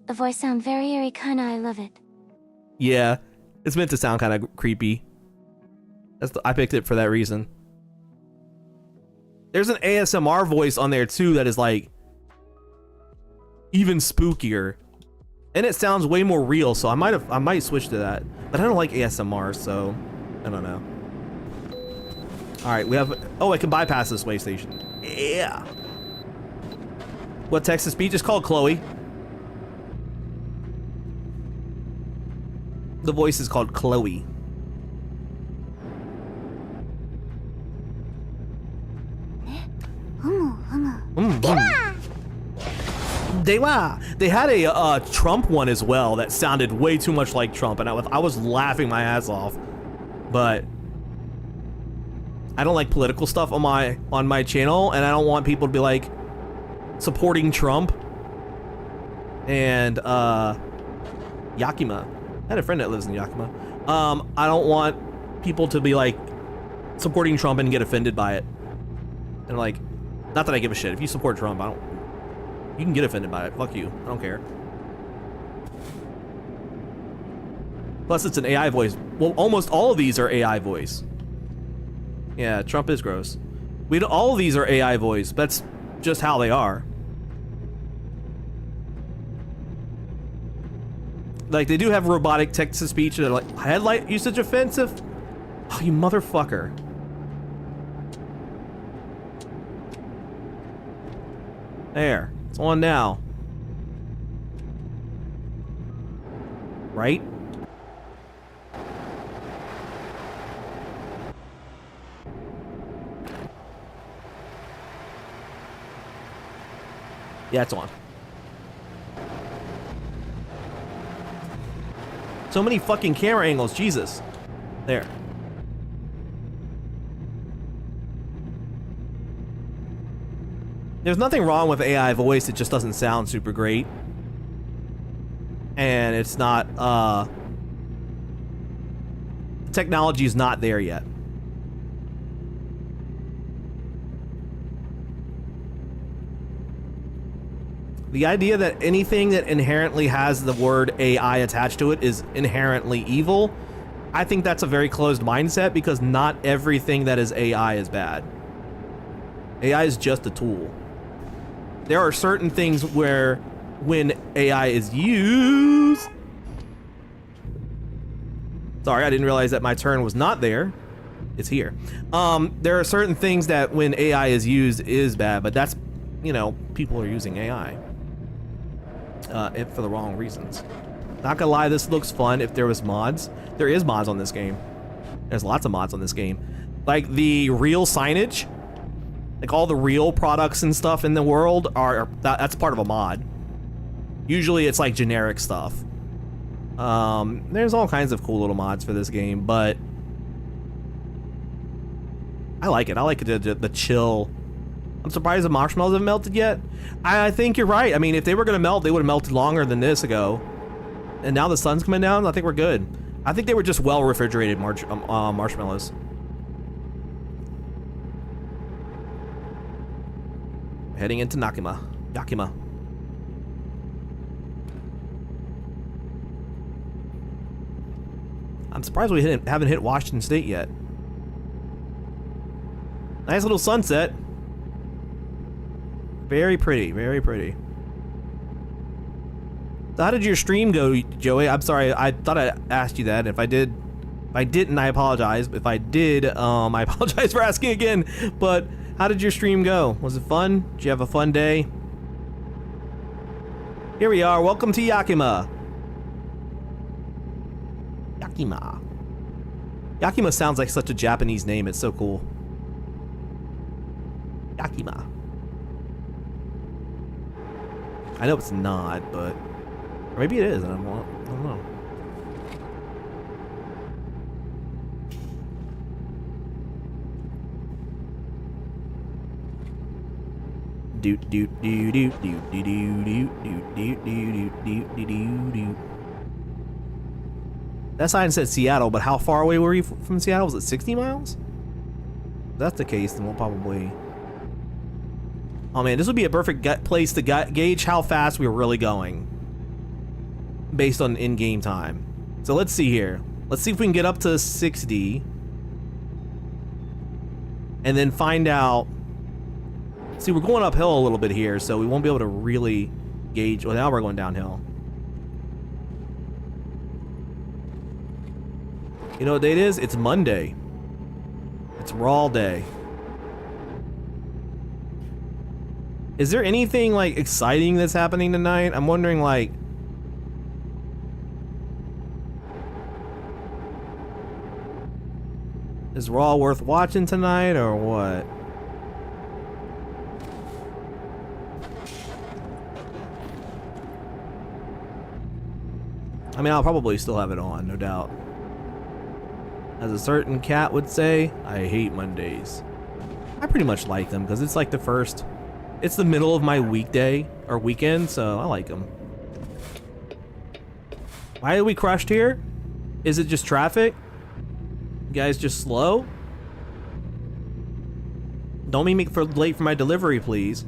The voice sound very eerie, kinda. I love it.
Yeah, it's meant to sound kind of creepy. I picked it for that reason. There's an ASMR voice on there too that is like even spookier, and it sounds way more real. So I might switch to that, but I don't like ASMR, so I don't know. All right, we have. Oh, I can bypass this way station. Yeah. What text to speech is called Chloe. The voice is called Chloe. They had a Trump one as well that sounded way too much like Trump, and I was laughing my ass off. But I don't like political stuff on my channel, and I don't want people to be like supporting Trump and Yakima. I had a friend that lives in Yakima. I don't want people to be like supporting Trump and get offended by it. And like, not that I give a shit. If you support Trump, you can get offended by it. Fuck you. I don't care. Plus, it's an AI voice. Well, almost all of these are AI voice. Yeah, Trump is gross. All of these are AI voice. That's just how they are. Like, they do have robotic text-to-speech that are like, headlight usage offensive? Oh, you motherfucker. There. It's on now. Right? Yeah, it's on. So many fucking camera angles, Jesus. There. There's nothing wrong with AI voice, it just doesn't sound super great. And it's not, technology is not there yet. The idea that anything that inherently has the word AI attached to it is inherently evil, I think that's a very closed mindset, because not everything that is AI is bad. AI is just a tool. There are certain things where when AI is used... Sorry, I didn't realize that my turn was not there. It's here. There are certain things that when AI is used is bad, but that's, you know, people are using AI. For the wrong reasons. Not gonna lie, this looks fun if there was mods. There is mods on this game. There's lots of mods on this game. Like the real signage, like all the real products and stuff in the world that's part of a mod. Usually it's like generic stuff. There's all kinds of cool little mods for this game, but I like it. I like the chill. I'm surprised the marshmallows haven't melted yet. I think you're right. I mean, if they were gonna melt, they would have melted longer than this ago. And now the sun's coming down, I think we're good. I think they were just well refrigerated marshmallows. Heading into Yakima. I'm surprised we haven't hit Washington State yet. Nice little sunset. Very pretty, very pretty. So how did your stream go, Joey? I'm sorry, I thought I asked you that. If I didn't, I apologize. If I did, I apologize for asking again. But how did your stream go? Was it fun? Did you have a fun day? Here we are. Welcome to Yakima. Yakima sounds like such a Japanese name. It's so cool. I know it's not, but or maybe it is. I don't know. Doot doot doot doot doot doot doot doot doot doot doot doot doot. That sign said Seattle, but how far away were you from Seattle? Was it 60 miles? If that's the case, then we'll probably... Oh man, this would be a perfect place to gauge how fast we're really going. Based on in-game time. So let's see here. Let's see if we can get up to 60. And then find out... See, we're going uphill a little bit here, so we won't be able to really gauge... Well, now we're going downhill. You know what date it is? It's Monday. It's Raw Day. Is there anything, like, exciting that's happening tonight? I'm wondering, like... Is Raw worth watching tonight, or what? I mean, I'll probably still have it on, no doubt. As a certain cat would say, I hate Mondays. I pretty much like them, because it's like the first... It's the middle of my weekday, or weekend, so I like them. Why are we crushed here? Is it just traffic? You guys just slow? Don't make me late for my delivery, please.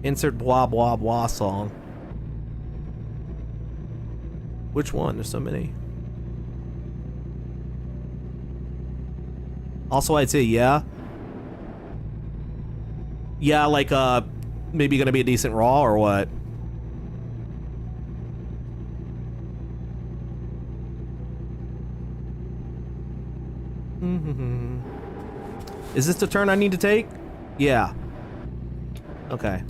Insert blah blah blah song. Which one? There's so many. Also, I'd say yeah. Yeah, like maybe gonna be a decent Raw or what? Is this the turn I need to take? Yeah. Okay.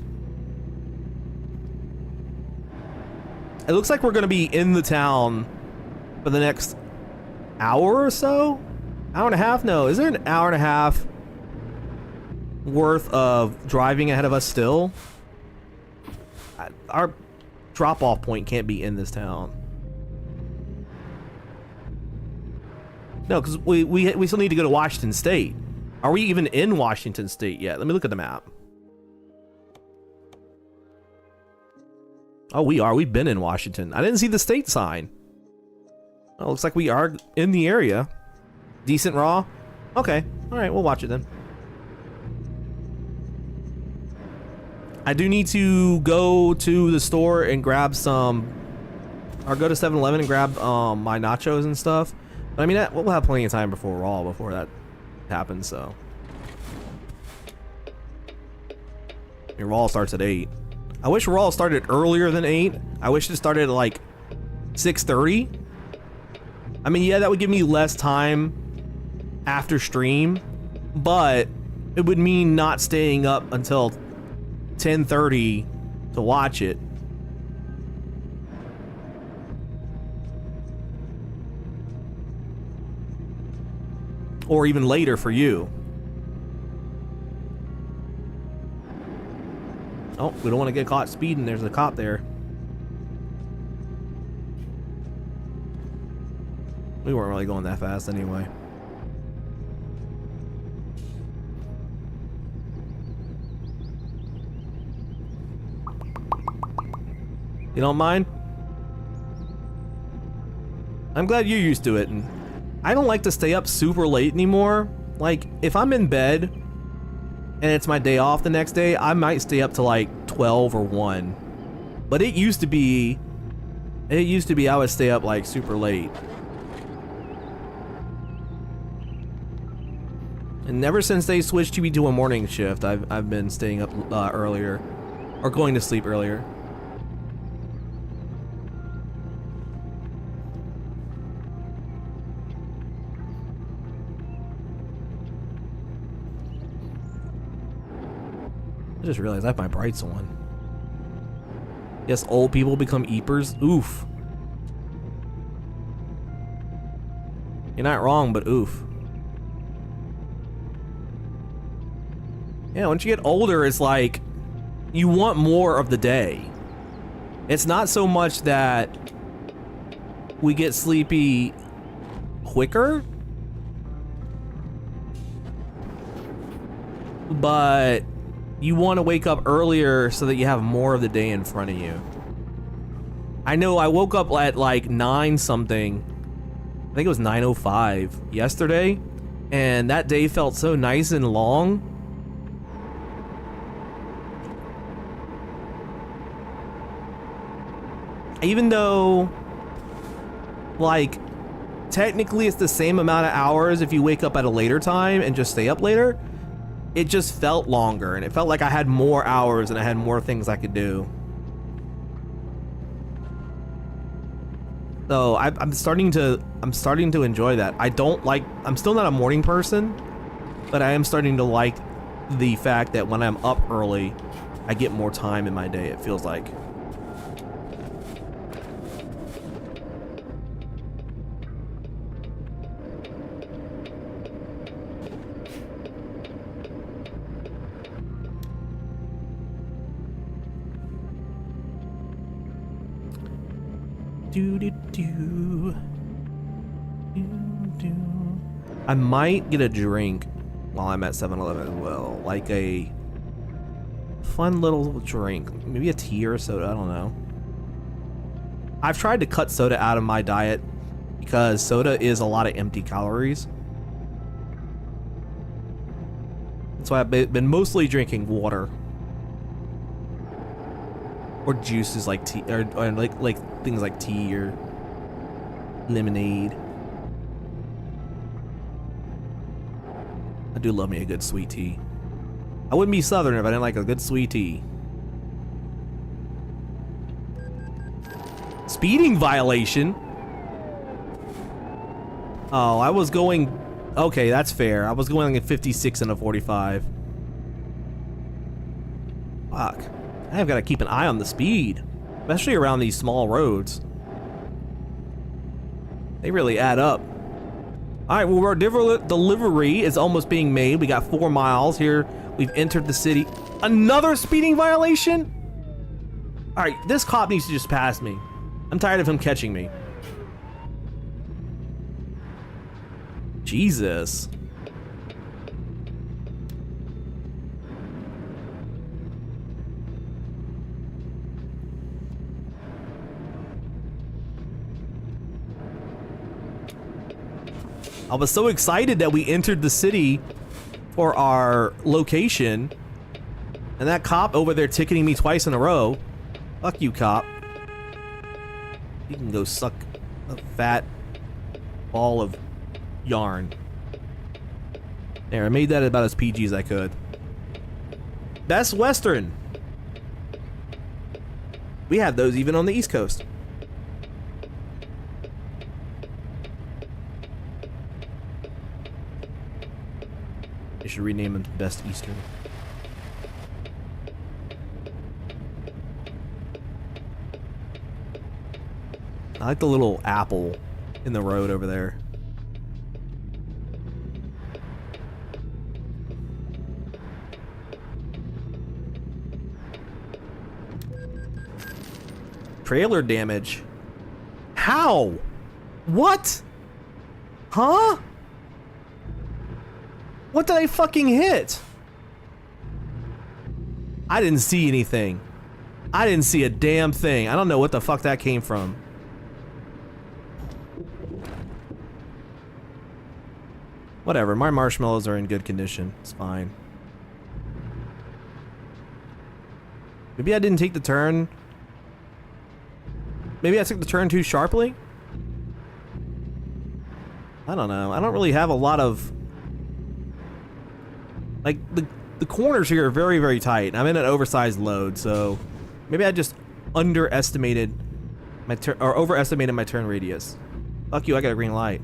It looks like we're gonna be in the town for the next hour or so? Hour and a half? No, is there an hour and a half worth of driving ahead of us still? Our drop-off point can't be in this town. No, because we still need to go to Washington State. Are we even in Washington State yet? Let me look at the map. Oh, we are. We've been in Washington. I didn't see the state sign. Oh, looks like we are in the area. Decent Raw? Okay. All right, we'll watch it then. I do need to go to the store and grab some... Or go to 7-Eleven and grab my nachos and stuff. But I mean, we'll have plenty of time before Raw, before that happens, so... Your Raw starts at 8. I wish Raw started earlier than 8. I wish it started at like 6:30. I mean, yeah, that would give me less time after stream, but it would mean not staying up until 10:30 to watch it. Or even later for you. Oh, we don't want to get caught speeding. There's a cop there. We weren't really going that fast anyway. You don't mind? I'm glad you're used to it, and I don't like to stay up super late anymore. Like, if I'm in bed and it's my day off the next day, I might stay up to like 12 or 1. But it used to be I would stay up like super late. And ever since they switched me to a morning shift, I've been staying up earlier, or going to sleep earlier. I just realized I have my brights on. Yes, old people become eepers. Oof. You're not wrong, but oof. Yeah, once you get older, it's like you want more of the day. It's not so much that we get sleepy quicker, but you want to wake up earlier so that you have more of the day in front of you. I know I woke up at like 9 something, I think it was 9:05 yesterday, and that day felt so nice and long. Even though, like, technically it's the same amount of hours if you wake up at a later time and just stay up later, it just felt longer, and it felt like I had more hours and I had more things I could do. So I'm starting to enjoy that. I'm still not a morning person, but I am starting to like the fact that when I'm up early, I get more time in my day, it feels like. I might get a drink while I'm at 7-Eleven as well, like a fun little drink, maybe a tea or a soda, I don't know. I've tried to cut soda out of my diet because soda is a lot of empty calories. That's why I've been mostly drinking water or juices like tea, or like things like tea or lemonade. I do love me a good sweet tea. I wouldn't be Southern if I didn't like a good sweet tea. Speeding violation? Oh, I was going... Okay, that's fair. I was going at 56 and a 45. Fuck. I've got to keep an eye on the speed, especially around these small roads. They really add up. All right, well, our delivery is almost being made. We got 4 miles here. We've entered the city. Another speeding violation? All right, this cop needs to just pass me. I'm tired of him catching me. Jesus. I was so excited that we entered the city for our location, and that cop over there ticketing me twice in a row. Fuck you, cop. You can go suck a fat ball of yarn. There, I made that about as PG as I could. Best Western. We have those even on the East Coast. They should rename them Best Eastern. I like the little apple in the road over there. Trailer damage. How? What? Huh? What did I fucking hit? I didn't see anything. I didn't see a damn thing. I don't know what the fuck that came from. Whatever, my marshmallows are in good condition. It's fine. Maybe I didn't take the turn. Maybe I took the turn too sharply? I don't know. I don't really have a lot of... Like, the corners here are very, very tight. I'm in an oversized load, so... Maybe I just underestimated my turn... Or overestimated my turn radius. Fuck you, I got a green light.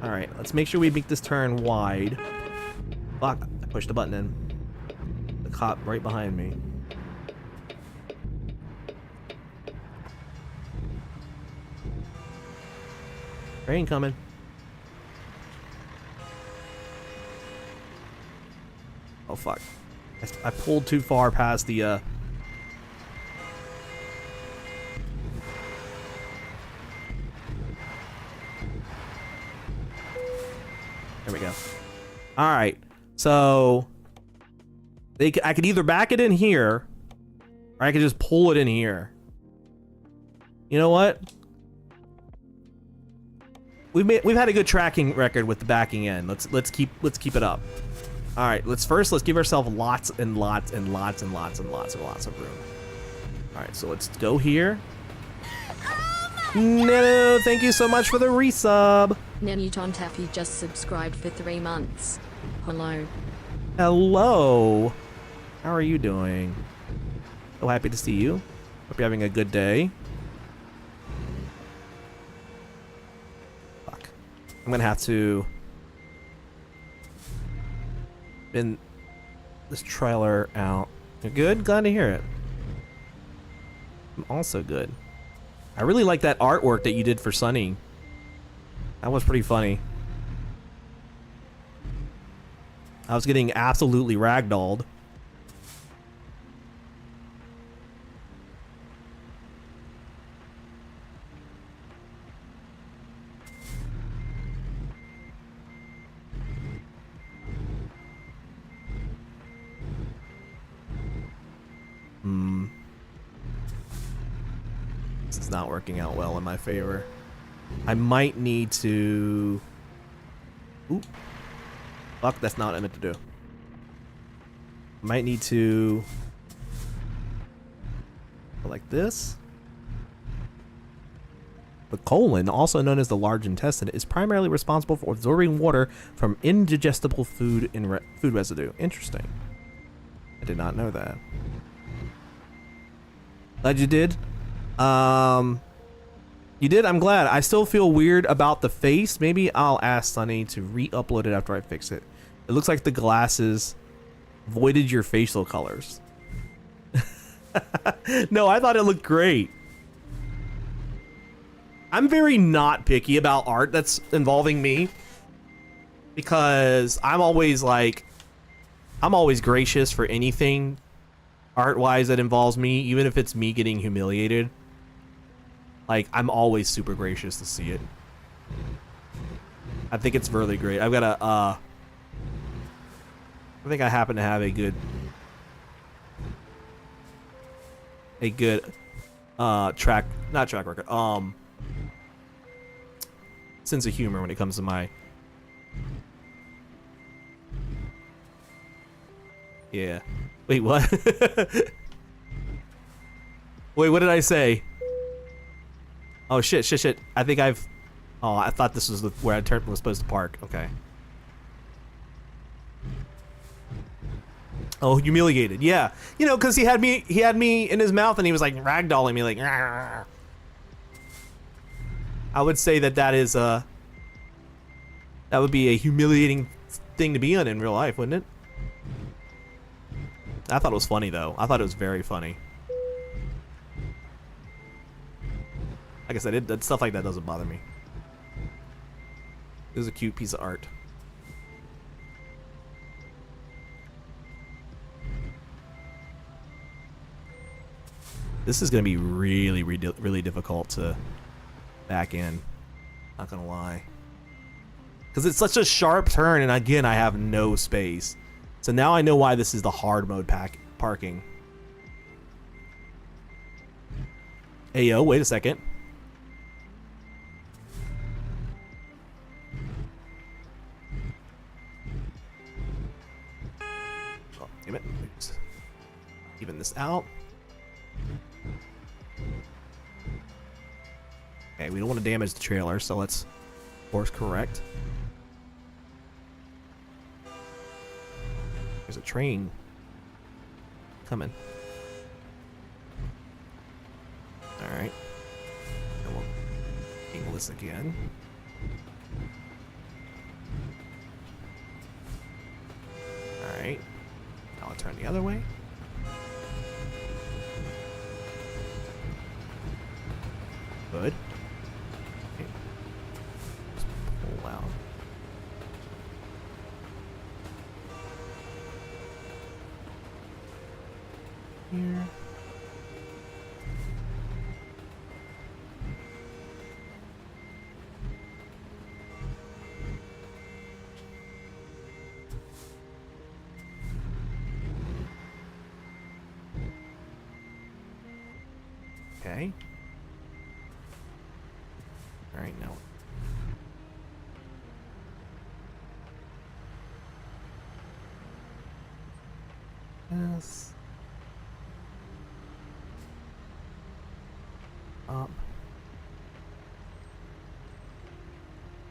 Alright, let's make sure we make this turn wide. Fuck, I pushed the button in. The cop right behind me. Train coming. Oh fuck. I pulled too far past the There we go. Alright. So I could either back it in here, or I could just pull it in here. You know what? We've had a good tracking record with the backing in. Let's keep it up. All right, let's give ourselves lots and lots and lots and lots and lots and lots of room. All right, so let's go here. No, thank you so much for the resub.
Nenuton Taffy just subscribed for 3 months. Hello.
Hello. How are you doing? So happy to see you. Hope you're having a good day. Fuck. I'm gonna have to bin this trailer out. You're good? Glad to hear it. I'm also good. I really like that artwork that you did for Sunny. That was pretty funny. I was getting absolutely ragdolled. This is not working out well in my favor. I might need to... Oop. Fuck, that's not what I meant to do. Might need to... go like this. The colon, also known as the large intestine, is primarily responsible for absorbing water from indigestible food and food residue. Interesting. I did not know that. Glad you did. You did? I'm glad. I still feel weird about the face. Maybe I'll ask Sunny to re-upload it after I fix it. It looks like the glasses voided your facial colors. No, I thought it looked great. I'm very not picky about art that's involving me, because I'm always gracious for anything art-wise that involves me, even if it's me getting humiliated. Like, I'm always super gracious to see it. I think it's really great. I've got a, I think I happen to have a good not track record, sense of humor when it comes to my... Yeah. Wait, what? Wait, what did I say? Oh, shit. I think I've... Oh, I thought this was where I was supposed to park. Okay. Oh, humiliated. Yeah. You know, because he had me in his mouth and he was like ragdolling me like... Argh. I would say that is, that would be a humiliating thing to be in real life, wouldn't it? I thought it was funny, though. I thought it was very funny. Like I said, that stuff like that doesn't bother me. It was a cute piece of art. This is going to be really difficult to back in. Not going to lie. Because it's such a sharp turn, and again, I have no space. So now I know why this is the hard mode parking. Hey, yo, wait a second. Oh, damn it. Even this out. Okay, we don't want to damage the trailer, so let's course correct. There's a train coming. Alright. And we'll angle this again. Alright. Now I'll turn the other way. Good. Okay. Just pull out. here. Okay. All right, now. Yes. Up.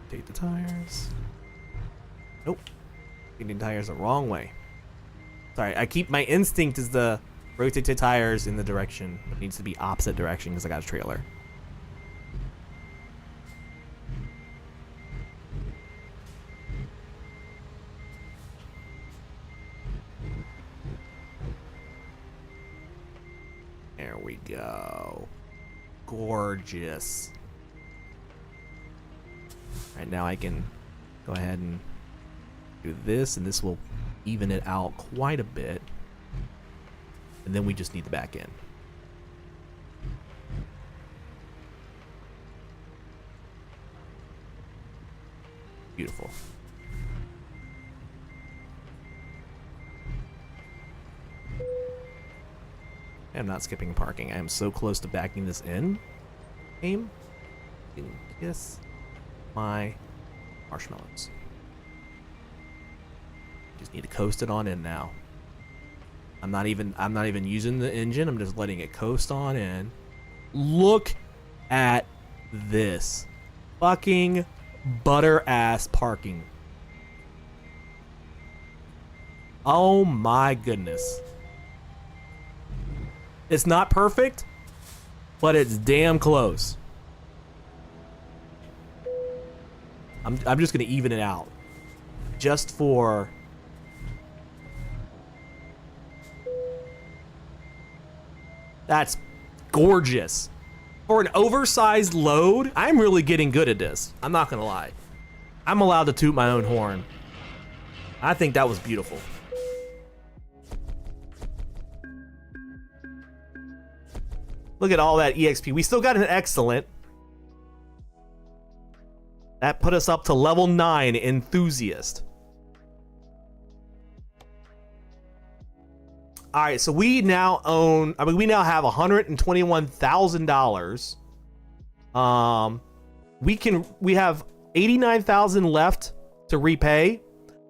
Rotate the tires. Nope. Getting tires the wrong way. Sorry, I keep my instinct is the rotate the tires in the direction. It needs to be opposite direction because I got a trailer. There we go. Gorgeous. All right, now I can go ahead and do this, and this will even it out quite a bit. And then we just need the back end. Beautiful. I'm not skipping parking. I am so close to backing this in. Aim. Kiss my marshmallows. Just need to coast it on in now. I'm not even using the engine. I'm just letting it coast on in. Look at this. Fucking butter ass parking. Oh my goodness. It's not perfect, but it's damn close. I'm just gonna even it out. Just for that's gorgeous. For an oversized load, I'm really getting good at this. I'm not gonna lie. I'm allowed to toot my own horn. I think that was beautiful. Look at all that EXP. We still got an excellent. That put us up to level 9 enthusiast. All right, so we now own. I mean, we now have $121,000. We have 89,000 left to repay.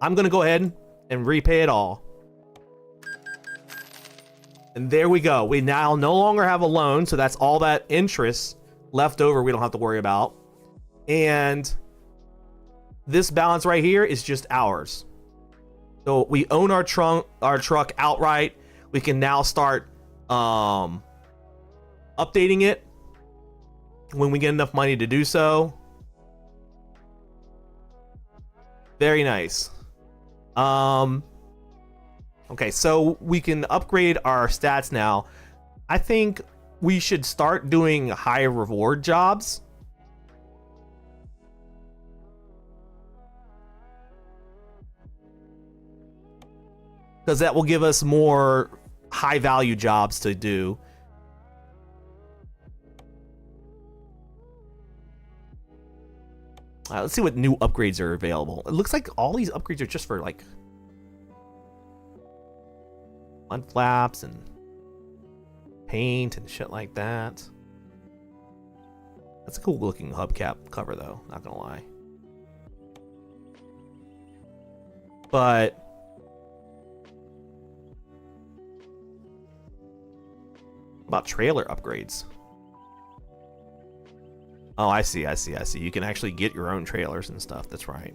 I'm gonna go ahead and repay it all. And there we go. We now no longer have a loan, so that's all that interest left over we don't have to worry about. And this balance right here is just ours. So we own our truck outright. We can now start updating it when we get enough money to do so. Very nice. Okay, so we can upgrade our stats now. I think we should start doing high reward jobs. Because that will give us more high value jobs to do. Let's see what new upgrades are available. It looks like all these upgrades are just for like front flaps and paint and shit like that. That's a cool looking hubcap cover though, not gonna lie. But about trailer upgrades. Oh, I see. You can actually get your own trailers and stuff. That's right.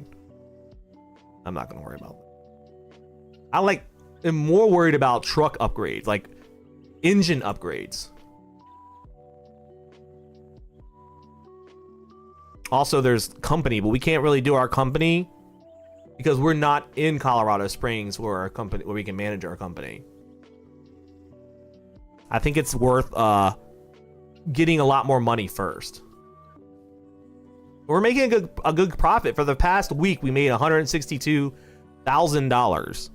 I'm not gonna worry about that. I'm more worried about truck upgrades, like engine upgrades. Also, there's company, but we can't really do our company because we're not in Colorado Springs where we can manage our company. I think it's worth getting a lot more money first. We're making a good profit. For the past week, we made $162,000.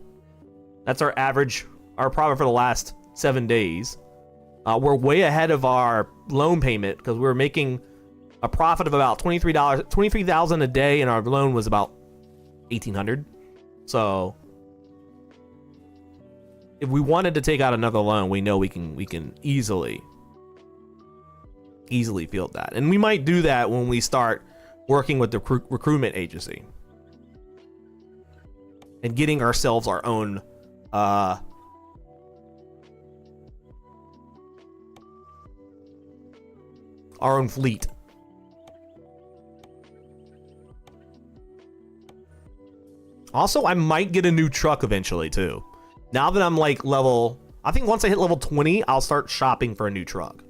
That's our average, our profit for the last
7 days. We're way ahead of our loan payment because we were making a profit of about $23,000 a day, and our loan was about $1,800. So if we wanted to take out another loan, we know we can easily field that, and we might do that when we start working with the recruitment agency and getting ourselves our own fleet. Also, I might get a new truck eventually too. Now that I'm like I think once I hit level 20, I'll start shopping for a new truck.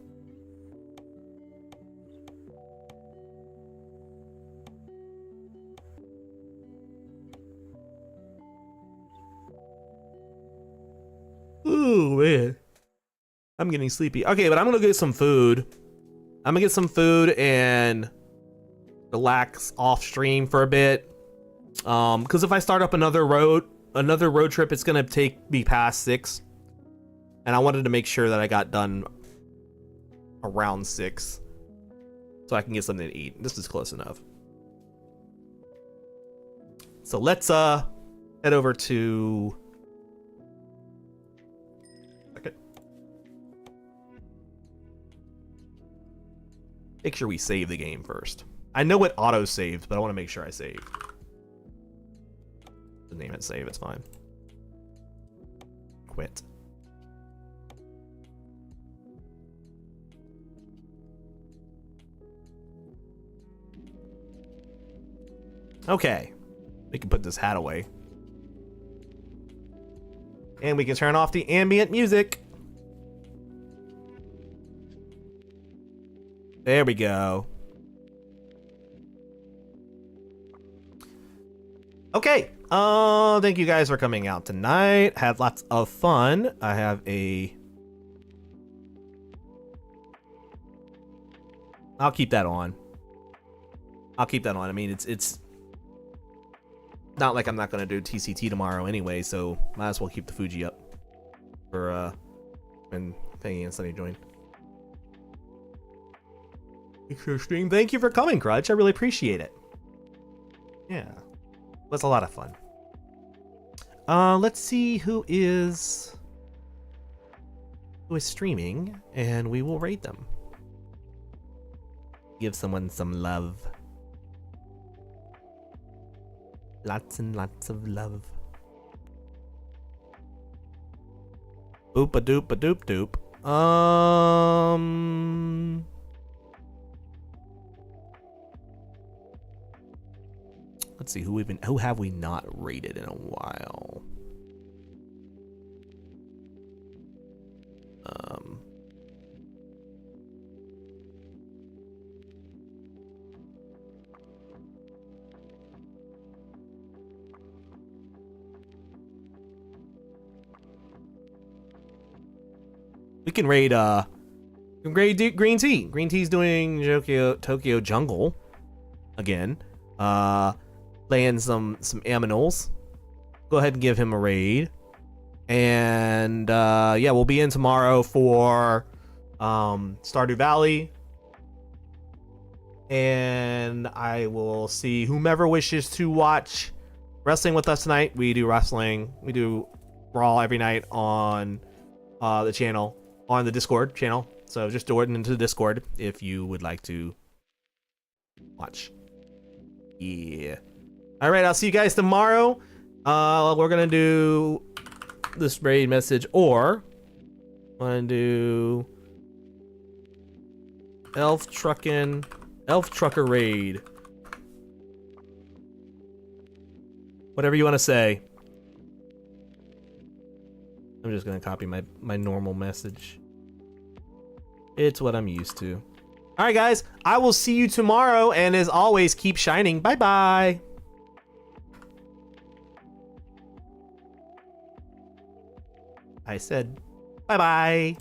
Ooh, man. I'm getting sleepy. Okay, but I'm gonna get some food. I'm gonna get some food and relax off stream for a bit. Because if I start up another road trip, it's gonna take me past 6. And I wanted to make sure that I got done around 6 so I can get something to eat. This is close enough. So let's head over to make sure we save the game first. I know it auto saves, but I want to make sure I save. The name it save, it's fine. Quit. Okay. We can put this hat away. And we can turn off the ambient music. There we go. Okay. Thank you guys for coming out tonight. Had lots of fun. I have I'll keep that on. I mean, it's not like I'm not gonna do TCT tomorrow anyway, so might as well keep the Fuji up for when Fangy and Sunny join. Extra stream. Thank you for coming, Crutch. I really appreciate it. Yeah, it was a lot of fun. Let's see who is streaming, and we will rate them. Give someone some love. Lots and lots of love. Boop-a-doop-a-doop-doop. Let's see who have we not rated in a while. We can raid Green Tea. Green Tea's doing Tokyo Jungle again. Playing some Aminals. Go ahead and give him a raid. And yeah, we'll be in tomorrow for Stardew Valley. And I will see whomever wishes to watch wrestling with us tonight. We do wrestling. We do Raw every night on the channel, on the Discord channel. So just do it into the Discord if you would like to watch. Yeah. All right, I'll see you guys tomorrow. We're gonna do this raid message, or I'm gonna do Elf Trucker raid. Whatever you want to say. I'm just gonna copy my normal message. It's what I'm used to. All right, guys, I will see you tomorrow, and as always, keep shining. Bye bye. I said bye bye.